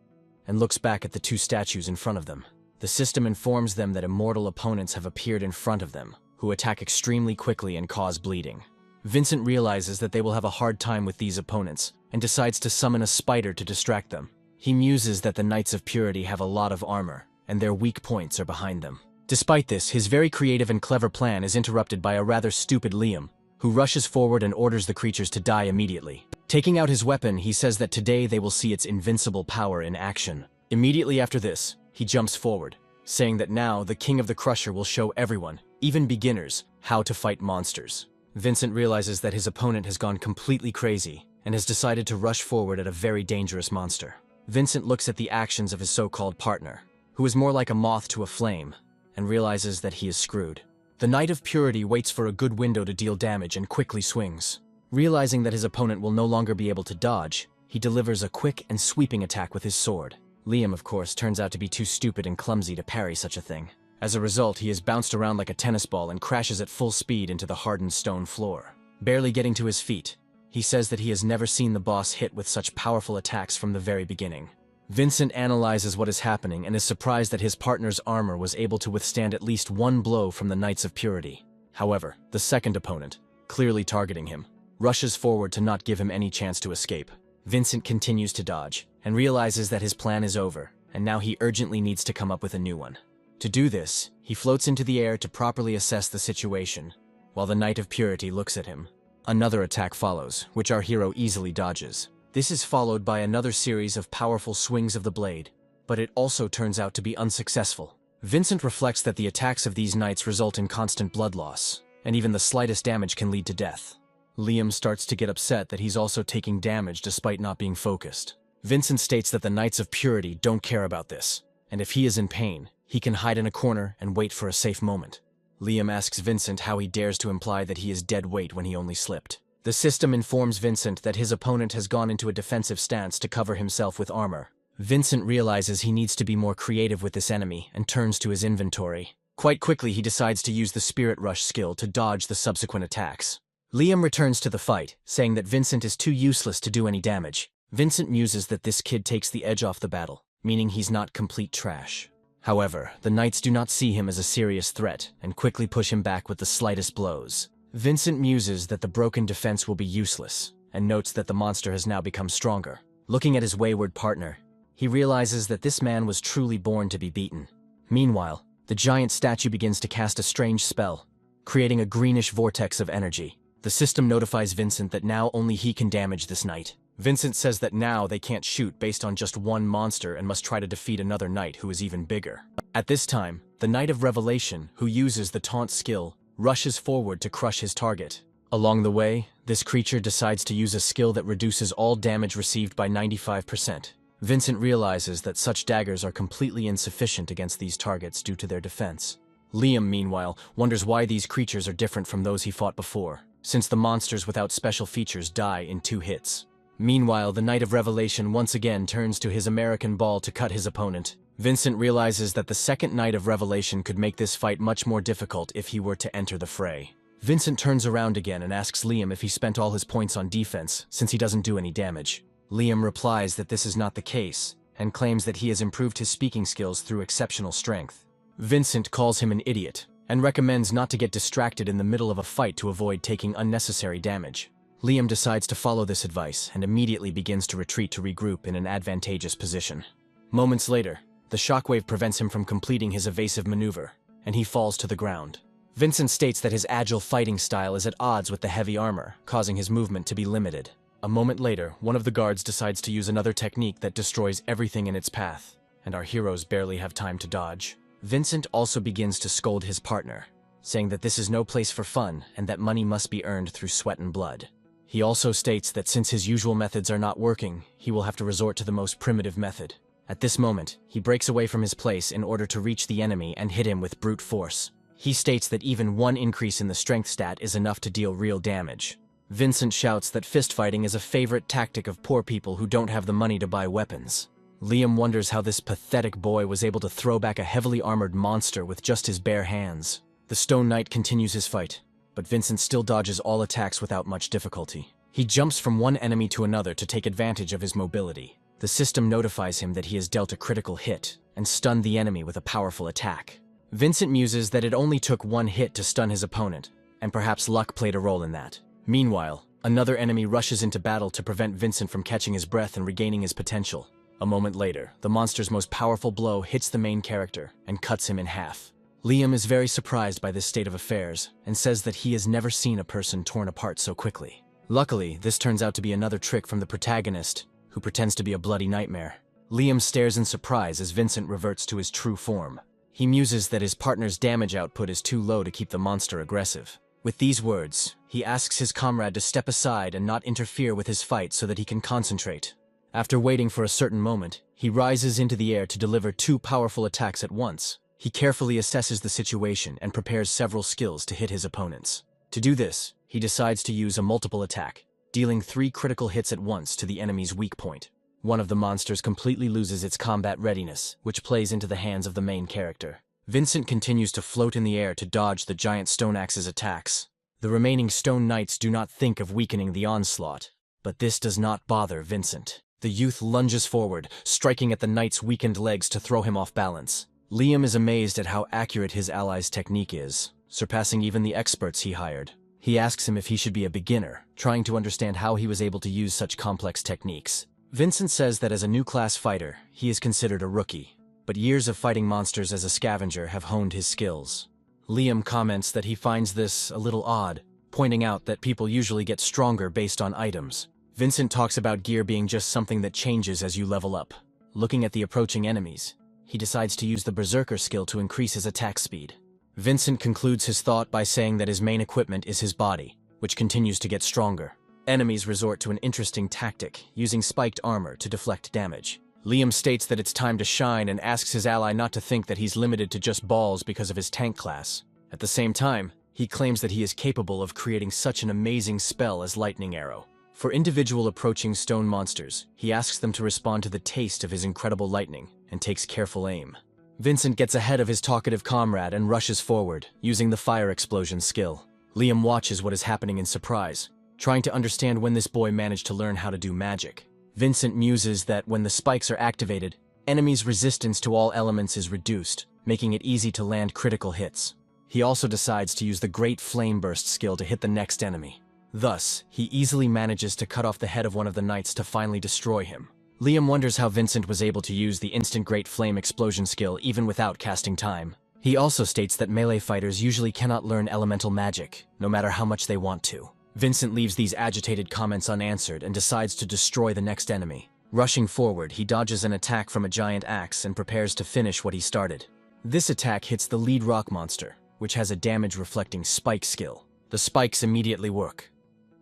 and looks back at the two statues in front of them. The system informs them that immortal opponents have appeared in front of them, who attack extremely quickly and cause bleeding. Vincent realizes that they will have a hard time with these opponents, and decides to summon a spider to distract them. He muses that the Knights of Purity have a lot of armor, and their weak points are behind them. Despite this, his very creative and clever plan is interrupted by a rather stupid Liam, who rushes forward and orders the creatures to die immediately. Taking out his weapon, he says that today they will see its invincible power in action. Immediately after this, he jumps forward, saying that now the King of the Crusher will show everyone, even beginners, how to fight monsters. Vincent realizes that his opponent has gone completely crazy, and has decided to rush forward at a very dangerous monster. Vincent looks at the actions of his so-called partner, who is more like a moth to a flame, and realizes that he is screwed. The Knight of Purity waits for a good window to deal damage and quickly swings. Realizing that his opponent will no longer be able to dodge, he delivers a quick and sweeping attack with his sword. Liam, of course, turns out to be too stupid and clumsy to parry such a thing. As a result, he is bounced around like a tennis ball and crashes at full speed into the hardened stone floor. Barely getting to his feet, he says that he has never seen the boss hit with such powerful attacks from the very beginning. Vincent analyzes what is happening and is surprised that his partner's armor was able to withstand at least one blow from the Knights of Purity. However, the second opponent, clearly targeting him, rushes forward to not give him any chance to escape. Vincent continues to dodge, and realizes that his plan is over, and now he urgently needs to come up with a new one. To do this, he floats into the air to properly assess the situation, while the Knight of Purity looks at him. Another attack follows, which our hero easily dodges. This is followed by another series of powerful swings of the blade, but it also turns out to be unsuccessful. Vincent reflects that the attacks of these knights result in constant blood loss, and even the slightest damage can lead to death. Liam starts to get upset that he's also taking damage despite not being focused. Vincent states that the Knights of Purity don't care about this, and if he is in pain, he can hide in a corner and wait for a safe moment. Liam asks Vincent how he dares to imply that he is dead weight when he only slipped. The system informs Vincent that his opponent has gone into a defensive stance to cover himself with armor. Vincent realizes he needs to be more creative with this enemy and turns to his inventory. Quite quickly, he decides to use the Spirit Rush skill to dodge the subsequent attacks. Liam returns to the fight, saying that Vincent is too useless to do any damage. Vincent muses that this kid takes the edge off the battle, meaning he's not complete trash. However, the knights do not see him as a serious threat and quickly push him back with the slightest blows. Vincent muses that the broken defense will be useless and notes that the monster has now become stronger. Looking at his wayward partner, he realizes that this man was truly born to be beaten. Meanwhile, the giant statue begins to cast a strange spell, creating a greenish vortex of energy. The system notifies Vincent that now only he can damage this knight. Vincent says that now they can't shoot based on just one monster and must try to defeat another knight who is even bigger. At this time, the Knight of Revelation, who uses the taunt skill, rushes forward to crush his target. Along the way, this creature decides to use a skill that reduces all damage received by 95%. Vincent realizes that such daggers are completely insufficient against these targets due to their defense. Liam, meanwhile, wonders why these creatures are different from those he fought before, since the monsters without special features die in 2 hits. Meanwhile, the Knight of Revelation once again turns to his American ball to cut his opponent. Vincent realizes that the second Knight of Revelation could make this fight much more difficult if he were to enter the fray. Vincent turns around again and asks Liam if he spent all his points on defense, since he doesn't do any damage. Liam replies that this is not the case, and claims that he has improved his speaking skills through exceptional strength. Vincent calls him an idiot, and recommends not to get distracted in the middle of a fight to avoid taking unnecessary damage. Liam decides to follow this advice and immediately begins to retreat to regroup in an advantageous position. Moments later, the shockwave prevents him from completing his evasive maneuver, and he falls to the ground. Vincent states that his agile fighting style is at odds with the heavy armor, causing his movement to be limited. A moment later, one of the guards decides to use another technique that destroys everything in its path, and our heroes barely have time to dodge. Vincent also begins to scold his partner, saying that this is no place for fun and that money must be earned through sweat and blood. He also states that since his usual methods are not working, he will have to resort to the most primitive method. At this moment, he breaks away from his place in order to reach the enemy and hit him with brute force. He states that even one increase in the strength stat is enough to deal real damage. Vincent shouts that fistfighting is a favorite tactic of poor people who don't have the money to buy weapons. Liam wonders how this pathetic boy was able to throw back a heavily armored monster with just his bare hands. The Stone Knight continues his fight, but Vincent still dodges all attacks without much difficulty. He jumps from one enemy to another to take advantage of his mobility. The system notifies him that he has dealt a critical hit and stunned the enemy with a powerful attack. Vincent muses that it only took one hit to stun his opponent, and perhaps luck played a role in that. Meanwhile, another enemy rushes into battle to prevent Vincent from catching his breath and regaining his potential. A moment later, the monster's most powerful blow hits the main character and cuts him in half. Liam is very surprised by this state of affairs and says that he has never seen a person torn apart so quickly. Luckily, this turns out to be another trick from the protagonist, who pretends to be a bloody nightmare. Liam stares in surprise as Vincent reverts to his true form. He muses that his partner's damage output is too low to keep the monster aggressive. With these words, he asks his comrade to step aside and not interfere with his fight so that he can concentrate. After waiting for a certain moment, he rises into the air to deliver 2 powerful attacks at once. He carefully assesses the situation and prepares several skills to hit his opponents. To do this, he decides to use a multiple attack, dealing 3 critical hits at once to the enemy's weak point. One of the monsters completely loses its combat readiness, which plays into the hands of the main character. Vincent continues to float in the air to dodge the giant stone axe's attacks. The remaining stone knights do not think of weakening the onslaught, but this does not bother Vincent. The youth lunges forward, striking at the knight's weakened legs to throw him off balance. Liam is amazed at how accurate his ally's technique is, surpassing even the experts he hired. He asks him if he should be a beginner, trying to understand how he was able to use such complex techniques. Vincent says that as a new class fighter, he is considered a rookie, but years of fighting monsters as a scavenger have honed his skills. Liam comments that he finds this a little odd, pointing out that people usually get stronger based on items. Vincent talks about gear being just something that changes as you level up. Looking at the approaching enemies, he decides to use the Berserker skill to increase his attack speed. Vincent concludes his thought by saying that his main equipment is his body, which continues to get stronger. Enemies resort to an interesting tactic, using spiked armor to deflect damage. Liam states that it's time to shine and asks his ally not to think that he's limited to just balls because of his tank class. At the same time, He claims that he is capable of creating such an amazing spell as Lightning Arrow. For individual approaching stone monsters, he asks them to respond to the taste of his incredible lightning and takes careful aim. Vincent gets ahead of his talkative comrade and rushes forward, using the fire explosion skill. Liam watches what is happening in surprise, trying to understand when this boy managed to learn how to do magic. Vincent muses that when the spikes are activated, enemies' resistance to all elements is reduced, making it easy to land critical hits. He also decides to use the Great Flame Burst skill to hit the next enemy. Thus, he easily manages to cut off the head of one of the knights to finally destroy him. Liam wonders how Vincent was able to use the instant Great Flame Explosion skill even without casting time. He also states that melee fighters usually cannot learn elemental magic, no matter how much they want to. Vincent leaves these agitated comments unanswered and decides to destroy the next enemy. Rushing forward, he dodges an attack from a giant axe and prepares to finish what he started. This attack hits the lead rock monster, which has a damage-reflecting spike skill. The spikes immediately work.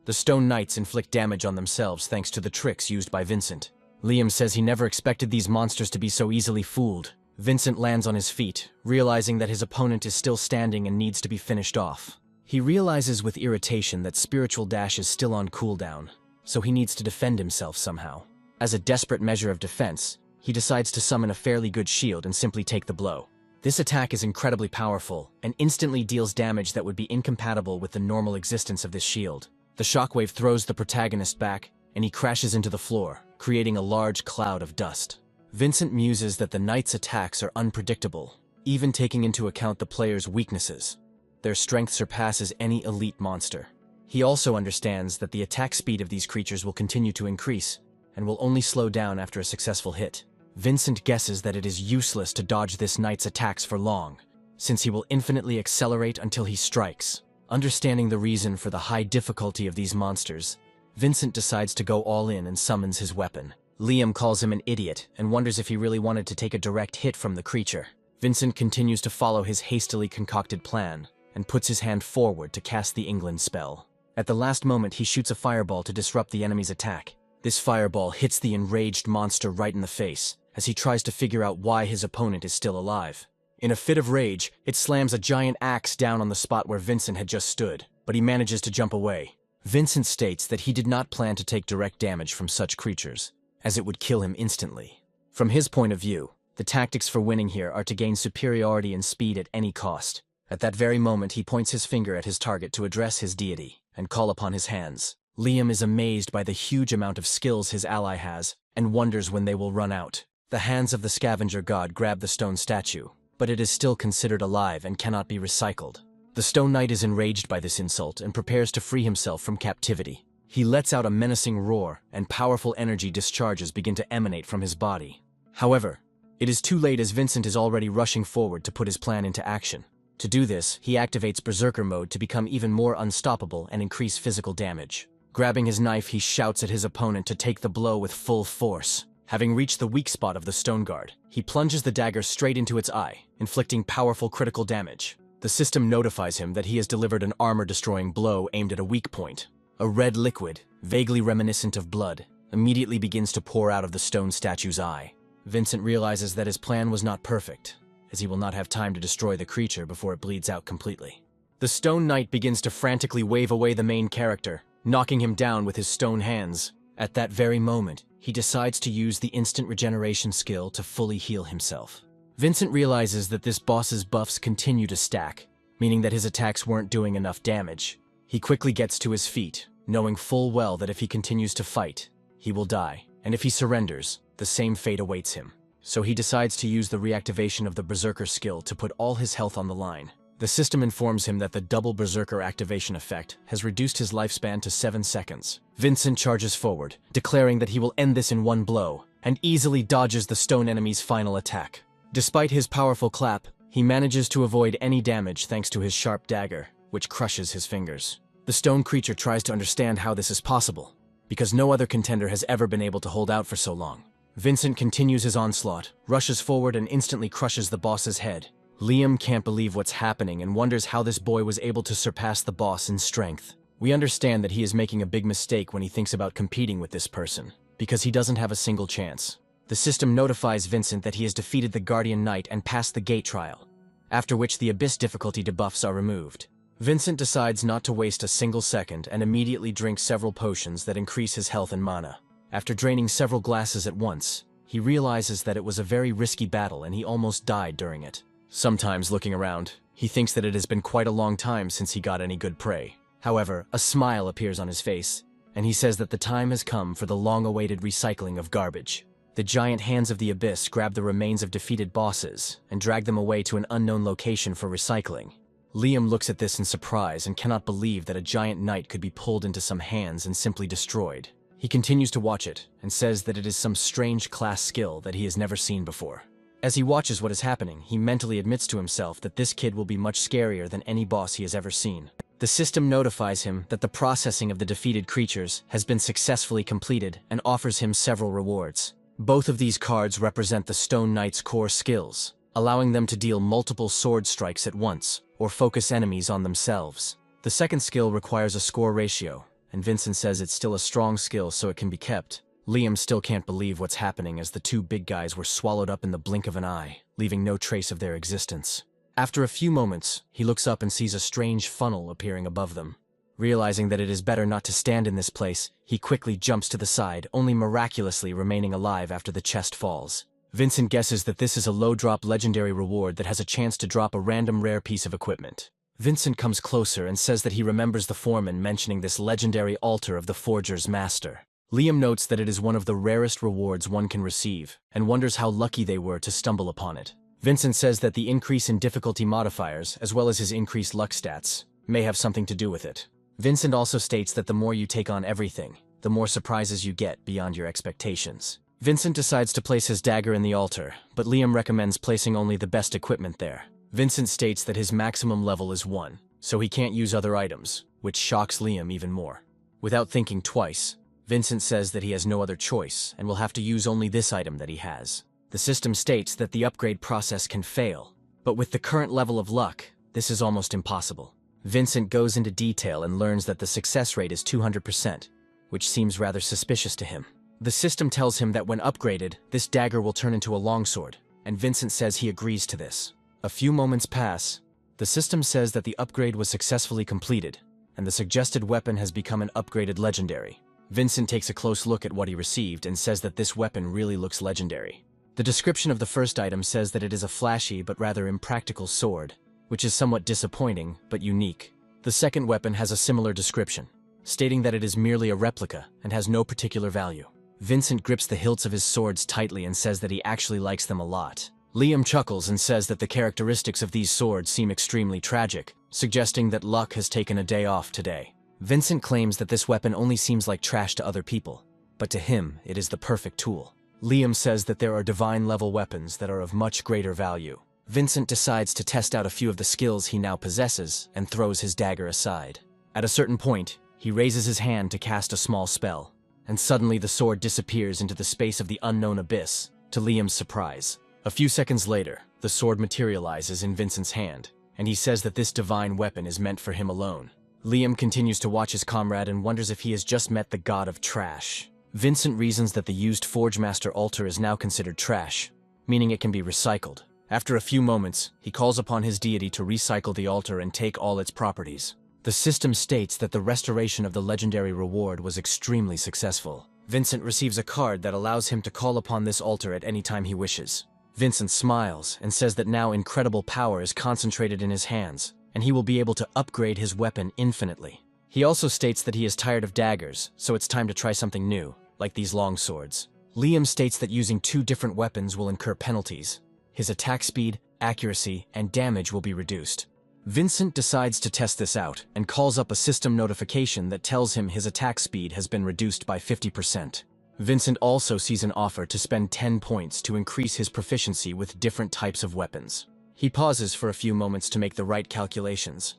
The stone knights inflict damage on themselves thanks to the tricks used by Vincent. Liam says he never expected these monsters to be so easily fooled. Vincent lands on his feet, realizing that his opponent is still standing and needs to be finished off. He realizes with irritation that Spiritual Dash is still on cooldown, so he needs to defend himself somehow. As a desperate measure of defense, he decides to summon a fairly good shield and simply take the blow. This attack is incredibly powerful and instantly deals damage that would be incompatible with the normal existence of this shield. The shockwave throws the protagonist back, and he crashes into the floor, creating a large cloud of dust. Vincent muses that the knight's attacks are unpredictable, even taking into account the player's weaknesses. Their strength surpasses any elite monster. He also understands that the attack speed of these creatures will continue to increase, and will only slow down after a successful hit. Vincent guesses that it is useless to dodge this knight's attacks for long, since he will infinitely accelerate until he strikes. Understanding the reason for the high difficulty of these monsters, Vincent decides to go all in and summons his weapon. Liam calls him an idiot and wonders if he really wanted to take a direct hit from the creature. Vincent continues to follow his hastily concocted plan and puts his hand forward to cast the England spell. At the last moment, he shoots a fireball to disrupt the enemy's attack. This fireball hits the enraged monster right in the face as he tries to figure out why his opponent is still alive. In a fit of rage, it slams a giant axe down on the spot where Vincent had just stood, but he manages to jump away. Vincent states that he did not plan to take direct damage from such creatures, as it would kill him instantly. From his point of view, the tactics for winning here are to gain superiority in speed at any cost. At that very moment, he points his finger at his target to address his deity and call upon his hands. Liam is amazed by the huge amount of skills his ally has and wonders when they will run out. The hands of the scavenger god grab the stone statue, but it is still considered alive and cannot be recycled. The stone knight is enraged by this insult and prepares to free himself from captivity. He lets out a menacing roar, and powerful energy discharges begin to emanate from his body. However, it is too late as Vincent is already rushing forward to put his plan into action. To do this, he activates Berserker mode to become even more unstoppable and increase physical damage. Grabbing his knife, he shouts at his opponent to take the blow with full force. Having reached the weak spot of the stone guard, he plunges the dagger straight into its eye, inflicting powerful critical damage. The system notifies him that he has delivered an armor-destroying blow aimed at a weak point. A red liquid, vaguely reminiscent of blood, immediately begins to pour out of the stone statue's eye. Vincent realizes that his plan was not perfect, as he will not have time to destroy the creature before it bleeds out completely. The stone knight begins to frantically wave away the main character, knocking him down with his stone hands. At that very moment, he decides to use the instant regeneration skill to fully heal himself. Vincent realizes that this boss's buffs continue to stack, meaning that his attacks weren't doing enough damage. He quickly gets to his feet, knowing full well that if he continues to fight, he will die, and if he surrenders, the same fate awaits him. So he decides to use the reactivation of the Berserker skill to put all his health on the line. The system informs him that the double Berserker activation effect has reduced his lifespan to 7 seconds. Vincent charges forward, declaring that he will end this in one blow, and easily dodges the stone enemy's final attack. Despite his powerful clap, he manages to avoid any damage thanks to his sharp dagger, which crushes his fingers. The stone creature tries to understand how this is possible, because no other contender has ever been able to hold out for so long. Vincent continues his onslaught, rushes forward and instantly crushes the boss's head. Liam can't believe what's happening and wonders how this boy was able to surpass the boss in strength. We understand that he is making a big mistake when he thinks about competing with this person, because he doesn't have a single chance. The system notifies Vincent that he has defeated the Guardian Knight and passed the gate trial, after which the Abyss difficulty debuffs are removed. Vincent decides not to waste a single second and immediately drinks several potions that increase his health and mana. After draining several glasses at once, he realizes that it was a very risky battle and he almost died during it. Sometimes looking around, he thinks that it has been quite a long time since he got any good prey. However, a smile appears on his face, and he says that the time has come for the long-awaited recycling of garbage. The giant hands of the abyss grab the remains of defeated bosses and drag them away to an unknown location for recycling. Liam looks at this in surprise and cannot believe that a giant knight could be pulled into some hands and simply destroyed. He continues to watch it and says that it is some strange class skill that he has never seen before. As he watches what is happening, he mentally admits to himself that this kid will be much scarier than any boss he has ever seen. The system notifies him that the processing of the defeated creatures has been successfully completed and offers him several rewards. Both of these cards represent the Stone Knight's core skills, allowing them to deal multiple sword strikes at once, or focus enemies on themselves. The second skill requires a score ratio, and Vincent says it's still a strong skill so it can be kept. Liam still can't believe what's happening as the two big guys were swallowed up in the blink of an eye, leaving no trace of their existence. After a few moments, he looks up and sees a strange funnel appearing above them. Realizing that it is better not to stand in this place, he quickly jumps to the side, only miraculously remaining alive after the chest falls. Vincent guesses that this is a low-drop legendary reward that has a chance to drop a random rare piece of equipment. Vincent comes closer and says that he remembers the foreman mentioning this legendary altar of the forger's master. Liam notes that it is one of the rarest rewards one can receive, and wonders how lucky they were to stumble upon it. Vincent says that the increase in difficulty modifiers, as well as his increased luck stats, may have something to do with it. Vincent also states that the more you take on everything, the more surprises you get beyond your expectations. Vincent decides to place his dagger in the altar, but Liam recommends placing only the best equipment there. Vincent states that his maximum level is 1, so he can't use other items, which shocks Liam even more. Without thinking twice, Vincent says that he has no other choice and will have to use only this item that he has. The system states that the upgrade process can fail, but with the current level of luck, this is almost impossible. Vincent goes into detail and learns that the success rate is 200%, which seems rather suspicious to him. The system tells him that when upgraded, this dagger will turn into a longsword, and Vincent says he agrees to this. A few moments pass. The system says that the upgrade was successfully completed, and the suggested weapon has become an upgraded legendary. Vincent takes a close look at what he received and says that this weapon really looks legendary. The description of the first item says that it is a flashy but rather impractical sword, which is somewhat disappointing but unique. The second weapon has a similar description, stating that it is merely a replica and has no particular value. Vincent grips the hilts of his swords tightly and says that he actually likes them a lot. Liam chuckles and says that the characteristics of these swords seem extremely tragic, suggesting that luck has taken a day off today. Vincent claims that this weapon only seems like trash to other people, but to him, it is the perfect tool. Liam says that there are divine-level weapons that are of much greater value. Vincent decides to test out a few of the skills he now possesses and throws his dagger aside. At a certain point, he raises his hand to cast a small spell, and suddenly the sword disappears into the space of the unknown abyss, to Liam's surprise. A few seconds later, the sword materializes in Vincent's hand, and he says that this divine weapon is meant for him alone. Liam continues to watch his comrade and wonders if he has just met the god of trash. Vincent reasons that the used Forgemaster altar is now considered trash, meaning it can be recycled. After a few moments, he calls upon his deity to recycle the altar and take all its properties. The system states that the restoration of the legendary reward was extremely successful. Vincent receives a card that allows him to call upon this altar at any time he wishes. Vincent smiles and says that now incredible power is concentrated in his hands, and he will be able to upgrade his weapon infinitely. He also states that he is tired of daggers, so it's time to try something new, like these long swords. Liam states that using 2 different weapons will incur penalties. His attack speed, accuracy, and damage will be reduced. Vincent decides to test this out and calls up a system notification that tells him his attack speed has been reduced by 50%. Vincent also sees an offer to spend 10 points to increase his proficiency with different types of weapons. He pauses for a few moments to make the right calculations.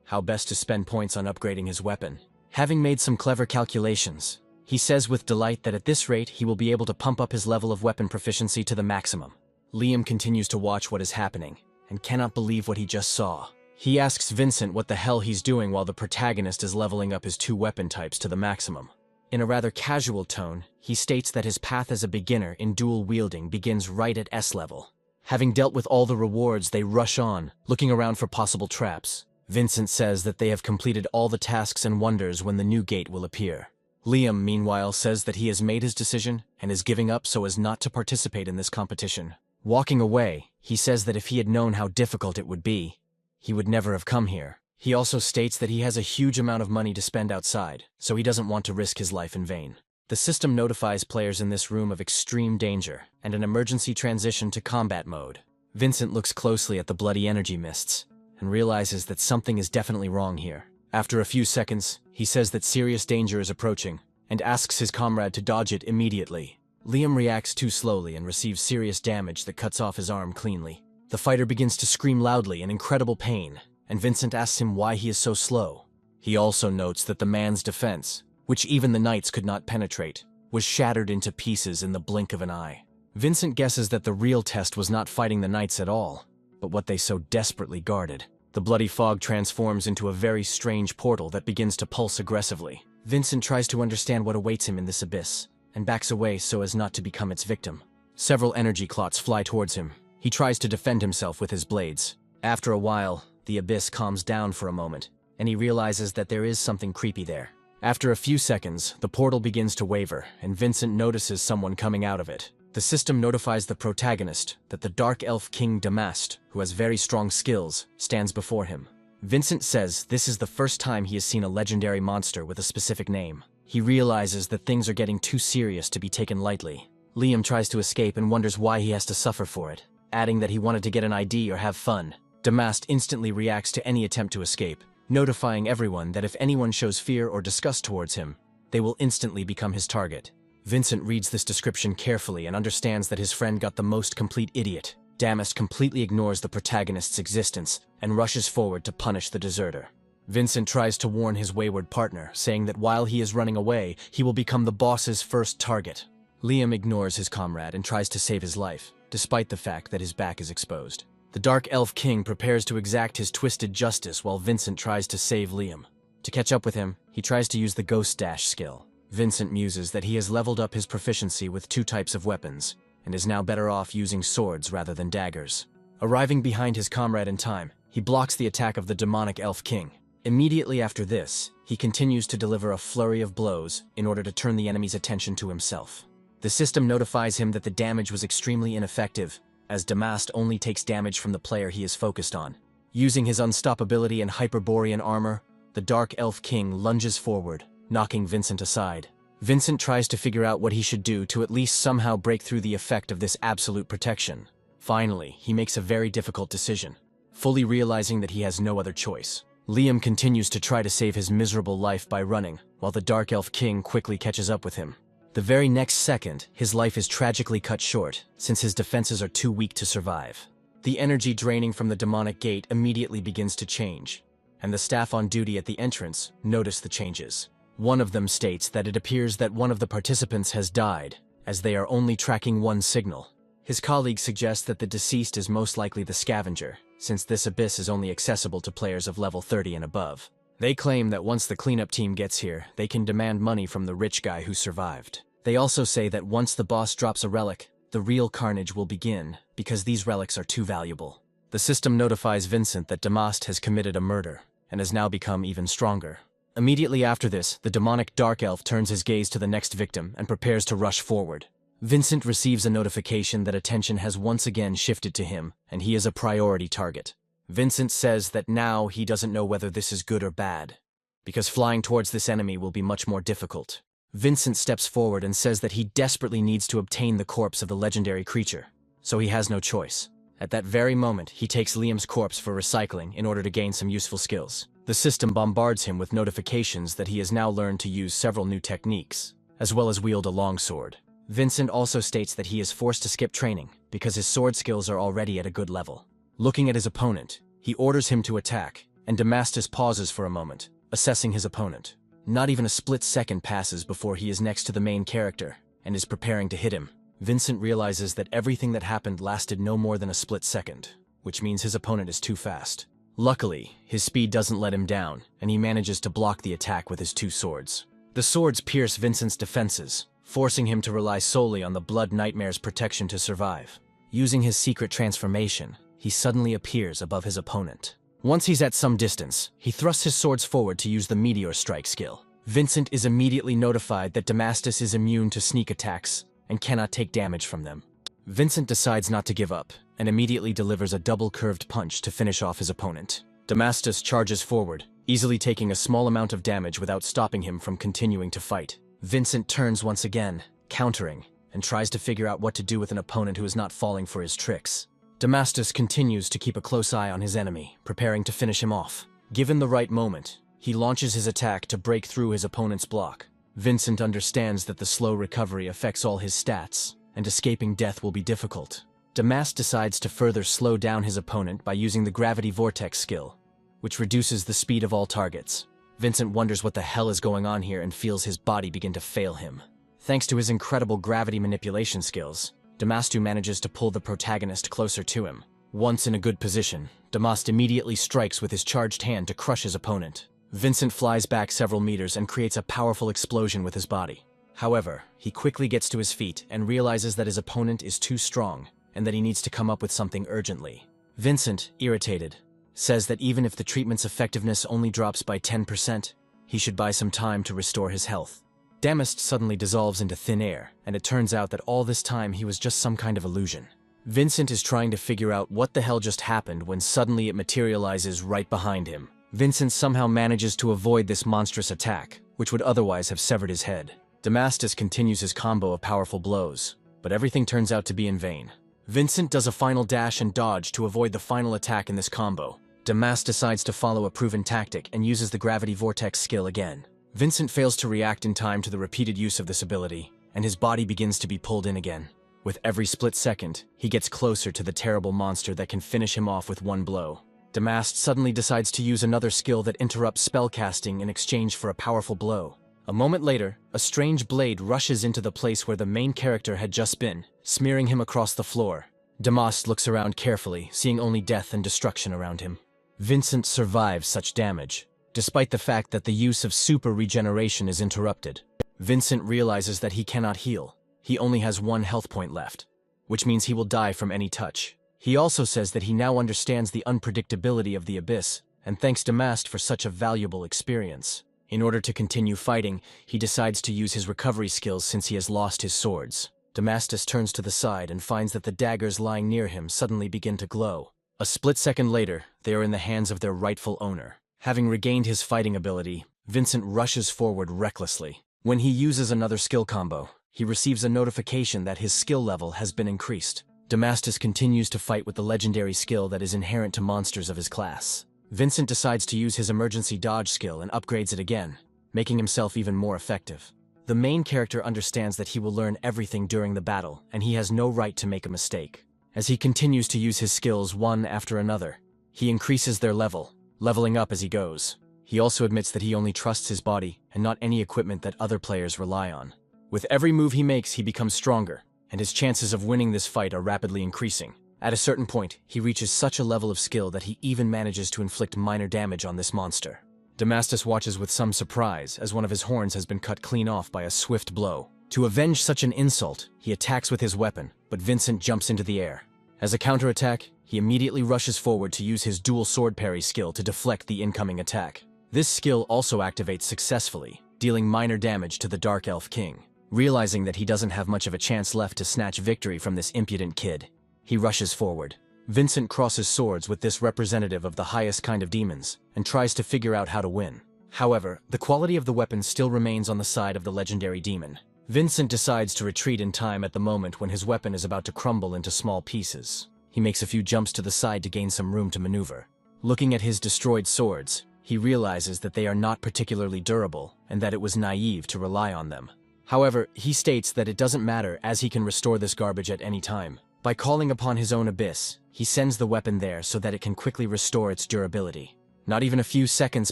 How best to spend points on upgrading his weapon. Having made some clever calculations, he says with delight that at this rate he will be able to pump up his level of weapon proficiency to the maximum. Liam continues to watch what is happening, and cannot believe what he just saw. He asks Vincent what the hell he's doing while the protagonist is leveling up his 2 weapon types to the maximum. In a rather casual tone, he states that his path as a beginner in dual wielding begins right at S level. Having dealt with all the rewards, they rush on, looking around for possible traps. Vincent says that they have completed all the tasks and wonders when the new gate will appear. Liam, meanwhile, says that he has made his decision and is giving up so as not to participate in this competition. Walking away, he says that if he had known how difficult it would be, he would never have come here. He also states that he has a huge amount of money to spend outside, so he doesn't want to risk his life in vain. The system notifies players in this room of extreme danger and an emergency transition to combat mode. Vincent looks closely at the bloody energy mists and realizes that something is definitely wrong here. After a few seconds, he says that serious danger is approaching and asks his comrade to dodge it immediately. Liam reacts too slowly and receives serious damage that cuts off his arm cleanly. The fighter begins to scream loudly in incredible pain, and Vincent asks him why he is so slow. He also notes that the man's defense, which even the knights could not penetrate, was shattered into pieces in the blink of an eye. Vincent guesses that the real test was not fighting the knights at all, but what they so desperately guarded. The bloody fog transforms into a very strange portal that begins to pulse aggressively. Vincent tries to understand what awaits him in this abyss, and backs away so as not to become its victim. Several energy clots fly towards him. He tries to defend himself with his blades. After a while, the abyss calms down for a moment, and he realizes that there is something creepy there. After a few seconds, the portal begins to waver, and Vincent notices someone coming out of it. The system notifies the protagonist that the Dark Elf King Damast, who has very strong skills, stands before him. Vincent says this is the first time he has seen a legendary monster with a specific name. He realizes that things are getting too serious to be taken lightly. Liam tries to escape and wonders why he has to suffer for it, adding that he wanted to get an ID or have fun. Damast instantly reacts to any attempt to escape, notifying everyone that if anyone shows fear or disgust towards him, they will instantly become his target. Vincent reads this description carefully and understands that his friend got the most complete idiot. Damast completely ignores the protagonist's existence and rushes forward to punish the deserter. Vincent tries to warn his wayward partner, saying that while he is running away, he will become the boss's first target. Liam ignores his comrade and tries to save his life, despite the fact that his back is exposed. The Dark Elf King prepares to exact his twisted justice while Vincent tries to save Liam. To catch up with him, he tries to use the Ghost Dash skill. Vincent muses that he has leveled up his proficiency with 2 types of weapons, and is now better off using swords rather than daggers. Arriving behind his comrade in time, he blocks the attack of the demonic Elf King. Immediately after this, he continues to deliver a flurry of blows in order to turn the enemy's attention to himself. The system notifies him that the damage was extremely ineffective, as Damast only takes damage from the player he is focused on. Using his unstoppability and Hyperborean armor, the Dark Elf King lunges forward, knocking Vincent aside. Vincent tries to figure out what he should do to at least somehow break through the effect of this absolute protection. Finally, he makes a very difficult decision, fully realizing that he has no other choice. Liam continues to try to save his miserable life by running, while the Dark Elf King quickly catches up with him. The very next second, his life is tragically cut short, since his defenses are too weak to survive. The energy draining from the demonic gate immediately begins to change, and the staff on duty at the entrance notice the changes. One of them states that it appears that one of the participants has died, as they are only tracking one signal. His colleague suggests that the deceased is most likely the scavenger, since this abyss is only accessible to players of level 30 and above. They claim that once the cleanup team gets here, they can demand money from the rich guy who survived. They also say that once the boss drops a relic, the real carnage will begin, because these relics are too valuable. The system notifies Vincent that Damast has committed a murder, and has now become even stronger. Immediately after this, the demonic Dark Elf turns his gaze to the next victim and prepares to rush forward. Vincent receives a notification that attention has once again shifted to him, and he is a priority target. Vincent says that now he doesn't know whether this is good or bad, because flying towards this enemy will be much more difficult. Vincent steps forward and says that he desperately needs to obtain the corpse of the legendary creature, so he has no choice. At that very moment, he takes Liam's corpse for recycling in order to gain some useful skills. The system bombards him with notifications that he has now learned to use several new techniques, as well as wield a longsword. Vincent also states that he is forced to skip training because his sword skills are already at a good level. Looking at his opponent, he orders him to attack, and Damastus pauses for a moment, assessing his opponent. Not even a split second passes before he is next to the main character, and is preparing to hit him. Vincent realizes that everything that happened lasted no more than a split second, which means his opponent is too fast. Luckily, his speed doesn't let him down, and he manages to block the attack with his 2 swords. The swords pierce Vincent's defenses, forcing him to rely solely on the Blood Nightmare's protection to survive. Using his secret transformation, he suddenly appears above his opponent. Once he's at some distance, he thrusts his swords forward to use the meteor strike skill. Vincent is immediately notified that Damastus is immune to sneak attacks and cannot take damage from them. Vincent decides not to give up and immediately delivers a double-curved punch to finish off his opponent. Damastus charges forward, easily taking a small amount of damage without stopping him from continuing to fight. Vincent turns once again, countering, and tries to figure out what to do with an opponent who is not falling for his tricks. Damastus continues to keep a close eye on his enemy, preparing to finish him off. Given the right moment, he launches his attack to break through his opponent's block. Vincent understands that the slow recovery affects all his stats, and escaping death will be difficult. Damastus decides to further slow down his opponent by using the Gravity Vortex skill, which reduces the speed of all targets. Vincent wonders what the hell is going on here and feels his body begin to fail him. Thanks to his incredible gravity manipulation skills, Damastus manages to pull the protagonist closer to him. Once in a good position, Damastus immediately strikes with his charged hand to crush his opponent. Vincent flies back several meters and creates a powerful explosion with his body. However, he quickly gets to his feet and realizes that his opponent is too strong and that he needs to come up with something urgently. Vincent, irritated, says that even if the treatment's effectiveness only drops by 10%, he should buy some time to restore his health. Damastus suddenly dissolves into thin air, and it turns out that all this time he was just some kind of illusion. Vincent is trying to figure out what the hell just happened when suddenly it materializes right behind him. Vincent somehow manages to avoid this monstrous attack, which would otherwise have severed his head. Damastus continues his combo of powerful blows, but everything turns out to be in vain. Vincent does a final dash and dodge to avoid the final attack in this combo. Damastus decides to follow a proven tactic and uses the Gravity Vortex skill again. Vincent fails to react in time to the repeated use of this ability, and his body begins to be pulled in again. With every split second, he gets closer to the terrible monster that can finish him off with one blow. Damastus suddenly decides to use another skill that interrupts spellcasting in exchange for a powerful blow. A moment later, a strange blade rushes into the place where the main character had just been, smearing him across the floor. Damastus looks around carefully, seeing only death and destruction around him. Vincent survives such damage, despite the fact that the use of super regeneration is interrupted. Vincent realizes that he cannot heal. He only has 1 health point left, which means he will die from any touch. He also says that he now understands the unpredictability of the abyss, and thanks Damastus for such a valuable experience. In order to continue fighting, he decides to use his recovery skills since he has lost his swords. Damastus turns to the side and finds that the daggers lying near him suddenly begin to glow. A split second later, they are in the hands of their rightful owner. Having regained his fighting ability, Vincent rushes forward recklessly. When he uses another skill combo, he receives a notification that his skill level has been increased. Damastus continues to fight with the legendary skill that is inherent to monsters of his class. Vincent decides to use his emergency dodge skill and upgrades it again, making himself even more effective. The main character understands that he will learn everything during the battle, and he has no right to make a mistake. As he continues to use his skills one after another, he increases their level, leveling up as he goes. He also admits that he only trusts his body and not any equipment that other players rely on. With every move he makes, he becomes stronger, and his chances of winning this fight are rapidly increasing. At a certain point, he reaches such a level of skill that he even manages to inflict minor damage on this monster. Damastus watches with some surprise as one of his horns has been cut clean off by a swift blow. To avenge such an insult, he attacks with his weapon, but Vincent jumps into the air. As a counterattack, he immediately rushes forward to use his dual sword parry skill to deflect the incoming attack. This skill also activates successfully, dealing minor damage to the Dark Elf King. Realizing that he doesn't have much of a chance left to snatch victory from this impudent kid, he rushes forward. Vincent crosses swords with this representative of the highest kind of demons, and tries to figure out how to win. However, the quality of the weapon still remains on the side of the legendary demon. Vincent decides to retreat in time at the moment when his weapon is about to crumble into small pieces. He makes a few jumps to the side to gain some room to maneuver. Looking at his destroyed swords, he realizes that they are not particularly durable, and that it was naive to rely on them. However, he states that it doesn't matter as he can restore this garbage at any time. By calling upon his own abyss, he sends the weapon there so that it can quickly restore its durability. Not even a few seconds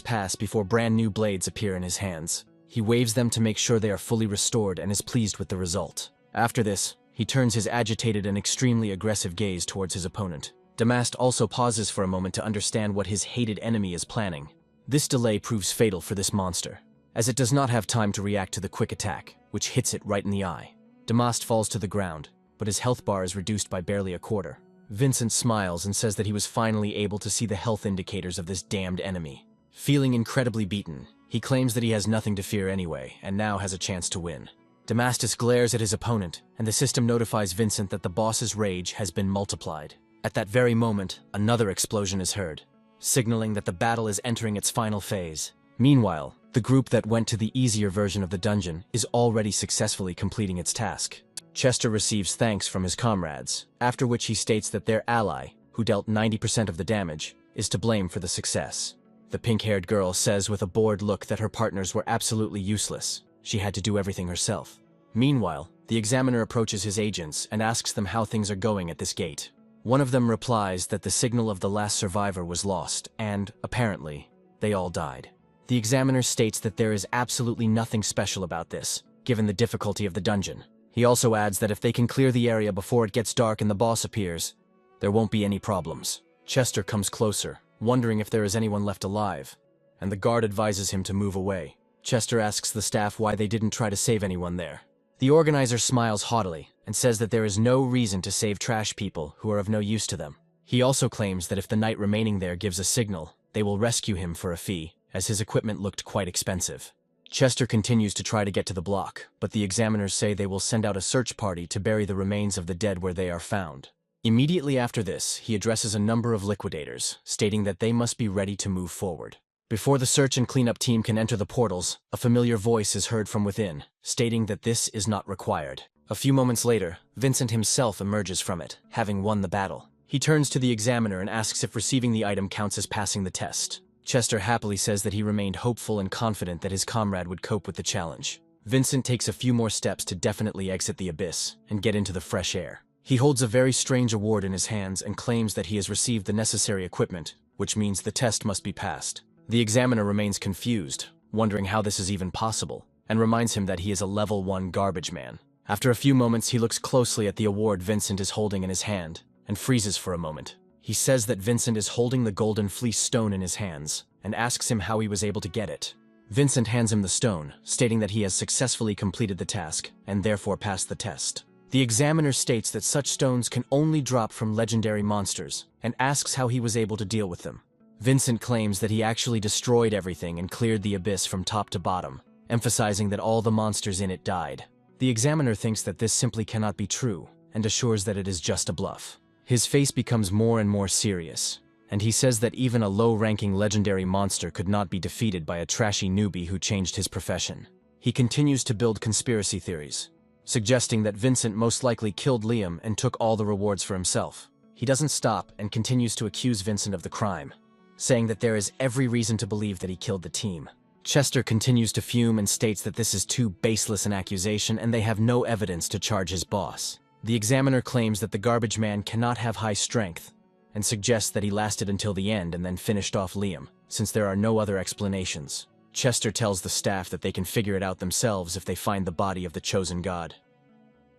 pass before brand new blades appear in his hands. He waves them to make sure they are fully restored and is pleased with the result. After this, he turns his agitated and extremely aggressive gaze towards his opponent. Damastus also pauses for a moment to understand what his hated enemy is planning. This delay proves fatal for this monster, as it does not have time to react to the quick attack, which hits it right in the eye. Damastus falls to the ground, but his health bar is reduced by barely a quarter. Vincent smiles and says that he was finally able to see the health indicators of this damned enemy. Feeling incredibly beaten, he claims that he has nothing to fear anyway, and now has a chance to win. Damascus glares at his opponent, and the system notifies Vincent that the boss's rage has been multiplied. At that very moment, another explosion is heard, signaling that the battle is entering its final phase. Meanwhile, the group that went to the easier version of the dungeon is already successfully completing its task. Chester receives thanks from his comrades, after which he states that their ally, who dealt 90% of the damage, is to blame for the success. The pink-haired girl says with a bored look that her partners were absolutely useless. She had to do everything herself. Meanwhile, the examiner approaches his agents and asks them how things are going at this gate. One of them replies that the signal of the last survivor was lost, and, apparently, they all died. The examiner states that there is absolutely nothing special about this, given the difficulty of the dungeon. He also adds that if they can clear the area before it gets dark and the boss appears, there won't be any problems. Chester comes closer, wondering if there is anyone left alive, and the guard advises him to move away. Chester asks the staff why they didn't try to save anyone there. The organizer smiles haughtily and says that there is no reason to save trash people who are of no use to them. He also claims that if the knight remaining there gives a signal, they will rescue him for a fee, as his equipment looked quite expensive. Chester continues to try to get to the block, but the examiners say they will send out a search party to bury the remains of the dead where they are found. Immediately after this, he addresses a number of liquidators, stating that they must be ready to move forward. Before the search and cleanup team can enter the portals, a familiar voice is heard from within, stating that this is not required. A few moments later, Vincent himself emerges from it, having won the battle. He turns to the examiner and asks if receiving the item counts as passing the test. Chester happily says that he remained hopeful and confident that his comrade would cope with the challenge. Vincent takes a few more steps to definitely exit the abyss and get into the fresh air. He holds a very strange award in his hands and claims that he has received the necessary equipment, which means the test must be passed. The examiner remains confused, wondering how this is even possible, and reminds him that he is a level 1 garbage man. After a few moments, he looks closely at the award Vincent is holding in his hand and freezes for a moment. He says that Vincent is holding the golden fleece stone in his hands and asks him how he was able to get it. Vincent hands him the stone, stating that he has successfully completed the task and therefore passed the test. The examiner states that such stones can only drop from legendary monsters and asks how he was able to deal with them. Vincent claims that he actually destroyed everything and cleared the abyss from top to bottom, emphasizing that all the monsters in it died. The examiner thinks that this simply cannot be true and assures that it is just a bluff. His face becomes more and more serious, and he says that even a low-ranking legendary monster could not be defeated by a trashy newbie who changed his profession. He continues to build conspiracy theories, suggesting that Vincent most likely killed Liam and took all the rewards for himself. He doesn't stop and continues to accuse Vincent of the crime, saying that there is every reason to believe that he killed the team. Chester continues to fume and states that this is too baseless an accusation and they have no evidence to charge his boss. The examiner claims that the garbage man cannot have high strength and suggests that he lasted until the end and then finished off Liam, since there are no other explanations. Chester tells the staff that they can figure it out themselves if they find the body of the chosen god.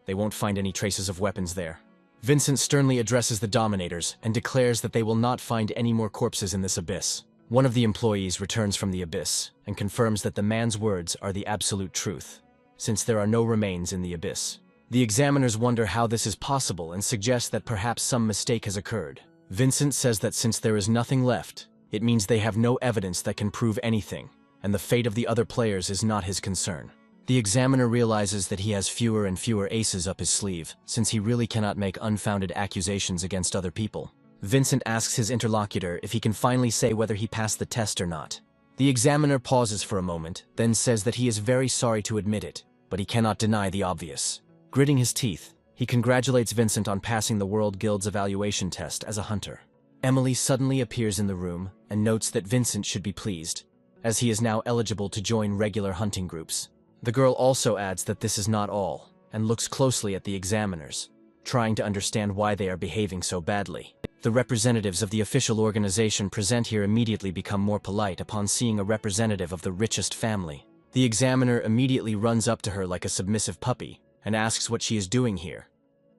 They won't find any traces of weapons there. Vincent sternly addresses the Dominators and declares that they will not find any more corpses in this abyss. One of the employees returns from the abyss and confirms that the man's words are the absolute truth, since there are no remains in the abyss. The examiners wonder how this is possible and suggest that perhaps some mistake has occurred. Vincent says that since there is nothing left, it means they have no evidence that can prove anything, and the fate of the other players is not his concern. The examiner realizes that he has fewer and fewer aces up his sleeve, since he really cannot make unfounded accusations against other people. Vincent asks his interlocutor if he can finally say whether he passed the test or not. The examiner pauses for a moment, then says that he is very sorry to admit it, but he cannot deny the obvious. Gritting his teeth, he congratulates Vincent on passing the World Guild's evaluation test as a hunter. Emily suddenly appears in the room and notes that Vincent should be pleased, as he is now eligible to join regular hunting groups. The girl also adds that this is not all, and looks closely at the examiners, trying to understand why they are behaving so badly. The representatives of the official organization present here immediately become more polite upon seeing a representative of the richest family. The examiner immediately runs up to her like a submissive puppy and asks what she is doing here,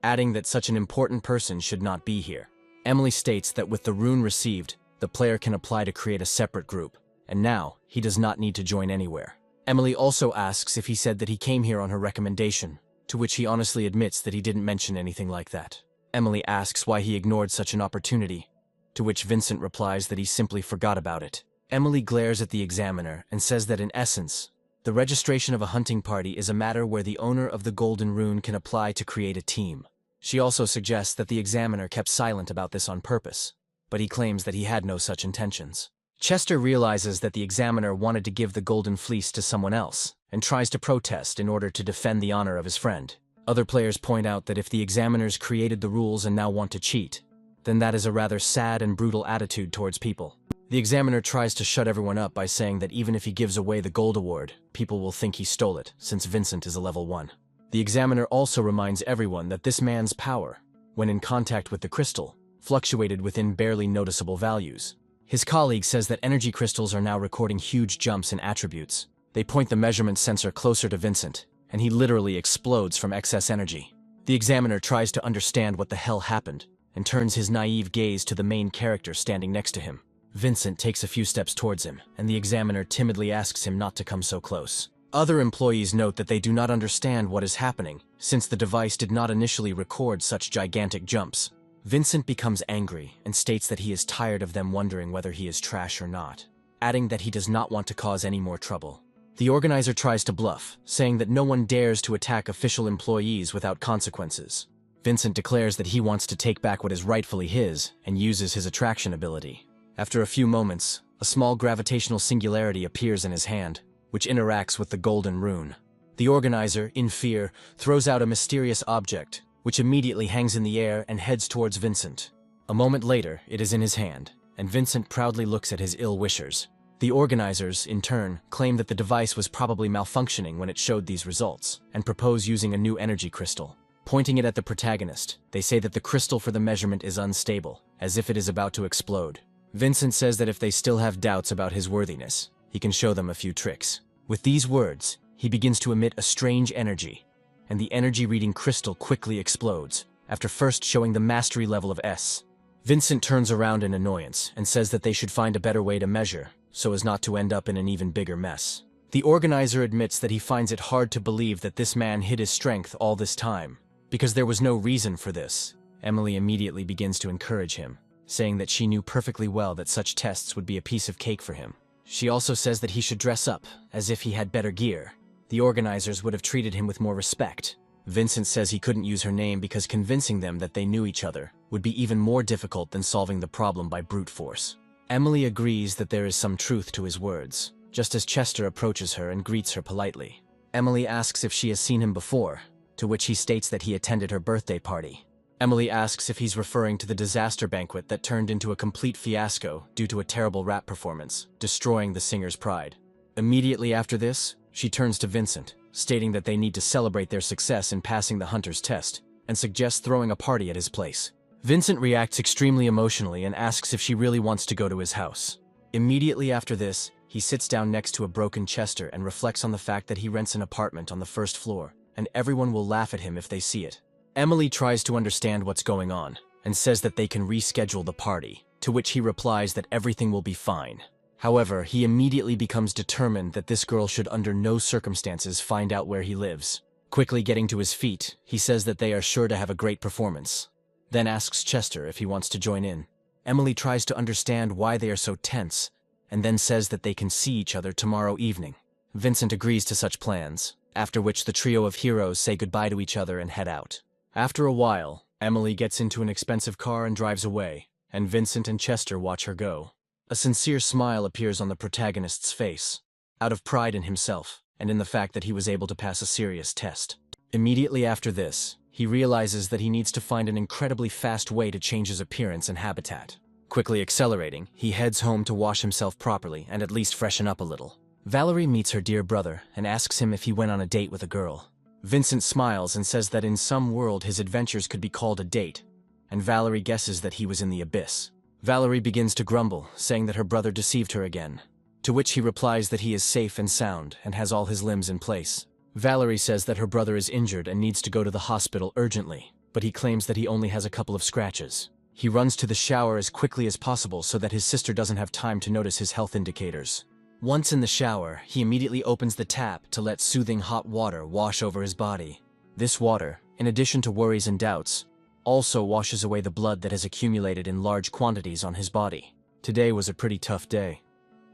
adding that such an important person should not be here. Emily states that with the rune received, the player can apply to create a separate group, and now he does not need to join anywhere. Emily also asks if he said that he came here on her recommendation, to which he honestly admits that he didn't mention anything like that. Emily asks why he ignored such an opportunity, to which Vincent replies that he simply forgot about it. Emily glares at the examiner and says that in essence, the registration of a hunting party is a matter where the owner of the golden rune can apply to create a team. She also suggests that the examiner kept silent about this on purpose, but he claims that he had no such intentions. Chester realizes that the examiner wanted to give the golden fleece to someone else, and tries to protest in order to defend the honor of his friend. Other players point out that if the examiners created the rules and now want to cheat, then that is a rather sad and brutal attitude towards people. The examiner tries to shut everyone up by saying that even if he gives away the gold award, people will think he stole it, since Vincent is a level 1. The examiner also reminds everyone that this man's power, when in contact with the crystal, fluctuated within barely noticeable values. His colleague says that energy crystals are now recording huge jumps in attributes. They point the measurement sensor closer to Vincent, and he literally explodes from excess energy. The examiner tries to understand what the hell happened, and turns his naive gaze to the main character standing next to him. Vincent takes a few steps towards him, and the examiner timidly asks him not to come so close. Other employees note that they do not understand what is happening, since the device did not initially record such gigantic jumps. Vincent becomes angry and states that he is tired of them wondering whether he is trash or not, adding that he does not want to cause any more trouble. The organizer tries to bluff, saying that no one dares to attack official employees without consequences. Vincent declares that he wants to take back what is rightfully his and uses his attraction ability. After a few moments, a small gravitational singularity appears in his hand, which interacts with the golden rune. The organizer, in fear, throws out a mysterious object, which immediately hangs in the air and heads towards Vincent. A moment later, it is in his hand, and Vincent proudly looks at his ill-wishers. The organizers, in turn, claim that the device was probably malfunctioning when it showed these results, and propose using a new energy crystal. Pointing it at the protagonist, they say that the crystal for the measurement is unstable, as if it is about to explode. Vincent says that if they still have doubts about his worthiness, he can show them a few tricks. With these words, he begins to emit a strange energy, and the energy-reading crystal quickly explodes, after first showing the mastery level of S. Vincent turns around in annoyance and says that they should find a better way to measure, so as not to end up in an even bigger mess. The organizer admits that he finds it hard to believe that this man hid his strength all this time, because there was no reason for this. Emily immediately begins to encourage him, saying that she knew perfectly well that such tests would be a piece of cake for him. She also says that he should dress up, as if he had better gear. The organizers would have treated him with more respect. Vincent says he couldn't use her name because convincing them that they knew each other would be even more difficult than solving the problem by brute force. Emily agrees that there is some truth to his words, just as Chester approaches her and greets her politely. Emily asks if she has seen him before, to which he states that he attended her birthday party. Emily asks if he's referring to the disaster banquet that turned into a complete fiasco due to a terrible rap performance, destroying the singer's pride. Immediately after this, she turns to Vincent, stating that they need to celebrate their success in passing the hunter's test, and suggests throwing a party at his place. Vincent reacts extremely emotionally and asks if she really wants to go to his house. Immediately after this, he sits down next to a broken Chester and reflects on the fact that he rents an apartment on the first floor, and everyone will laugh at him if they see it. Emily tries to understand what's going on, and says that they can reschedule the party, to which he replies that everything will be fine. However, he immediately becomes determined that this girl should under no circumstances find out where he lives. Quickly getting to his feet, he says that they are sure to have a great performance, then asks Chester if he wants to join in. Emily tries to understand why they are so tense, and then says that they can see each other tomorrow evening. Vincent agrees to such plans, after which the trio of heroes say goodbye to each other and head out. After a while, Emily gets into an expensive car and drives away, and Vincent and Chester watch her go. A sincere smile appears on the protagonist's face, out of pride in himself, and in the fact that he was able to pass a serious test. Immediately after this, he realizes that he needs to find an incredibly fast way to change his appearance and habitat. Quickly accelerating, he heads home to wash himself properly and at least freshen up a little. Valerie meets her dear brother and asks him if he went on a date with a girl. Vincent smiles and says that in some world his adventures could be called a date, and Valerie guesses that he was in the abyss. Valerie begins to grumble, saying that her brother deceived her again, to which he replies that he is safe and sound and has all his limbs in place. Valerie says that her brother is injured and needs to go to the hospital urgently, but he claims that he only has a couple of scratches. He runs to the shower as quickly as possible so that his sister doesn't have time to notice his health indicators. Once in the shower, he immediately opens the tap to let soothing hot water wash over his body. This water, in addition to worries and doubts, also washes away the blood that has accumulated in large quantities on his body. Today was a pretty tough day,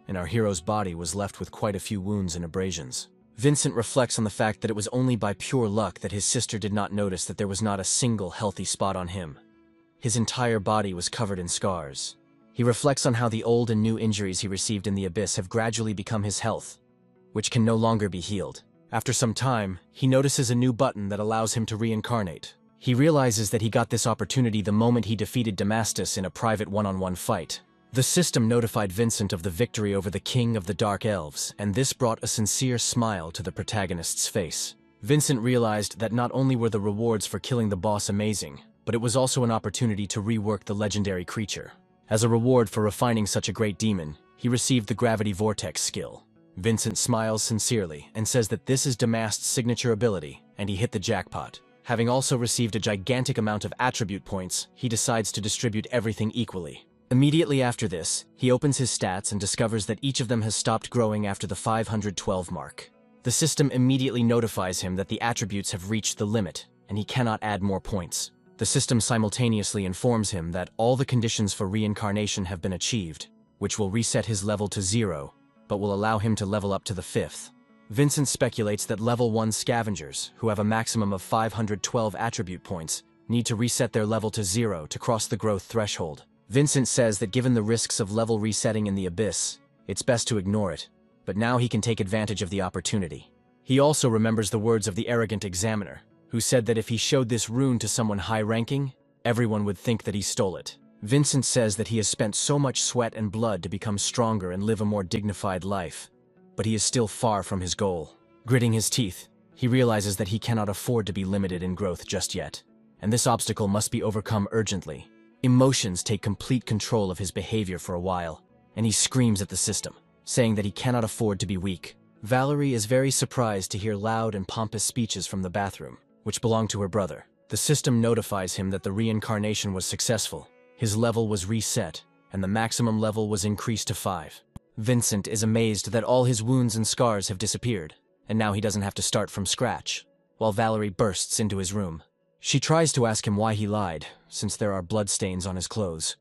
and our hero's body was left with quite a few wounds and abrasions. Vincent reflects on the fact that it was only by pure luck that his sister did not notice that there was not a single healthy spot on him. His entire body was covered in scars. He reflects on how the old and new injuries he received in the abyss have gradually become his health, which can no longer be healed. After some time, he notices a new button that allows him to reincarnate. He realizes that he got this opportunity the moment he defeated Damastus in a private one-on-one fight. The system notified Vincent of the victory over the King of the Dark Elves, and this brought a sincere smile to the protagonist's face. Vincent realized that not only were the rewards for killing the boss amazing, but it was also an opportunity to rework the legendary creature. As a reward for refining such a great demon, he received the Gravity Vortex skill. Vincent smiles sincerely and says that this is Damast's signature ability, and he hit the jackpot. Having also received a gigantic amount of attribute points, he decides to distribute everything equally. Immediately after this, he opens his stats and discovers that each of them has stopped growing after the 512 mark. The system immediately notifies him that the attributes have reached the limit, and he cannot add more points. The system simultaneously informs him that all the conditions for reincarnation have been achieved, which will reset his level to 0, but will allow him to level up to the 5th. Vincent speculates that level 1 scavengers, who have a maximum of 512 attribute points, need to reset their level to 0 to cross the growth threshold. Vincent says that given the risks of level resetting in the abyss, it's best to ignore it, but now he can take advantage of the opportunity. He also remembers the words of the arrogant examiner, who said that if he showed this rune to someone high-ranking, everyone would think that he stole it. Vincent says that he has spent so much sweat and blood to become stronger and live a more dignified life, but he is still far from his goal. Gritting his teeth, he realizes that he cannot afford to be limited in growth just yet, and this obstacle must be overcome urgently. Emotions take complete control of his behavior for a while, and he screams at the system, saying that he cannot afford to be weak. Valerie is very surprised to hear loud and pompous speeches from the bathroom, which belong to her brother. The system notifies him that the reincarnation was successful. His level was reset, and the maximum level was increased to 5. Vincent is amazed that all his wounds and scars have disappeared, and now he doesn't have to start from scratch, while Valerie bursts into his room. She tries to ask him why he lied, since there are bloodstains on his clothes,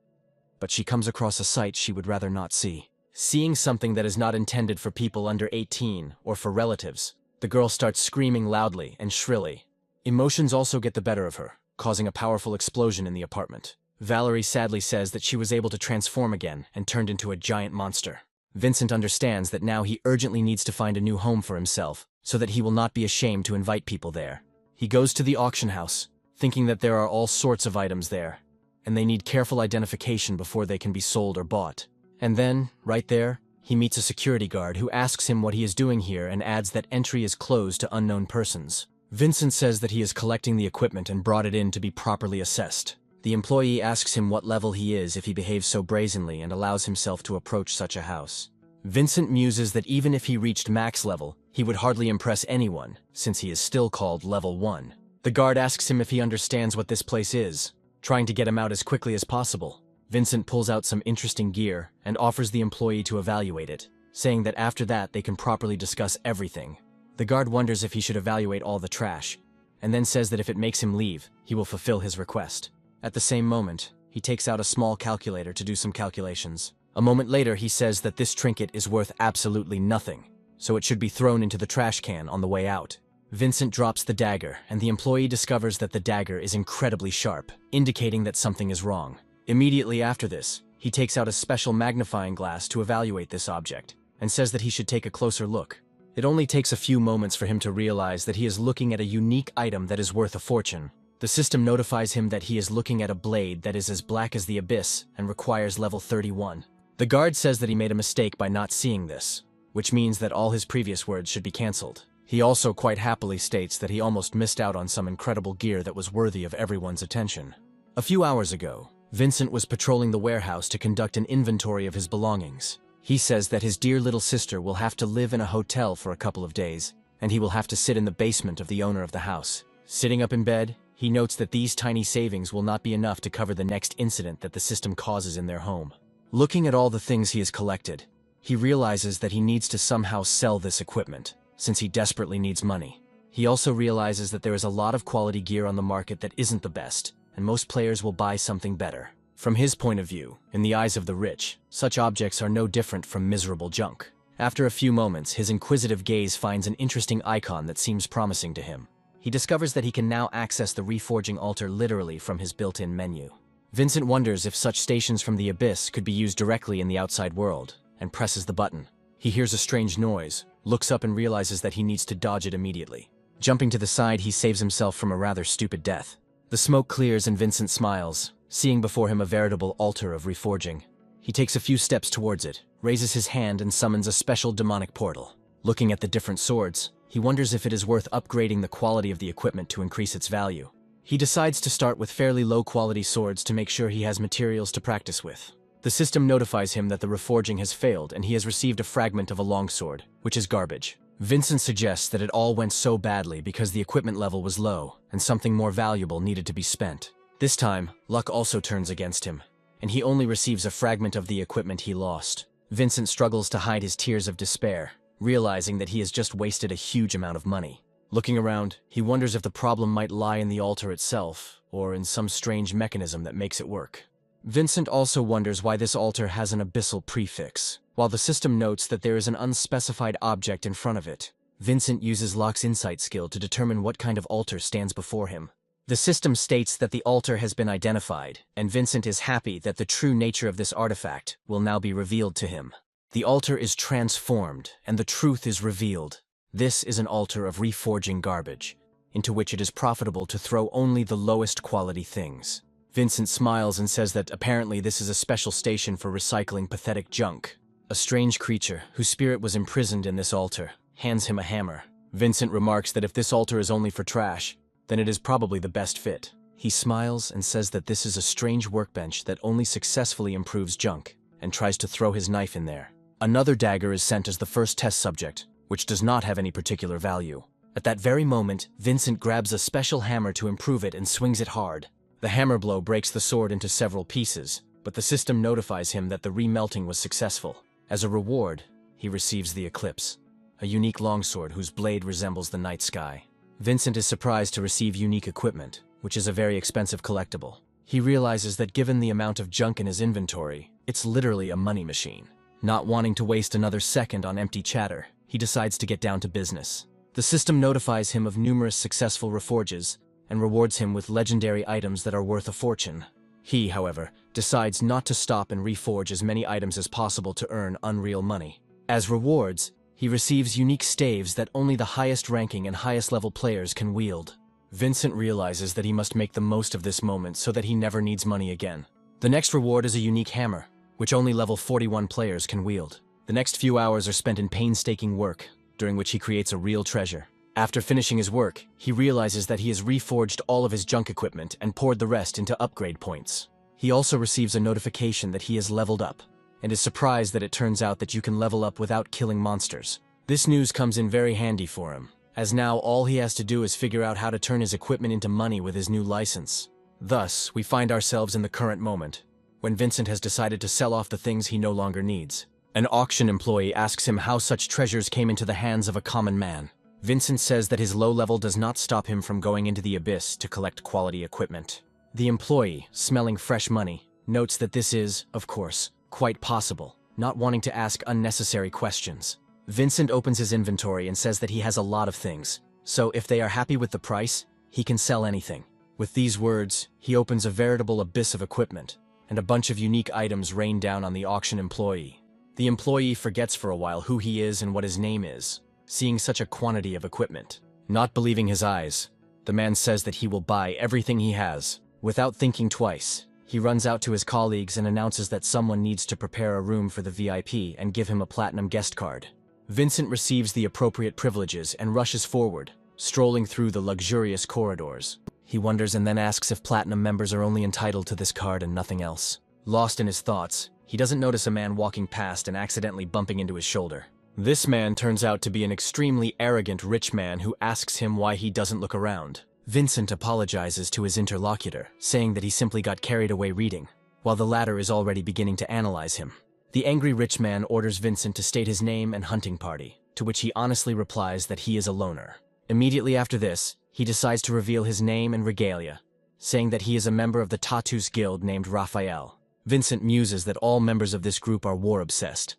but she comes across a sight she would rather not see. Seeing something that is not intended for people under 18 or for relatives, the girl starts screaming loudly and shrilly. Emotions also get the better of her, causing a powerful explosion in the apartment. Valerie sadly says that she was able to transform again and turned into a giant monster. Vincent understands that now he urgently needs to find a new home for himself, so that he will not be ashamed to invite people there. He goes to the auction house, thinking that there are all sorts of items there, and they need careful identification before they can be sold or bought. And then, right there, he meets a security guard who asks him what he is doing here and adds that entry is closed to unknown persons. Vincent says that he is collecting the equipment and brought it in to be properly assessed. The employee asks him what level he is if he behaves so brazenly and allows himself to approach such a house. Vincent muses that even if he reached max level, he would hardly impress anyone, since he is still called level 1. The guard asks him if he understands what this place is, trying to get him out as quickly as possible. Vincent pulls out some interesting gear and offers the employee to evaluate it, saying that after that they can properly discuss everything. The guard wonders if he should evaluate all the trash, and then says that if it makes him leave, he will fulfill his request. At the same moment, he takes out a small calculator to do some calculations. A moment later, he says that this trinket is worth absolutely nothing, so it should be thrown into the trash can on the way out. Vincent drops the dagger, and the employee discovers that the dagger is incredibly sharp, indicating that something is wrong. Immediately after this, he takes out a special magnifying glass to evaluate this object, and says that he should take a closer look. It only takes a few moments for him to realize that he is looking at a unique item that is worth a fortune. The system notifies him that he is looking at a blade that is as black as the abyss and requires level 31. The guard says that he made a mistake by not seeing this, which means that all his previous words should be cancelled. He also quite happily states that he almost missed out on some incredible gear that was worthy of everyone's attention. A few hours ago, Vincent was patrolling the warehouse to conduct an inventory of his belongings. He says that his dear little sister will have to live in a hotel for a couple of days, and he will have to sit in the basement of the owner of the house. Sitting up in bed, he notes that these tiny savings will not be enough to cover the next incident that the system causes in their home. Looking at all the things he has collected, he realizes that he needs to somehow sell this equipment, since he desperately needs money. He also realizes that there is a lot of quality gear on the market that isn't the best, and most players will buy something better. From his point of view, in the eyes of the rich, such objects are no different from miserable junk. After a few moments, his inquisitive gaze finds an interesting icon that seems promising to him. He discovers that he can now access the reforging altar literally from his built-in menu. Vincent wonders if such stations from the abyss could be used directly in the outside world, and presses the button. He hears a strange noise, looks up and realizes that he needs to dodge it immediately. Jumping to the side, he saves himself from a rather stupid death. The smoke clears and Vincent smiles, seeing before him a veritable altar of reforging. He takes a few steps towards it, raises his hand and summons a special demonic portal. Looking at the different swords, he wonders if it is worth upgrading the quality of the equipment to increase its value. He decides to start with fairly low-quality swords to make sure he has materials to practice with. The system notifies him that the reforging has failed and he has received a fragment of a longsword, which is garbage. Vincent suggests that it all went so badly because the equipment level was low and something more valuable needed to be spent. This time, luck also turns against him, and he only receives a fragment of the equipment he lost. Vincent struggles to hide his tears of despair, realizing that he has just wasted a huge amount of money. Looking around, he wonders if the problem might lie in the altar itself, or in some strange mechanism that makes it work. Vincent also wonders why this altar has an abyssal prefix. While the system notes that there is an unspecified object in front of it, Vincent uses Locke's insight skill to determine what kind of altar stands before him. The system states that the altar has been identified, and Vincent is happy that the true nature of this artifact will now be revealed to him. The altar is transformed, and the truth is revealed. This is an altar of reforging garbage, into which it is profitable to throw only the lowest quality things. Vincent smiles and says that apparently this is a special station for recycling pathetic junk. A strange creature, whose spirit was imprisoned in this altar, hands him a hammer. Vincent remarks that if this altar is only for trash, then it is probably the best fit. He smiles and says that this is a strange workbench that only successfully improves junk, and tries to throw his knife in there. Another dagger is sent as the first test subject, which does not have any particular value. At that very moment, Vincent grabs a special hammer to improve it and swings it hard. The hammer blow breaks the sword into several pieces, but the system notifies him that the remelting was successful. As a reward, he receives the Eclipse, a unique longsword whose blade resembles the night sky. Vincent is surprised to receive unique equipment, which is a very expensive collectible. He realizes that given the amount of junk in his inventory, it's literally a money machine. Not wanting to waste another second on empty chatter, he decides to get down to business. The system notifies him of numerous successful reforges and rewards him with legendary items that are worth a fortune. He, however, decides not to stop and reforge as many items as possible to earn unreal money. As rewards, he receives unique staves that only the highest ranking and highest level players can wield. Vincent realizes that he must make the most of this moment so that he never needs money again. The next reward is a unique hammer, which only level 41 players can wield. The next few hours are spent in painstaking work, during which he creates a real treasure. After finishing his work, he realizes that he has reforged all of his junk equipment and poured the rest into upgrade points. He also receives a notification that he has leveled up, and is surprised that it turns out that you can level up without killing monsters. This news comes in very handy for him, as now all he has to do is figure out how to turn his equipment into money with his new license. Thus, we find ourselves in the current moment, when Vincent has decided to sell off the things he no longer needs. An auction employee asks him how such treasures came into the hands of a common man. Vincent says that his low level does not stop him from going into the abyss to collect quality equipment. The employee, smelling fresh money, notes that this is, of course, quite possible, not wanting to ask unnecessary questions. Vincent opens his inventory and says that he has a lot of things, so if they are happy with the price, he can sell anything. With these words, he opens a veritable abyss of equipment, and a bunch of unique items rain down on the auction employee. The employee forgets for a while who he is and what his name is, seeing such a quantity of equipment. Not believing his eyes, the man says that he will buy everything he has. Without thinking twice, he runs out to his colleagues and announces that someone needs to prepare a room for the VIP and give him a platinum guest card. Vincent receives the appropriate privileges and rushes forward, strolling through the luxurious corridors. He wonders and then asks if platinum members are only entitled to this card and nothing else. Lost in his thoughts, he doesn't notice a man walking past and accidentally bumping into his shoulder. This man turns out to be an extremely arrogant rich man who asks him why he doesn't look around. Vincent apologizes to his interlocutor, saying that he simply got carried away reading, while the latter is already beginning to analyze him. The angry rich man orders Vincent to state his name and hunting party, to which he honestly replies that he is a loner. Immediately after this, he decides to reveal his name and regalia, saying that he is a member of the Tattoos Guild named Raphael. Vincent muses that all members of this group are war-obsessed,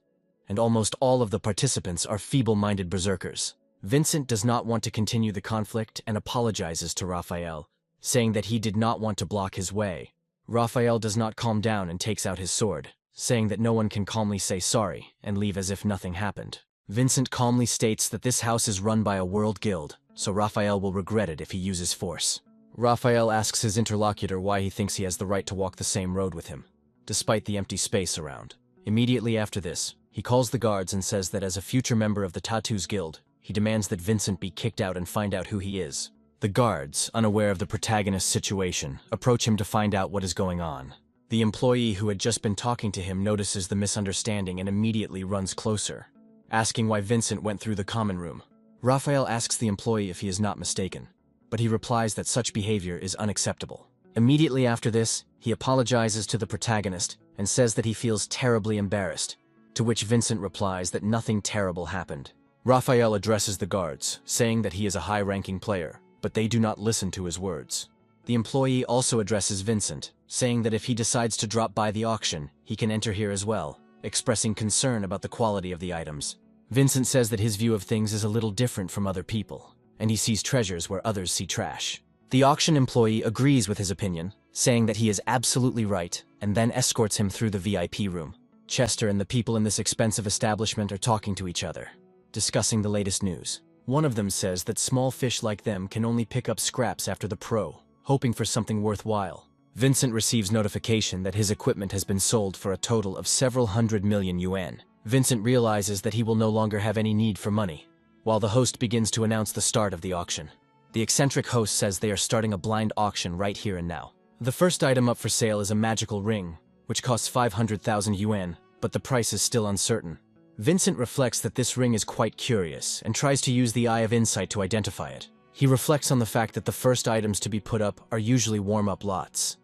and almost all of the participants are feeble-minded berserkers. Vincent does not want to continue the conflict and apologizes to Raphael, saying that he did not want to block his way. Raphael does not calm down and takes out his sword, saying that no one can calmly say sorry and leave as if nothing happened. Vincent calmly states that this house is run by a world guild, so Raphael will regret it if he uses force. Raphael asks his interlocutor why he thinks he has the right to walk the same road with him, despite the empty space around. Immediately after this, he calls the guards and says that as a future member of the Tattoos Guild, he demands that Vincent be kicked out and find out who he is. The guards, unaware of the protagonist's situation, approach him to find out what is going on. The employee who had just been talking to him notices the misunderstanding and immediately runs closer, asking why Vincent went through the common room. Raphael asks the employee if he is not mistaken, but he replies that such behavior is unacceptable. Immediately after this, he apologizes to the protagonist and says that he feels terribly embarrassed, to which Vincent replies that nothing terrible happened. Raphael addresses the guards, saying that he is a high-ranking player, but they do not listen to his words. The employee also addresses Vincent, saying that if he decides to drop by the auction, he can enter here as well, expressing concern about the quality of the items. Vincent says that his view of things is a little different from other people, and he sees treasures where others see trash. The auction employee agrees with his opinion, saying that he is absolutely right, and then escorts him through the VIP room. Chester and the people in this expensive establishment are talking to each other, discussing the latest news. One of them says that small fish like them can only pick up scraps after the pro, hoping for something worthwhile. Vincent receives notification that his equipment has been sold for a total of several hundred million yuan. Vincent realizes that he will no longer have any need for money, while the host begins to announce the start of the auction. The eccentric host says they are starting a blind auction right here and now. The first item up for sale is a magical ring, which costs 500,000 yuan, but the price is still uncertain. Vincent reflects that this ring is quite curious and tries to use the eye of insight to identify it. He reflects on the fact that the first items to be put up are usually warm-up lots,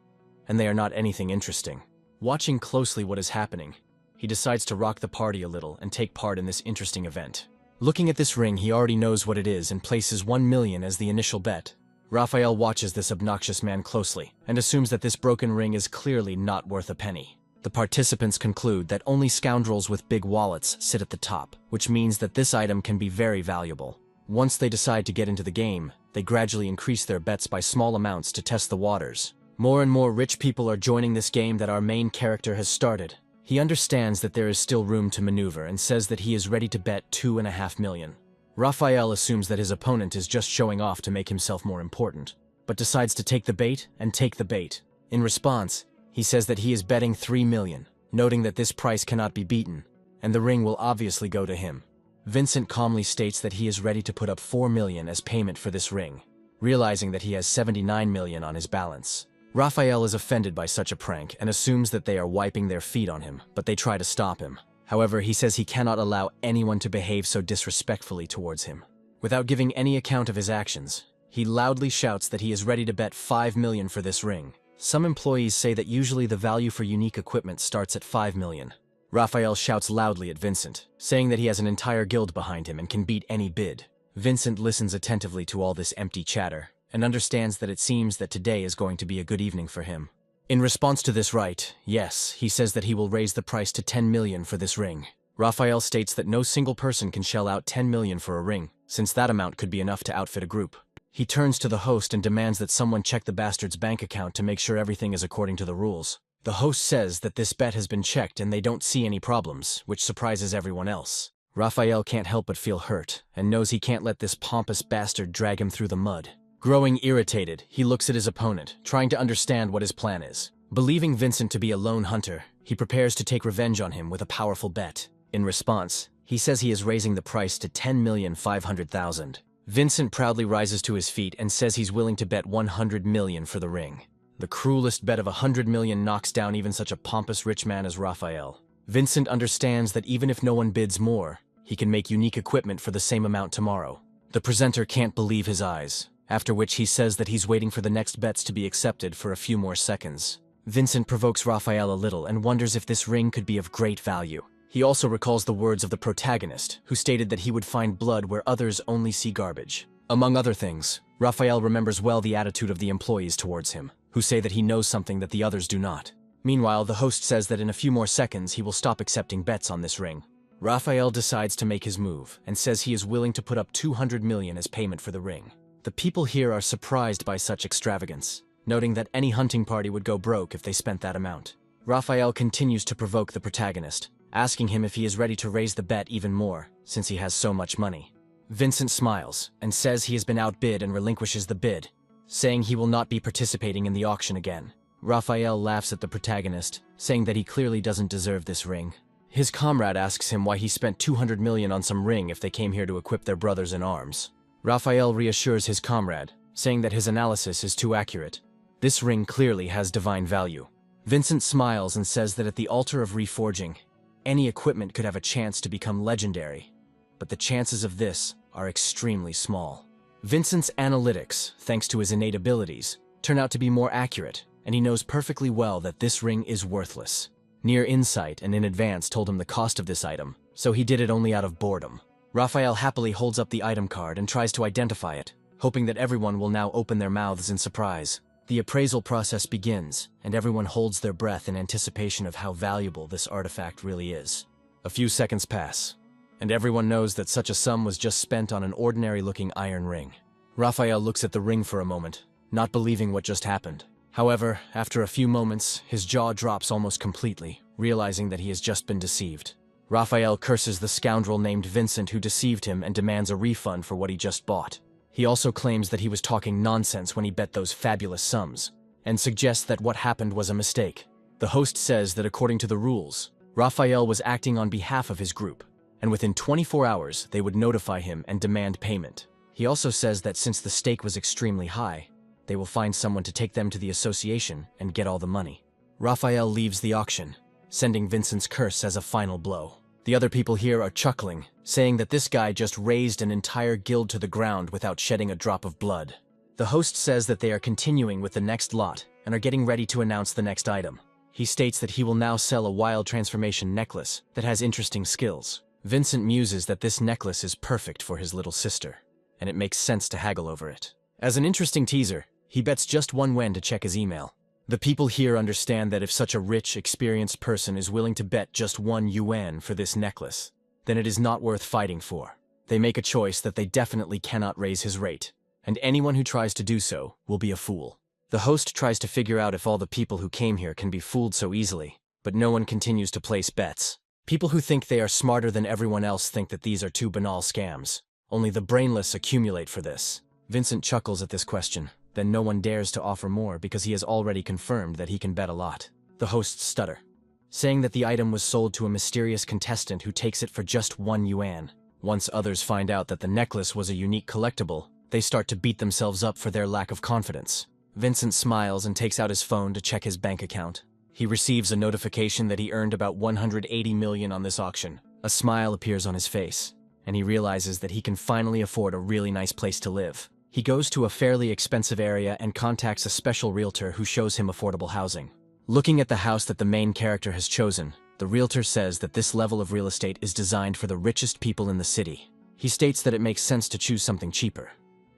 and they are not anything interesting. Watching closely what is happening, he decides to rock the party a little and take part in this interesting event. Looking at this ring, he already knows what it is and places 1 million as the initial bet. Raphael watches this obnoxious man closely and assumes that this broken ring is clearly not worth a penny. The participants conclude that only scoundrels with big wallets sit at the top, which means that this item can be very valuable. Once they decide to get into the game, they gradually increase their bets by small amounts to test the waters. More and more rich people are joining this game that our main character has started. He understands that there is still room to maneuver and says that he is ready to bet 2.5 million. Raphael assumes that his opponent is just showing off to make himself more important, but decides to take the bait and take the bait. In response, he says that he is betting 3 million, noting that this price cannot be beaten, and the ring will obviously go to him. Vincent calmly states that he is ready to put up 4 million as payment for this ring, realizing that he has 79 million on his balance. Raphael is offended by such a prank and assumes that they are wiping their feet on him, but they try to stop him. However, he says he cannot allow anyone to behave so disrespectfully towards him. Without giving any account of his actions, he loudly shouts that he is ready to bet 5 million for this ring. Some employees say that usually the value for unique equipment starts at 5 million. Raphael shouts loudly at Vincent, saying that he has an entire guild behind him and can beat any bid. Vincent listens attentively to all this empty chatter, and understands that it seems that today is going to be a good evening for him. In response to this right, yes, he says that he will raise the price to 10 million for this ring. Raphael states that no single person can shell out 10 million for a ring, since that amount could be enough to outfit a group. He turns to the host and demands that someone check the bastard's bank account to make sure everything is according to the rules. The host says that this bet has been checked and they don't see any problems, which surprises everyone else. Raphael can't help but feel hurt, and knows he can't let this pompous bastard drag him through the mud. Growing irritated, he looks at his opponent, trying to understand what his plan is. Believing Vincent to be a lone hunter, he prepares to take revenge on him with a powerful bet. In response, he says he is raising the price to 10,500,000. Vincent proudly rises to his feet and says he's willing to bet 100 million for the ring. The cruelest bet of 100 million knocks down even such a pompous rich man as Raphael. Vincent understands that even if no one bids more, he can make unique equipment for the same amount tomorrow. The presenter can't believe his eyes, after which he says that he's waiting for the next bets to be accepted for a few more seconds. Vincent provokes Raphael a little and wonders if this ring could be of great value. He also recalls the words of the protagonist, who stated that he would find blood where others only see garbage. Among other things, Raphael remembers well the attitude of the employees towards him. who say that he knows something that the others do not. Meanwhile, the host says that in a few more seconds he will stop accepting bets on this ring. Raphael decides to make his move and says he is willing to put up 200 million as payment for the ring. The people here are surprised by such extravagance, noting that any hunting party would go broke if they spent that amount. Raphael continues to provoke the protagonist, asking him if he is ready to raise the bet even more, since he has so much money. Vincent smiles and says he has been outbid and relinquishes the bid, saying he will not be participating in the auction again. Raphael laughs at the protagonist, saying that he clearly doesn't deserve this ring. His comrade asks him why he spent 200 million on some ring if they came here to equip their brothers in arms. Raphael reassures his comrade, saying that his analysis is too accurate. This ring clearly has divine value. Vincent smiles and says that at the altar of reforging, any equipment could have a chance to become legendary, but the chances of this are extremely small. Vincent's analytics, thanks to his innate abilities, turn out to be more accurate, and he knows perfectly well that this ring is worthless. Near Insight and in advance told him the cost of this item, so he did it only out of boredom. Raphael happily holds up the item card and tries to identify it, hoping that everyone will now open their mouths in surprise. The appraisal process begins, and everyone holds their breath in anticipation of how valuable this artifact really is. A few seconds pass, and everyone knows that such a sum was just spent on an ordinary-looking iron ring. Raphael looks at the ring for a moment, not believing what just happened. However, after a few moments, his jaw drops almost completely, realizing that he has just been deceived. Raphael curses the scoundrel named Vincent who deceived him and demands a refund for what he just bought. He also claims that he was talking nonsense when he bet those fabulous sums, and suggests that what happened was a mistake. The host says that according to the rules, Raphael was acting on behalf of his group, and within 24 hours they would notify him and demand payment. He also says that since the stake was extremely high, they will find someone to take them to the association and get all the money. Raphael leaves the auction, sending Vincent's curse as a final blow. The other people here are chuckling, saying that this guy just razed an entire guild to the ground without shedding a drop of blood. The host says that they are continuing with the next lot and are getting ready to announce the next item. He states that he will now sell a wild transformation necklace that has interesting skills. Vincent muses that this necklace is perfect for his little sister, and it makes sense to haggle over it. As an interesting teaser, he bets just 1 yuan to check his email. The people here understand that if such a rich, experienced person is willing to bet just 1 yuan for this necklace, then it is not worth fighting for. They make a choice that they definitely cannot raise his rate, and anyone who tries to do so will be a fool. The host tries to figure out if all the people who came here can be fooled so easily, but no one continues to place bets. People who think they are smarter than everyone else think that these are too banal scams. Only the brainless accumulate for this. Vincent chuckles at this question. Then no one dares to offer more because he has already confirmed that he can bet a lot. The hosts stutter, saying that the item was sold to a mysterious contestant who takes it for just 1 yuan. Once others find out that the necklace was a unique collectible, they start to beat themselves up for their lack of confidence. Vincent smiles and takes out his phone to check his bank account. He receives a notification that he earned about 180 million on this auction. A smile appears on his face, and he realizes that he can finally afford a really nice place to live. He goes to a fairly expensive area and contacts a special realtor who shows him affordable housing. Looking at the house that the main character has chosen, the realtor says that this level of real estate is designed for the richest people in the city. He states that it makes sense to choose something cheaper,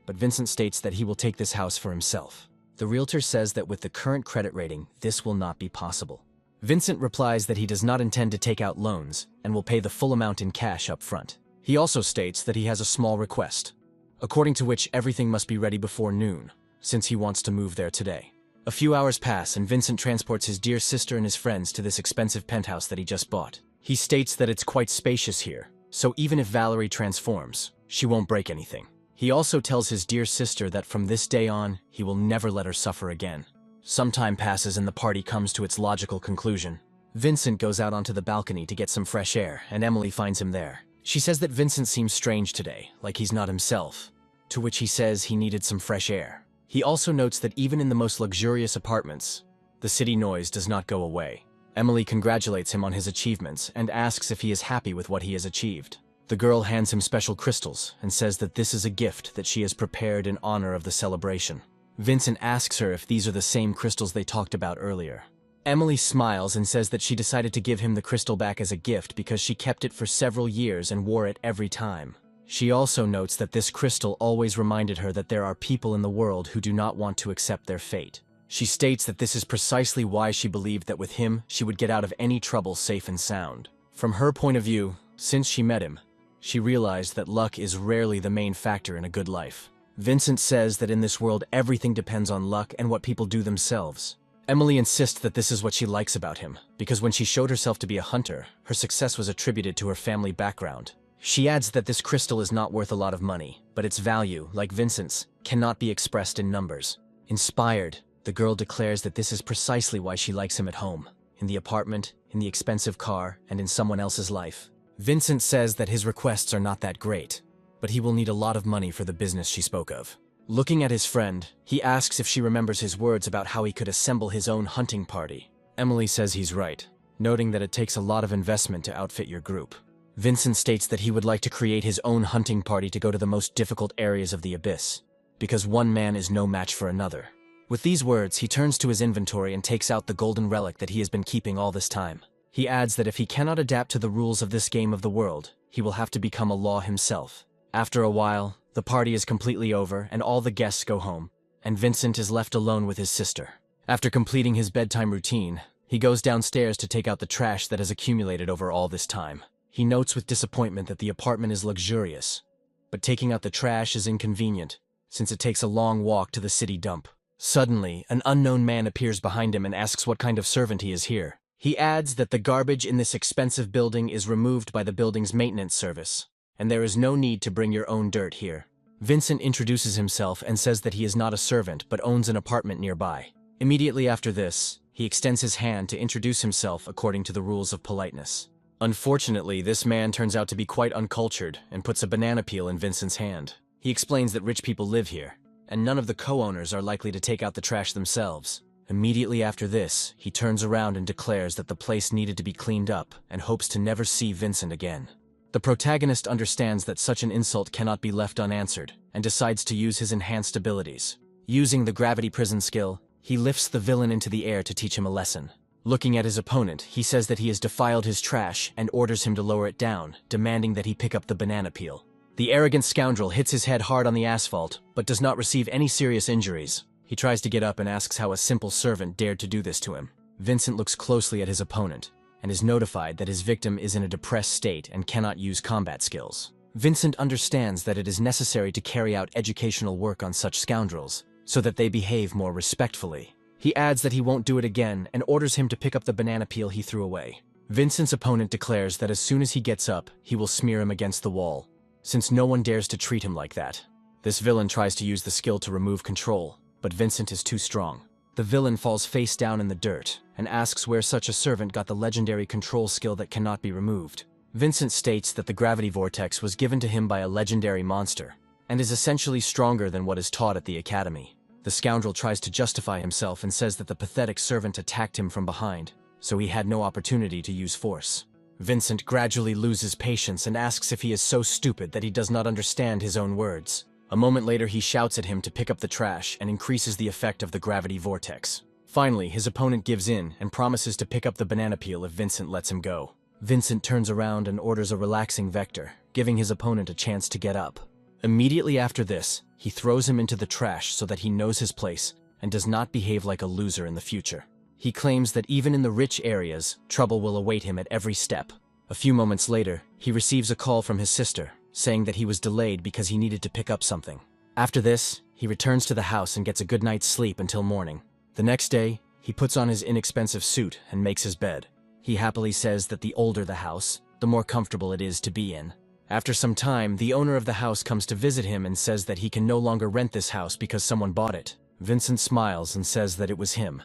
but Vincent states that he will take this house for himself. The realtor says that with the current credit rating, this will not be possible. Vincent replies that he does not intend to take out loans and will pay the full amount in cash up front. He also states that he has a small request, according to which everything must be ready before noon, since he wants to move there today. A few hours pass and Vincent transports his dear sister and his friends to this expensive penthouse that he just bought. He states that it's quite spacious here, so even if Valerie transforms, she won't break anything. He also tells his dear sister that from this day on, he will never let her suffer again. Some time passes and the party comes to its logical conclusion. Vincent goes out onto the balcony to get some fresh air, and Emily finds him there. She says that Vincent seems strange today, like he's not himself, to which he says he needed some fresh air. He also notes that even in the most luxurious apartments, the city noise does not go away. Emily congratulates him on his achievements and asks if he is happy with what he has achieved. The girl hands him special crystals and says that this is a gift that she has prepared in honor of the celebration. Vincent asks her if these are the same crystals they talked about earlier. Emily smiles and says that she decided to give him the crystal back as a gift because she kept it for several years and wore it every time. She also notes that this crystal always reminded her that there are people in the world who do not want to accept their fate. She states that this is precisely why she believed that with him, she would get out of any trouble safe and sound. From her point of view, since she met him, she realized that luck is rarely the main factor in a good life. Vincent says that in this world everything depends on luck and what people do themselves. Emily insists that this is what she likes about him, because when she showed herself to be a hunter, her success was attributed to her family background. She adds that this crystal is not worth a lot of money, but its value, like Vincent's, cannot be expressed in numbers. Inspired, the girl declares that this is precisely why she likes him at home, in the apartment, in the expensive car, and in someone else's life. Vincent says that his requests are not that great, but he will need a lot of money for the business she spoke of. Looking at his friend, he asks if she remembers his words about how he could assemble his own hunting party. Emily says he's right, noting that it takes a lot of investment to outfit your group. Vincent states that he would like to create his own hunting party to go to the most difficult areas of the abyss, because one man is no match for another. With these words, he turns to his inventory and takes out the golden relic that he has been keeping all this time. He adds that if he cannot adapt to the rules of this game of the world, he will have to become a law himself. After a while, the party is completely over and all the guests go home, and Vincent is left alone with his sister. After completing his bedtime routine, he goes downstairs to take out the trash that has accumulated over all this time. He notes with disappointment that the apartment is luxurious, but taking out the trash is inconvenient, since it takes a long walk to the city dump. Suddenly, an unknown man appears behind him and asks what kind of servant he is here. He adds that the garbage in this expensive building is removed by the building's maintenance service, and there is no need to bring your own dirt here. Vincent introduces himself and says that he is not a servant but owns an apartment nearby. Immediately after this, he extends his hand to introduce himself according to the rules of politeness. Unfortunately, this man turns out to be quite uncultured and puts a banana peel in Vincent's hand. He explains that rich people live here, and none of the co-owners are likely to take out the trash themselves. Immediately after this, he turns around and declares that the place needed to be cleaned up and hopes to never see Vincent again. The protagonist understands that such an insult cannot be left unanswered and decides to use his enhanced abilities. Using the gravity prison skill, he lifts the villain into the air to teach him a lesson. Looking at his opponent, he says that he has defiled his trash and orders him to lower it down, demanding that he pick up the banana peel. The arrogant scoundrel hits his head hard on the asphalt, but does not receive any serious injuries. He tries to get up and asks how a simple servant dared to do this to him. Vincent looks closely at his opponent and is notified that his victim is in a depressed state and cannot use combat skills. Vincent understands that it is necessary to carry out educational work on such scoundrels, so that they behave more respectfully. He adds that he won't do it again and orders him to pick up the banana peel he threw away. Vincent's opponent declares that as soon as he gets up, he will smear him against the wall, since no one dares to treat him like that. This villain tries to use the skill to remove control, but Vincent is too strong. The villain falls face down in the dirt and asks where such a servant got the legendary control skill that cannot be removed. Vincent states that the gravity vortex was given to him by a legendary monster and is essentially stronger than what is taught at the academy. The scoundrel tries to justify himself and says that the pathetic servant attacked him from behind, so he had no opportunity to use force. Vincent gradually loses patience and asks if he is so stupid that he does not understand his own words. A moment later, he shouts at him to pick up the trash and increases the effect of the gravity vortex. Finally, his opponent gives in and promises to pick up the banana peel if Vincent lets him go. Vincent turns around and orders a relaxing vector, giving his opponent a chance to get up. Immediately after this, he throws him into the trash so that he knows his place and does not behave like a loser in the future. He claims that even in the rich areas, trouble will await him at every step. A few moments later, he receives a call from his sister, saying that he was delayed because he needed to pick up something. After this, he returns to the house and gets a good night's sleep until morning. The next day, he puts on his inexpensive suit and makes his bed. He happily says that the older the house, the more comfortable it is to be in. After some time, the owner of the house comes to visit him and says that he can no longer rent this house because someone bought it. Vincent smiles and says that it was him.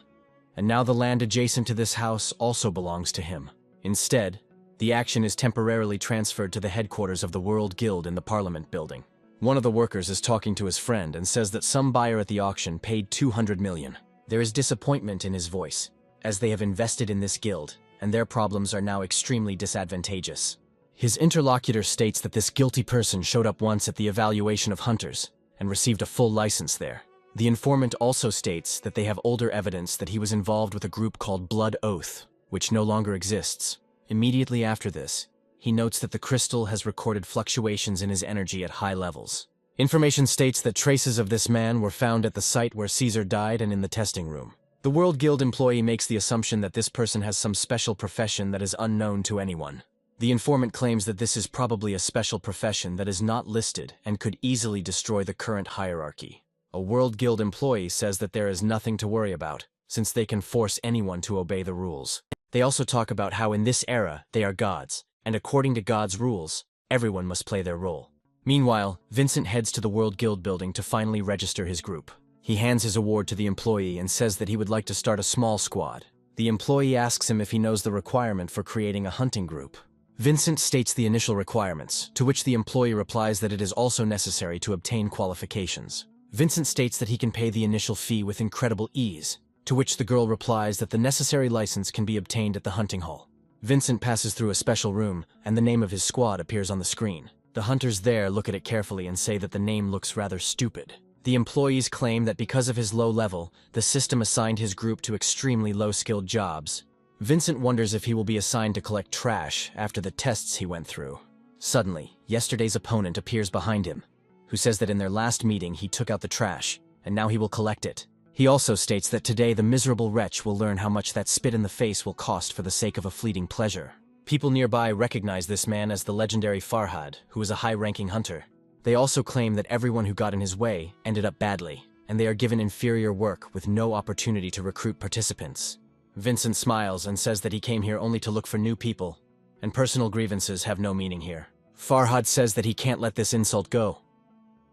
And now the land adjacent to this house also belongs to him. Instead, the action is temporarily transferred to the headquarters of the World Guild in the Parliament building. One of the workers is talking to his friend and says that some buyer at the auction paid 200 million. There is disappointment in his voice, as they have invested in this guild, and their problems are now extremely disadvantageous. His interlocutor states that this guilty person showed up once at the evaluation of hunters and received a full license there. The informant also states that they have older evidence that he was involved with a group called Blood Oath, which no longer exists. Immediately after this, he notes that the crystal has recorded fluctuations in his energy at high levels. Information states that traces of this man were found at the site where Caesar died and in the testing room. The World Guild employee makes the assumption that this person has some special profession that is unknown to anyone. The informant claims that this is probably a special profession that is not listed and could easily destroy the current hierarchy. A World Guild employee says that there is nothing to worry about, since they can force anyone to obey the rules. They also talk about how in this era they are gods, and according to God's rules, everyone must play their role. Meanwhile, Vincent heads to the World Guild building to finally register his group. He hands his award to the employee and says that he would like to start a small squad. The employee asks him if he knows the requirement for creating a hunting group. Vincent states the initial requirements, to which the employee replies that it is also necessary to obtain qualifications. Vincent states that he can pay the initial fee with incredible ease, to which the girl replies that the necessary license can be obtained at the hunting hall. Vincent passes through a special room, and the name of his squad appears on the screen. The hunters there look at it carefully and say that the name looks rather stupid. The employees claim that because of his low level, the system assigned his group to extremely low-skilled jobs. Vincent wonders if he will be assigned to collect trash after the tests he went through. Suddenly, yesterday's opponent appears behind him, who says that in their last meeting he took out the trash, and now he will collect it. He also states that today the miserable wretch will learn how much that spit in the face will cost for the sake of a fleeting pleasure. People nearby recognize this man as the legendary Farhad, who is a high-ranking hunter. They also claim that everyone who got in his way ended up badly, and they are given inferior work with no opportunity to recruit participants. Vincent smiles and says that he came here only to look for new people, and personal grievances have no meaning here. Farhad says that he can't let this insult go.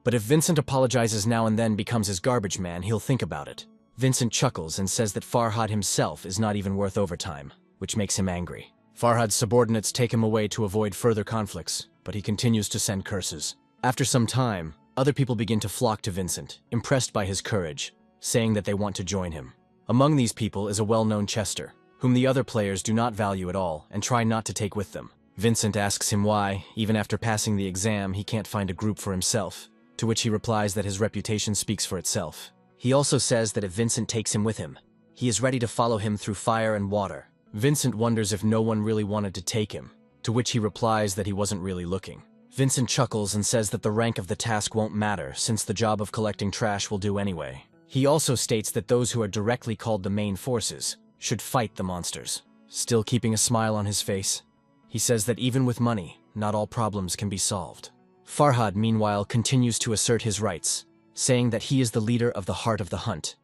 But if Vincent apologizes now and then becomes his garbage man, he'll think about it. Vincent chuckles and says that Farhad himself is not even worth overtime, which makes him angry. Farhad's subordinates take him away to avoid further conflicts, but he continues to send curses. After some time, other people begin to flock to Vincent, impressed by his courage, saying that they want to join him. Among these people is a well-known Chester, whom the other players do not value at all and try not to take with them. Vincent asks him why, even after passing the exam, he can't find a group for himself, to which he replies that his reputation speaks for itself. He also says that if Vincent takes him with him, he is ready to follow him through fire and water. Vincent wonders if no one really wanted to take him, to which he replies that he wasn't really looking. Vincent chuckles and says that the rank of the task won't matter since the job of collecting trash will do anyway. He also states that those who are directly called the main forces should fight the monsters. Still keeping a smile on his face, he says that even with money, not all problems can be solved. Farhad, meanwhile, continues to assert his rights, saying that he is the leader of the Heart of the Hunt,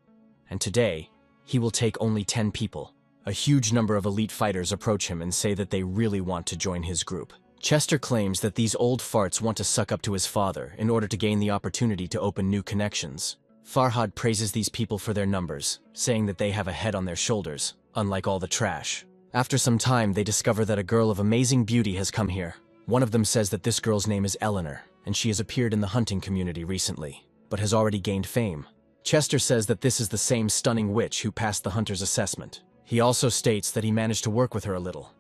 and today, he will take only 10 people. A huge number of elite fighters approach him and say that they really want to join his group. Chester claims that these old farts want to suck up to his father in order to gain the opportunity to open new connections. Farhad praises these people for their numbers, saying that they have a head on their shoulders, unlike all the trash. After some time, they discover that a girl of amazing beauty has come here. One of them says that this girl's name is Eleanor, and she has appeared in the hunting community recently, but has already gained fame. Chester says that this is the same stunning witch who passed the hunter's assessment. He also states that he managed to work with her a little,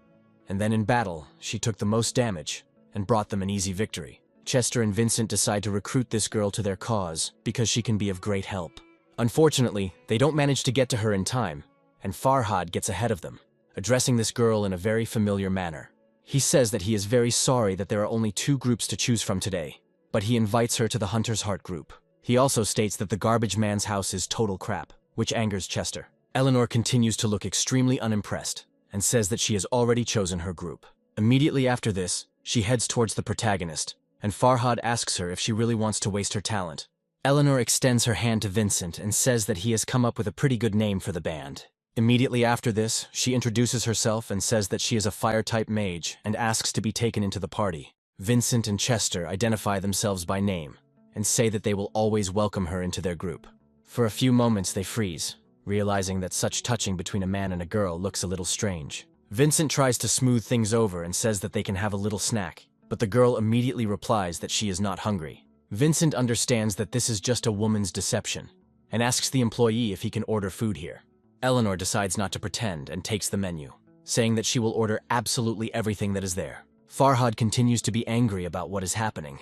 and then in battle, she took the most damage and brought them an easy victory. Chester and Vincent decide to recruit this girl to their cause because she can be of great help. Unfortunately, they don't manage to get to her in time, and Farhad gets ahead of them, addressing this girl in a very familiar manner. He says that he is very sorry that there are only 2 groups to choose from today, but he invites her to the Hunter's Heart group. He also states that the garbage man's house is total crap, which angers Chester. Eleanor continues to look extremely unimpressed and says that she has already chosen her group. Immediately after this, she heads towards the protagonist, and Farhad asks her if she really wants to waste her talent. Eleanor extends her hand to Vincent and says that he has come up with a pretty good name for the band. Immediately after this, she introduces herself and says that she is a fire-type mage and asks to be taken into the party. Vincent and Chester identify themselves by name and say that they will always welcome her into their group. For a few moments they freeze, realizing that such touching between a man and a girl looks a little strange. Vincent tries to smooth things over and says that they can have a little snack, but the girl immediately replies that she is not hungry. Vincent understands that this is just a woman's deception and asks the employee if he can order food here. Eleanor decides not to pretend and takes the menu, saying that she will order absolutely everything that is there. Farhad continues to be angry about what is happening,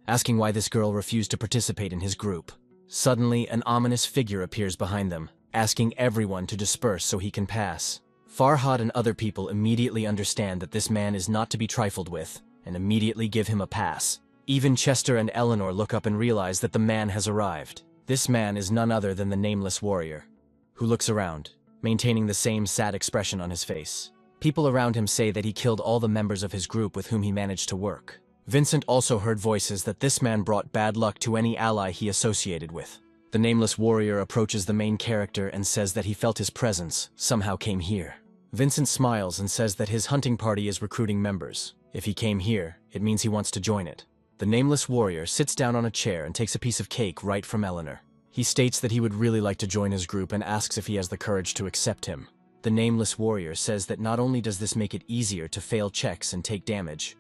asking why this girl refused to participate in his group. Suddenly, an ominous figure appears behind them, asking everyone to disperse so he can pass. Farhad and other people immediately understand that this man is not to be trifled with, and immediately give him a pass. Even Chester and Eleanor look up and realize that the man has arrived. This man is none other than the nameless warrior, who looks around, maintaining the same sad expression on his face. People around him say that he killed all the members of his group with whom he managed to work. Vincent also heard voices that this man brought bad luck to any ally he associated with. The nameless warrior approaches the main character and says that he felt his presence somehow came here. Vincent smiles and says that his hunting party is recruiting members. If he came here, it means he wants to join it. The nameless warrior sits down on a chair and takes a piece of cake right from Eleanor. He states that he would really like to join his group and asks if he has the courage to accept him. The nameless warrior says that not only does this make it easier to fail checks and take damage,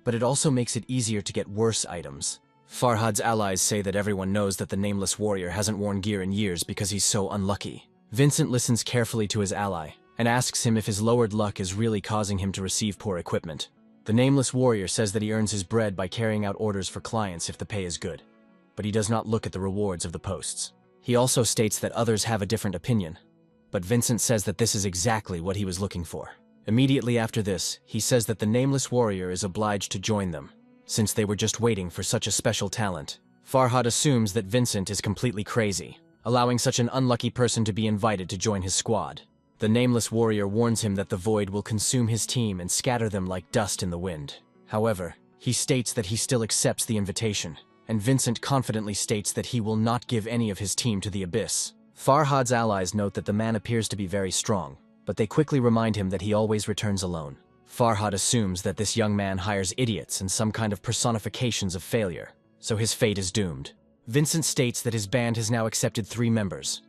but it also makes it easier to get worse items. Farhad's allies say that everyone knows that the nameless warrior hasn't worn gear in years because he's so unlucky. Vincent listens carefully to his ally and asks him if his lowered luck is really causing him to receive poor equipment. The nameless warrior says that he earns his bread by carrying out orders for clients if the pay is good, but he does not look at the rewards of the posts. He also states that others have a different opinion, but Vincent says that this is exactly what he was looking for. Immediately after this, he says that the nameless warrior is obliged to join them, since they were just waiting for such a special talent. Farhad assumes that Vincent is completely crazy, allowing such an unlucky person to be invited to join his squad. The nameless warrior warns him that the void will consume his team and scatter them like dust in the wind. However, he states that he still accepts the invitation, and Vincent confidently states that he will not give any of his team to the abyss. Farhad's allies note that the man appears to be very strong, but they quickly remind him that he always returns alone. Farhad assumes that this young man hires idiots and some kind of personifications of failure, so his fate is doomed. Vincent states that his band has now accepted 3 members,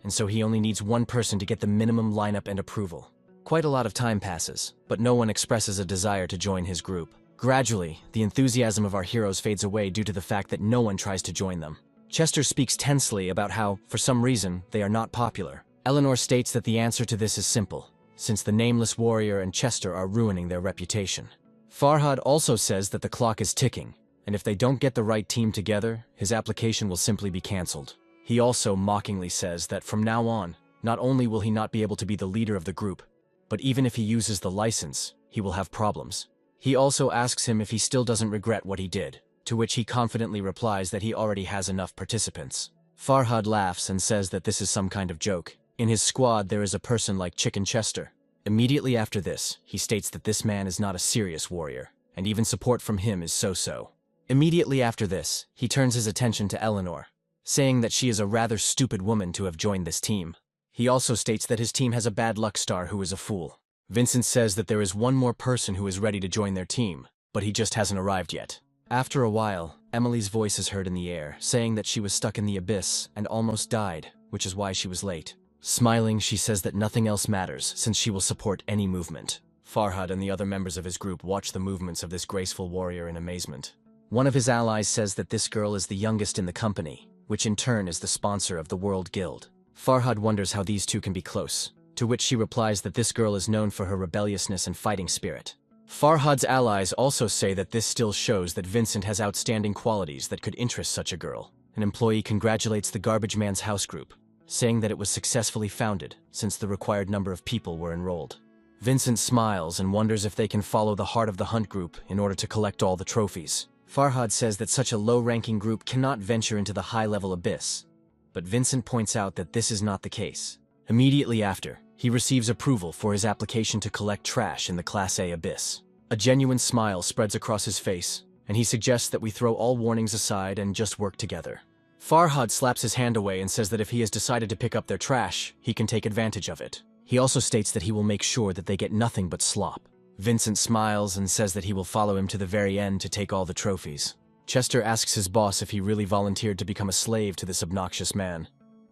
and so he only needs one person to get the minimum lineup and approval. Quite a lot of time passes, but no one expresses a desire to join his group. Gradually, the enthusiasm of our heroes fades away due to the fact that no one tries to join them. Chester speaks tensely about how, for some reason, they are not popular. Eleanor states that the answer to this is simple, since the nameless warrior and Chester are ruining their reputation. Farhad also says that the clock is ticking, and if they don't get the right team together, his application will simply be cancelled. He also mockingly says that from now on, not only will he not be able to be the leader of the group, but even if he uses the license, he will have problems. He also asks him if he still doesn't regret what he did, to which he confidently replies that he already has enough participants. Farhad laughs and says that this is some kind of joke. In his squad, there is a person like Chicken Chester. Immediately after this, he states that this man is not a serious warrior, and even support from him is so-so. Immediately after this, he turns his attention to Eleanor, saying that she is a rather stupid woman to have joined this team. He also states that his team has a bad luck star who is a fool. Vincent says that there is one more person who is ready to join their team, but he just hasn't arrived yet. After a while, Emily's voice is heard in the air, saying that she was stuck in the abyss and almost died, which is why she was late. Smiling, she says that nothing else matters, since she will support any movement. Farhad and the other members of his group watch the movements of this graceful warrior in amazement. One of his allies says that this girl is the youngest in the company, which in turn is the sponsor of the World Guild. Farhad wonders how these two can be close, to which she replies that this girl is known for her rebelliousness and fighting spirit. Farhad's allies also say that this still shows that Vincent has outstanding qualities that could interest such a girl. An employee congratulates the Garbage Man's house group, saying that it was successfully founded since the required number of people were enrolled. Vincent smiles and wonders if they can follow the Heart of the Hunt group in order to collect all the trophies. Farhad says that such a low-ranking group cannot venture into the high-level abyss, but Vincent points out that this is not the case. Immediately after, he receives approval for his application to collect trash in the Class A abyss. A genuine smile spreads across his face, and he suggests that we throw all warnings aside and just work together. Farhad slaps his hand away and says that if he has decided to pick up their trash, he can take advantage of it. He also states that he will make sure that they get nothing but slop. Vincent smiles and says that he will follow him to the very end to take all the trophies. Chester asks his boss if he really volunteered to become a slave to this obnoxious man,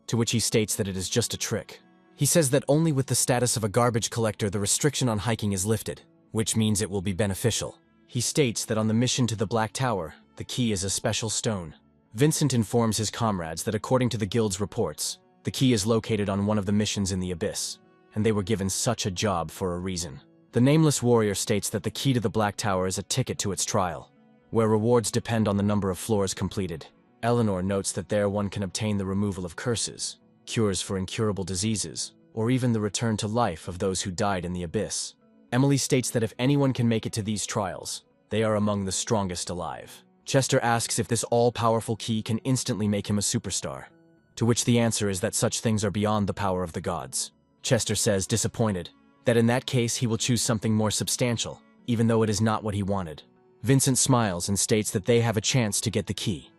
to which he states that it is just a trick. He says that only with the status of a garbage collector the restriction on hiking is lifted, which means it will be beneficial. He states that on the mission to the Black Tower, the key is a special stone. Vincent informs his comrades that according to the guild's reports, the key is located on one of the missions in the abyss, and they were given such a job for a reason. The nameless warrior states that the key to the Black Tower is a ticket to its trial, where rewards depend on the number of floors completed. Eleanor notes that there one can obtain the removal of curses, cures for incurable diseases, or even the return to life of those who died in the abyss. Emily states that if anyone can make it to these trials, they are among the strongest alive. Chester asks if this all-powerful key can instantly make him a superstar, to which the answer is that such things are beyond the power of the gods. Chester says, disappointed, that in that case he will choose something more substantial, even though it is not what he wanted. Vincent smiles and states that they have a chance to get the key,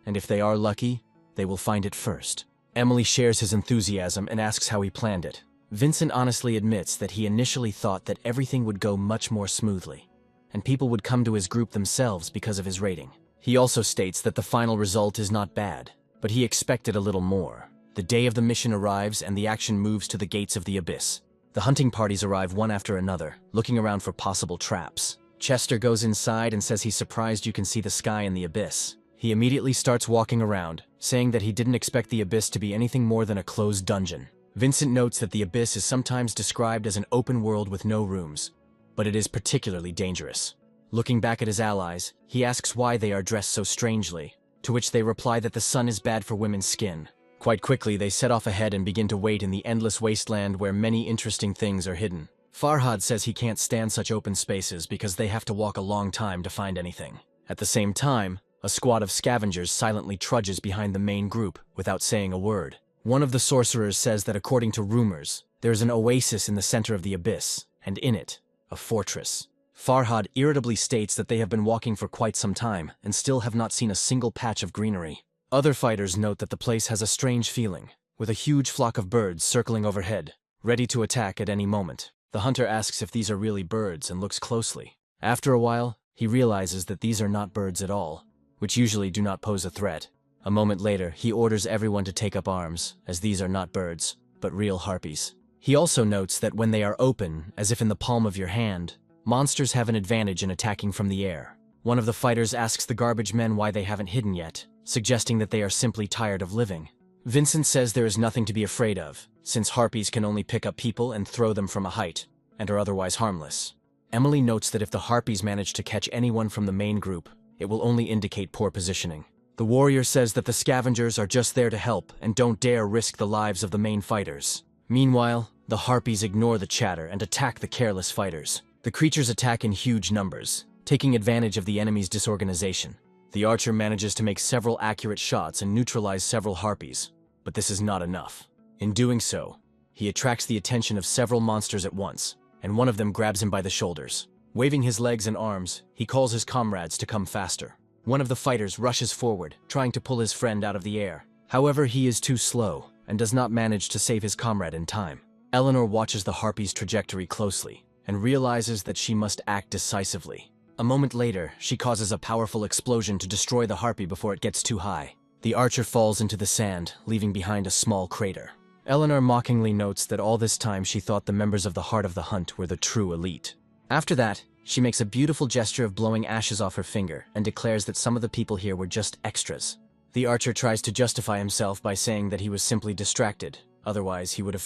and if they are lucky, they will find it first. Emily shares his enthusiasm and asks how he planned it. Vincent honestly admits that he initially thought that everything would go much more smoothly, and people would come to his group themselves because of his rating. He also states that the final result is not bad, but he expected a little more. The day of the mission arrives and the action moves to the gates of the abyss. The hunting parties arrive one after another, looking around for possible traps. Chester goes inside and says he's surprised you can see the sky in the abyss. He immediately starts walking around, saying that he didn't expect the abyss to be anything more than a closed dungeon. Vincent notes that the abyss is sometimes described as an open world with no rooms, but it is particularly dangerous. Looking back at his allies, he asks why they are dressed so strangely, to which they reply that the sun is bad for women's skin. Quite quickly, they set off ahead and begin to wait in the endless wasteland where many interesting things are hidden. Farhad says he can't stand such open spaces because they have to walk a long time to find anything. At the same time, a squad of scavengers silently trudges behind the main group without saying a word. One of the sorcerers says that according to rumors, there is an oasis in the center of the abyss, and in it, a fortress. Farhad irritably states that they have been walking for quite some time and still have not seen a single patch of greenery. Other fighters note that the place has a strange feeling, with a huge flock of birds circling overhead, ready to attack at any moment. The hunter asks if these are really birds and looks closely. After a while, he realizes that these are not birds at all, which usually do not pose a threat. A moment later, he orders everyone to take up arms, as these are not birds, but real harpies. He also notes that when they are open, as if in the palm of your hand, monsters have an advantage in attacking from the air. One of the fighters asks the garbage men why they haven't hidden yet, suggesting that they are simply tired of living. Vincent says there is nothing to be afraid of, since harpies can only pick up people and throw them from a height, and are otherwise harmless. Emily notes that if the harpies manage to catch anyone from the main group, it will only indicate poor positioning. The warrior says that the scavengers are just there to help and don't dare risk the lives of the main fighters. Meanwhile, the harpies ignore the chatter and attack the careless fighters. The creatures attack in huge numbers, taking advantage of the enemy's disorganization. The archer manages to make several accurate shots and neutralize several harpies, but this is not enough. In doing so, he attracts the attention of several monsters at once, and one of them grabs him by the shoulders. Waving his legs and arms, he calls his comrades to come faster. One of the fighters rushes forward, trying to pull his friend out of the air. However, he is too slow and does not manage to save his comrade in time. Eleanor watches the harpy's trajectory closely and realizes that she must act decisively. A moment later, she causes a powerful explosion to destroy the harpy before it gets too high. The archer falls into the sand, leaving behind a small crater. Eleanor mockingly notes that all this time she thought the members of the Heart of the Hunt were the true elite. After that, she makes a beautiful gesture of blowing ashes off her finger and declares that some of the people here were just extras. The archer tries to justify himself by saying that he was simply distracted, otherwise he would have